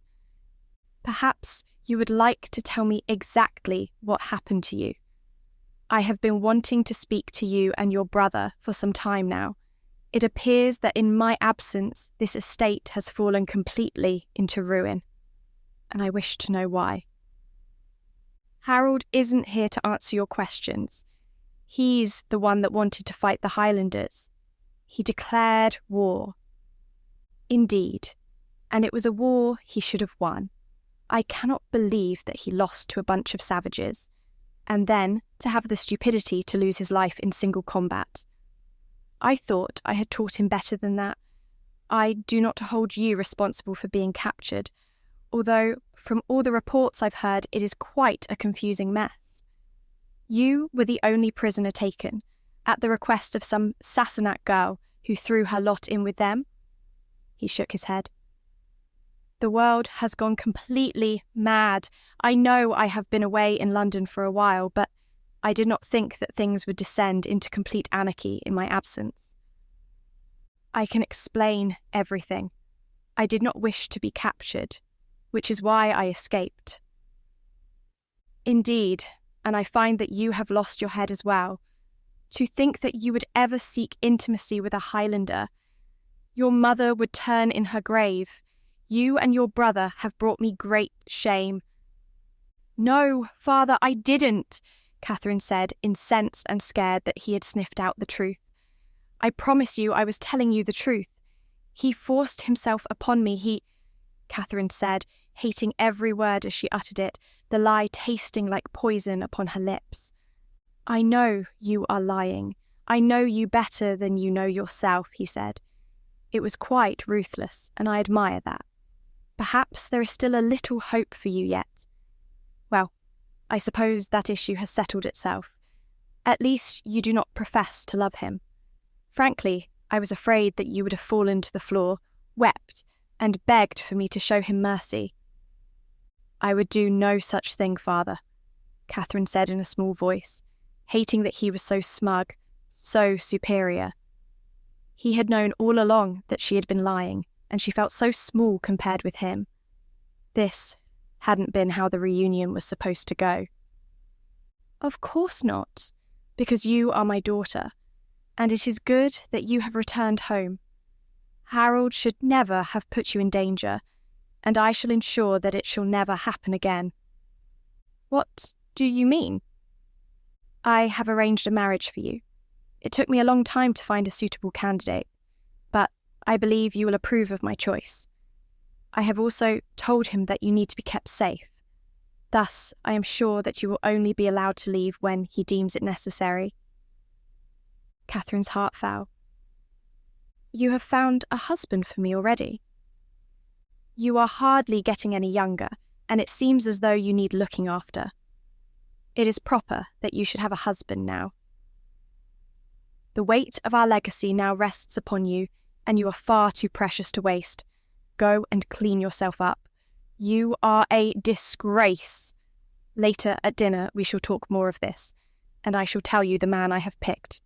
Perhaps you would like to tell me exactly what happened to you. I have been wanting to speak to you and your brother for some time now. It appears that in my absence, this estate has fallen completely into ruin, and I wish to know why. Harold isn't here to answer your questions. He's the one that wanted to fight the Highlanders. He declared war. Indeed, and it was a war he should have won. I cannot believe that he lost to a bunch of savages, and then to have the stupidity to lose his life in single combat. I thought I had taught him better than that. I do not hold you responsible for being captured, although from all the reports I've heard, it is quite a confusing mess. You were the only prisoner taken, at the request of some Sassenach girl who threw her lot in with them. He shook his head. The world has gone completely mad. I know I have been away in London for a while, but I did not think that things would descend into complete anarchy in my absence. I can explain everything. I did not wish to be captured, which is why I escaped. Indeed, and I find that you have lost your head as well. To think that you would ever seek intimacy with a Highlander. Your mother would turn in her grave. You and your brother have brought me great shame. No, father, I didn't, Catherine said, incensed and scared that he had sniffed out the truth. I promise you I was telling you the truth. He forced himself upon me, Catherine said, hating every word as she uttered it, the lie tasting like poison upon her lips. I know you are lying. I know you better than you know yourself, he said. It was quite ruthless, and I admire that. Perhaps there is still a little hope for you yet. Well, I suppose that issue has settled itself. At least you do not profess to love him. Frankly, I was afraid that you would have fallen to the floor, wept, and begged for me to show him mercy. I would do no such thing, father, Catherine said in a small voice, hating that he was so smug, so superior. He had known all along that she had been lying, and she felt so small compared with him. This hadn't been how the reunion was supposed to go. Of course not, because you are my daughter, and it is good that you have returned home. Harold should never have put you in danger, and I shall ensure that it shall never happen again. What do you mean? I have arranged a marriage for you. It took me a long time to find a suitable candidate, but I believe you will approve of my choice. I have also told him that you need to be kept safe. Thus, I am sure that you will only be allowed to leave when he deems it necessary. Catherine's heart fell. You have found a husband for me already. You are hardly getting any younger, and it seems as though you need looking after. It is proper that you should have a husband now. The weight of our legacy now rests upon you, and you are far too precious to waste. Go and clean yourself up. You are a disgrace. Later at dinner we shall talk more of this, and I shall tell you the man I have picked.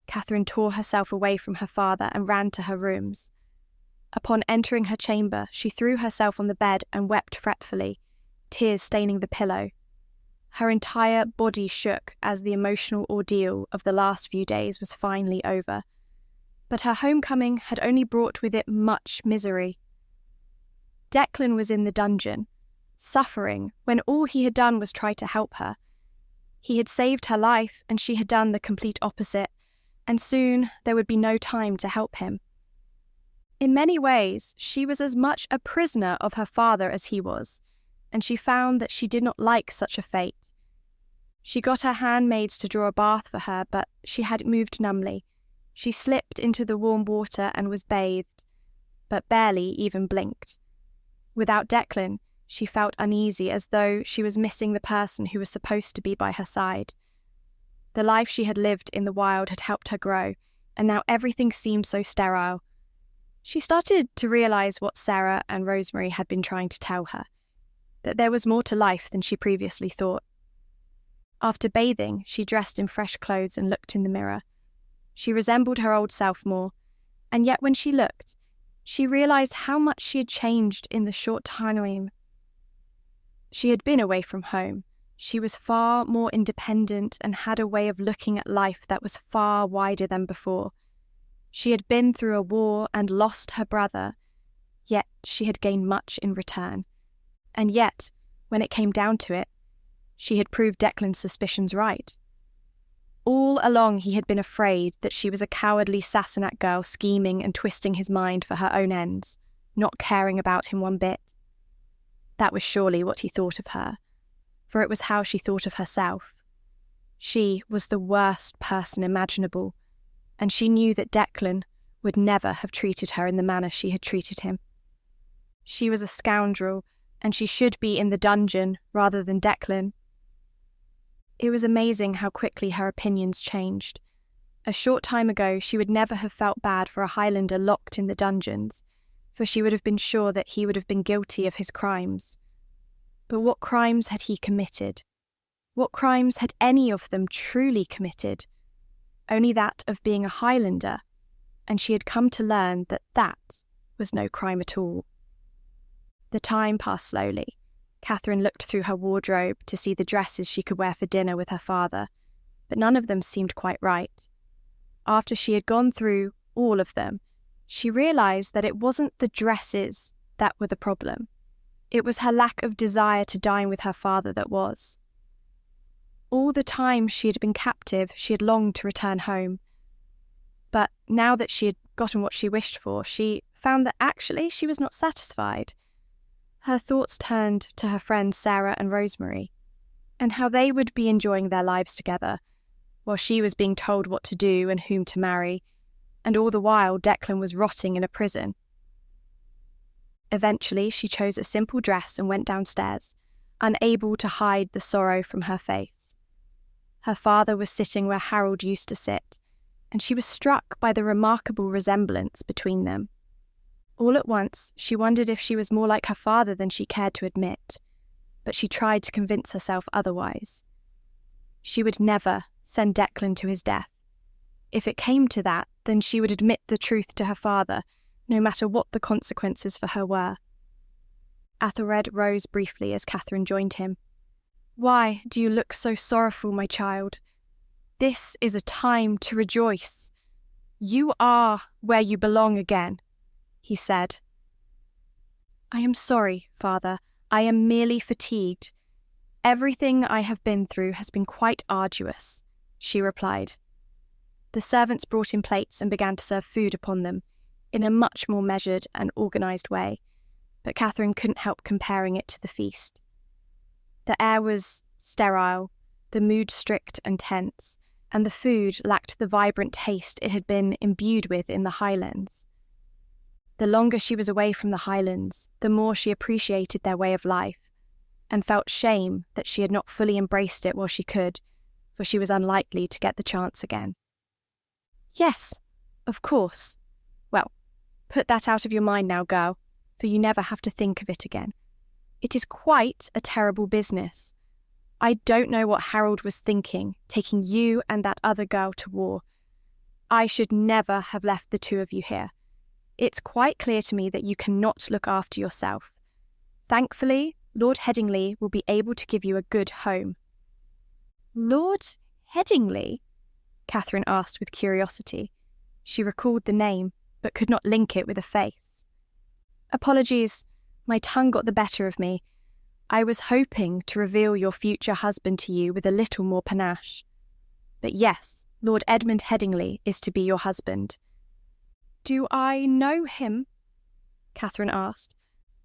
Catherine tore herself away from her father and ran to her rooms. Upon entering her chamber, she threw herself on the bed and wept fretfully, tears staining the pillow. Her entire body shook as the emotional ordeal of the last few days was finally over. But her homecoming had only brought with it much misery. Declan was in the dungeon, suffering when all he had done was try to help her. He had saved her life, and she had done the complete opposite, and soon there would be no time to help him. In many ways, she was as much a prisoner of her father as he was, and she found that she did not like such a fate. She got her handmaids to draw a bath for her, but she had moved numbly. She slipped into the warm water and was bathed, but barely even blinked. Without Declan, she felt uneasy, as though she was missing the person who was supposed to be by her side. The life she had lived in the wild had helped her grow, and now everything seemed so sterile. She started to realise what Sarah and Rosemary had been trying to tell her, that there was more to life than she previously thought. After bathing, she dressed in fresh clothes and looked in the mirror. She resembled her old self more, And yet when she looked, she realised how much she had changed in the short time she had been away from home. She was far more independent and had a way of looking at life that was far wider than before. She had been through a war and lost her brother, yet she had gained much in return. And yet, when it came down to it, she had proved Declan's suspicions right. All along he had been afraid that she was a cowardly Sassenach girl scheming and twisting his mind for her own ends, not caring about him one bit. That was surely what he thought of her, for it was how she thought of herself. She was the worst person imaginable, and she knew that Declan would never have treated her in the manner she had treated him. She was a scoundrel, and she should be in the dungeon rather than Declan. It was amazing how quickly her opinions changed. A short time ago, she would never have felt bad for a Highlander locked in the dungeons, for she would have been sure that he would have been guilty of his crimes. But what crimes had he committed? What crimes had any of them truly committed? Only that of being a Highlander, and she had come to learn that that was no crime at all. The time passed slowly. Catherine looked through her wardrobe to see the dresses she could wear for dinner with her father, but none of them seemed quite right. After she had gone through all of them, she realised that it wasn't the dresses that were the problem. It was her lack of desire to dine with her father that was. All the time she had been captive, she had longed to return home. But now that she had gotten what she wished for, she found that actually she was not satisfied. Her thoughts turned to her friends Sarah and Rosemary, and how they would be enjoying their lives together, while she was being told what to do and whom to marry, and all the while Declan was rotting in a prison. Eventually she chose a simple dress and went downstairs, unable to hide the sorrow from her face. Her father was sitting where Harold used to sit, and she was struck by the remarkable resemblance between them. All at once, she wondered if she was more like her father than she cared to admit, but she tried to convince herself otherwise. She would never send Declan to his death. If it came to that, then she would admit the truth to her father, no matter what the consequences for her were. Athelred rose briefly as Catherine joined him. "Why do you look so sorrowful, my child? This is a time to rejoice. You are where you belong again," he said. "I am sorry, father. I am merely fatigued. Everything I have been through has been quite arduous," she replied. The servants brought in plates and began to serve food upon them, in a much more measured and organised way, but Catherine couldn't help comparing it to the feast. The air was sterile, the mood strict and tense, and the food lacked the vibrant taste it had been imbued with in the Highlands. The longer she was away from the Highlands, the more she appreciated their way of life, and felt shame that she had not fully embraced it while she could, for she was unlikely to get the chance again. "Yes, of course. Well, put that out of your mind now, girl, for you never have to think of it again. It is quite a terrible business. I don't know what Harold was thinking, taking you and that other girl to war. I should never have left the two of you here. It's quite clear to me that you cannot look after yourself. Thankfully, Lord Headingley will be able to give you a good home." "Lord Headingley?" Catherine asked with curiosity. She recalled the name, but could not link it with a face. "Apologies, my tongue got the better of me. I was hoping to reveal your future husband to you with a little more panache. But yes, Lord Edmund Headingley is to be your husband." "Do I know him?" Catherine asked.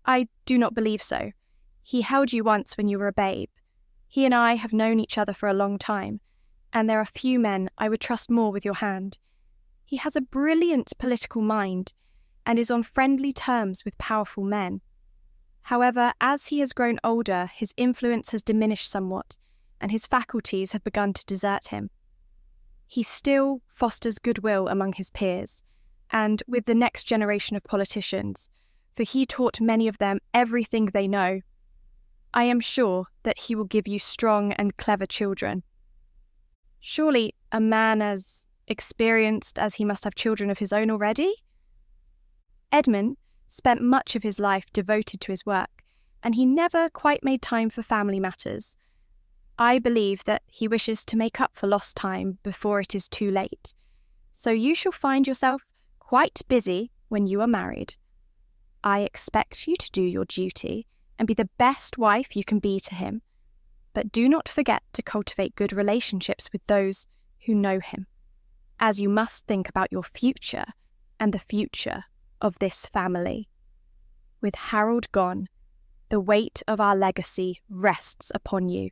"I do not believe so. He held you once when you were a babe. He and I have known each other for a long time, and there are few men I would trust more with your hand. He has a brilliant political mind, and is on friendly terms with powerful men. However, as he has grown older, his influence has diminished somewhat, and his faculties have begun to desert him. He still fosters goodwill among his peers, and with the next generation of politicians, for he taught many of them everything they know. I am sure that he will give you strong and clever children." "Surely a man as experienced as he must have children of his own already?" Edmund spent much of his life devoted to his work, and he never quite made time for family matters. I believe that he wishes to make up for lost time before it is too late. So you shall find yourself quite busy when you are married. I expect you to do your duty and be the best wife you can be to him, but do not forget to cultivate good relationships with those who know him, as you must think about your future and the future of this family. With Harold gone, the weight of our legacy rests upon you.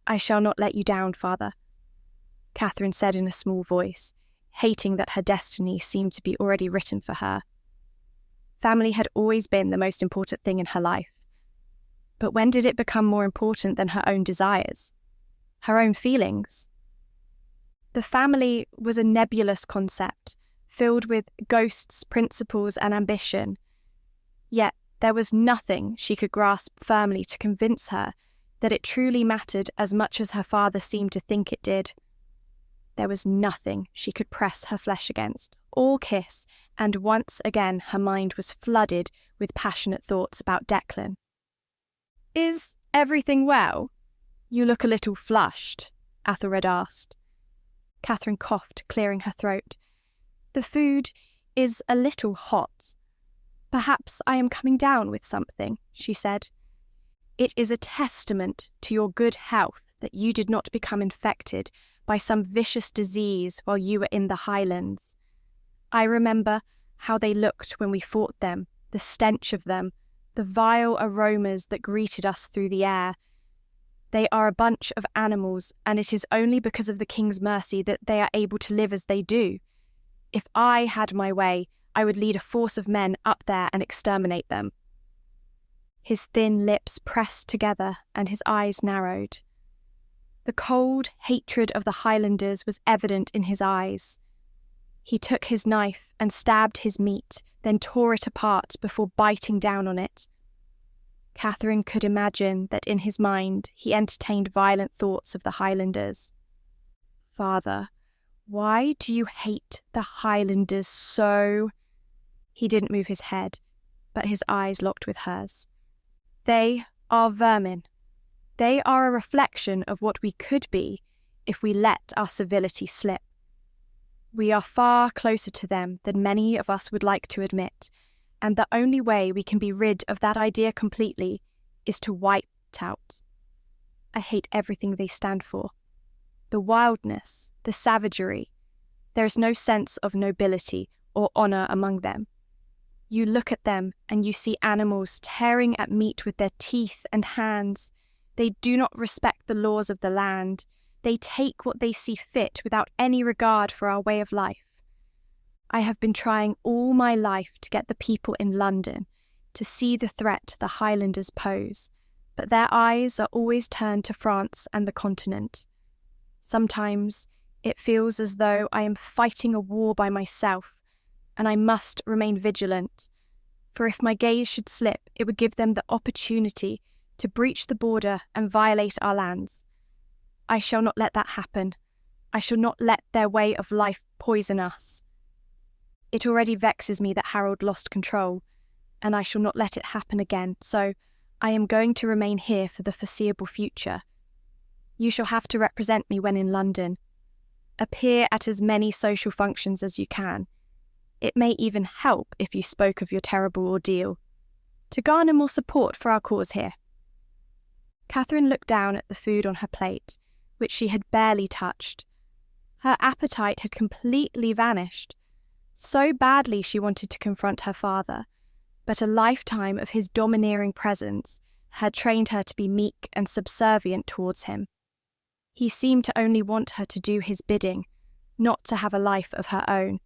I shall not let you down, Father, Catherine said in a small voice, hating that her destiny seemed to be already written for her. Family had always been the most important thing in her life. But when did it become more important than her own desires, her own feelings? The family was a nebulous concept, filled with ghosts, principles, and ambition. Yet there was nothing she could grasp firmly to convince her that it truly mattered as much as her father seemed to think it did. There was nothing she could press her flesh against or kiss, and once again her mind was flooded with passionate thoughts about Declan. "Is everything well? You look a little flushed," Athelred asked. Catherine coughed, clearing her throat. "The food is a little hot. Perhaps I am coming down with something," she said. "It is a testament to your good health that you did not become infected by some vicious disease while you were in the Highlands. I remember how they looked when we fought them, the stench of them, the vile aromas that greeted us through the air. They are a bunch of animals, and it is only because of the king's mercy that they are able to live as they do. If I had my way, I would lead a force of men up there and exterminate them." His thin lips pressed together and his eyes narrowed. The cold hatred of the Highlanders was evident in his eyes. He took his knife and stabbed his meat, then tore it apart before biting down on it. Catherine could imagine that in his mind he entertained violent thoughts of the Highlanders. "Father, why do you hate the Highlanders so?" He didn't move his head, but his eyes locked with hers. "They are vermin. They are a reflection of what we could be if we let our civility slip. We are far closer to them than many of us would like to admit, and the only way we can be rid of that idea completely is to wipe it out. I hate everything they stand for. The wildness, the savagery. There is no sense of nobility or honour among them. You look at them and you see animals tearing at meat with their teeth and hands. They do not respect the laws of the land. They take what they see fit without any regard for our way of life. I have been trying all my life to get the people in London to see the threat the Highlanders pose, but their eyes are always turned to France and the continent. Sometimes it feels as though I am fighting a war by myself, and I must remain vigilant, for if my gaze should slip, it would give them the opportunity to breach the border and violate our lands. I shall not let that happen. I shall not let their way of life poison us. It already vexes me that Harold lost control, and I shall not let it happen again, so I am going to remain here for the foreseeable future. You shall have to represent me when in London. Appear at as many social functions as you can. It may even help if you spoke of your terrible ordeal, to garner more support for our cause here." Catherine looked down at the food on her plate, which she had barely touched. Her appetite had completely vanished. So badly she wanted to confront her father, but a lifetime of his domineering presence had trained her to be meek and subservient towards him. He seemed to only want her to do his bidding, not to have a life of her own.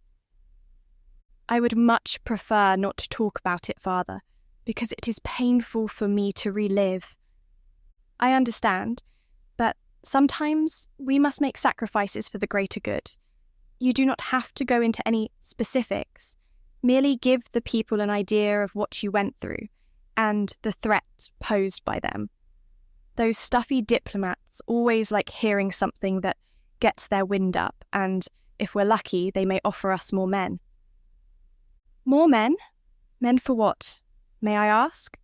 "I would much prefer not to talk about it, Father, because it is painful for me to relive." "I understand, but sometimes we must make sacrifices for the greater good. You do not have to go into any specifics. Merely give the people an idea of what you went through, and the threat posed by them. Those stuffy diplomats always like hearing something that gets their wind up, and, if we're lucky, they may offer us more men." More men? Men for what, may I ask?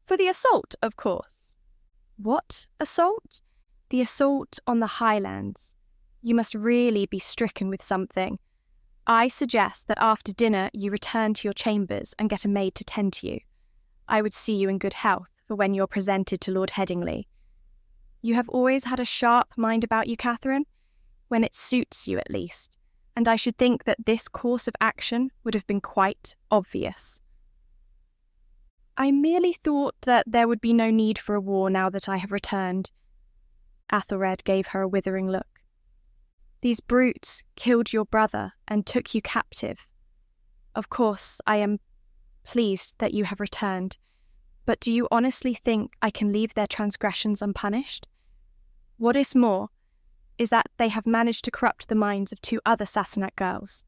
For the assault, of course. What assault? The assault on the Highlands. You must really be stricken with something. I suggest that after dinner you return to your chambers and get a maid to tend to you. I would see you in good health for when you're presented to Lord Headingley. You have always had a sharp mind about you, Catherine, when it suits you at least, and I should think that this course of action would have been quite obvious. I merely thought that there would be no need for a war now that I have returned. Athelred gave her a withering look. These brutes killed your brother and took you captive. Of course, I am pleased that you have returned, but do you honestly think I can leave their transgressions unpunished? What is more, is that they have managed to corrupt the minds of 2 other Sassenach girls.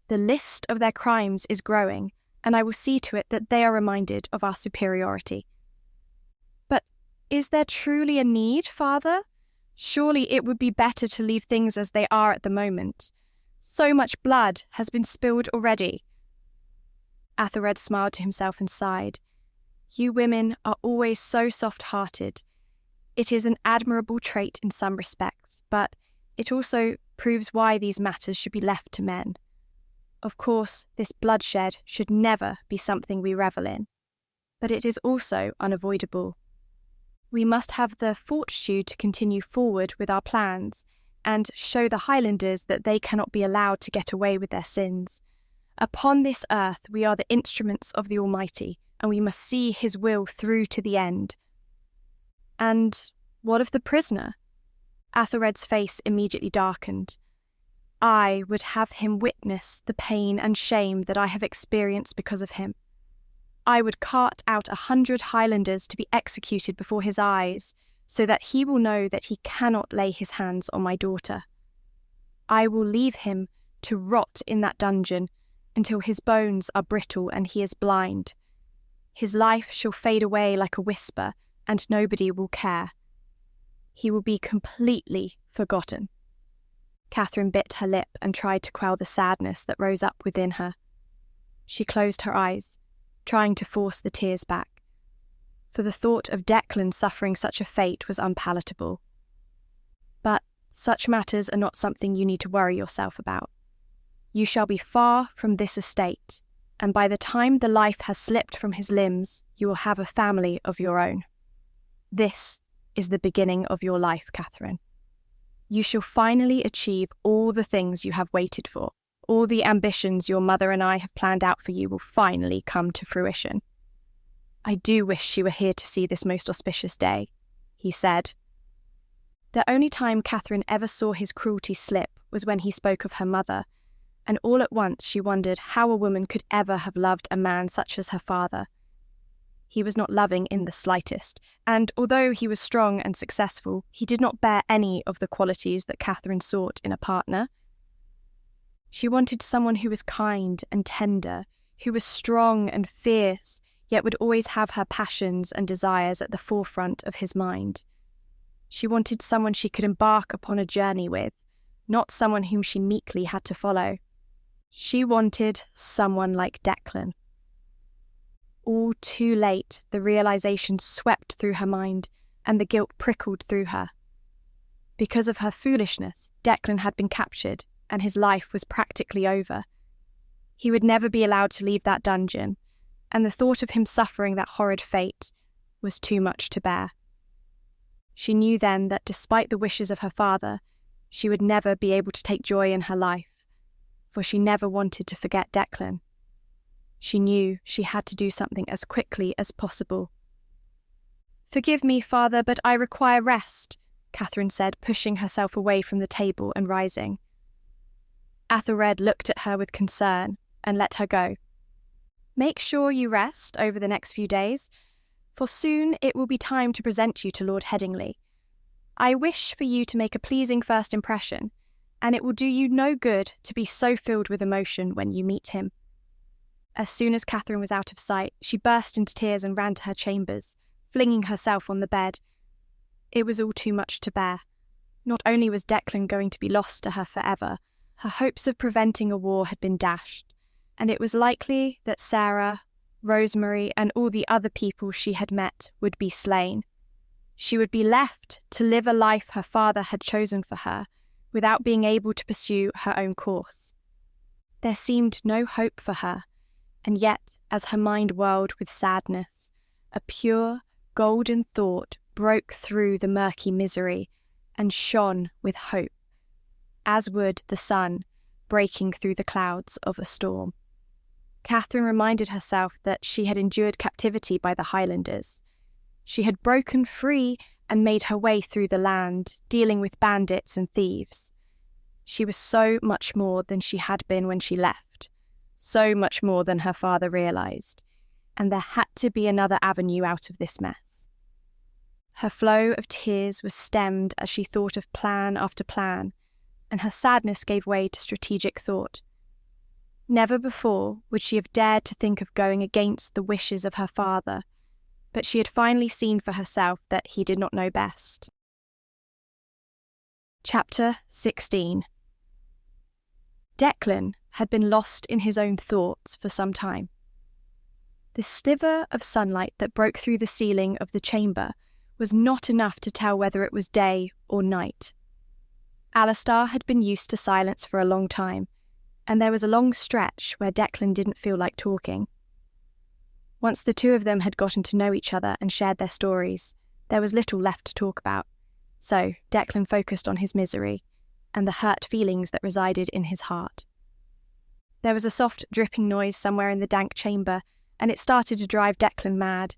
The list of their crimes is growing, and I will see to it that they are reminded of our superiority. But is there truly a need, Father? Surely it would be better to leave things as they are at the moment. So much blood has been spilled already. Athelred smiled to himself and sighed. You women are always so soft-hearted. It is an admirable trait in some respects, but it also proves why these matters should be left to men. Of course, this bloodshed should never be something we revel in, but it is also unavoidable. We must have the fortitude to continue forward with our plans and show the Highlanders that they cannot be allowed to get away with their sins. Upon this earth we are the instruments of the Almighty, and we must see his will through to the end. And what of the prisoner? Athelred's face immediately darkened. I would have him witness the pain and shame that I have experienced because of him. I would cart out 100 Highlanders to be executed before his eyes, so that he will know that he cannot lay his hands on my daughter. I will leave him to rot in that dungeon until his bones are brittle and he is blind. His life shall fade away like a whisper, and nobody will care. He will be completely forgotten. Catherine bit her lip and tried to quell the sadness that rose up within her. She closed her eyes, trying to force the tears back, for the thought of Declan suffering such a fate was unpalatable. But such matters are not something you need to worry yourself about. You shall be far from this estate, and by the time the life has slipped from his limbs, you will have a family of your own. This is the beginning of your life, Catherine. You shall finally achieve all the things you have waited for. All the ambitions your mother and I have planned out for you will finally come to fruition. I do wish she were here to see this most auspicious day, he said. The only time Catherine ever saw his cruelty slip was when he spoke of her mother, and all at once she wondered how a woman could ever have loved a man such as her father. He was not loving in the slightest, and although he was strong and successful, he did not bear any of the qualities that Catherine sought in a partner. She wanted someone who was kind and tender, who was strong and fierce, yet would always have her passions and desires at the forefront of his mind. She wanted someone she could embark upon a journey with, not someone whom she meekly had to follow. She wanted someone like Declan. All too late, the realization swept through her mind, and the guilt prickled through her. Because of her foolishness, Declan had been captured, and his life was practically over. He would never be allowed to leave that dungeon, and the thought of him suffering that horrid fate was too much to bear. She knew then that despite the wishes of her father, she would never be able to take joy in her life, for she never wanted to forget Declan. She knew she had to do something as quickly as possible. "Forgive me, Father, but I require rest," Catherine said, pushing herself away from the table and rising. Athelred looked at her with concern and let her go. "Make sure you rest over the next few days, for soon it will be time to present you to Lord Headingley. I wish for you to make a pleasing first impression, and it will do you no good to be so filled with emotion when you meet him." As soon as Catherine was out of sight, she burst into tears and ran to her chambers, flinging herself on the bed. It was all too much to bear. Not only was Declan going to be lost to her forever, her hopes of preventing a war had been dashed. and it was likely that Sarah, Rosemary, and all the other people she had met would be slain. She would be left to live a life her father had chosen for her, without being able to pursue her own course. There seemed no hope for her, and yet, as her mind whirled with sadness, a pure, golden thought broke through the murky misery and shone with hope, as would the sun breaking through the clouds of a storm. Catherine reminded herself that she had endured captivity by the Highlanders. She had broken free and made her way through the land, dealing with bandits and thieves. She was so much more than she had been when she left, so much more than her father realised, and there had to be another avenue out of this mess. Her flow of tears was stemmed as she thought of plan after plan, and her sadness gave way to strategic thought. Never before would she have dared to think of going against the wishes of her father, but she had finally seen for herself that he did not know best. Chapter 16. Declan had been lost in his own thoughts for some time. The sliver of sunlight that broke through the ceiling of the chamber was not enough to tell whether it was day or night. Alistair had been used to silence for a long time, and there was a long stretch where Declan didn't feel like talking. Once the two of them had gotten to know each other and shared their stories, there was little left to talk about, so Declan focused on his misery and the hurt feelings that resided in his heart. There was a soft dripping noise somewhere in the dank chamber, and it started to drive Declan mad.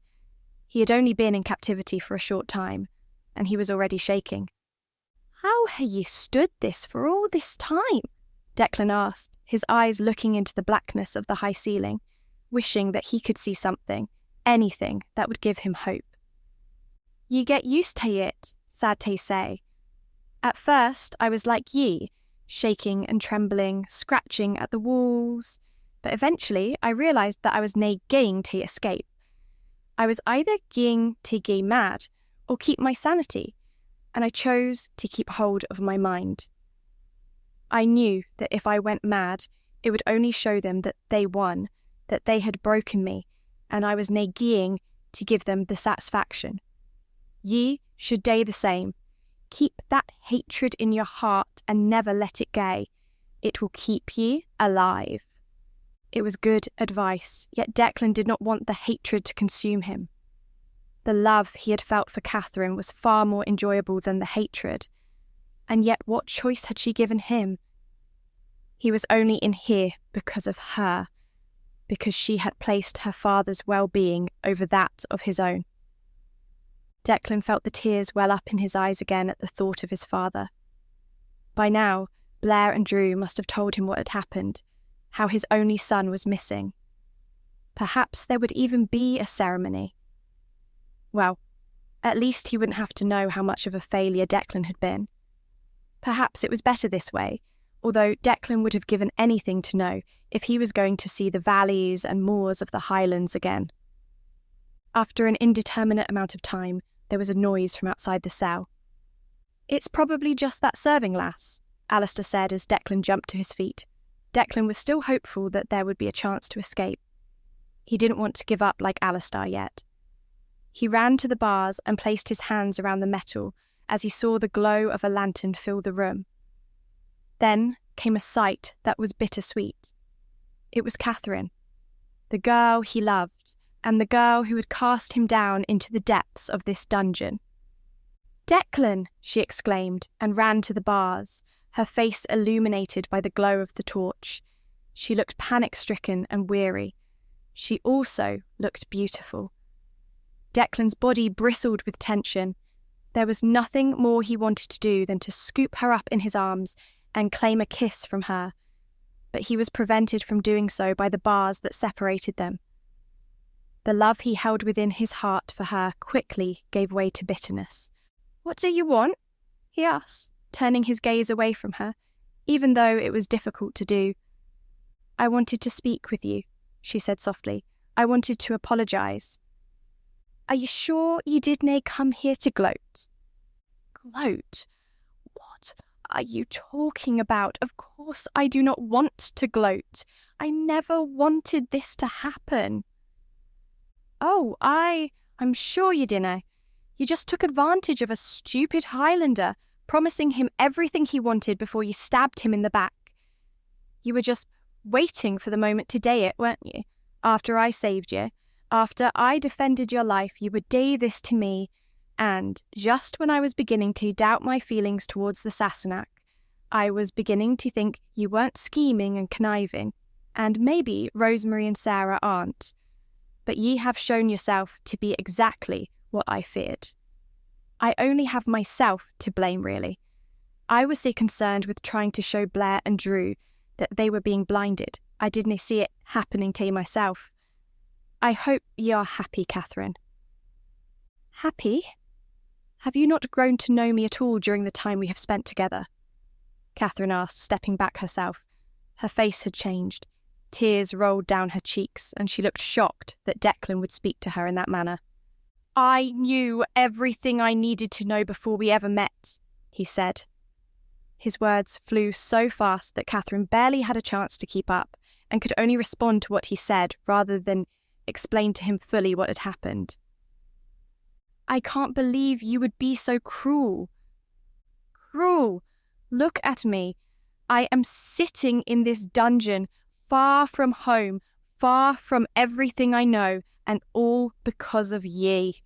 He had only been in captivity for a short time, and he was already shaking. "How ha' ye stood this for all this time?" Declan asked, his eyes looking into the blackness of the high ceiling, wishing that he could see something, anything that would give him hope. "Ye get used to it, sad to say. At first I was like ye, shaking and trembling, scratching at the walls, but eventually I realised that I was nae going to escape. I was either going to go mad or keep my sanity, and I chose to keep hold of my mind. I knew that if I went mad, it would only show them that they won, that they had broken me, and I was nae going to give them the satisfaction. Ye should do the same. Keep that hatred in your heart and never let it go. It will keep ye alive." It was good advice, yet Declan did not want the hatred to consume him. The love he had felt for Catherine was far more enjoyable than the hatred, and yet what choice had she given him? He was only in here because of her, because she had placed her father's well-being over that of his own. Declan felt the tears well up in his eyes again at the thought of his father. By now, Blair and Drew must have told him what had happened, how his only son was missing. Perhaps there would even be a ceremony. Well, at least he wouldn't have to know how much of a failure Declan had been. Perhaps it was better this way, although Declan would have given anything to know if he was going to see the valleys and moors of the Highlands again. After an indeterminate amount of time, there was a noise from outside the cell. "It's probably just that serving lass," Alistair said as Declan jumped to his feet. Declan was still hopeful that there would be a chance to escape. He didn't want to give up like Alistair yet. He ran to the bars and placed his hands around the metal as he saw the glow of a lantern fill the room. Then came a sight that was bittersweet. It was Catherine, the girl he loved, and the girl who had cast him down into the depths of this dungeon. "Declan!" she exclaimed, and ran to the bars, her face illuminated by the glow of the torch. She looked panic-stricken and weary. She also looked beautiful. Declan's body bristled with tension. There was nothing more he wanted to do than to scoop her up in his arms and claim a kiss from her, but he was prevented from doing so by the bars that separated them. The love he held within his heart for her quickly gave way to bitterness. "What do you want?" he asked, turning his gaze away from her, even though it was difficult to do. "I wanted to speak with you," she said softly. "I wanted to apologise." "Are you sure you did nae come here to gloat?" "Gloat? What are you talking about? Of course I do not want to gloat. I never wanted this to happen." "Oh, I'm sure you didn't. You just took advantage of a stupid Highlander, promising him everything he wanted before you stabbed him in the back. You were just waiting for the moment to day it, weren't you? After I saved you, after I defended your life, you would day this to me, and just when I was beginning to doubt my feelings towards the Sassenach, I was beginning to think you weren't scheming and conniving, and maybe Rosemary and Sarah aren't. But ye have shown yourself to be exactly what I feared. I only have myself to blame, really. I was so concerned with trying to show Blair and Drew that they were being blinded. I didn't see it happening to myself. I hope ye are happy, Catherine." "Happy? Have you not grown to know me at all during the time we have spent together?" Catherine asked, stepping back herself. Her face had changed. Tears rolled down her cheeks, and she looked shocked that Declan would speak to her in that manner. "I knew everything I needed to know before we ever met," he said. His words flew so fast that Catherine barely had a chance to keep up, and could only respond to what he said rather than explain to him fully what had happened. "I can't believe you would be so cruel." "Cruel? Look at me. I am sitting in this dungeon, far from home, far from everything I know, and all because of ye."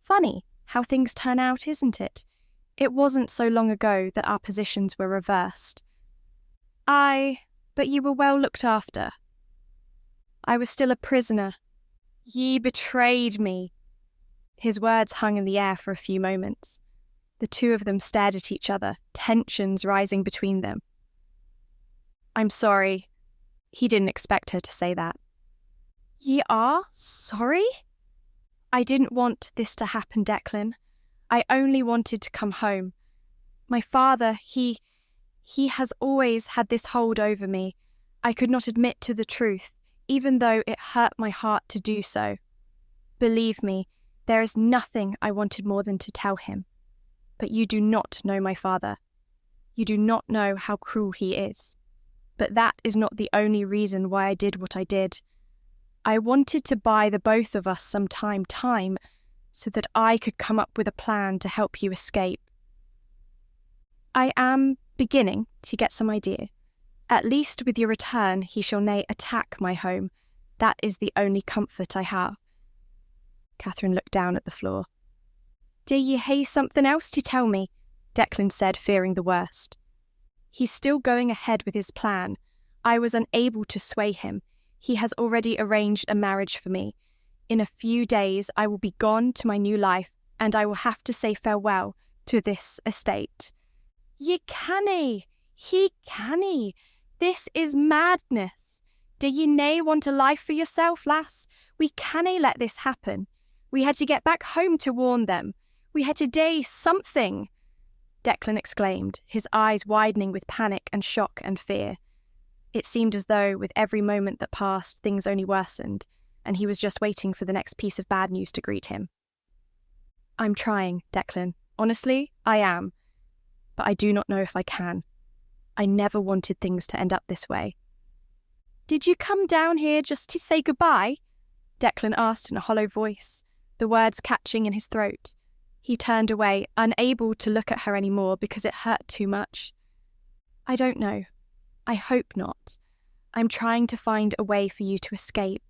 Funny how things turn out, isn't it? It wasn't so long ago that our positions were reversed. "Aye, but you were well looked after." "I was still a prisoner." "Ye betrayed me." His words hung in the air for a few moments. The two of them stared at each other, tensions rising between them. "I'm sorry." He didn't expect her to say that. "Ye are sorry?" "I didn't want this to happen, Declan. I only wanted to come home. My father, he has always had this hold over me. I could not admit to the truth, even though it hurt my heart to do so. Believe me, there is nothing I wanted more than to tell him. But you do not know my father. You do not know how cruel he is. But that is not the only reason why I did what I did. I wanted to buy the both of us some time, so that I could come up with a plan to help you escape. I am beginning to get some idea. At least with your return he shall nay attack my home. That is the only comfort I have." Catherine looked down at the floor. "Do ye hae something else to tell me?" Declan said, fearing the worst. "He's still going ahead with his plan. I was unable to sway him. He has already arranged a marriage for me. In a few days I will be gone to my new life, and I will have to say farewell to this estate." "Ye cannae! He cannae! This is madness! Do ye nae want a life for yourself, lass? We cannae let this happen. We had to get back home to warn them. We had to do something!" Declan exclaimed, his eyes widening with panic and shock and fear. It seemed as though, with every moment that passed, things only worsened, and he was just waiting for the next piece of bad news to greet him. "I'm trying, Declan. Honestly, I am. But I do not know if I can. I never wanted things to end up this way." "Did you come down here just to say goodbye?" Declan asked in a hollow voice, the words catching in his throat. He turned away, unable to look at her anymore because it hurt too much. "I don't know. I hope not. I'm trying to find a way for you to escape.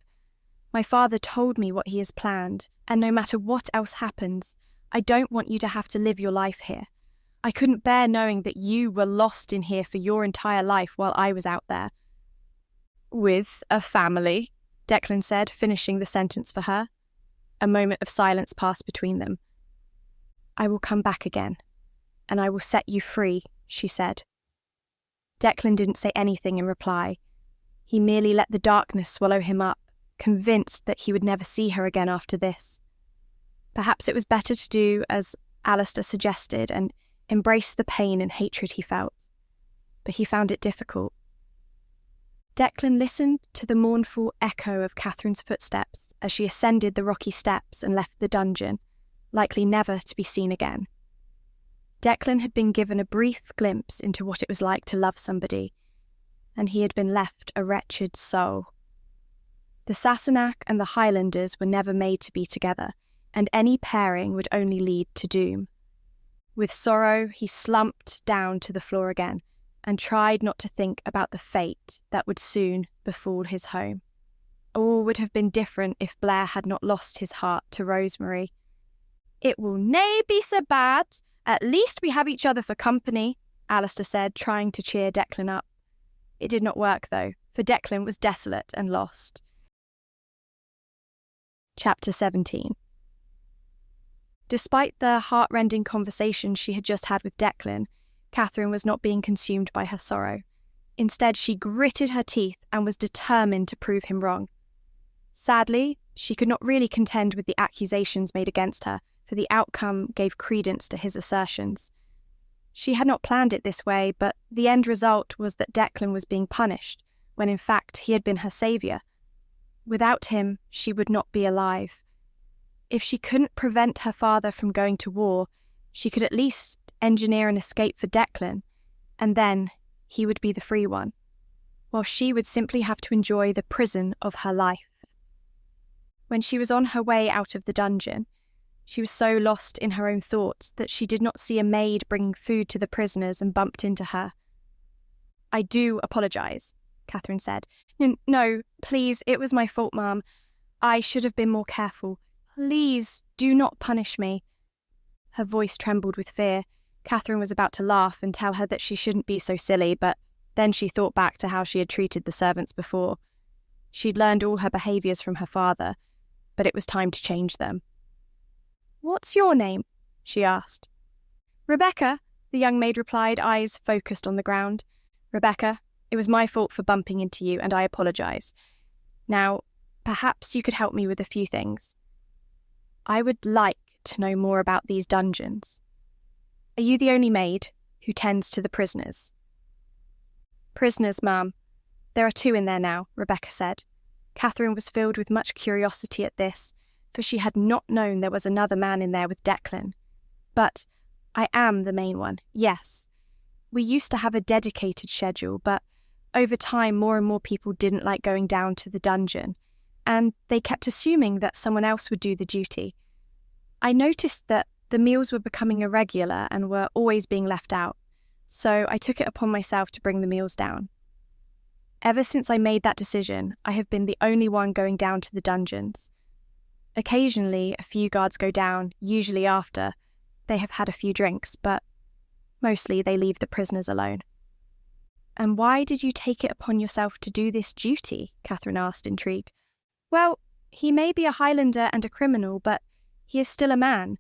My father told me what he has planned, and no matter what else happens, I don't want you to have to live your life here. I couldn't bear knowing that you were lost in here for your entire life while I was out there." "With a family," Declan said, finishing the sentence for her. A moment of silence passed between them. "I will come back again, and I will set you free," she said. Declan didn't say anything in reply. He merely let the darkness swallow him up, convinced that he would never see her again after this. Perhaps it was better to do as Alistair suggested and embrace the pain and hatred he felt, but he found it difficult. Declan listened to the mournful echo of Catherine's footsteps as she ascended the rocky steps and left the dungeon, likely never to be seen again. Declan had been given a brief glimpse into what it was like to love somebody, and he had been left a wretched soul. The Sassenach and the Highlanders were never made to be together, and any pairing would only lead to doom. With sorrow, he slumped down to the floor again, and tried not to think about the fate that would soon befall his home. All would have been different if Blair had not lost his heart to Rosemary. "It will nae be so bad. At least we have each other for company," Alistair said, trying to cheer Declan up. It did not work, though, for Declan was desolate and lost. Chapter 17. Despite the heart-rending conversation she had just had with Declan, Catherine was not being consumed by her sorrow. Instead, she gritted her teeth and was determined to prove him wrong. Sadly, she could not really contend with the accusations made against her, for the outcome gave credence to his assertions. She had not planned it this way, but the end result was that Declan was being punished, when in fact he had been her saviour. Without him, she would not be alive. If she couldn't prevent her father from going to war, she could at least engineer an escape for Declan, and then he would be the free one, while she would simply have to enjoy the prison of her life. When she was on her way out of the dungeon, she was so lost in her own thoughts that she did not see a maid bringing food to the prisoners and bumped into her. "I do apologise," Catherine said. No, please, it was my fault, ma'am. I should have been more careful. Please, do not punish me." Her voice trembled with fear. Catherine was about to laugh and tell her that she shouldn't be so silly, but then she thought back to how she had treated the servants before. She'd learned all her behaviours from her father, but it was time to change them. "What's your name?" she asked. "Rebecca," the young maid replied, eyes focused on the ground. "Rebecca, it was my fault for bumping into you, and I apologise. Now, perhaps you could help me with a few things. I would like to know more about these dungeons. Are you the only maid who tends to the prisoners?" "Prisoners, ma'am. There are 2 in there now," Rebecca said. Catherine was filled with much curiosity at this, for she had not known there was another man in there with Declan. "But I am the main one, yes. We used to have a dedicated schedule, but over time more and more people didn't like going down to the dungeon, and they kept assuming that someone else would do the duty. I noticed that the meals were becoming irregular and were always being left out, so I took it upon myself to bring the meals down. Ever since I made that decision, I have been the only one going down to the dungeons. Occasionally, a few guards go down, usually after they have had a few drinks, but mostly they leave the prisoners alone." "And why did you take it upon yourself to do this duty?" Catherine asked, intrigued. "Well, he may be a Highlander and a criminal, but he is still a man.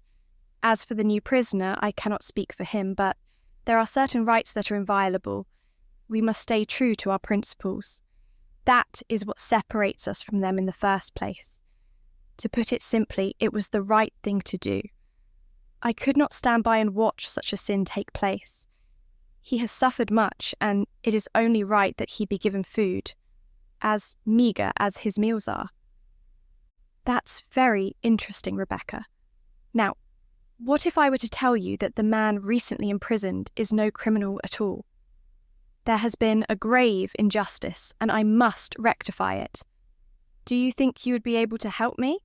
As for the new prisoner, I cannot speak for him, but there are certain rights that are inviolable. We must stay true to our principles. That is what separates us from them in the first place. To put it simply, it was the right thing to do. I could not stand by and watch such a sin take place. He has suffered much, and it is only right that he be given food, as meagre as his meals are." "That's very interesting, Rebecca. Now, what if I were to tell you that the man recently imprisoned is no criminal at all? There has been a grave injustice, and I must rectify it. Do you think you would be able to help me?"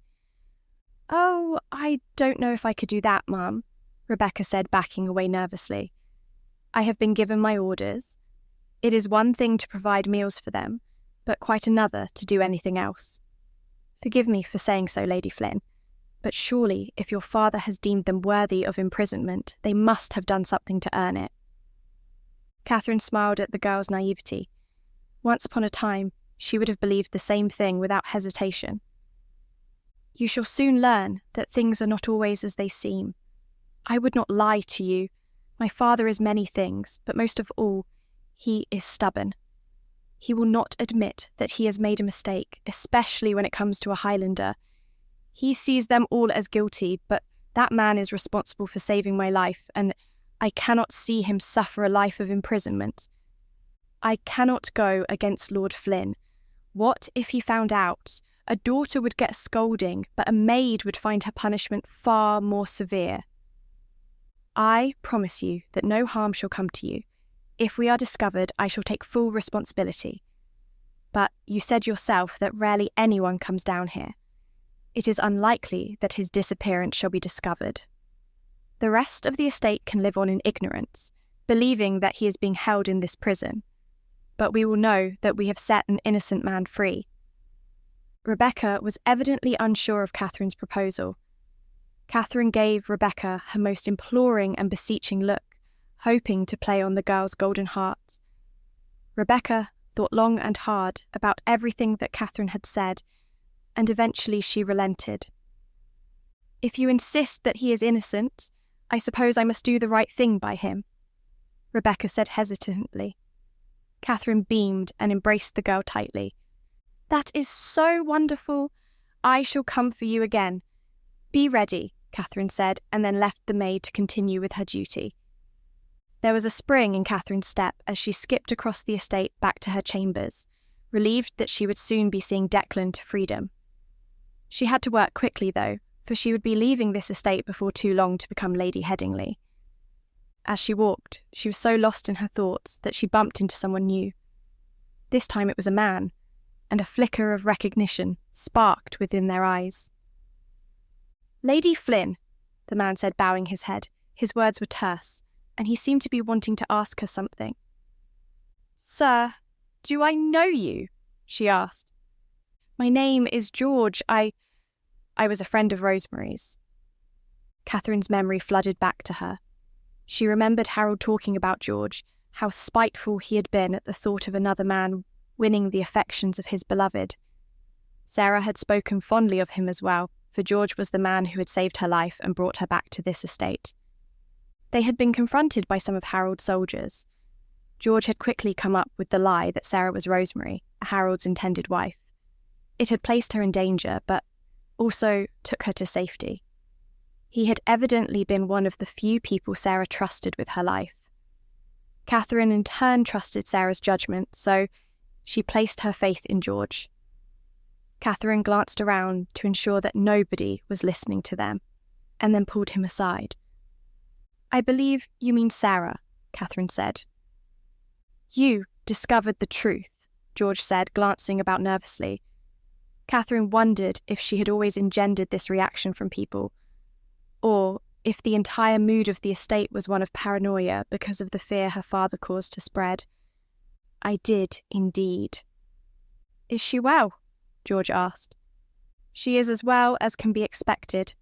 "Oh, I don't know if I could do that, ma'am," Rebecca said, backing away nervously. "I have been given my orders. It is one thing to provide meals for them, but quite another to do anything else. Forgive me for saying so, Lady Flynn, but surely if your father has deemed them worthy of imprisonment, they must have done something to earn it." Catherine smiled at the girl's naivety. Once upon a time, she would have believed the same thing without hesitation. "You shall soon learn that things are not always as they seem. I would not lie to you. My father is many things, but most of all, he is stubborn. He will not admit that he has made a mistake, especially when it comes to a Highlander. He sees them all as guilty, but that man is responsible for saving my life, and I cannot see him suffer a life of imprisonment. I cannot go against Lord Flynn. What if he found out? A daughter would get a scolding, but a maid would find her punishment far more severe. I promise you that no harm shall come to you. If we are discovered, I shall take full responsibility. But you said yourself that rarely anyone comes down here. It is unlikely that his disappearance shall be discovered. The rest of the estate can live on in ignorance, believing that he is being held in this prison. But we will know that we have set an innocent man free." Rebecca was evidently unsure of Catherine's proposal. Catherine gave Rebecca her most imploring and beseeching look, hoping to play on the girl's golden heart. Rebecca thought long and hard about everything that Catherine had said, and eventually she relented. "If you insist that he is innocent, I suppose I must do the right thing by him," Rebecca said hesitantly. Catherine beamed and embraced the girl tightly. "That is so wonderful. I shall come for you again. Be ready," Catherine said, and then left the maid to continue with her duty. There was a spring in Catherine's step as she skipped across the estate back to her chambers, relieved that she would soon be seeing Declan to freedom. She had to work quickly, though, for she would be leaving this estate before too long to become Lady Headingley. As she walked, she was so lost in her thoughts that she bumped into someone new. This time it was a man, and a flicker of recognition sparked within their eyes. "Lady Flynn," the man said, bowing his head. His words were terse, and he seemed to be wanting to ask her something. "Sir, do I know you?" she asked. "My name is George. I was a friend of Rosemary's." Catherine's memory flooded back to her. She remembered Harold talking about George, how spiteful he had been at the thought of another man winning the affections of his beloved. Sarah had spoken fondly of him as well, for George was the man who had saved her life and brought her back to this estate. They had been confronted by some of Harold's soldiers. George had quickly come up with the lie that Sarah was Rosemary, Harold's intended wife. It had placed her in danger, but also took her to safety. He had evidently been one of the few people Sarah trusted with her life. Catherine in turn trusted Sarah's judgment, so she placed her faith in George. Catherine glanced around to ensure that nobody was listening to them, and then pulled him aside. "I believe you mean Sarah," Catherine said. "You discovered the truth," George said, glancing about nervously. Catherine wondered if she had always engendered this reaction from people, or if the entire mood of the estate was one of paranoia because of the fear her father caused to spread. "I did, indeed." "Is she well?" George asked. "She is as well as can be expected.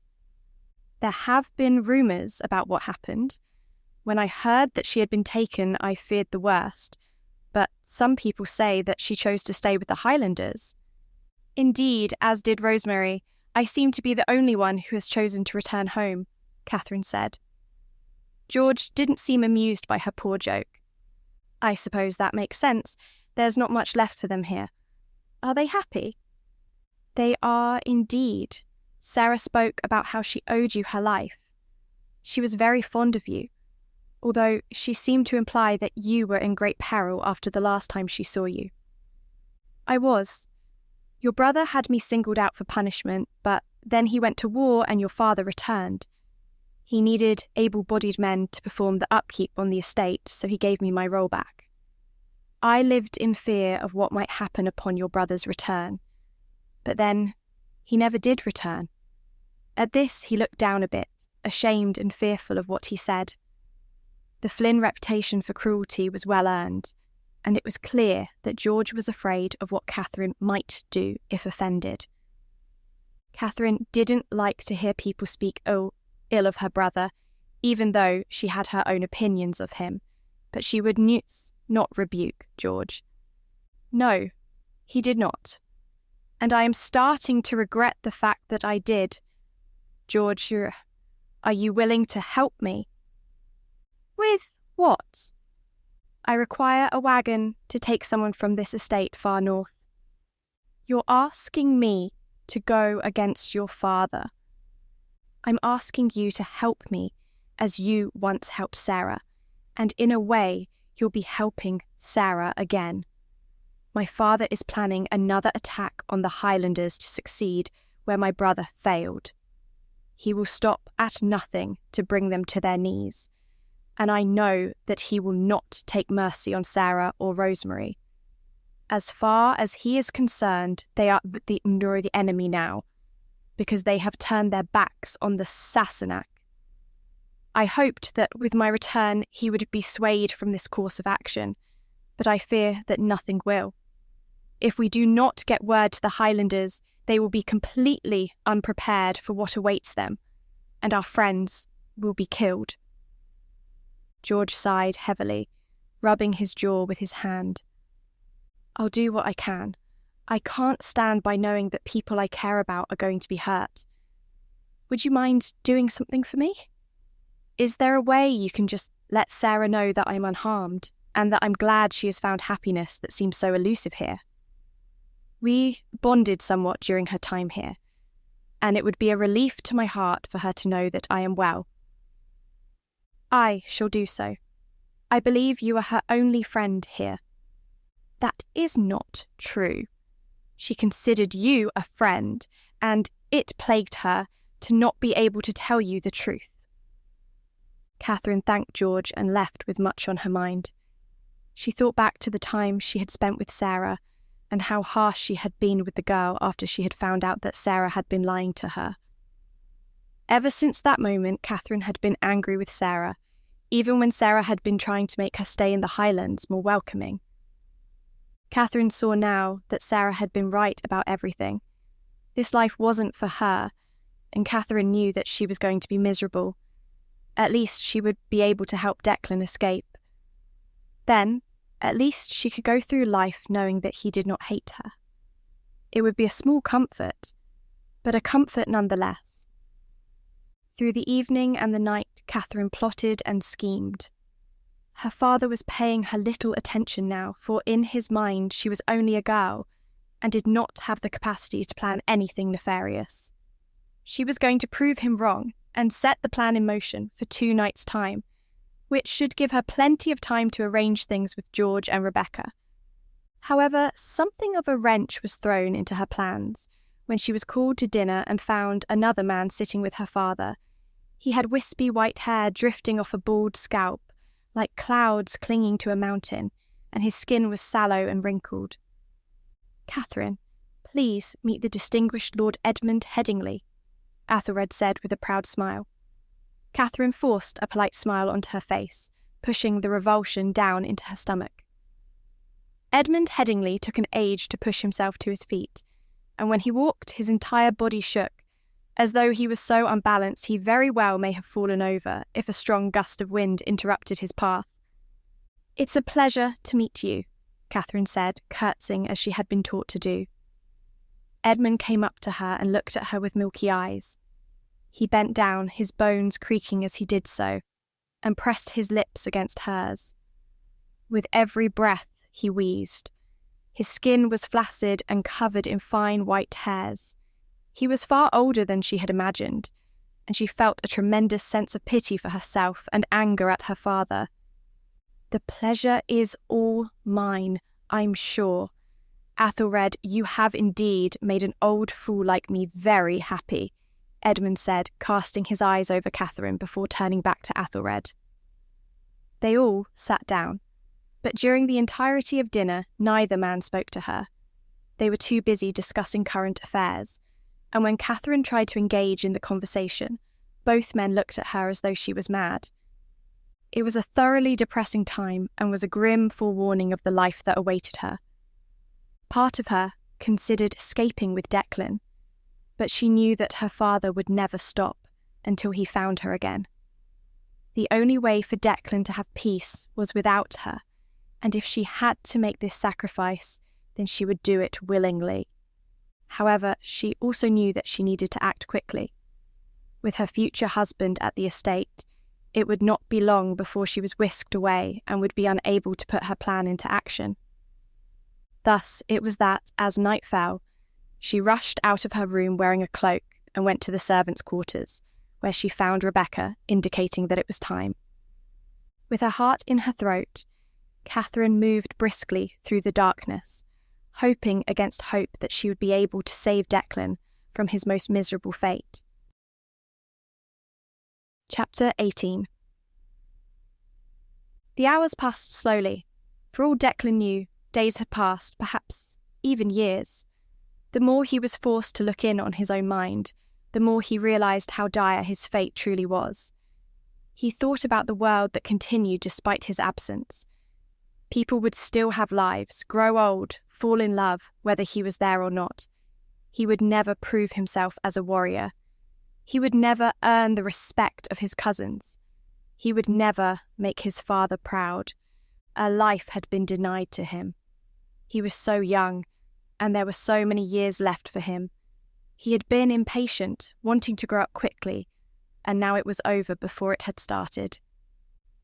There have been rumours about what happened. When I heard that she had been taken, I feared the worst, but some people say that she chose to stay with the Highlanders." "Indeed, as did Rosemary. I seem to be the only one who has chosen to return home," Catherine said. George didn't seem amused by her poor joke. "I suppose that makes sense. There's not much left for them here. Are they happy?" "They are indeed. Sarah spoke about how she owed you her life. She was very fond of you, although she seemed to imply that you were in great peril after the last time she saw you." "I was. Your brother had me singled out for punishment, but then he went to war and your father returned. He needed able-bodied men to perform the upkeep on the estate, so he gave me my role back. I lived in fear of what might happen upon your brother's return. But then, he never did return." At this he looked down a bit, ashamed and fearful of what he said. The Flynn reputation for cruelty was well earned, and it was clear that George was afraid of what Catherine might do if offended. Catherine didn't like to hear people speak ill of her brother, even though she had her own opinions of him, but she would not rebuke George. "No, he did not. And I am starting to regret the fact that I did. George, are you willing to help me?" "With what?" "I require a wagon to take someone from this estate far north." "You're asking me to go against your father." "I'm asking you to help me as you once helped Sarah, and in a way you'll be helping Sarah again. My father is planning another attack on the Highlanders to succeed where my brother failed. He will stop at nothing to bring them to their knees. and I know that he will not take mercy on Sarah or Rosemary. As far as he is concerned, they are the enemy now, because they have turned their backs on the Sassenach. I hoped that with my return he would be swayed from this course of action, but I fear that nothing will. If we do not get word to the Highlanders, they will be completely unprepared for what awaits them, and our friends will be killed. George sighed heavily, rubbing his jaw with his hand. I'll do what I can. I can't stand by knowing that people I care about are going to be hurt. Would you mind doing something for me? Is there a way you can just let Sarah know that I'm unharmed, and that I'm glad she has found happiness that seems so elusive here? We bonded somewhat during her time here, and it would be a relief to my heart for her to know that I am well. I shall do so. I believe you are her only friend here. That is not true. She considered you a friend, and it plagued her to not be able to tell you the truth. Catherine thanked George and left with much on her mind. She thought back to the time she had spent with Sarah, and how harsh she had been with the girl after she had found out that Sarah had been lying to her. Ever since that moment, Catherine had been angry with Sarah, even when Sarah had been trying to make her stay in the Highlands more welcoming. Catherine saw now that Sarah had been right about everything. This life wasn't for her, and Catherine knew that she was going to be miserable. At least she would be able to help Declan escape. Then, at least she could go through life knowing that he did not hate her. It would be a small comfort, but a comfort nonetheless. Through the evening and the night, Catherine plotted and schemed. Her father was paying her little attention now, for in his mind she was only a girl, and did not have the capacity to plan anything nefarious. She was going to prove him wrong, and set the plan in motion for 2 nights' time, which should give her plenty of time to arrange things with George and Rebecca. However, something of a wrench was thrown into her plans when she was called to dinner and found another man sitting with her father. He had wispy white hair drifting off a bald scalp, like clouds clinging to a mountain, and his skin was sallow and wrinkled. "Catherine, please meet the distinguished Lord Edmund Headingley," Athelred said with a proud smile. Catherine forced a polite smile onto her face, pushing the revulsion down into her stomach. Edmund Headingley took an age to push himself to his feet, and when he walked his entire body shook, as though he was so unbalanced he very well may have fallen over if a strong gust of wind interrupted his path. "It's a pleasure to meet you," Catherine said, curtsying as she had been taught to do. Edmund came up to her and looked at her with milky eyes. He bent down, his bones creaking as he did so, and pressed his lips against hers. With every breath he wheezed. His skin was flaccid and covered in fine white hairs. He was far older than she had imagined, and she felt a tremendous sense of pity for herself and anger at her father. "The pleasure is all mine, I'm sure. Athelred, you have indeed made an old fool like me very happy," Edmund said, casting his eyes over Catherine before turning back to Athelred. They all sat down, but during the entirety of dinner neither man spoke to her. They were too busy discussing current affairs, and when Catherine tried to engage in the conversation, both men looked at her as though she was mad. It was a thoroughly depressing time and was a grim forewarning of the life that awaited her. Part of her considered escaping with Declan, but she knew that her father would never stop until he found her again. The only way for Declan to have peace was without her, and if she had to make this sacrifice, then she would do it willingly. However, she also knew that she needed to act quickly. With her future husband at the estate, it would not be long before she was whisked away and would be unable to put her plan into action. Thus it was that, as night fell, she rushed out of her room wearing a cloak and went to the servants' quarters, where she found Rebecca, indicating that it was time. With her heart in her throat, Catherine moved briskly through the darkness, hoping against hope that she would be able to save Declan from his most miserable fate. Chapter 18. The hours passed slowly. For all Declan knew, days had passed, perhaps even years. The more he was forced to look in on his own mind, the more he realised how dire his fate truly was. He thought about the world that continued despite his absence. People would still have lives, grow old, fall in love, whether he was there or not. He would never prove himself as a warrior. He would never earn the respect of his cousins. He would never make his father proud. A life had been denied to him. He was so young, and there were so many years left for him. He had been impatient, wanting to grow up quickly, and now it was over before it had started.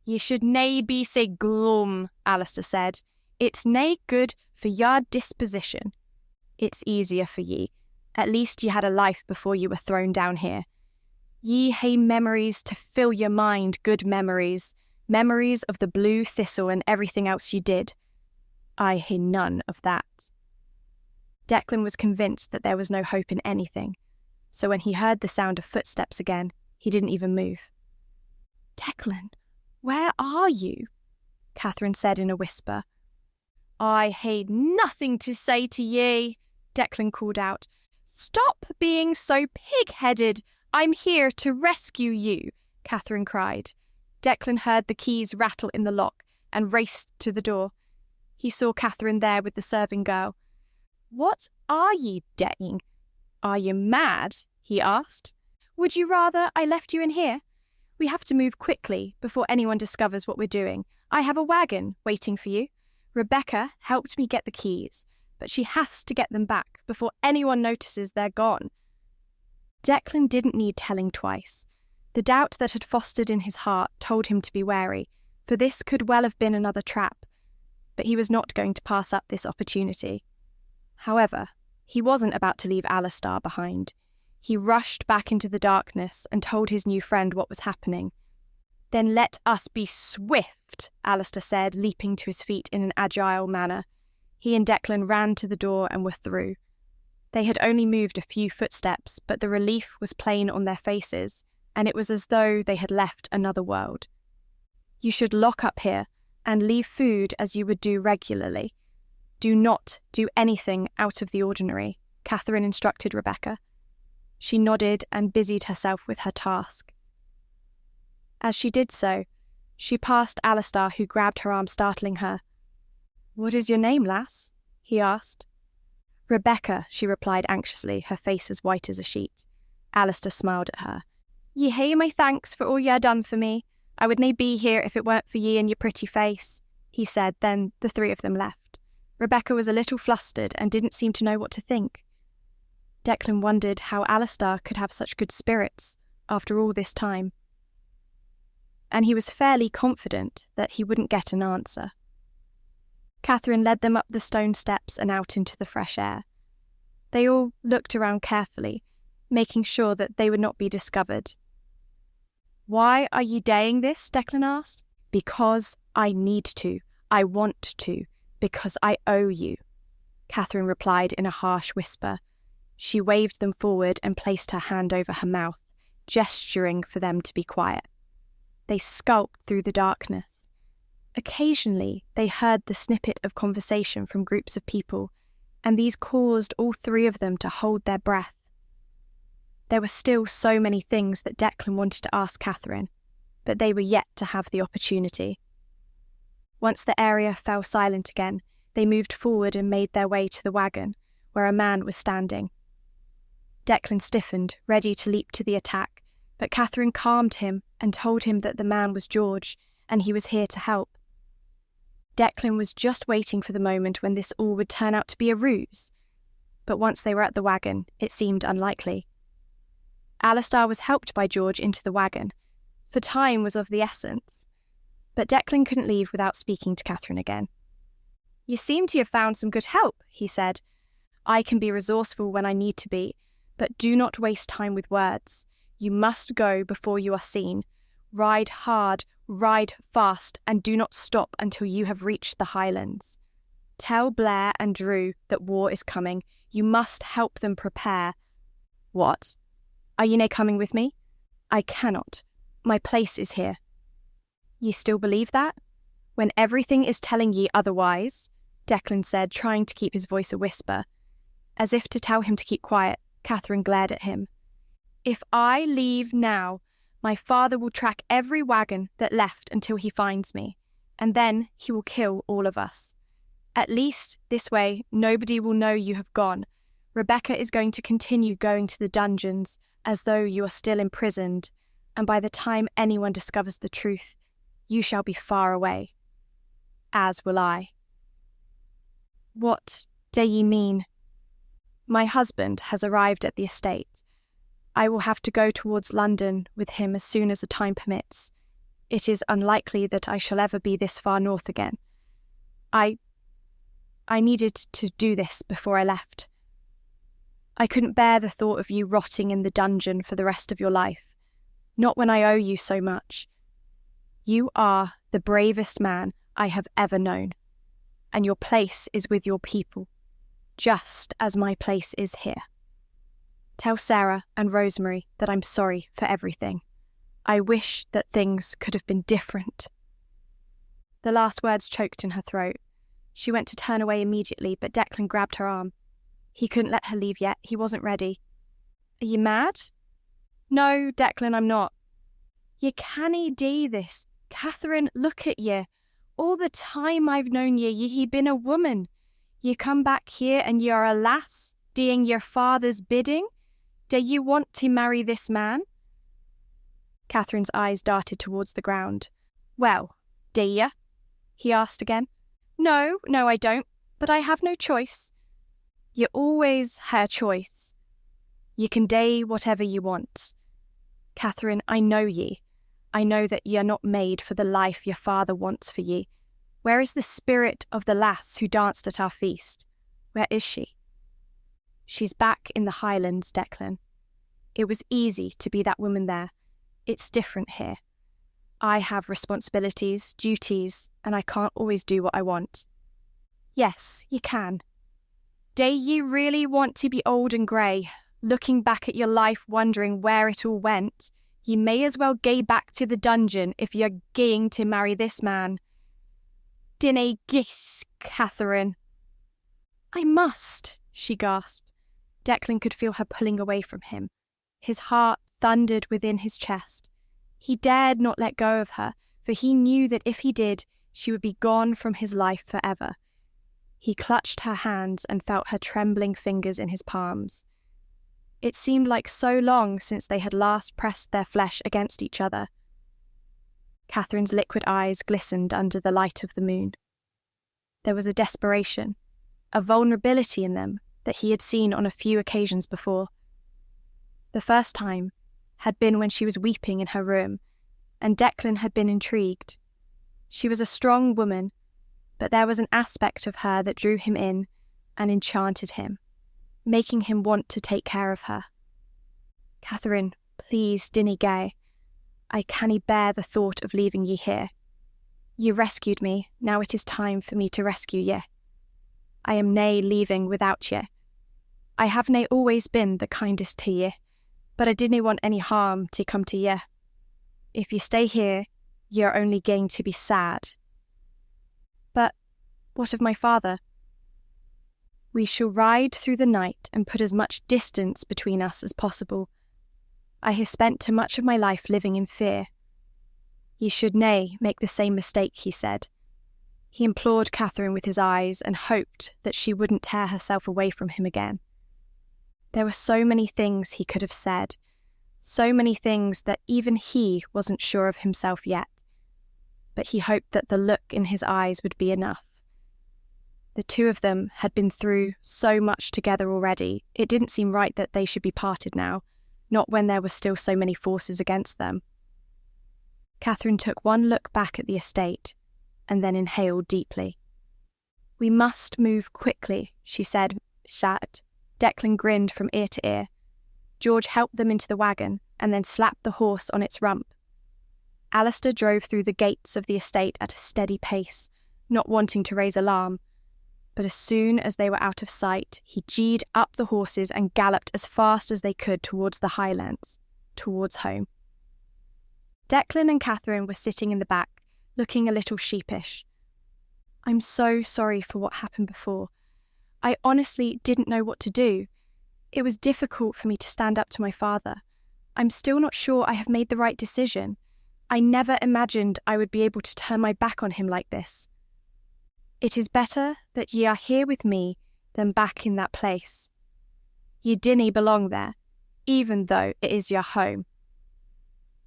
"Ye should nae be sae glum," Alistair said. "It's nae good for your disposition. It's easier for ye. At least ye had a life before you were thrown down here. Ye hae memories to fill your mind, good memories, memories of the blue thistle and everything else ye did. I hae none of that." Declan was convinced that there was no hope in anything, so when he heard the sound of footsteps again, he didn't even move. "Declan, where are you?" Catherine said in a whisper. "I hae nothing to say to ye," Declan called out. "Stop being so pig-headed. I'm here to rescue you," Catherine cried. Declan heard the keys rattle in the lock and raced to the door. He saw Catherine there with the serving girl. "What are ye doing? Are you mad?" he asked. "Would you rather I left you in here? We have to move quickly before anyone discovers what we're doing. I have a wagon waiting for you. Rebecca helped me get the keys, but she has to get them back before anyone notices they're gone." Declan didn't need telling twice. The doubt that had fostered in his heart told him to be wary, for this could well have been another trap, but he was not going to pass up this opportunity. However, he wasn't about to leave Alistair behind. He rushed back into the darkness and told his new friend what was happening. "Then let us be swift," Alistair said, leaping to his feet in an agile manner. He and Declan ran to the door and were through. They had only moved a few footsteps, but the relief was plain on their faces, and it was as though they had left another world. "You should lock up here and leave food as you would do regularly. Do not do anything out of the ordinary," Catherine instructed Rebecca. She nodded and busied herself with her task. As she did so, she passed Alistair, who grabbed her arm, startling her. "What is your name, lass?" he asked. "Rebecca," she replied anxiously, her face as white as a sheet. Alistair smiled at her. "Ye hae my thanks for all ye ha' done for me. I would nae be here if it weren't for ye and your pretty face," he said. Then the three of them left. Rebecca was a little flustered and didn't seem to know what to think. Declan wondered how Alistair could have such good spirits after all this time. And he was fairly confident that he wouldn't get an answer. Catherine led them up the stone steps and out into the fresh air. They all looked around carefully, making sure that they would not be discovered. "Why are ye doing this?" Declan asked. "Because I need to. I want to. Because I owe you," Catherine replied in a harsh whisper. She waved them forward and placed her hand over her mouth, gesturing for them to be quiet. They skulked through the darkness. Occasionally, they heard the snippet of conversation from groups of people, and these caused all three of them to hold their breath. There were still so many things that Declan wanted to ask Catherine, but they were yet to have the opportunity. Once the area fell silent again, they moved forward and made their way to the wagon, where a man was standing. Declan stiffened, ready to leap to the attack, but Catherine calmed him and told him that the man was George, and he was here to help. Declan was just waiting for the moment when this all would turn out to be a ruse, but once they were at the wagon, it seemed unlikely. Alistair was helped by George into the wagon, for time was of the essence, but Declan couldn't leave without speaking to Catherine again. "You seem to have found some good help," he said. "I can be resourceful when I need to be, but do not waste time with words. You must go before you are seen. Ride hard, ride fast, and do not stop until you have reached the Highlands. Tell Blair and Drew that war is coming. You must help them prepare." "What? Are ye nae coming with me?" "I cannot. My place is here." "Ye still believe that?" when everything is telling ye otherwise, Declan said, trying to keep his voice a whisper. As if to tell him to keep quiet, Catherine glared at him. If I leave now, my father will track every wagon that left until he finds me, and then he will kill all of us. At least, this way, nobody will know you have gone. Rebecca is going to continue going to the dungeons as though you are still imprisoned, and by the time anyone discovers the truth, you shall be far away. As will I. What do ye mean? My husband has arrived at the estate. I will have to go towards London with him as soon as the time permits. It is unlikely that I shall ever be this far north again. I needed to do this before I left. I couldn't bear the thought of you rotting in the dungeon for the rest of your life, not when I owe you so much. You are the bravest man I have ever known, and your place is with your people, just as my place is here. Tell Sarah and Rosemary that I'm sorry for everything. I wish that things could have been different. The last words choked in her throat. She went to turn away immediately, but Declan grabbed her arm. He couldn't let her leave yet. He wasn't ready. Are you mad? No, Declan, I'm not. You canny do this. Catherine, look at ye. All the time I've known ye been a woman. You come back here and you're a lass, doing your father's bidding. Do you want to marry this man? Catherine's eyes darted towards the ground. Well, do you? He asked again. No, I don't, but I have no choice. You always have choice. You can do whatever you want. Catherine, I know ye. I know that ye are not made for the life your father wants for ye. Where is the spirit of the lass who danced at our feast? Where is she? She's back in the Highlands, Declan. It was easy to be that woman there. It's different here. I have responsibilities, duties, and I can't always do what I want. Yes, you can. Do you really want to be old and grey, looking back at your life wondering where it all went? You may as well gae back to the dungeon if you're gaeing to marry this man. Dinna gis, Catherine. I must, she gasped. Declan could feel her pulling away from him. His heart thundered within his chest. He dared not let go of her, for he knew that if he did, she would be gone from his life forever. He clutched her hands and felt her trembling fingers in his palms. It seemed like so long since they had last pressed their flesh against each other. Catherine's liquid eyes glistened under the light of the moon. There was a desperation, a vulnerability in them that he had seen on a few occasions before. The first time had been when she was weeping in her room, and Declan had been intrigued. She was a strong woman, but there was an aspect of her that drew him in and enchanted him, making him want to take care of her. Catherine, please dinna gae. I canna bear the thought of leaving ye here. You rescued me, now it is time for me to rescue ye. I am nae leaving without ye. I have nae always been the kindest to ye, but I didnna want any harm to come to ye. If you stay here, ye are only going to be sad. But what of my father? We shall ride through the night and put as much distance between us as possible. I have spent too much of my life living in fear. Ye should nae make the same mistake, he said. He implored Catherine with his eyes and hoped that she wouldn't tear herself away from him again. There were so many things he could have said, so many things that even he wasn't sure of himself yet, but he hoped that the look in his eyes would be enough. The two of them had been through so much together already, it didn't seem right that they should be parted now, not when there were still so many forces against them. Catherine took one look back at the estate, and then inhaled deeply. We must move quickly, she said, shat. Declan grinned from ear to ear. George helped them into the wagon, and then slapped the horse on its rump. Alistair drove through the gates of the estate at a steady pace, not wanting to raise alarm, but as soon as they were out of sight, he gee'd up the horses and galloped as fast as they could towards the Highlands, towards home. Declan and Catherine were sitting in the back, looking a little sheepish. I'm so sorry for what happened before. I honestly didn't know what to do. It was difficult for me to stand up to my father. I'm still not sure I have made the right decision. I never imagined I would be able to turn my back on him like this. It is better that ye are here with me than back in that place. Ye dinna belong there, even though it is your home.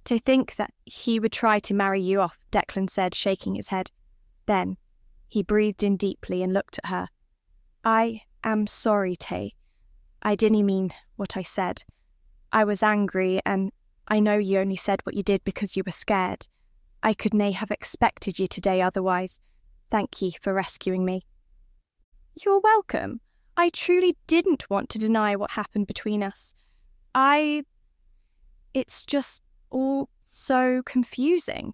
To think that he would try to marry you off, Declan said, shaking his head. Then he breathed in deeply and looked at her. I am sorry, Tay. I didn't mean what I said. I was angry, and I know you only said what you did because you were scared. I could nae have expected you today otherwise. Thank ye for rescuing me. You're welcome. I truly didn't want to deny what happened between us. It's just all so confusing.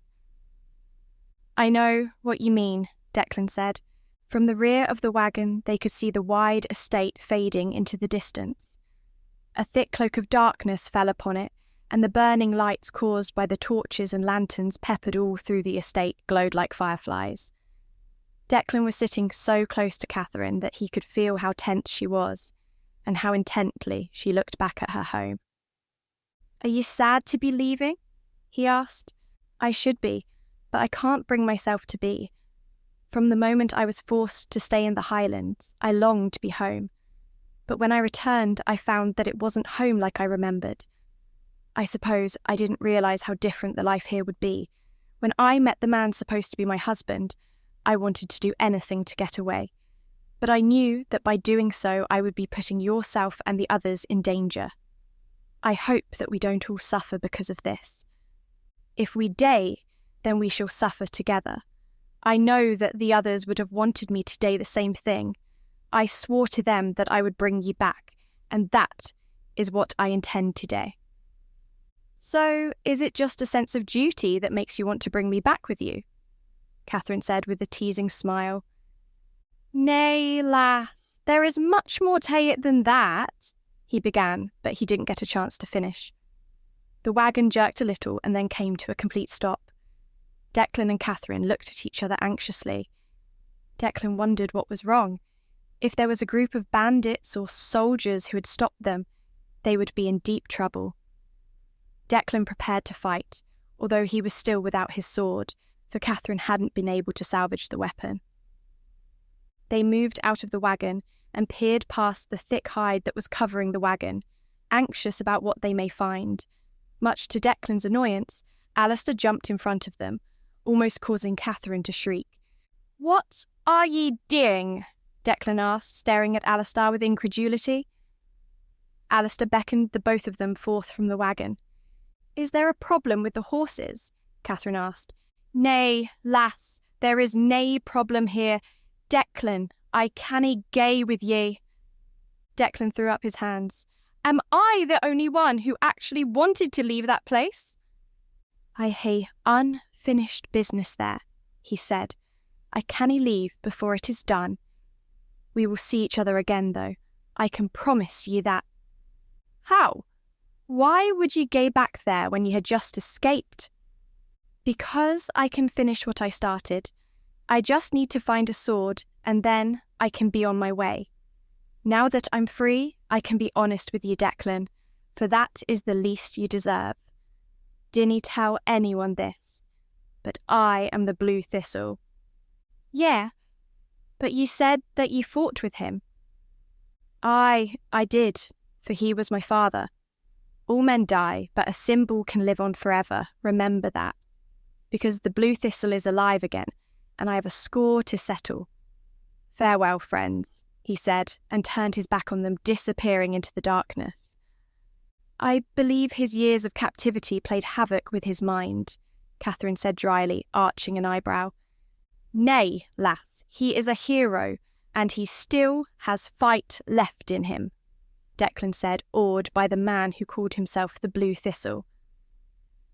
I know what you mean, Declan said. From the rear of the wagon they could see the wide estate fading into the distance. A thick cloak of darkness fell upon it, and the burning lights caused by the torches and lanterns peppered all through the estate glowed like fireflies. Declan was sitting so close to Catherine that he could feel how tense she was, and how intently she looked back at her home. Are you sad to be leaving? He asked. I should be, but I can't bring myself to be. From the moment I was forced to stay in the Highlands, I longed to be home. But when I returned, I found that it wasn't home like I remembered. I suppose I didn't realise how different the life here would be. When I met the man supposed to be my husband, I wanted to do anything to get away. But I knew that by doing so I would be putting yourself and the others in danger. I hope that we don't all suffer because of this. If we die, then we shall suffer together. I know that the others would have wanted me to do the same thing. I swore to them that I would bring ye back, and that is what I intend today. So, is it just a sense of duty that makes you want to bring me back with you? Catherine said with a teasing smile. Nay, lass, there is much more to it than that, he began, but he didn't get a chance to finish. The wagon jerked a little and then came to a complete stop. Declan and Catherine looked at each other anxiously. Declan wondered what was wrong. If there was a group of bandits or soldiers who had stopped them, they would be in deep trouble. Declan prepared to fight, although he was still without his sword, for Catherine hadn't been able to salvage the weapon. They moved out of the wagon and peered past the thick hide that was covering the wagon, anxious about what they may find. Much to Declan's annoyance, Alistair jumped in front of them, almost causing Catherine to shriek. What are ye doing? Declan asked, staring at Alistair with incredulity. Alistair beckoned the both of them forth from the wagon. Is there a problem with the horses? Catherine asked. Nay, lass, there is nae problem here. Declan, I canny gae with ye. Declan threw up his hands. Am I the only one who actually wanted to leave that place? I hae unfinished business there, he said. I canny leave before it is done. We will see each other again, though. I can promise ye that. How? Why would ye gae back there when ye had just escaped? Because I can finish what I started. I just need to find a sword, and then I can be on my way. Now that I'm free, I can be honest with ye, Declan, for that is the least you deserve. Dinny tell anyone this, but I am the Blue Thistle. Yeah, but ye said that ye fought with him. Aye, I did, for he was my father. All men die, but a symbol can live on forever, remember that. Because the Blue Thistle is alive again, and I have a score to settle. Farewell, friends, he said, and turned his back on them, disappearing into the darkness. I believe his years of captivity played havoc with his mind, Catherine said dryly, arching an eyebrow. Nay, lass, he is a hero, and he still has fight left in him, Declan said, awed by the man who called himself the Blue Thistle.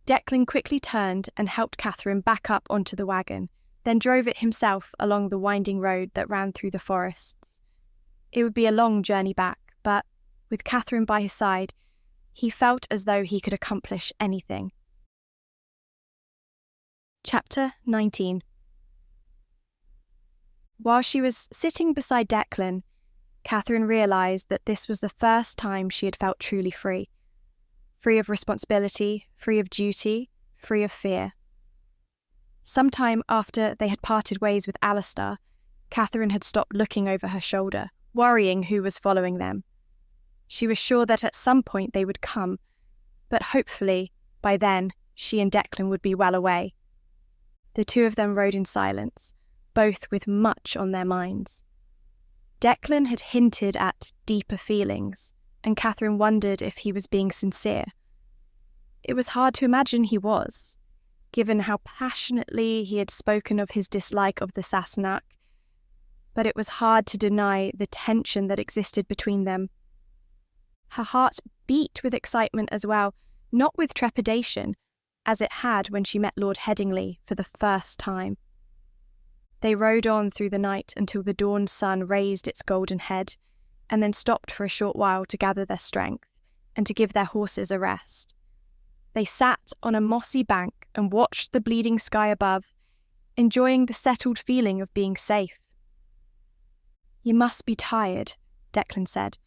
Declan quickly turned and helped Catherine back up onto the wagon, then drove it himself along the winding road that ran through the forests. It would be a long journey back, but, with Catherine by his side, he felt as though he could accomplish anything. Chapter 19. While she was sitting beside Declan, Catherine realised that this was the first time she had felt truly free. Free of responsibility, free of duty, free of fear. Sometime after they had parted ways with Alistair, Catherine had stopped looking over her shoulder, worrying who was following them. She was sure that at some point they would come, but hopefully, by then, she and Declan would be well away. The two of them rode in silence, both with much on their minds. Declan had hinted at deeper feelings, and Catherine wondered if he was being sincere. It was hard to imagine he was, given how passionately he had spoken of his dislike of the Sassenach, but it was hard to deny the tension that existed between them. Her heart beat with excitement as well, not with trepidation, as it had when she met Lord Headingley for the first time. They rode on through the night until the dawn sun raised its golden head, and then stopped for a short while to gather their strength and to give their horses a rest. They sat on a mossy bank and watched the bleeding sky above, enjoying the settled feeling of being safe. "You must be tired," Declan said.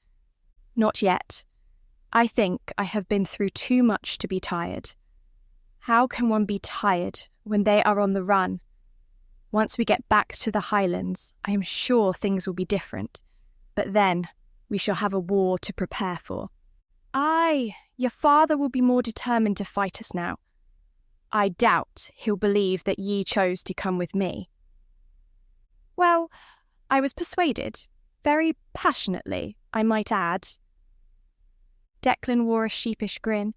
"Not yet. I think I have been through too much to be tired. How can one be tired when they are on the run? Once we get back to the Highlands, I am sure things will be different, but then we shall have a war to prepare for. Aye, your father will be more determined to fight us now. I doubt he'll believe that ye chose to come with me." "Well, I was persuaded, very passionately, I might add." Declan wore a sheepish grin.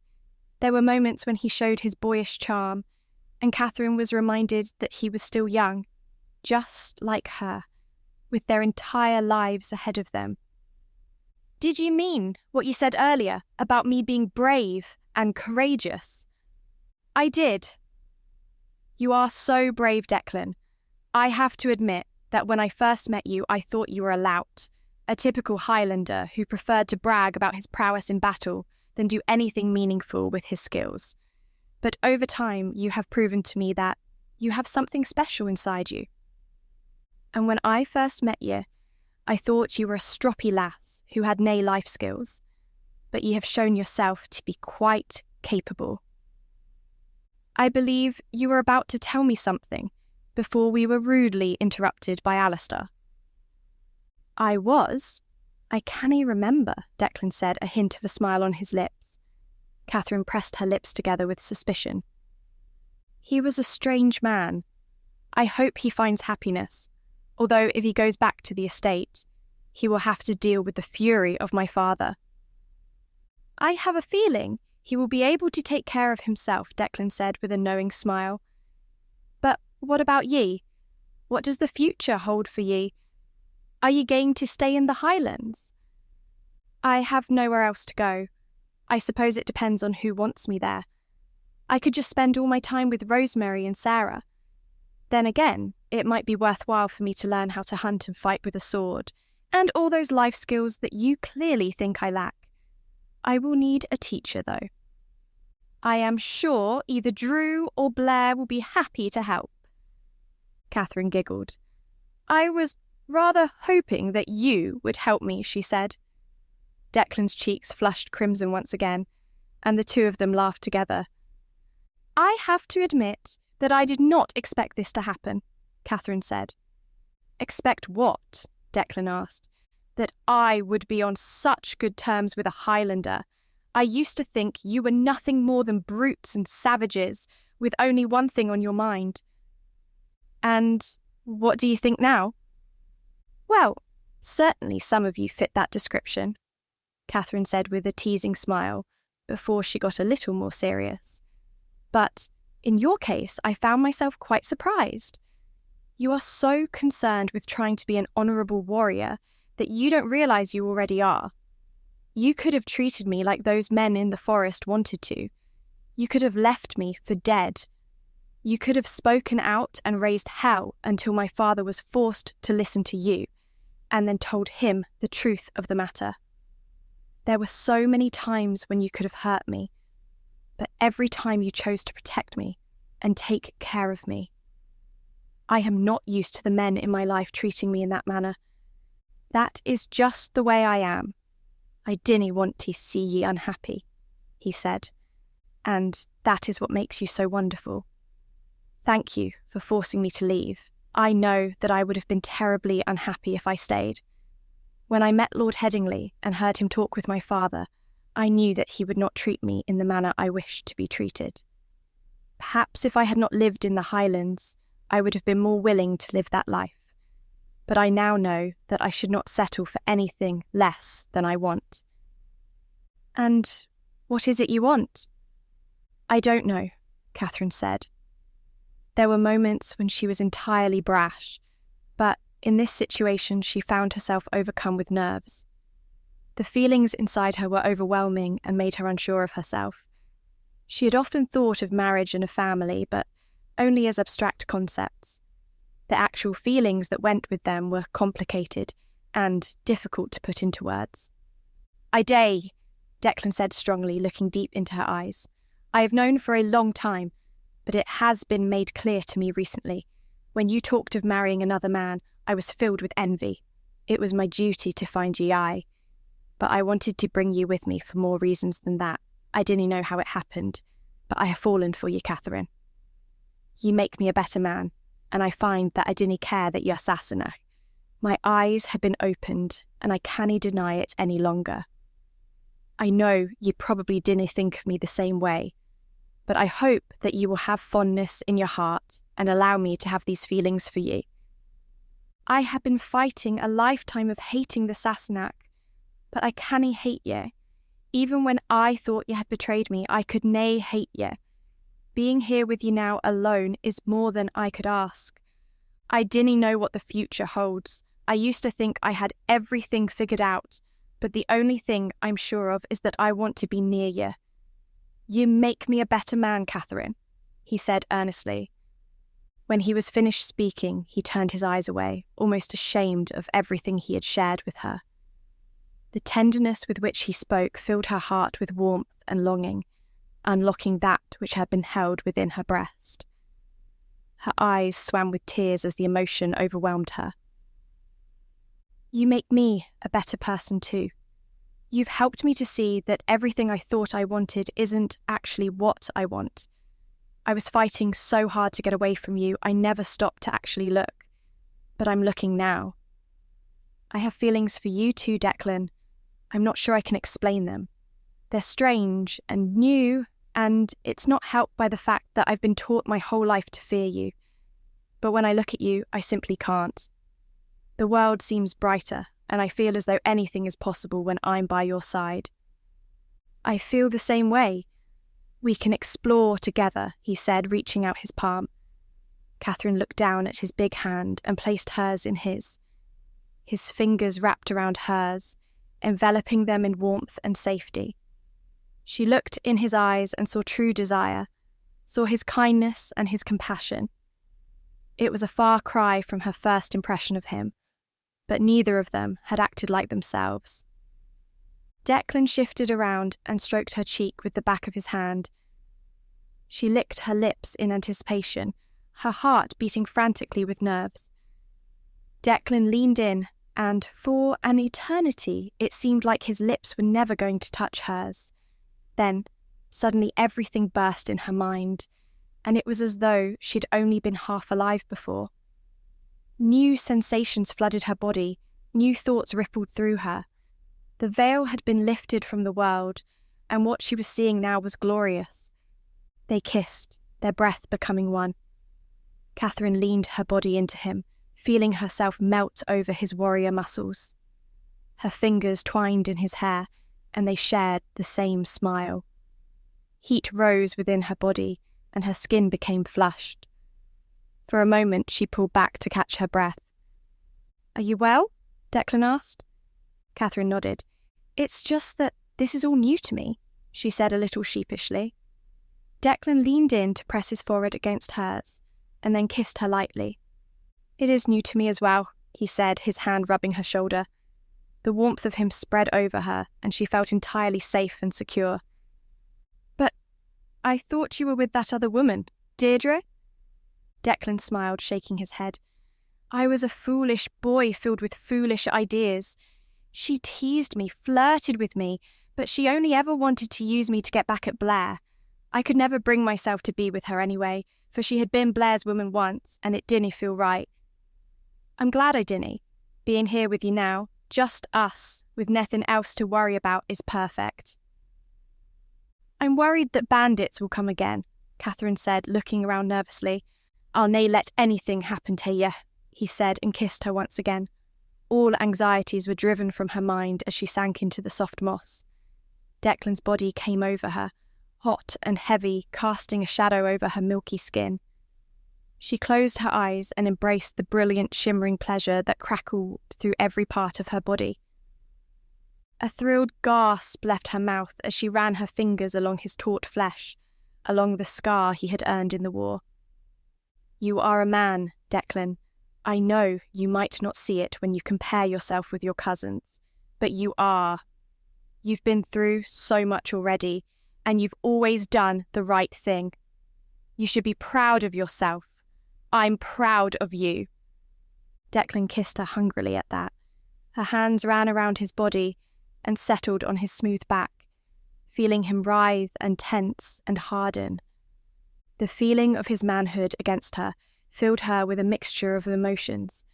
There were moments when he showed his boyish charm, and Catherine was reminded that he was still young, just like her, with their entire lives ahead of them. "Did you mean what you said earlier about me being brave and courageous?" "I did." "You are so brave, Declan. I have to admit that when I first met you, I thought you were a lout, a typical Highlander who preferred to brag about his prowess in battle than do anything meaningful with his skills. But over time, you have proven to me that you have something special inside you. And when I first met you, I thought you were a stroppy lass who had nae life skills, but ye have shown yourself to be quite capable." "I believe you were about to tell me something before we were rudely interrupted by Alistair." "I was. I cannae remember," Declan said, a hint of a smile on his lips. Catherine pressed her lips together with suspicion. "He was a strange man. I hope he finds happiness, although if he goes back to the estate, he will have to deal with the fury of my father." "I have a feeling he will be able to take care of himself," Declan said with a knowing smile. "But what about ye? What does the future hold for ye? Are ye going to stay in the Highlands?" "I have nowhere else to go. I suppose it depends on who wants me there. I could just spend all my time with Rosemary and Sarah. Then again, it might be worthwhile for me to learn how to hunt and fight with a sword, and all those life skills that you clearly think I lack. I will need a teacher, though. I am sure either Drew or Blair will be happy to help." Catherine giggled. "I was rather hoping that you would help me," she said. Declan's cheeks flushed crimson once again, and the two of them laughed together. "I have to admit that I did not expect this to happen," Catherine said. "Expect what?" Declan asked. "That I would be on such good terms with a Highlander. I used to think you were nothing more than brutes and savages, with only one thing on your mind." "And what do you think now?" "Well, certainly some of you fit that description," Catherine said with a teasing smile, before she got a little more serious. "But in your case, I found myself quite surprised. You are so concerned with trying to be an honourable warrior that you don't realise you already are. You could have treated me like those men in the forest wanted to. You could have left me for dead. You could have spoken out and raised hell until my father was forced to listen to you, and then told him the truth of the matter. There were so many times when you could have hurt me, but every time you chose to protect me and take care of me." I am not used to the men in my life treating me in that manner. That is just the way I am. I dinna want to see ye unhappy, he said, and that is what makes you so wonderful. Thank you for forcing me to leave. I know that I would have been terribly unhappy if I stayed. When I met Lord Headingley and heard him talk with my father, I knew that he would not treat me in the manner I wished to be treated. Perhaps if I had not lived in the Highlands, I would have been more willing to live that life. But I now know that I should not settle for anything less than I want. And what is it you want? I don't know, Catherine said. There were moments when she was entirely brash, but in this situation she found herself overcome with nerves. The feelings inside her were overwhelming and made her unsure of herself. She had often thought of marriage and a family, but only as abstract concepts. The actual feelings that went with them were complicated and difficult to put into words. I day, Declan said strongly, looking deep into her eyes. I have known for a long time, but it has been made clear to me recently. When you talked of marrying another man, I was filled with envy. It was my duty to find ye I. But I wanted to bring you with me for more reasons than that. I didn't know how it happened, but I have fallen for you, Catherine. Ye make me a better man, and I find that I didn't care that you're Sassenach. My eyes have been opened, and I cannae deny it any longer. I know ye probably didn't think of me the same way, but I hope that you will have fondness in your heart and allow me to have these feelings for ye. I have been fighting a lifetime of hating the Sassenach, but I cannae hate ye. Even when I thought ye had betrayed me, I could nae hate ye. Being here with you now alone is more than I could ask. I dinna know what the future holds. I used to think I had everything figured out, but the only thing I'm sure of is that I want to be near you. You make me a better man, Catherine, he said earnestly. When he was finished speaking, he turned his eyes away, almost ashamed of everything he had shared with her. The tenderness with which he spoke filled her heart with warmth and longing, unlocking that which had been held within her breast. Her eyes swam with tears as the emotion overwhelmed her. You make me a better person too. You've helped me to see that everything I thought I wanted isn't actually what I want. I was fighting so hard to get away from you, I never stopped to actually look. But I'm looking now. I have feelings for you too, Declan. I'm not sure I can explain them. They're strange and new, and it's not helped by the fact that I've been taught my whole life to fear you. But when I look at you, I simply can't. The world seems brighter, and I feel as though anything is possible when I'm by your side. I feel the same way. We can explore together, he said, reaching out his palm. Catherine looked down at his big hand and placed hers in his. His fingers wrapped around hers, enveloping them in warmth and safety. She looked in his eyes and saw true desire, saw his kindness and his compassion. It was a far cry from her first impression of him, but neither of them had acted like themselves. Declan shifted around and stroked her cheek with the back of his hand. She licked her lips in anticipation, her heart beating frantically with nerves. Declan leaned in, and for an eternity it seemed like his lips were never going to touch hers. Then, suddenly everything burst in her mind, and it was as though she'd only been half alive before. New sensations flooded her body, new thoughts rippled through her. The veil had been lifted from the world, and what she was seeing now was glorious. They kissed, their breath becoming one. Catherine leaned her body into him, feeling herself melt over his warrior muscles. Her fingers twined in his hair, and they shared the same smile. Heat rose within her body, and her skin became flushed. For a moment she pulled back to catch her breath. "Are you well?" Declan asked. Catherine nodded. "It's just that this is all new to me," she said a little sheepishly. Declan leaned in to press his forehead against hers, and then kissed her lightly. "It is new to me as well," he said, his hand rubbing her shoulder. The warmth of him spread over her, and she felt entirely safe and secure. "But I thought you were with that other woman, Deirdre?" Declan smiled, shaking his head. I was a foolish boy filled with foolish ideas. She teased me, flirted with me, but she only ever wanted to use me to get back at Blair. I could never bring myself to be with her anyway, for she had been Blair's woman once, and it didn't feel right. I'm glad I didn't. Being here with you now, just us, with nothing else to worry about, is perfect. I'm worried that bandits will come again, Catherine said, looking around nervously. I'll nae let anything happen to ye, he said, and kissed her once again. All anxieties were driven from her mind as she sank into the soft moss. Declan's body came over her, hot and heavy, casting a shadow over her milky skin. She closed her eyes and embraced the brilliant, shimmering pleasure that crackled through every part of her body. A thrilled gasp left her mouth as she ran her fingers along his taut flesh, along the scar he had earned in the war. You are a man, Declan. I know you might not see it when you compare yourself with your cousins, but you are. You've been through so much already, and you've always done the right thing. You should be proud of yourself. I'm proud of you. Declan kissed her hungrily at that. Her hands ran around his body and settled on his smooth back, feeling him writhe and tense and harden. The feeling of his manhood against her filled her with a mixture of emotions,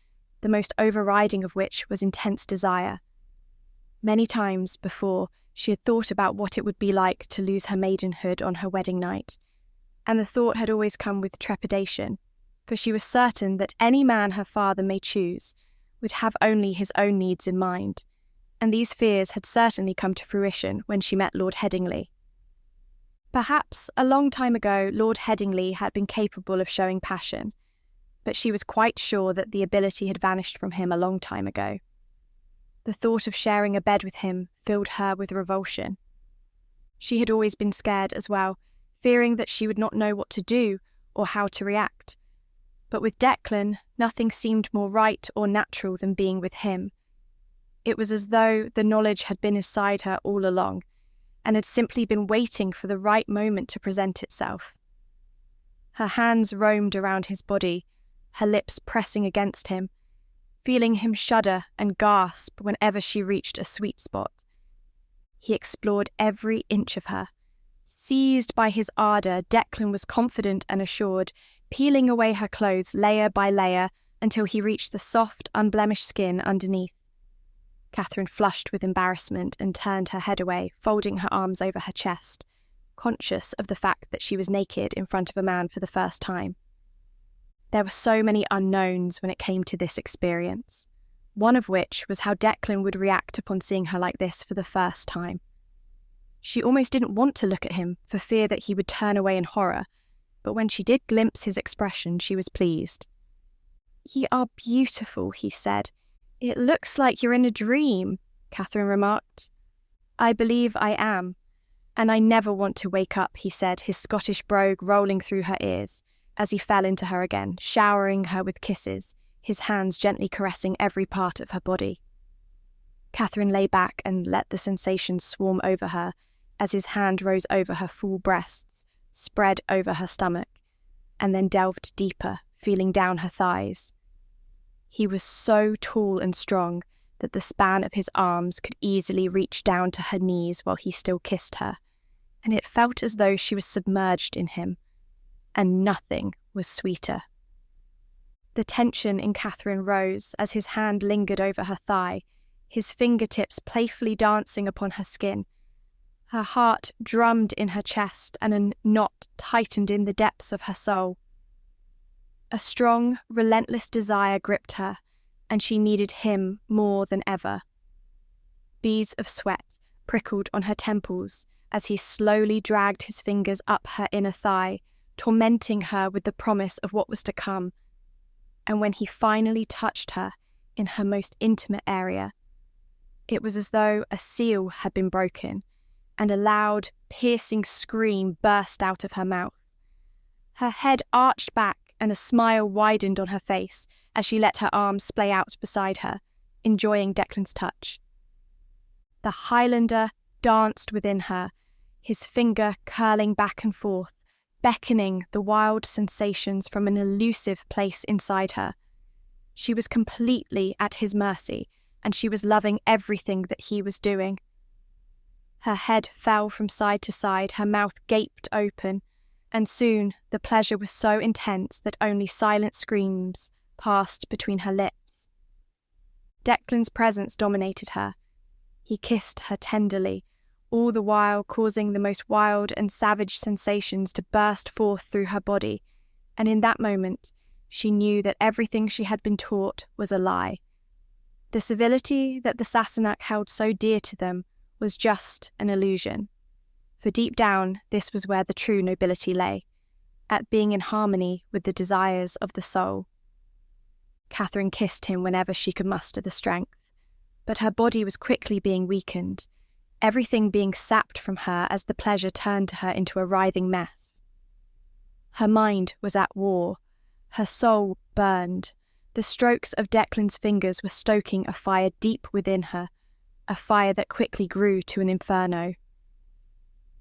the most overriding of which was intense desire. Many times before, she had thought about what it would be like to lose her maidenhood on her wedding night, and the thought had always come with trepidation, for she was certain that any man her father may choose would have only his own needs in mind, and these fears had certainly come to fruition when she met Lord Headingley. Perhaps a long time ago Lord Headingley had been capable of showing passion, but she was quite sure that the ability had vanished from him a long time ago. The thought of sharing a bed with him filled her with revulsion. She had always been scared as well, fearing that she would not know what to do or how to react. But with Declan, nothing seemed more right or natural than being with him. It was as though the knowledge had been inside her all along, and had simply been waiting for the right moment to present itself. Her hands roamed around his body, her lips pressing against him, feeling him shudder and gasp whenever she reached a sweet spot. He explored every inch of her. Seized by his ardour, Declan was confident and assured, peeling away her clothes layer by layer until he reached the soft, unblemished skin underneath. Catherine flushed with embarrassment and turned her head away, folding her arms over her chest, conscious of the fact that she was naked in front of a man for the first time. There were so many unknowns when it came to this experience, one of which was how Declan would react upon seeing her like this for the first time. She almost didn't want to look at him for fear that he would turn away in horror, but when she did glimpse his expression, she was pleased. "You are beautiful," he said. "It looks like you're in a dream," Catherine remarked. "I believe I am, and I never want to wake up," he said, his Scottish brogue rolling through her ears, as he fell into her again, showering her with kisses, his hands gently caressing every part of her body. Catherine lay back and let the sensation swarm over her as his hand rose over her full breasts, spread over her stomach, and then delved deeper, feeling down her thighs. He was so tall and strong that the span of his arms could easily reach down to her knees while he still kissed her, and it felt as though she was submerged in him, and nothing was sweeter. The tension in Catherine rose as his hand lingered over her thigh, his fingertips playfully dancing upon her skin. Her heart drummed in her chest and a knot tightened in the depths of her soul. A strong, relentless desire gripped her, and she needed him more than ever. Beads of sweat prickled on her temples as he slowly dragged his fingers up her inner thigh, tormenting her with the promise of what was to come. And when he finally touched her in her most intimate area, it was as though a seal had been broken, and a loud, piercing scream burst out of her mouth. Her head arched back and a smile widened on her face as she let her arms splay out beside her, enjoying Declan's touch. The Highlander danced within her, his finger curling back and forth, beckoning the wild sensations from an elusive place inside her. She was completely at his mercy, and she was loving everything that he was doing. Her head fell from side to side, her mouth gaped open, and soon the pleasure was so intense that only silent screams passed between her lips. Declan's presence dominated her. He kissed her tenderly, all the while causing the most wild and savage sensations to burst forth through her body, and in that moment she knew that everything she had been taught was a lie. The civility that the Sassenach held so dear to them was just an illusion, for deep down this was where the true nobility lay, at being in harmony with the desires of the soul. Catherine kissed him whenever she could muster the strength, but her body was quickly being weakened, everything being sapped from her as the pleasure turned her into a writhing mess. Her mind was at war, her soul burned. The strokes of Declan's fingers were stoking a fire deep within her, a fire that quickly grew to an inferno.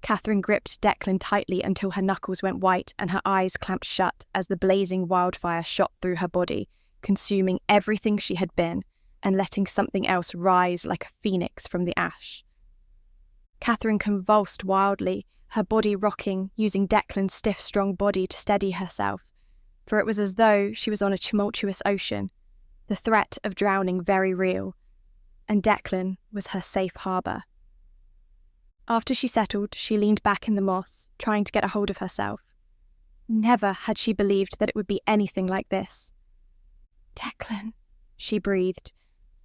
Catherine gripped Declan tightly until her knuckles went white and her eyes clamped shut as the blazing wildfire shot through her body, consuming everything she had been and letting something else rise like a phoenix from the ash. Catherine convulsed wildly, her body rocking, using Declan's stiff, strong body to steady herself, for it was as though she was on a tumultuous ocean, the threat of drowning very real, and Declan was her safe harbour. After she settled, she leaned back in the moss, trying to get a hold of herself. Never had she believed that it would be anything like this. "Declan," she breathed,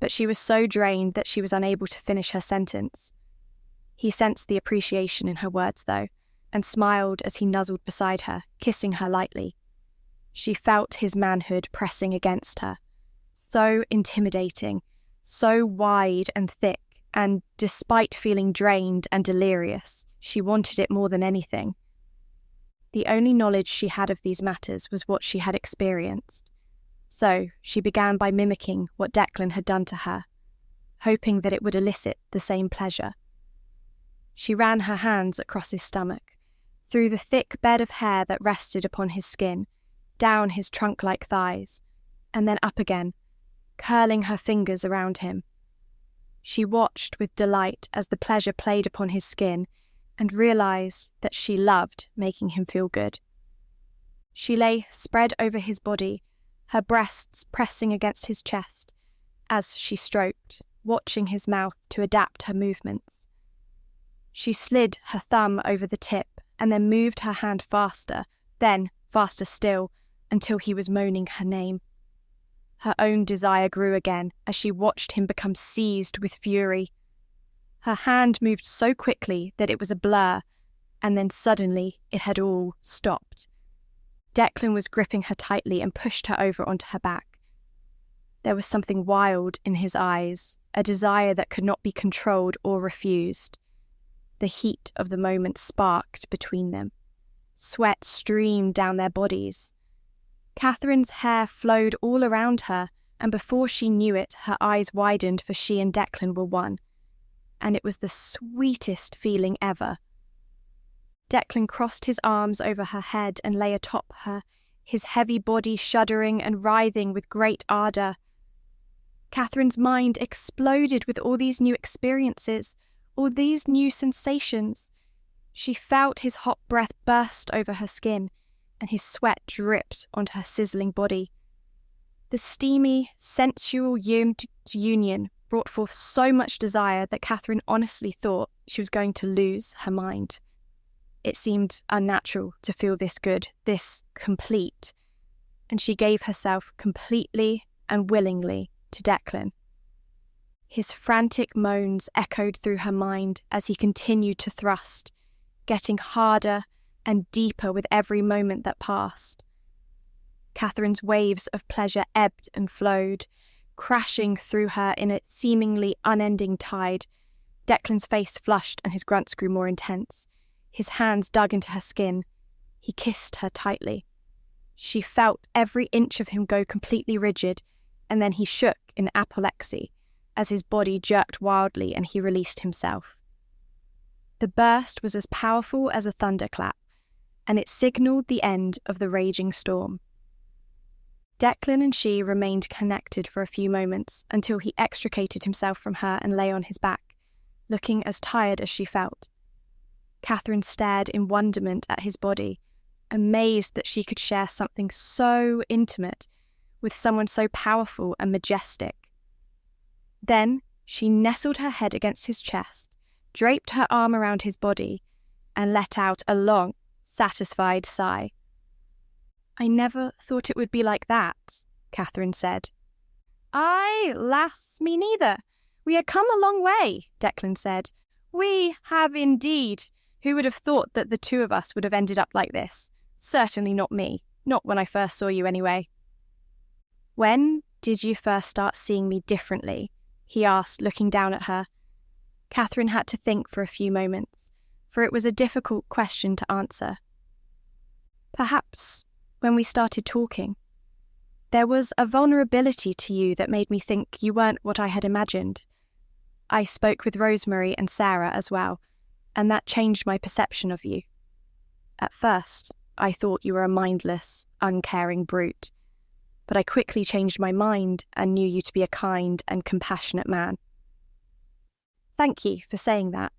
but she was so drained that she was unable to finish her sentence. He sensed the appreciation in her words, though, and smiled as he nuzzled beside her, kissing her lightly. She felt his manhood pressing against her, so intimidating, so wide and thick, and despite feeling drained and delirious, she wanted it more than anything. The only knowledge she had of these matters was what she had experienced, so she began by mimicking what Declan had done to her, hoping that it would elicit the same pleasure. She ran her hands across his stomach, through the thick bed of hair that rested upon his skin, down his trunk-like thighs, and then up again, curling her fingers around him. She watched with delight as the pleasure played upon his skin and realized that she loved making him feel good. She lay spread over his body, her breasts pressing against his chest, as she stroked, watching his mouth to adapt her movements. She slid her thumb over the tip and then moved her hand faster, then faster still, until he was moaning her name. Her own desire grew again as she watched him become seized with fury. Her hand moved so quickly that it was a blur, and then suddenly it had all stopped. Declan was gripping her tightly and pushed her over onto her back. There was something wild in his eyes, a desire that could not be controlled or refused. The heat of the moment sparked between them. Sweat streamed down their bodies. Catherine's hair flowed all around her, and before she knew it, her eyes widened, for she and Declan were one. And it was the sweetest feeling ever. Declan crossed his arms over her head and lay atop her, his heavy body shuddering and writhing with great ardour. Catherine's mind exploded with all these new experiences, all these new sensations. She felt his hot breath burst over her skin, and his sweat dripped onto her sizzling body. The steamy, sensual union brought forth so much desire that Catherine honestly thought she was going to lose her mind. It seemed unnatural to feel this good, this complete, and she gave herself completely and willingly to Declan. His frantic moans echoed through her mind as he continued to thrust, getting harder and deeper with every moment that passed. Catherine's waves of pleasure ebbed and flowed, crashing through her in a seemingly unending tide. Declan's face flushed and his grunts grew more intense. His hands dug into her skin. He kissed her tightly. She felt every inch of him go completely rigid, and then he shook in apoplexy as his body jerked wildly and he released himself. The burst was as powerful as a thunderclap, and it signalled the end of the raging storm. Declan and she remained connected for a few moments until he extricated himself from her and lay on his back, looking as tired as she felt. Catherine stared in wonderment at his body, amazed that she could share something so intimate with someone so powerful and majestic. Then she nestled her head against his chest, draped her arm around his body, and let out a long, satisfied sigh. "I never thought it would be like that," Catherine said. "Aye, lass, me neither. We ha' come a long way," Declan said. "We have indeed. Who would have thought that the two of us would have ended up like this? Certainly not me. Not when I first saw you anyway." "When did you first start seeing me differently?" he asked, looking down at her. Catherine had to think for a few moments, for it was a difficult question to answer. "Perhaps when we started talking. There was a vulnerability to you that made me think you weren't what I had imagined. I spoke with Rosemary and Sarah as well, and that changed my perception of you. At first, I thought you were a mindless, uncaring brute, but I quickly changed my mind and knew you to be a kind and compassionate man." "Thank you for saying that.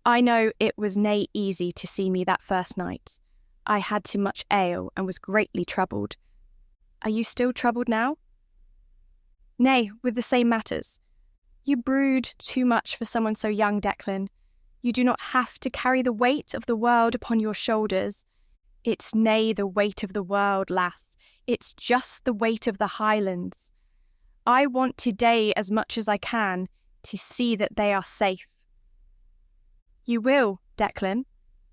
I know it was nae easy to see me that first night. I had too much ale and was greatly troubled. Are you still troubled now?" "Nay, with the same matters. You brood too much for someone so young, Declan. You do not have to carry the weight of the world upon your shoulders. It's nae the weight of the world, lass. It's just the weight of the Highlands. I want today as much as I can to see that they are safe." "You will, Declan.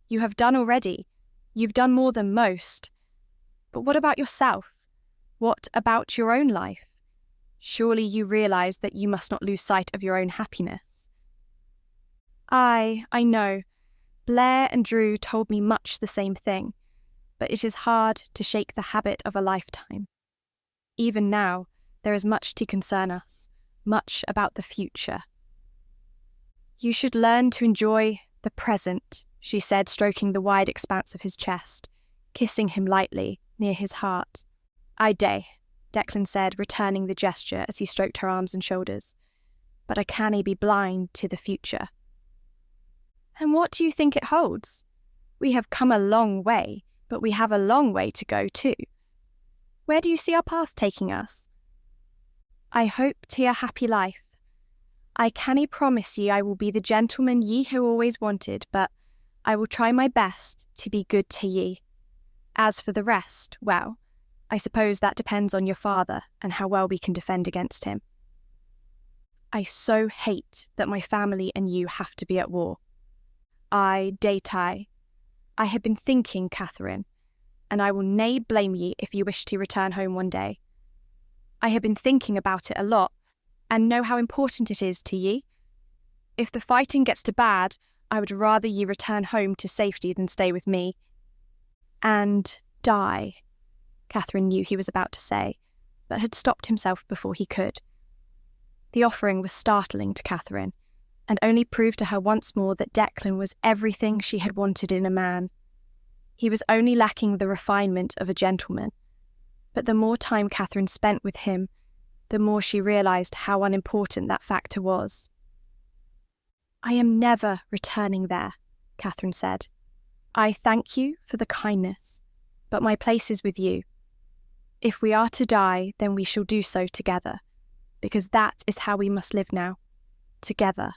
You have done already. You've done more than most. But what about yourself? What about your own life? Surely you realise that you must not lose sight of your own happiness." "Aye, I know. Blair and Drew told me much the same thing, but it is hard to shake the habit of a lifetime. Even now, there is much to concern us, much about the future." "You should learn to enjoy the present," she said, stroking the wide expanse of his chest, kissing him lightly near his heart. "I dae," Declan said, returning the gesture as he stroked her arms and shoulders. "But I cannae be blind to the future." "And what do you think it holds? We have come a long way, but we have a long way to go too. Where do you see our path taking us?" "I hope to a happy life. I cannae promise ye I will be the gentleman ye have always wanted, but I will try my best to be good to ye. As for the rest, well, I suppose that depends on your father and how well we can defend against him." "I so hate that my family and you have to be at war." "I dae. I have been thinking, Catherine, and I will nae blame ye if you wish to return home one day. I have been thinking about it a lot, and know how important it is to ye. If the fighting gets too bad, I would rather ye return home to safety than stay with me." "And die," Catherine knew he was about to say, but had stopped himself before he could. The offering was startling to Catherine, and only proved to her once more that Declan was everything she had wanted in a man. He was only lacking the refinement of a gentleman, but the more time Catherine spent with him, the more she realised how unimportant that factor was. "I am never returning there," Catherine said. "I thank you for the kindness, but my place is with you. If we are to die, then we shall do so together, because that is how we must live now, together.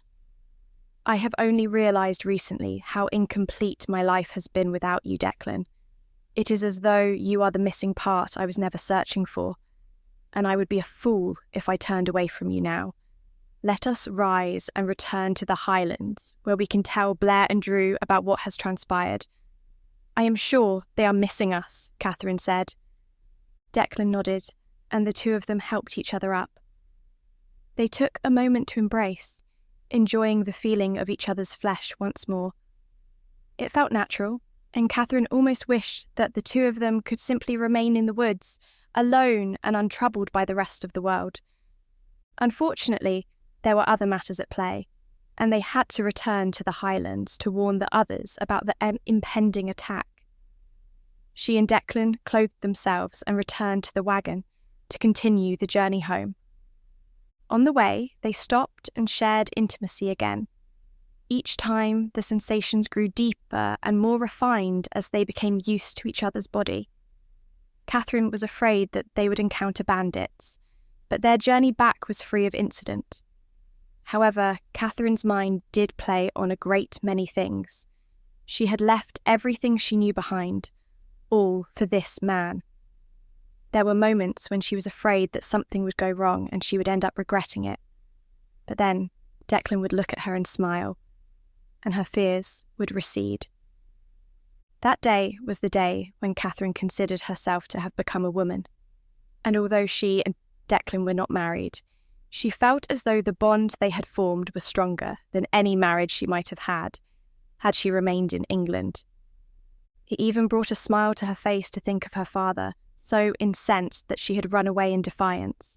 I have only realised recently how incomplete my life has been without you, Declan. It is as though you are the missing part I was never searching for, and I would be a fool if I turned away from you now. Let us rise and return to the Highlands, where we can tell Blair and Drew about what has transpired." "I am sure they are missing us," Catherine said. Declan nodded, and the two of them helped each other up. They took a moment to embrace, enjoying the feeling of each other's flesh once more. It felt natural, and Catherine almost wished that the two of them could simply remain in the woods, alone and untroubled by the rest of the world. Unfortunately, there were other matters at play, and they had to return to the Highlands to warn the others about the impending attack. she and Declan clothed themselves and returned to the wagon to continue the journey home. On the way, they stopped and shared intimacy again. Each time, the sensations grew deeper and more refined as they became used to each other's body. Catherine was afraid that they would encounter bandits, but their journey back was free of incident. However, Catherine's mind did play on a great many things. She had left everything she knew behind, all for this man. There were moments when she was afraid that something would go wrong and she would end up regretting it. But then Declan would look at her and smile, and her fears would recede. That day was the day when Catherine considered herself to have become a woman, and although she and Declan were not married, she felt as though the bond they had formed was stronger than any marriage she might have had she remained in England. It even brought a smile to her face to think of her father, so incensed that she had run away in defiance.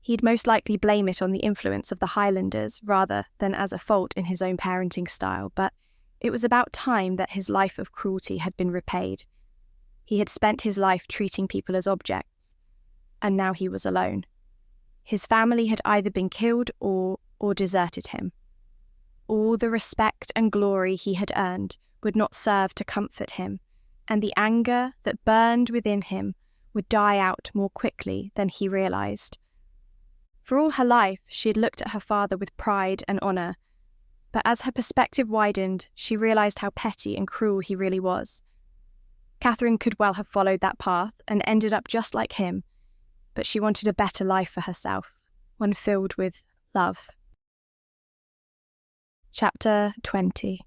He'd most likely blame it on the influence of the Highlanders rather than as a fault in his own parenting style, but it was about time that his life of cruelty had been repaid. He had spent his life treating people as objects, and now he was alone. His family had either been killed or deserted him. All the respect and glory he had earned would not serve to comfort him, and the anger that burned within him would die out more quickly than he realised. For all her life, she had looked at her father with pride and honour, but as her perspective widened, she realised how petty and cruel he really was. Catherine could well have followed that path and ended up just like him, but she wanted a better life for herself, one filled with love. Chapter 20.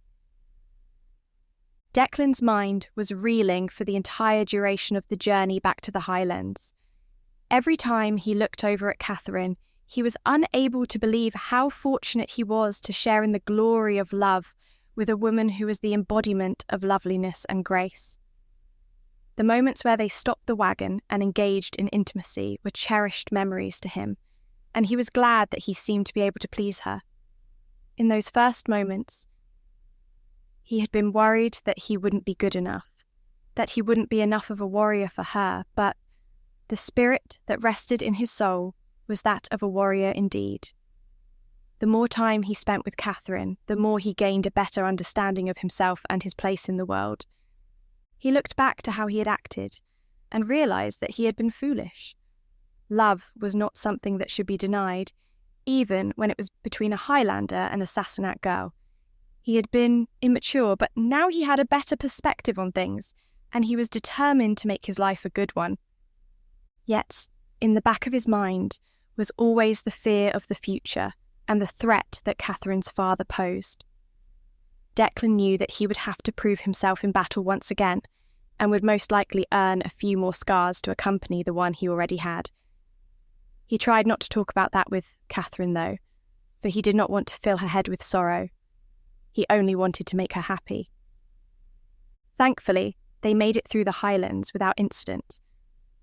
Declan's mind was reeling for the entire duration of the journey back to the Highlands. Every time he looked over at Catherine, he was unable to believe how fortunate he was to share in the glory of love with a woman who was the embodiment of loveliness and grace. The moments where they stopped the wagon and engaged in intimacy were cherished memories to him, and he was glad that he seemed to be able to please her. In those first moments, he had been worried that he wouldn't be good enough, that he wouldn't be enough of a warrior for her, but the spirit that rested in his soul was that of a warrior indeed. The more time he spent with Catherine, the more he gained a better understanding of himself and his place in the world. He looked back to how he had acted and realised that he had been foolish. Love was not something that should be denied, even when it was between a Highlander and a Sassenach girl. He had been immature, but now he had a better perspective on things, and he was determined to make his life a good one. Yet, in the back of his mind was always the fear of the future and the threat that Catherine's father posed. Declan knew that he would have to prove himself in battle once again, and would most likely earn a few more scars to accompany the one he already had. He tried not to talk about that with Catherine, though, for he did not want to fill her head with sorrow. He only wanted to make her happy. Thankfully, they made it through the Highlands without incident.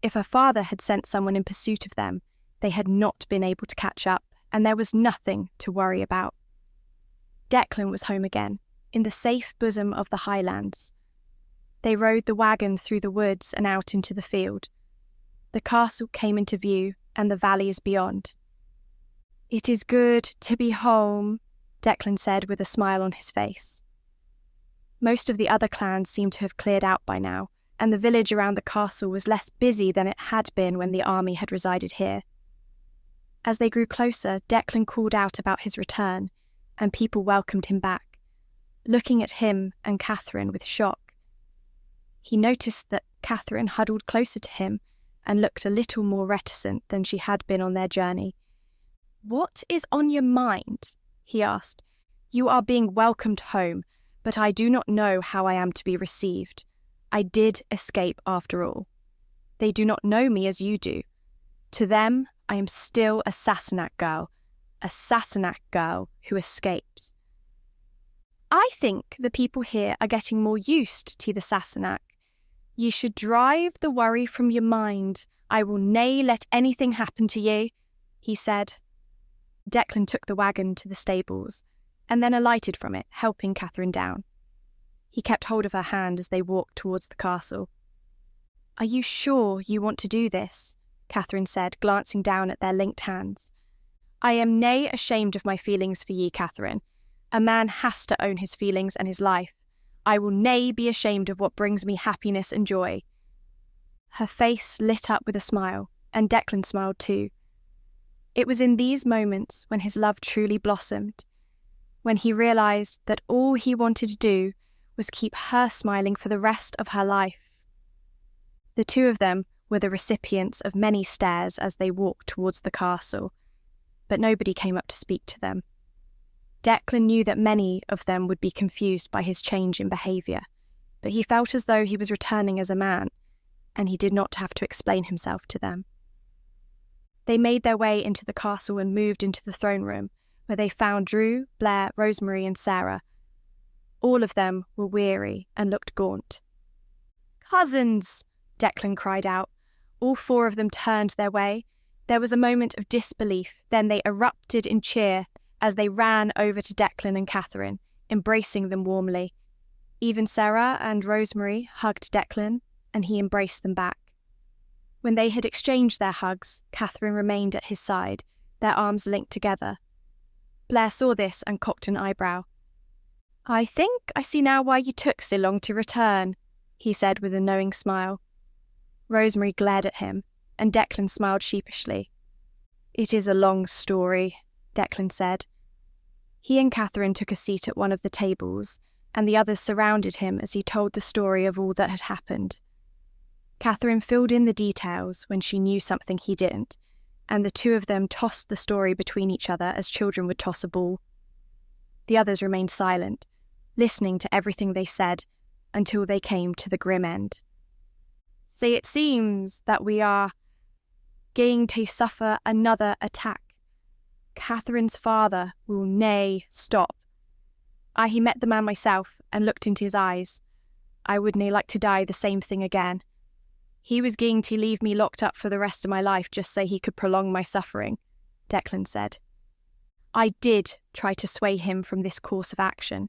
If her father had sent someone in pursuit of them, they had not been able to catch up, and there was nothing to worry about. Declan was home again, in the safe bosom of the Highlands. They rode the wagon through the woods and out into the field. The castle came into view, and the valleys beyond. "It is good to be home," Declan said with a smile on his face. Most of the other clans seemed to have cleared out by now, and the village around the castle was less busy than it had been when the army had resided here. As they grew closer, Declan called out about his return, and people welcomed him back, looking at him and Catherine with shock. He noticed that Catherine huddled closer to him and looked a little more reticent than she had been on their journey. "What is on your mind?" he asked. "You are being welcomed home, but I do not know how I am to be received. I did escape after all. They do not know me as you do. To them, I am still a Sassenach girl who escaped." "I think the people here are getting more used to the Sassenach. Ye should drive the worry from your mind. I will nae let anything happen to ye," he said. Declan took the wagon to the stables, and then alighted from it, helping Catherine down. He kept hold of her hand as they walked towards the castle. "Are you sure you want to do this?" Catherine said, glancing down at their linked hands. "I am nae ashamed of my feelings for ye, Catherine. A man has to own his feelings and his life. I will nae be ashamed of what brings me happiness and joy." Her face lit up with a smile, and Declan smiled too. It was in these moments when his love truly blossomed, when he realised that all he wanted to do was keep her smiling for the rest of her life. The two of them were the recipients of many stares as they walked towards the castle, but nobody came up to speak to them. Declan knew that many of them would be confused by his change in behaviour, but he felt as though he was returning as a man, and he did not have to explain himself to them. They made their way into the castle and moved into the throne room, where they found Drew, Blair, Rosemary and Sarah. All of them were weary and looked gaunt. "Cousins!" Declan cried out. All four of them turned their way. There was a moment of disbelief, then they erupted in cheer as they ran over to Declan and Catherine, embracing them warmly. Even Sarah and Rosemary hugged Declan, and he embraced them back. When they had exchanged their hugs, Catherine remained at his side, their arms linked together. Blair saw this and cocked an eyebrow. "I think I see now why you took so long to return," he said with a knowing smile. Rosemary glared at him, and Declan smiled sheepishly. "It is a long story," Declan said. He and Catherine took a seat at one of the tables, and the others surrounded him as he told the story of all that had happened. Catherine filled in the details when she knew something he didn't, and the two of them tossed the story between each other as children would toss a ball. The others remained silent, listening to everything they said, until they came to the grim end. "So it seems that we are going to suffer another attack. Catherine's father will nae stop. He met the man myself and looked into his eyes. I would nae like to die the same thing again. He was going to leave me locked up for the rest of my life just so he could prolong my suffering," Declan said. "I did try to sway him from this course of action,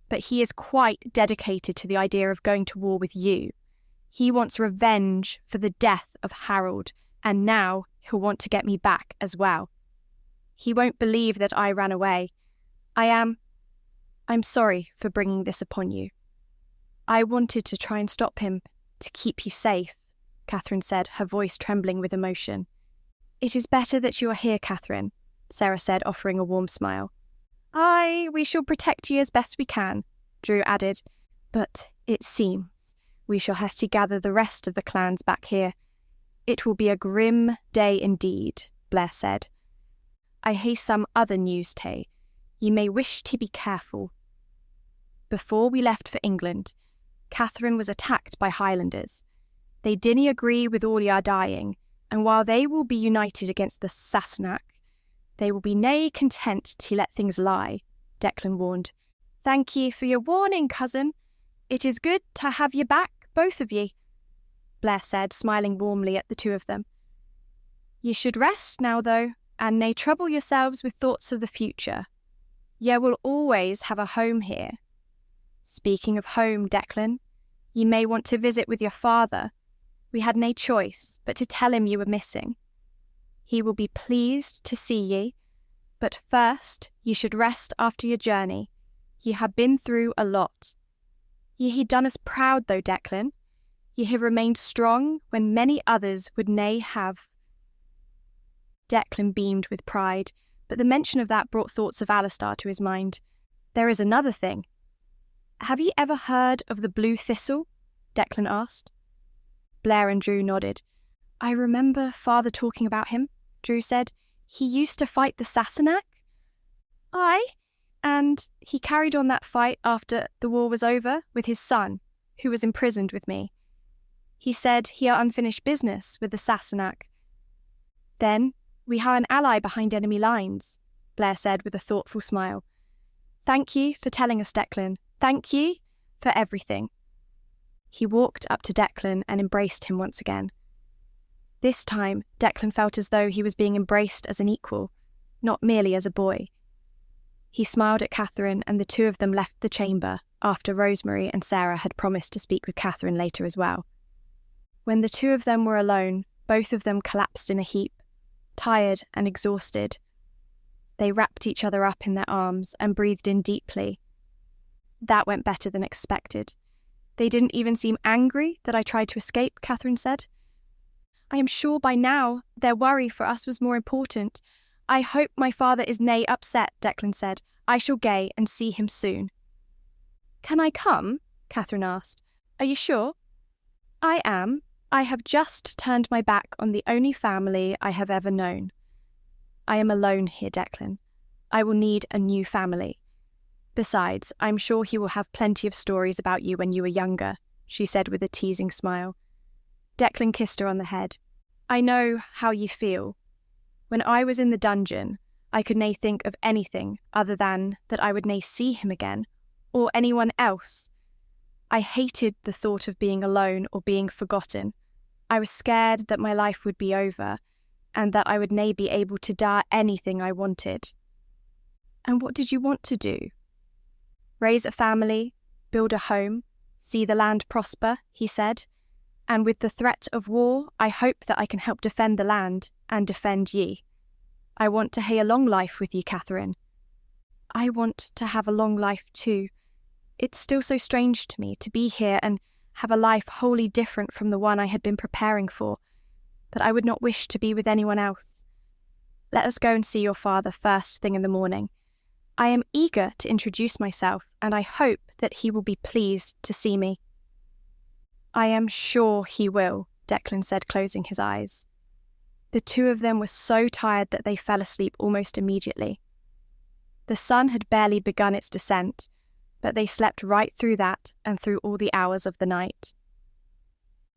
but he is quite dedicated to the idea of going to war with you. He wants revenge for the death of Harold, and now he'll want to get me back as well. He won't believe that I ran away. I'm sorry for bringing this upon you. I wanted to try and stop him, to keep you safe," Catherine said, her voice trembling with emotion. "It is better that you are here, Catherine," Sarah said, offering a warm smile. "Aye, we shall protect you as best we can," Drew added. "But it seems we shall have to gather the rest of the clans back here. It will be a grim day indeed," Blair said. "I hae some other news tae. You may wish to be careful. Before we left for England, Catherine was attacked by Highlanders. They dinna agree with all your dying, and while they will be united against the Sassenach, they will be nae content to let things lie," Declan warned. "Thank ye for your warning, cousin. It is good to have ye back, both of ye," Blair said, smiling warmly at the two of them. "Ye should rest now, though, and nae trouble yourselves with thoughts of the future. Ye will always have a home here. Speaking of home, Declan, ye may want to visit with your father. We had nae choice but to tell him you were missing. He will be pleased to see ye, but first ye should rest after your journey. Ye have been through a lot. Ye hae done us proud, though, Declan. Ye have remained strong when many others would nae have." Declan beamed with pride, but the mention of that brought thoughts of Alistair to his mind. "There is another thing. Have ye ever heard of the Blue Thistle?" Declan asked. Blair and Drew nodded. "I remember father talking about him," Drew said. "He used to fight the Sassenach?" "Aye, and he carried on that fight after the war was over with his son, who was imprisoned with me. He said he had unfinished business with the Sassenach. Then we had an ally behind enemy lines," Blair said with a thoughtful smile. "Thank ye for telling us, Declan. Thank ye for everything." He walked up to Declan and embraced him once again. This time, Declan felt as though he was being embraced as an equal, not merely as a boy. He smiled at Catherine, and the two of them left the chamber after Rosemary and Sarah had promised to speak with Catherine later as well. When the two of them were alone, both of them collapsed in a heap, tired and exhausted. They wrapped each other up in their arms and breathed in deeply. That went better than expected. They didn't even seem angry that I tried to escape, Catherine said. I am sure by now their worry for us was more important. I hope my father is nae upset, Declan said. I shall gae and see him soon. Can I come? Catherine asked. Are you sure? I am. I have just turned my back on the only family I have ever known. I am alone here, Declan. I will need a new family. Besides, I'm sure he will have plenty of stories about you when you were younger, she said with a teasing smile. Declan kissed her on the head. I know how you feel. When I was in the dungeon, I could nae think of anything other than that I would nae see him again, or anyone else. I hated the thought of being alone or being forgotten. I was scared that my life would be over, and that I would nae be able to do anything I wanted. And what did you want to do? Raise a family, build a home, see the land prosper, he said. And with the threat of war, I hope that I can help defend the land and defend ye. I want to hae a long life with ye, Catherine. I want to have a long life too. It's still so strange to me to be here and have a life wholly different from the one I had been preparing for, but I would not wish to be with anyone else. Let us go and see your father first thing in the morning. I am eager to introduce myself, and I hope that he will be pleased to see me. I am sure he will, Declan said, closing his eyes. The two of them were so tired that they fell asleep almost immediately. The sun had barely begun its descent, but they slept right through that and through all the hours of the night.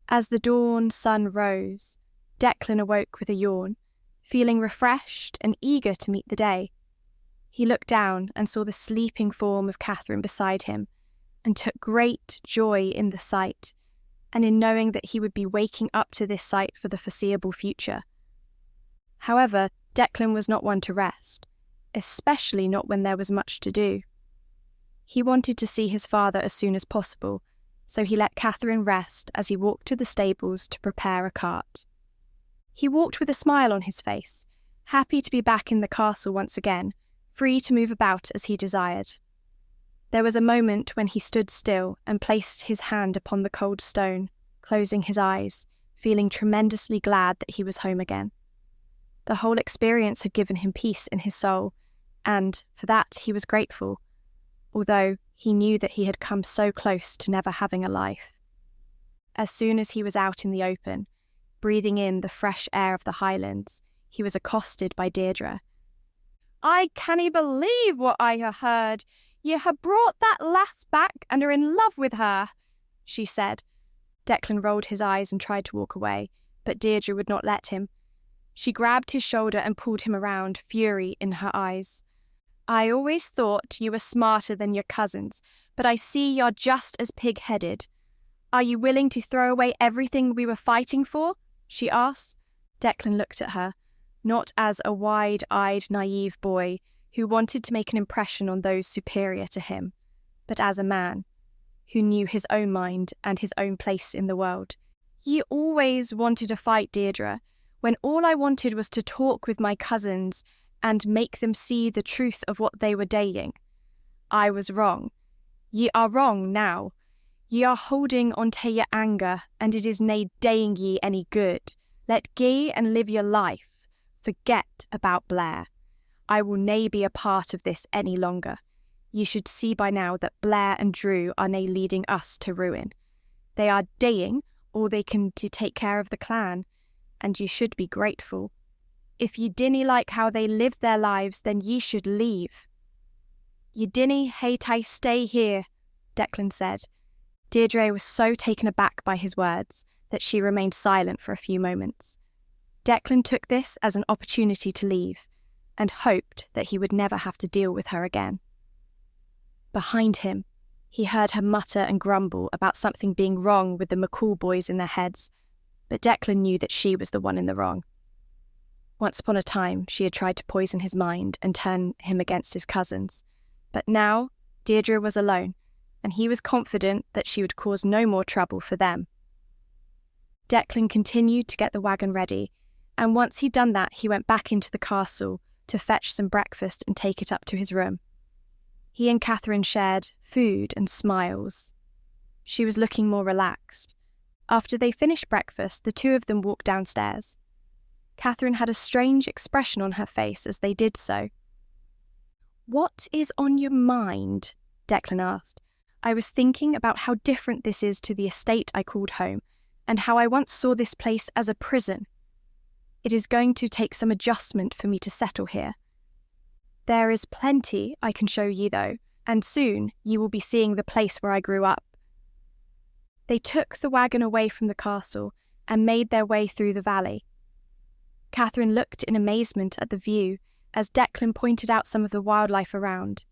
As the dawn sun rose, Declan awoke with a yawn, feeling refreshed and eager to meet the day. He looked down and saw the sleeping form of Catherine beside him, and took great joy in the sight, and in knowing that he would be waking up to this sight for the foreseeable future. However, Declan was not one to rest, especially not when there was much to do. He wanted to see his father as soon as possible, so he let Catherine rest as he walked to the stables to prepare a cart. He walked with a smile on his face, happy to be back in the castle once again, free to move about as he desired. There was a moment when he stood still and placed his hand upon the cold stone, closing his eyes, feeling tremendously glad that he was home again. The whole experience had given him peace in his soul, and for that he was grateful, although he knew that he had come so close to never having a life. As soon as he was out in the open, breathing in the fresh air of the Highlands, he was accosted by Deirdre. I cannae believe what I ha heard. Ye ha brought that lass back and are in love with her, she said. Declan rolled his eyes and tried to walk away, but Deirdre would not let him. She grabbed his shoulder and pulled him around, fury in her eyes. I always thought you were smarter than your cousins, but I see you're just as pig-headed. Are you willing to throw away everything we were fighting for? She asked. Declan looked at her, not as a wide-eyed, naive boy who wanted to make an impression on those superior to him, but as a man who knew his own mind and his own place in the world. Ye always wanted to fight, Deirdre, when all I wanted was to talk with my cousins and make them see the truth of what they were daying. I was wrong. Ye are wrong now. Ye are holding on to your anger, and it is nae daying ye any good. Let gae and live your life. Forget about Blair. I will nae be a part of this any longer. Ye should see by now that Blair and Drew are nae leading us to ruin. They are daying all they can to take care of the clan, and ye should be grateful. If ye dinna like how they live their lives, then ye should leave. Ye dinna hate I stay here, Declan said. Deirdre was so taken aback by his words that she remained silent for a few moments. Declan took this as an opportunity to leave, and hoped that he would never have to deal with her again. Behind him, he heard her mutter and grumble about something being wrong with the McCall boys in their heads, but Declan knew that she was the one in the wrong. Once upon a time, she had tried to poison his mind and turn him against his cousins, but now Deirdre was alone, and he was confident that she would cause no more trouble for them. Declan continued to get the wagon ready, and once he'd done that, he went back into the castle to fetch some breakfast and take it up to his room. He and Catherine shared food and smiles. She was looking more relaxed. After they finished breakfast, the two of them walked downstairs. Catherine had a strange expression on her face as they did so. "What is on your mind?" Declan asked. "I was thinking about how different this is to the estate I called home, and how I once saw this place as a prison. It is going to take some adjustment for me to settle here. There is plenty I can show you, though, and soon you will be seeing the place where I grew up." They took the wagon away from the castle and made their way through the valley. Catherine looked in amazement at the view as Declan pointed out some of the wildlife around.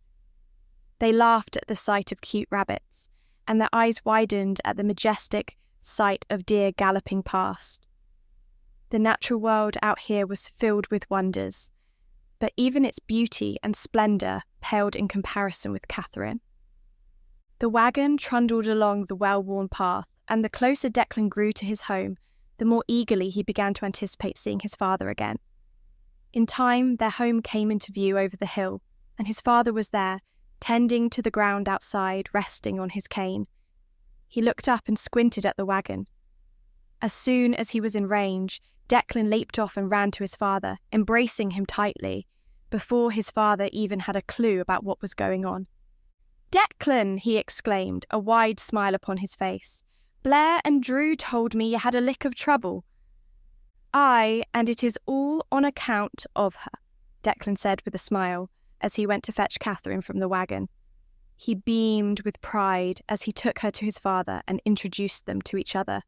They laughed at the sight of cute rabbits, and their eyes widened at the majestic sight of deer galloping past. The natural world out here was filled with wonders, but even its beauty and splendour paled in comparison with Catherine. The wagon trundled along the well-worn path, and the closer Declan grew to his home, the more eagerly he began to anticipate seeing his father again. In time, their home came into view over the hill, and his father was there, tending to the ground outside, resting on his cane. He looked up and squinted at the wagon. As soon as he was in range, Declan leaped off and ran to his father, embracing him tightly, before his father even had a clue about what was going on. "Declan!" he exclaimed, a wide smile upon his face. "Blair and Drew told me you had a lick of trouble." "Aye, and it is all on account of her," Declan said with a smile, as he went to fetch Catherine from the wagon. He beamed with pride as he took her to his father and introduced them to each other.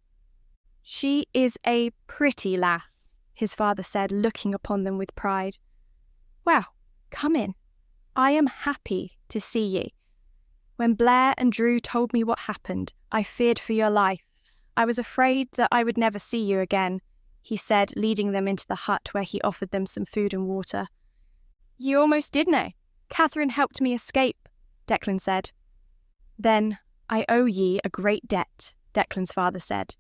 "She is a pretty lass," his father said, looking upon them with pride. "Well, come in. I am happy to see ye. When Blair and Drew told me what happened, I feared for your life. I was afraid that I would never see you again," he said, leading them into the hut where he offered them some food and water. "You almost did know. Catherine helped me escape," Declan said. "Then I owe ye a great debt," Declan's father said.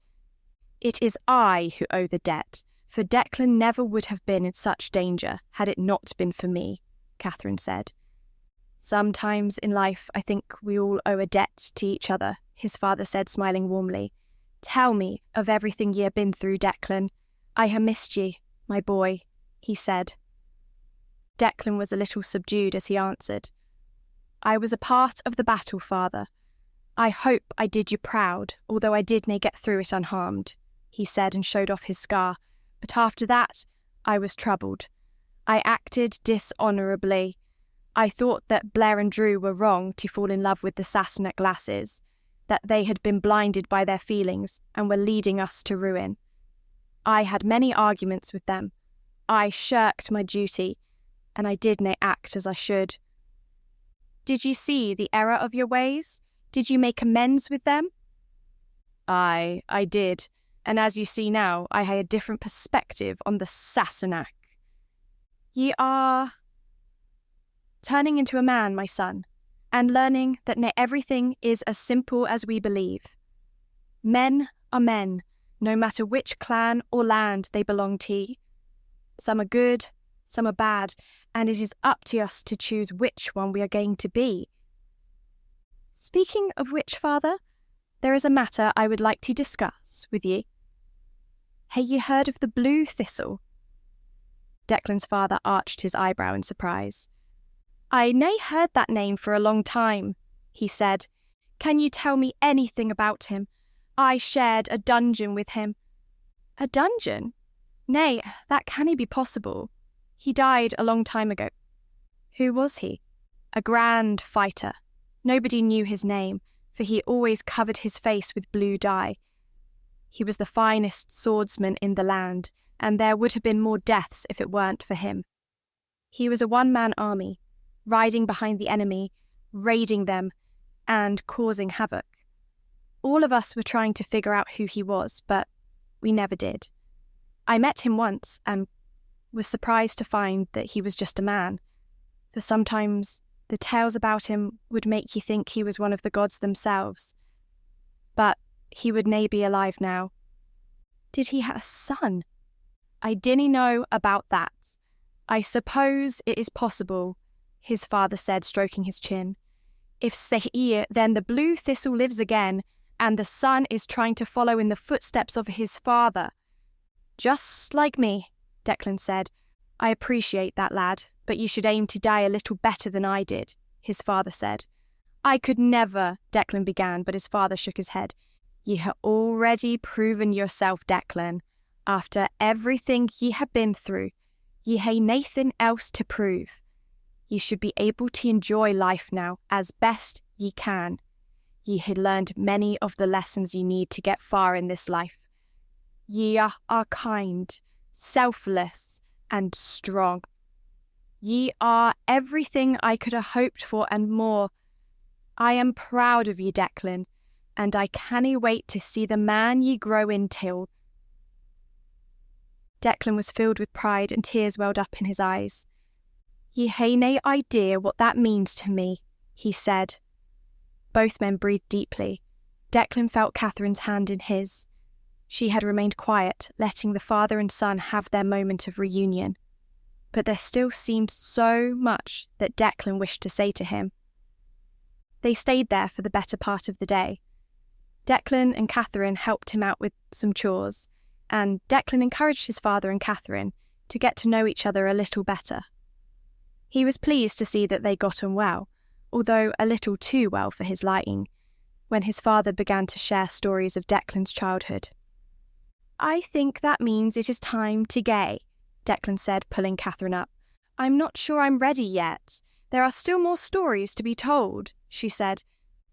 "It is I who owe the debt, for Declan never would have been in such danger had it not been for me," Catherine said. "Sometimes in life I think we all owe a debt to each other," his father said, smiling warmly. "Tell me of everything ye have been through, Declan. I ha' missed ye, my boy," he said. Declan was a little subdued as he answered. "I was a part of the battle, father. I hope I did you proud, although I did nae get through it unharmed," he said, and showed off his scar. "But after that, I was troubled. I acted dishonourably. I thought that Blair and Drew were wrong to fall in love with the Sassenach lasses, that they had been blinded by their feelings and were leading us to ruin. I had many arguments with them. I shirked my duty, and I did nae act as I should." "Did you see the error of your ways? Did you make amends with them?" "Aye, I did, and as you see now, I hae a different perspective on the Sassenach." "Ye are turning into a man, my son, and learning that nae everything is as simple as we believe. Men are men, no matter which clan or land they belong to. Some are good, some are bad, and it is up to us to choose which one we are going to be." "Speaking of which, father, there is a matter I would like to discuss with ye. Hae ye heard of the blue thistle?" Declan's father arched his eyebrow in surprise. "I nae heard that name for a long time," he said. "Can you tell me anything about him? I shared a dungeon with him." "A dungeon? Nay, that cannae be possible. He died a long time ago." "Who was he?" "A grand fighter. Nobody knew his name, for he always covered his face with blue dye. He was the finest swordsman in the land, and there would have been more deaths if it weren't for him. He was a one-man army, riding behind the enemy, raiding them, and causing havoc. All of us were trying to figure out who he was, but we never did. I met him once and was surprised to find that he was just a man, for sometimes the tales about him would make you think he was one of the gods themselves. But he would nae be alive now." Did he have a son? I dinna know about that. I suppose it is possible, his father said, stroking his chin. If sae, then the blue thistle lives again, and the son is trying to follow in the footsteps of his father. Just like me, Declan said. I appreciate that, lad, but you should aim to die a little better than I did, his father said. I could never, Declan began, but his father shook his head. Ye ha already proven yourself, Declan. After everything ye ha been through, ye hae naething else to prove. Ye should be able to enjoy life now as best ye can. Ye had learned many of the lessons ye need to get far in this life. Ye are kind, selfless, and strong. Ye are everything I could have hoped for and more. I am proud of ye, Declan, and I canna wait to see the man ye grow into. Declan was filled with pride and tears welled up in his eyes. Ye hae nae idea what that means to me, he said. Both men breathed deeply. Declan felt Catherine's hand in his. She had remained quiet, letting the father and son have their moment of reunion. But there still seemed so much that Declan wished to say to him. They stayed there for the better part of the day. Declan and Catherine helped him out with some chores, and Declan encouraged his father and Catherine to get to know each other a little better. He was pleased to see that they got on well, although a little too well for his liking, when his father began to share stories of Declan's childhood. I think that means it is time to gay, Declan said, pulling Catherine up. I'm not sure I'm ready yet. There are still more stories to be told, she said.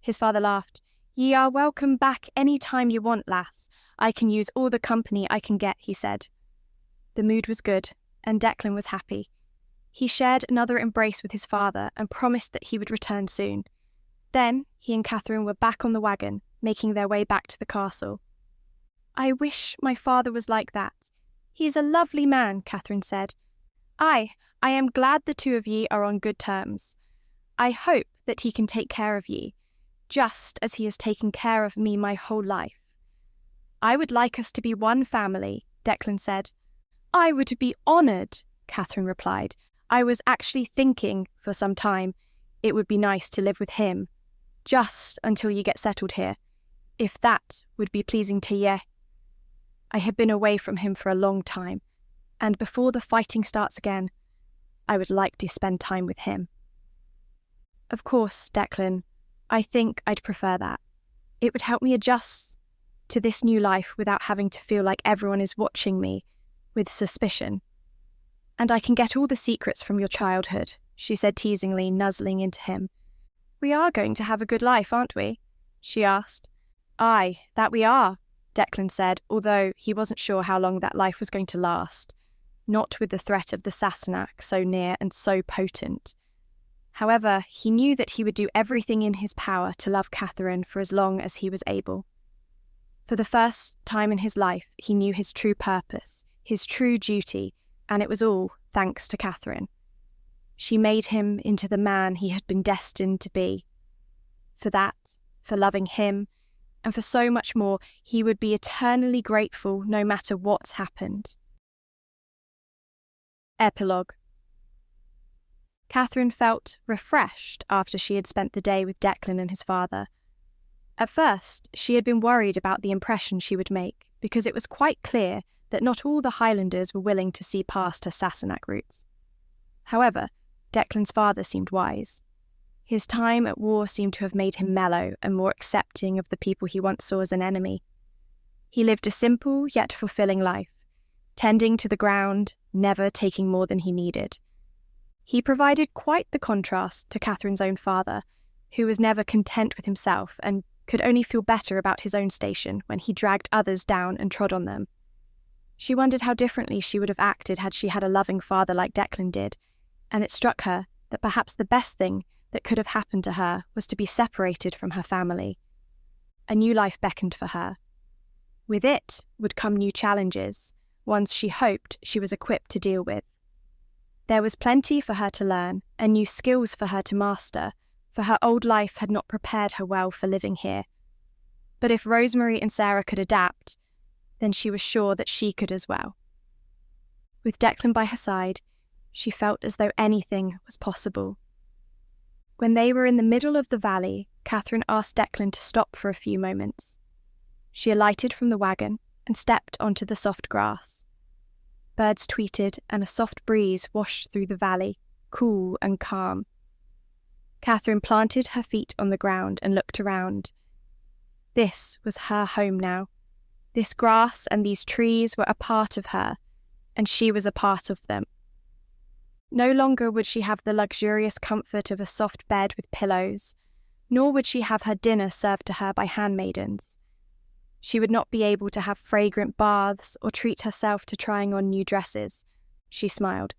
His father laughed. Ye are welcome back any time you want, lass. I can use all the company I can get, he said. The mood was good, and Declan was happy. He shared another embrace with his father and promised that he would return soon. Then he and Catherine were back on the wagon, making their way back to the castle. I wish my father was like that. He's a lovely man, Catherine said. I am glad the two of ye are on good terms. I hope that he can take care of ye, just as he has taken care of me my whole life. I would like us to be one family, Declan said. I would be honoured, Catherine replied. I was actually thinking for some time it would be nice to live with him, just until you get settled here, if that would be pleasing to ye. I have been away from him for a long time, and before the fighting starts again, I would like to spend time with him. Of course, Declan, I think I'd prefer that. It would help me adjust to this new life without having to feel like everyone is watching me with suspicion. And I can get all the secrets from your childhood, she said teasingly, nuzzling into him. We are going to have a good life, aren't we? She asked. Aye, that we are, Declan said, although he wasn't sure how long that life was going to last, not with the threat of the Sassenach so near and so potent. However, he knew that he would do everything in his power to love Catherine for as long as he was able. For the first time in his life, he knew his true purpose, his true duty, and it was all thanks to Catherine. She made him into the man he had been destined to be. For that, for loving him, and for so much more, he would be eternally grateful no matter what happened. Epilogue. Catherine felt refreshed after she had spent the day with Declan and his father. At first, she had been worried about the impression she would make, because it was quite clear that not all the Highlanders were willing to see past her Sassenach roots. However, Declan's father seemed wise. His time at war seemed to have made him mellow and more accepting of the people he once saw as an enemy. He lived a simple yet fulfilling life, tending to the ground, never taking more than he needed. He provided quite the contrast to Catherine's own father, who was never content with himself and could only feel better about his own station when he dragged others down and trod on them. She wondered how differently she would have acted had she had a loving father like Declan did, and it struck her that perhaps the best thing that could have happened to her was to be separated from her family. A new life beckoned for her. With it would come new challenges, ones she hoped she was equipped to deal with. There was plenty for her to learn, and new skills for her to master, for her old life had not prepared her well for living here. But if Rosemary and Sarah could adapt, then she was sure that she could as well. With Declan by her side, she felt as though anything was possible. When they were in the middle of the valley, Catherine asked Declan to stop for a few moments. She alighted from the wagon and stepped onto the soft grass. Birds tweeted and a soft breeze washed through the valley, cool and calm. Catherine planted her feet on the ground and looked around. This was her home now. This grass and these trees were a part of her, and she was a part of them. No longer would she have the luxurious comfort of a soft bed with pillows, nor would she have her dinner served to her by handmaidens. She would not be able to have fragrant baths or treat herself to trying on new dresses. She smiled.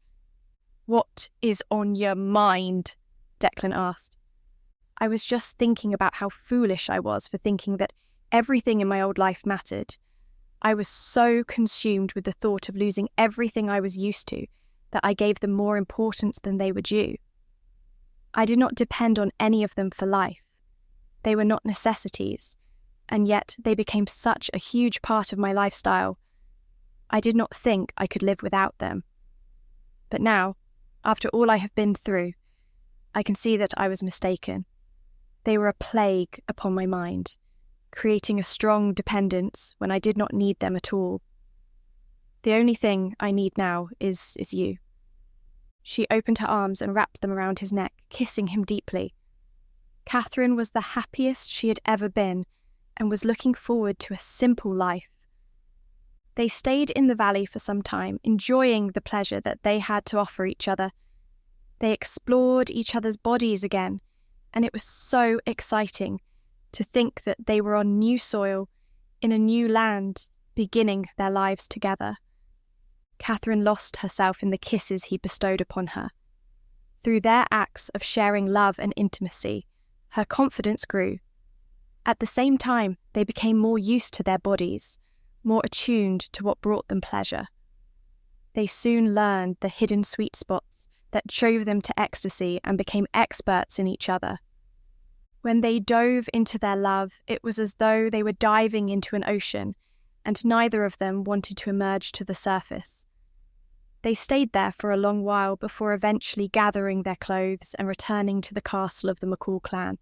"What is on your mind?" Declan asked. "I was just thinking about how foolish I was for thinking that everything in my old life mattered. I was so consumed with the thought of losing everything I was used to that I gave them more importance than they were due. I did not depend on any of them for life. They were not necessities, and yet they became such a huge part of my lifestyle. I did not think I could live without them. But now, after all I have been through, I can see that I was mistaken. They were a plague upon my mind, creating a strong dependence when I did not need them at all. The only thing I need now is you." She opened her arms and wrapped them around his neck, kissing him deeply. Catherine was the happiest she had ever been and was looking forward to a simple life. They stayed in the valley for some time, enjoying the pleasure that they had to offer each other. They explored each other's bodies again, and it was so exciting to think that they were on new soil, in a new land, beginning their lives together. Catherine lost herself in the kisses he bestowed upon her. Through their acts of sharing love and intimacy, her confidence grew. At the same time, they became more used to their bodies, more attuned to what brought them pleasure. They soon learned the hidden sweet spots that drove them to ecstasy and became experts in each other. When they dove into their love, it was as though they were diving into an ocean, and neither of them wanted to emerge to the surface. They stayed there for a long while before eventually gathering their clothes and returning to the castle of the McCall clan.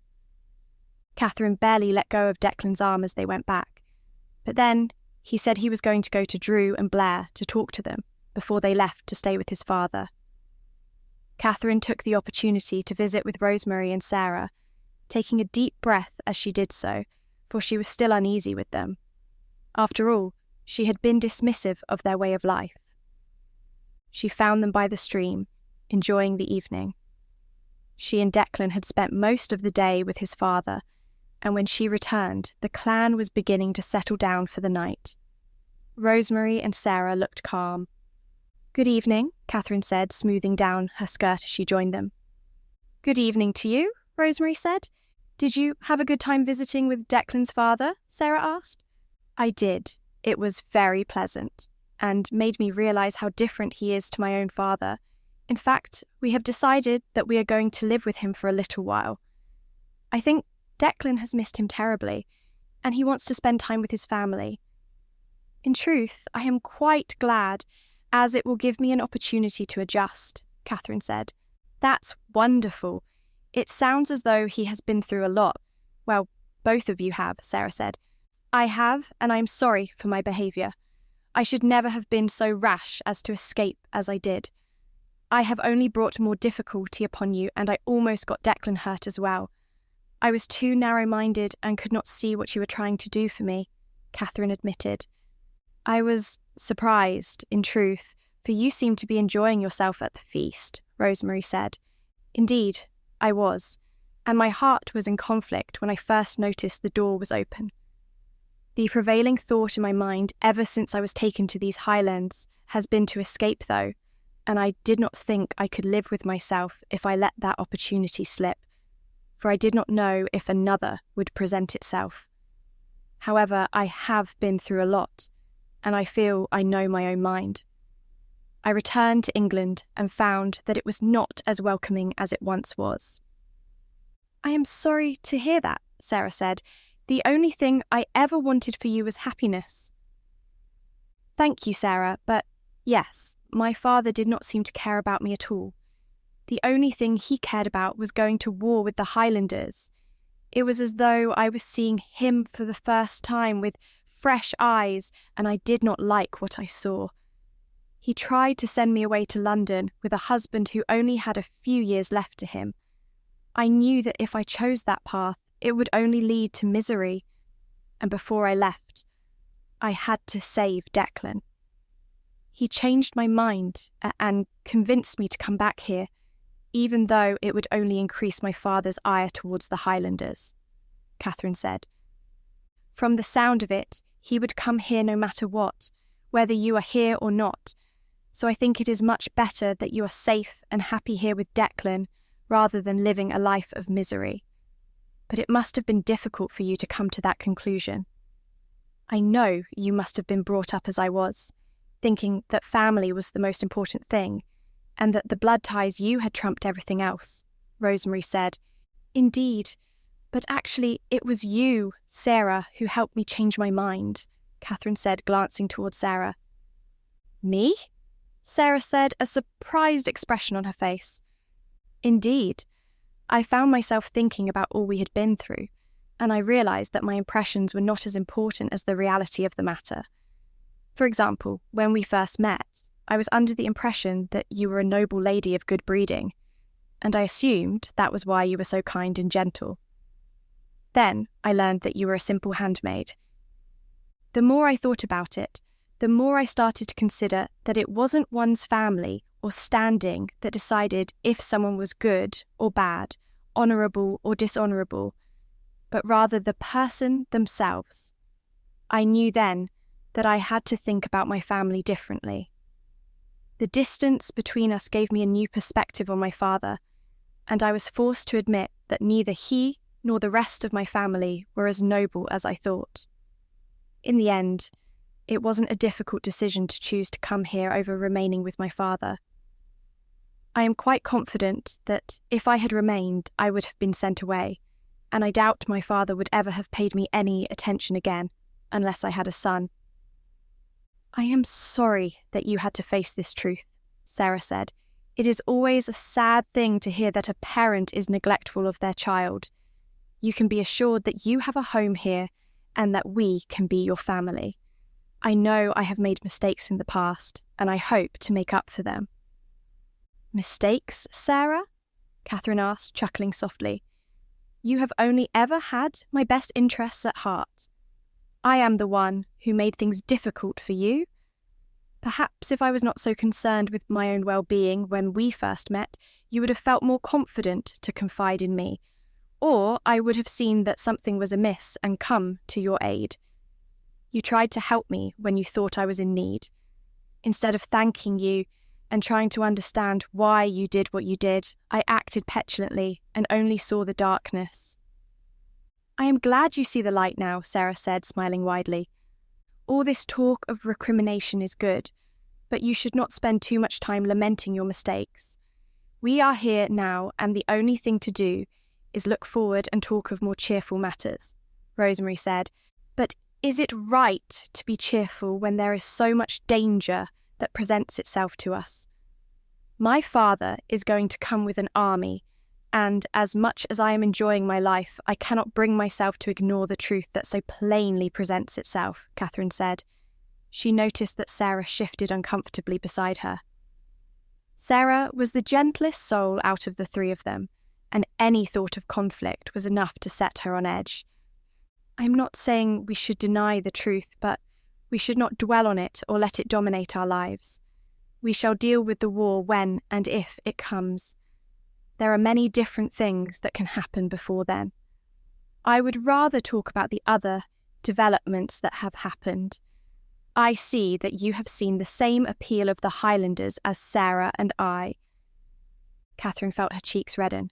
Catherine barely let go of Declan's arm as they went back, but then he said he was going to go to Drew and Blair to talk to them before they left to stay with his father. Catherine took the opportunity to visit with Rosemary and Sarah, taking a deep breath as she did so, for she was still uneasy with them. After all, she had been dismissive of their way of life. She found them by the stream, enjoying the evening. She and Declan had spent most of the day with his father, and when she returned, the clan was beginning to settle down for the night. Rosemary and Sarah looked calm. "Good evening," Catherine said, smoothing down her skirt as she joined them. "Good evening to you," Rosemary said. "Did you have a good time visiting with Declan's father?" Sarah asked. "I did. It was very pleasant, and made me realise how different he is to my own father. In fact, we have decided that we are going to live with him for a little while. I think Declan has missed him terribly, and he wants to spend time with his family. In truth, I am quite glad, as it will give me an opportunity to adjust," Catherine said. "That's wonderful. It sounds as though he has been through a lot." "Well, both of you have," Sarah said. "I have, and I am sorry for my behaviour. I should never have been so rash as to escape as I did. I have only brought more difficulty upon you, and I almost got Declan hurt as well. I was too narrow-minded and could not see what you were trying to do for me," Catherine admitted. "I was surprised, in truth, for you seemed to be enjoying yourself at the feast," Rosemary said. "Indeed, I was, and my heart was in conflict when I first noticed the door was open. The prevailing thought in my mind ever since I was taken to these Highlands has been to escape, though, and I did not think I could live with myself if I let that opportunity slip, for I did not know if another would present itself. However, I have been through a lot, and I feel I know my own mind. I returned to England and found that it was not as welcoming as it once was." "I am sorry to hear that," Sarah said. "The only thing I ever wanted for you was happiness." Thank you, Sarah, but yes, my father did not seem to care about me at all. The only thing he cared about was going to war with the Highlanders. It was as though I was seeing him for the first time with fresh eyes, and I did not like what I saw. He tried to send me away to London with a husband who only had a few years left to him. I knew that if I chose that path, it would only lead to misery. And before I left, I had to save Declan. He changed my mind and convinced me to come back here, even though it would only increase my father's ire towards the Highlanders, Catherine said. From the sound of it, he would come here no matter what, whether you are here or not. So I think it is much better that you are safe and happy here with Declan, rather than living a life of misery. But it must have been difficult for you to come to that conclusion. I know you must have been brought up as I was, thinking that family was the most important thing, and that the blood ties you had trumped everything else, Rosemary said. Indeed, but actually it was you, Sarah, who helped me change my mind, Catherine said, glancing towards Sarah. Me? Sarah said, a surprised expression on her face. Indeed. I found myself thinking about all we had been through, and I realised that my impressions were not as important as the reality of the matter. For example, when we first met, I was under the impression that you were a noble lady of good breeding, and I assumed that was why you were so kind and gentle. Then I learned that you were a simple handmaid. The more I thought about it, the more I started to consider that it wasn't one's family or standing that decided if someone was good or bad, honourable or dishonourable, but rather the person themselves. I knew then that I had to think about my family differently. The distance between us gave me a new perspective on my father, and I was forced to admit that neither he nor the rest of my family were as noble as I thought. In the end, it wasn't a difficult decision to choose to come here over remaining with my father. I am quite confident that if I had remained, I would have been sent away, and I doubt my father would ever have paid me any attention again, unless I had a son. I am sorry that you had to face this truth, Sarah said. It is always a sad thing to hear that a parent is neglectful of their child. You can be assured that you have a home here, and that we can be your family. I know I have made mistakes in the past, and I hope to make up for them. Mistakes, Sarah? Catherine asked, chuckling softly. You have only ever had my best interests at heart. I am the one who made things difficult for you. Perhaps if I was not so concerned with my own well-being when we first met, you would have felt more confident to confide in me, or I would have seen that something was amiss and come to your aid. You tried to help me when you thought I was in need. Instead of thanking you and trying to understand why you did what you did, I acted petulantly and only saw the darkness. I am glad you see the light now, Sarah said, smiling widely. All this talk of recrimination is good, but you should not spend too much time lamenting your mistakes. We are here now, and the only thing to do is look forward and talk of more cheerful matters, Rosemary said. But is it right to be cheerful when there is so much danger that presents itself to us? My father is going to come with an army, and as much as I am enjoying my life, I cannot bring myself to ignore the truth that so plainly presents itself, Catherine said. She noticed that Sarah shifted uncomfortably beside her. Sarah was the gentlest soul out of the three of them, and any thought of conflict was enough to set her on edge. I'm not saying we should deny the truth, but we should not dwell on it or let it dominate our lives. We shall deal with the war when and if it comes. There are many different things that can happen before then. I would rather talk about the other developments that have happened. I see that you have seen the same appeal of the Highlanders as Sarah and I. Catherine felt her cheeks redden.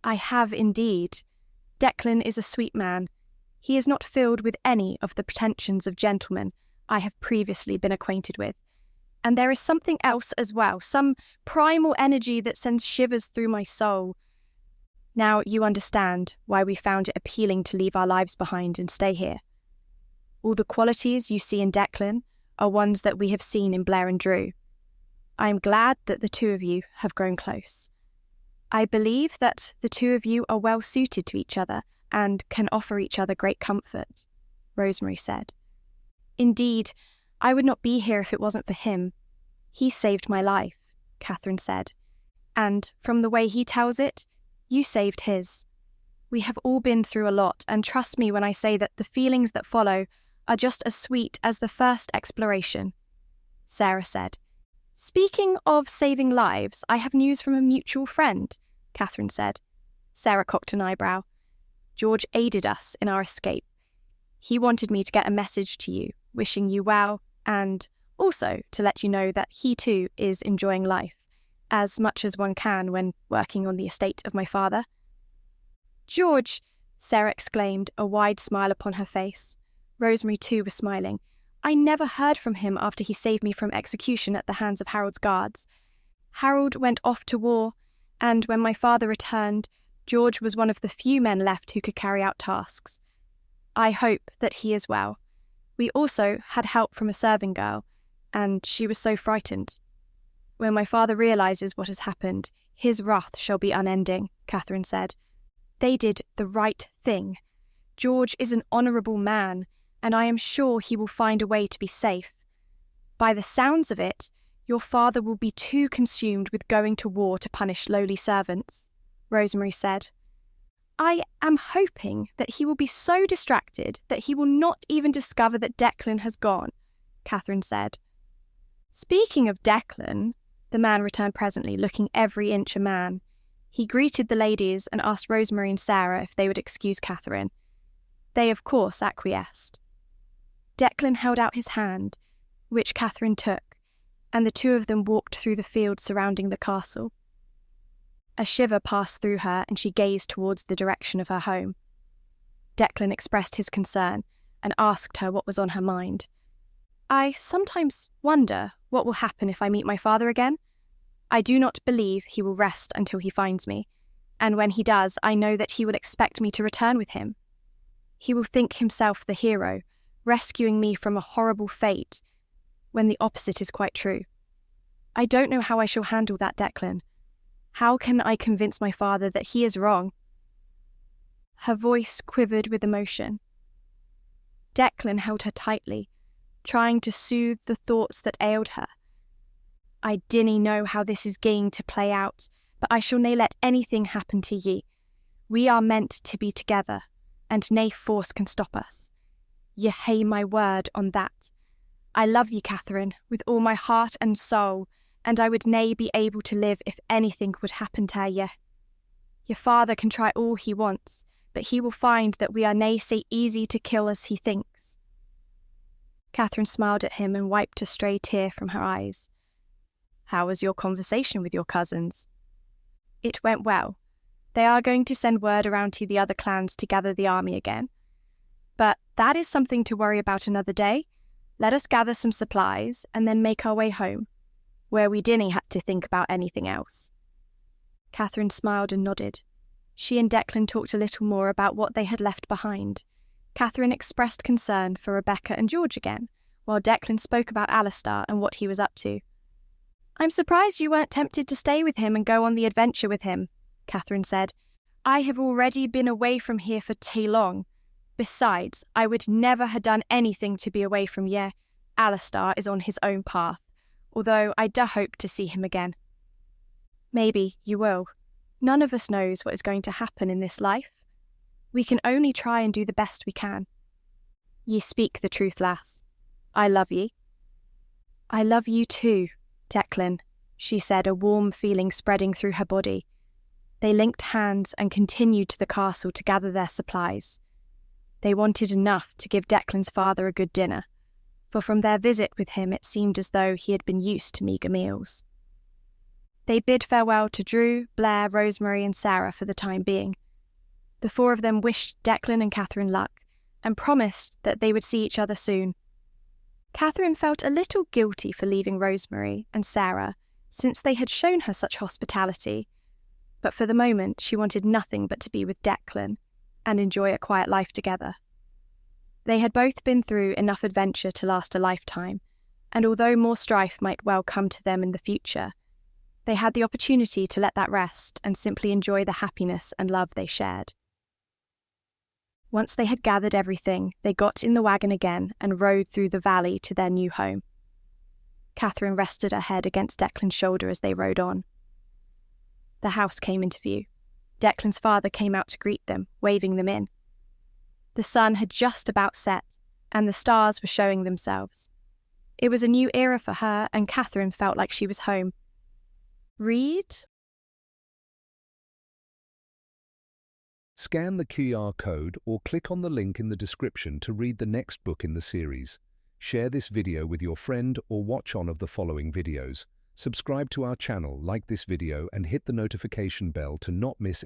I have indeed. Declan is a sweet man. He is not filled with any of the pretensions of gentlemen I have previously been acquainted with. And there is something else as well, some primal energy that sends shivers through my soul. Now you understand why we found it appealing to leave our lives behind and stay here. All the qualities you see in Declan are ones that we have seen in Blair and Drew. I am glad that the two of you have grown close. I believe that the two of you are well suited to each other and can offer each other great comfort, Rosemary said. Indeed, I would not be here if it wasn't for him. He saved my life, Catherine said, and from the way he tells it, you saved his. We have all been through a lot, and trust me when I say that the feelings that follow are just as sweet as the first exploration, Sarah said. Speaking of saving lives, I have news from a mutual friend, Catherine said. Sarah cocked an eyebrow. George aided us in our escape. He wanted me to get a message to you, wishing you well, and also to let you know that he too is enjoying life, as much as one can when working on the estate of my father. George, Sarah exclaimed, a wide smile upon her face. Rosemary too was smiling. I never heard from him after he saved me from execution at the hands of Harold's guards. Harold went off to war, and when my father returned, George was one of the few men left who could carry out tasks. I hope that he is well. We also had help from a serving girl, and she was so frightened. When my father realises what has happened, his wrath shall be unending, Catherine said. They did the right thing. George is an honourable man, and I am sure he will find a way to be safe. By the sounds of it, your father will be too consumed with going to war to punish lowly servants, Rosemary said. I am hoping that he will be so distracted that he will not even discover that Declan has gone, Catherine said. Speaking of Declan, the man returned presently, looking every inch a man. He greeted the ladies and asked Rosemary and Sarah if they would excuse Catherine. They, of course, acquiesced. Declan held out his hand, which Catherine took, and the two of them walked through the fields surrounding the castle. A shiver passed through her, and she gazed towards the direction of her home. Declan expressed his concern and asked her what was on her mind. I sometimes wonder what will happen if I meet my father again. I do not believe he will rest until he finds me, and when he does, I know that he will expect me to return with him. He will think himself the hero, rescuing me from a horrible fate, when the opposite is quite true. I don't know how I shall handle that, Declan. How can I convince my father that he is wrong? Her voice quivered with emotion. Declan held her tightly, trying to soothe the thoughts that ailed her. I dinna know how this is going to play out, but I shall nae let anything happen to ye. We are meant to be together, and nae force can stop us. Ye hae my word on that. I love ye, Catherine, with all my heart and soul, and I would nae be able to live if anything would happen to ye. Your father can try all he wants, but he will find that we are nae sae easy to kill as he thinks. Catherine smiled at him and wiped a stray tear from her eyes. How was your conversation with your cousins? It went well. They are going to send word around to the other clans to gather the army again. But that is something to worry about another day. Let us gather some supplies and then make our way home, where we dinna have to think about anything else. Catherine smiled and nodded. She and Declan talked a little more about what they had left behind. Catherine expressed concern for Rebecca and George again, while Declan spoke about Alistair and what he was up to. I'm surprised you weren't tempted to stay with him and go on the adventure with him, Catherine said. I have already been away from here for too long. Besides, I would never have done anything to be away from ye. Alistair is on his own path, although I do hope to see him again. Maybe you will. None of us knows what is going to happen in this life. We can only try and do the best we can. Ye speak the truth, lass. I love ye. I love you too, Declan, she said, a warm feeling spreading through her body. They linked hands and continued to the castle to gather their supplies. They wanted enough to give Declan's father a good dinner, for from their visit with him it seemed as though he had been used to meagre meals. They bid farewell to Drew, Blair, Rosemary and Sarah for the time being. The four of them wished Declan and Catherine luck, and promised that they would see each other soon. Catherine felt a little guilty for leaving Rosemary and Sarah, since they had shown her such hospitality, but for the moment she wanted nothing but to be with Declan and enjoy a quiet life together. They had both been through enough adventure to last a lifetime, and although more strife might well come to them in the future, they had the opportunity to let that rest and simply enjoy the happiness and love they shared. Once they had gathered everything, they got in the wagon again and rode through the valley to their new home. Catherine rested her head against Declan's shoulder as they rode on. The house came into view. Declan's father came out to greet them, waving them in. The sun had just about set, and the stars were showing themselves. It was a new era for her, and Catherine felt like she was home. Read? Scan the QR code or click on the link in the description to read the next book in the series. Share this video with your friend or watch one of the following videos. Subscribe to our channel, like this video, and hit the notification bell to not miss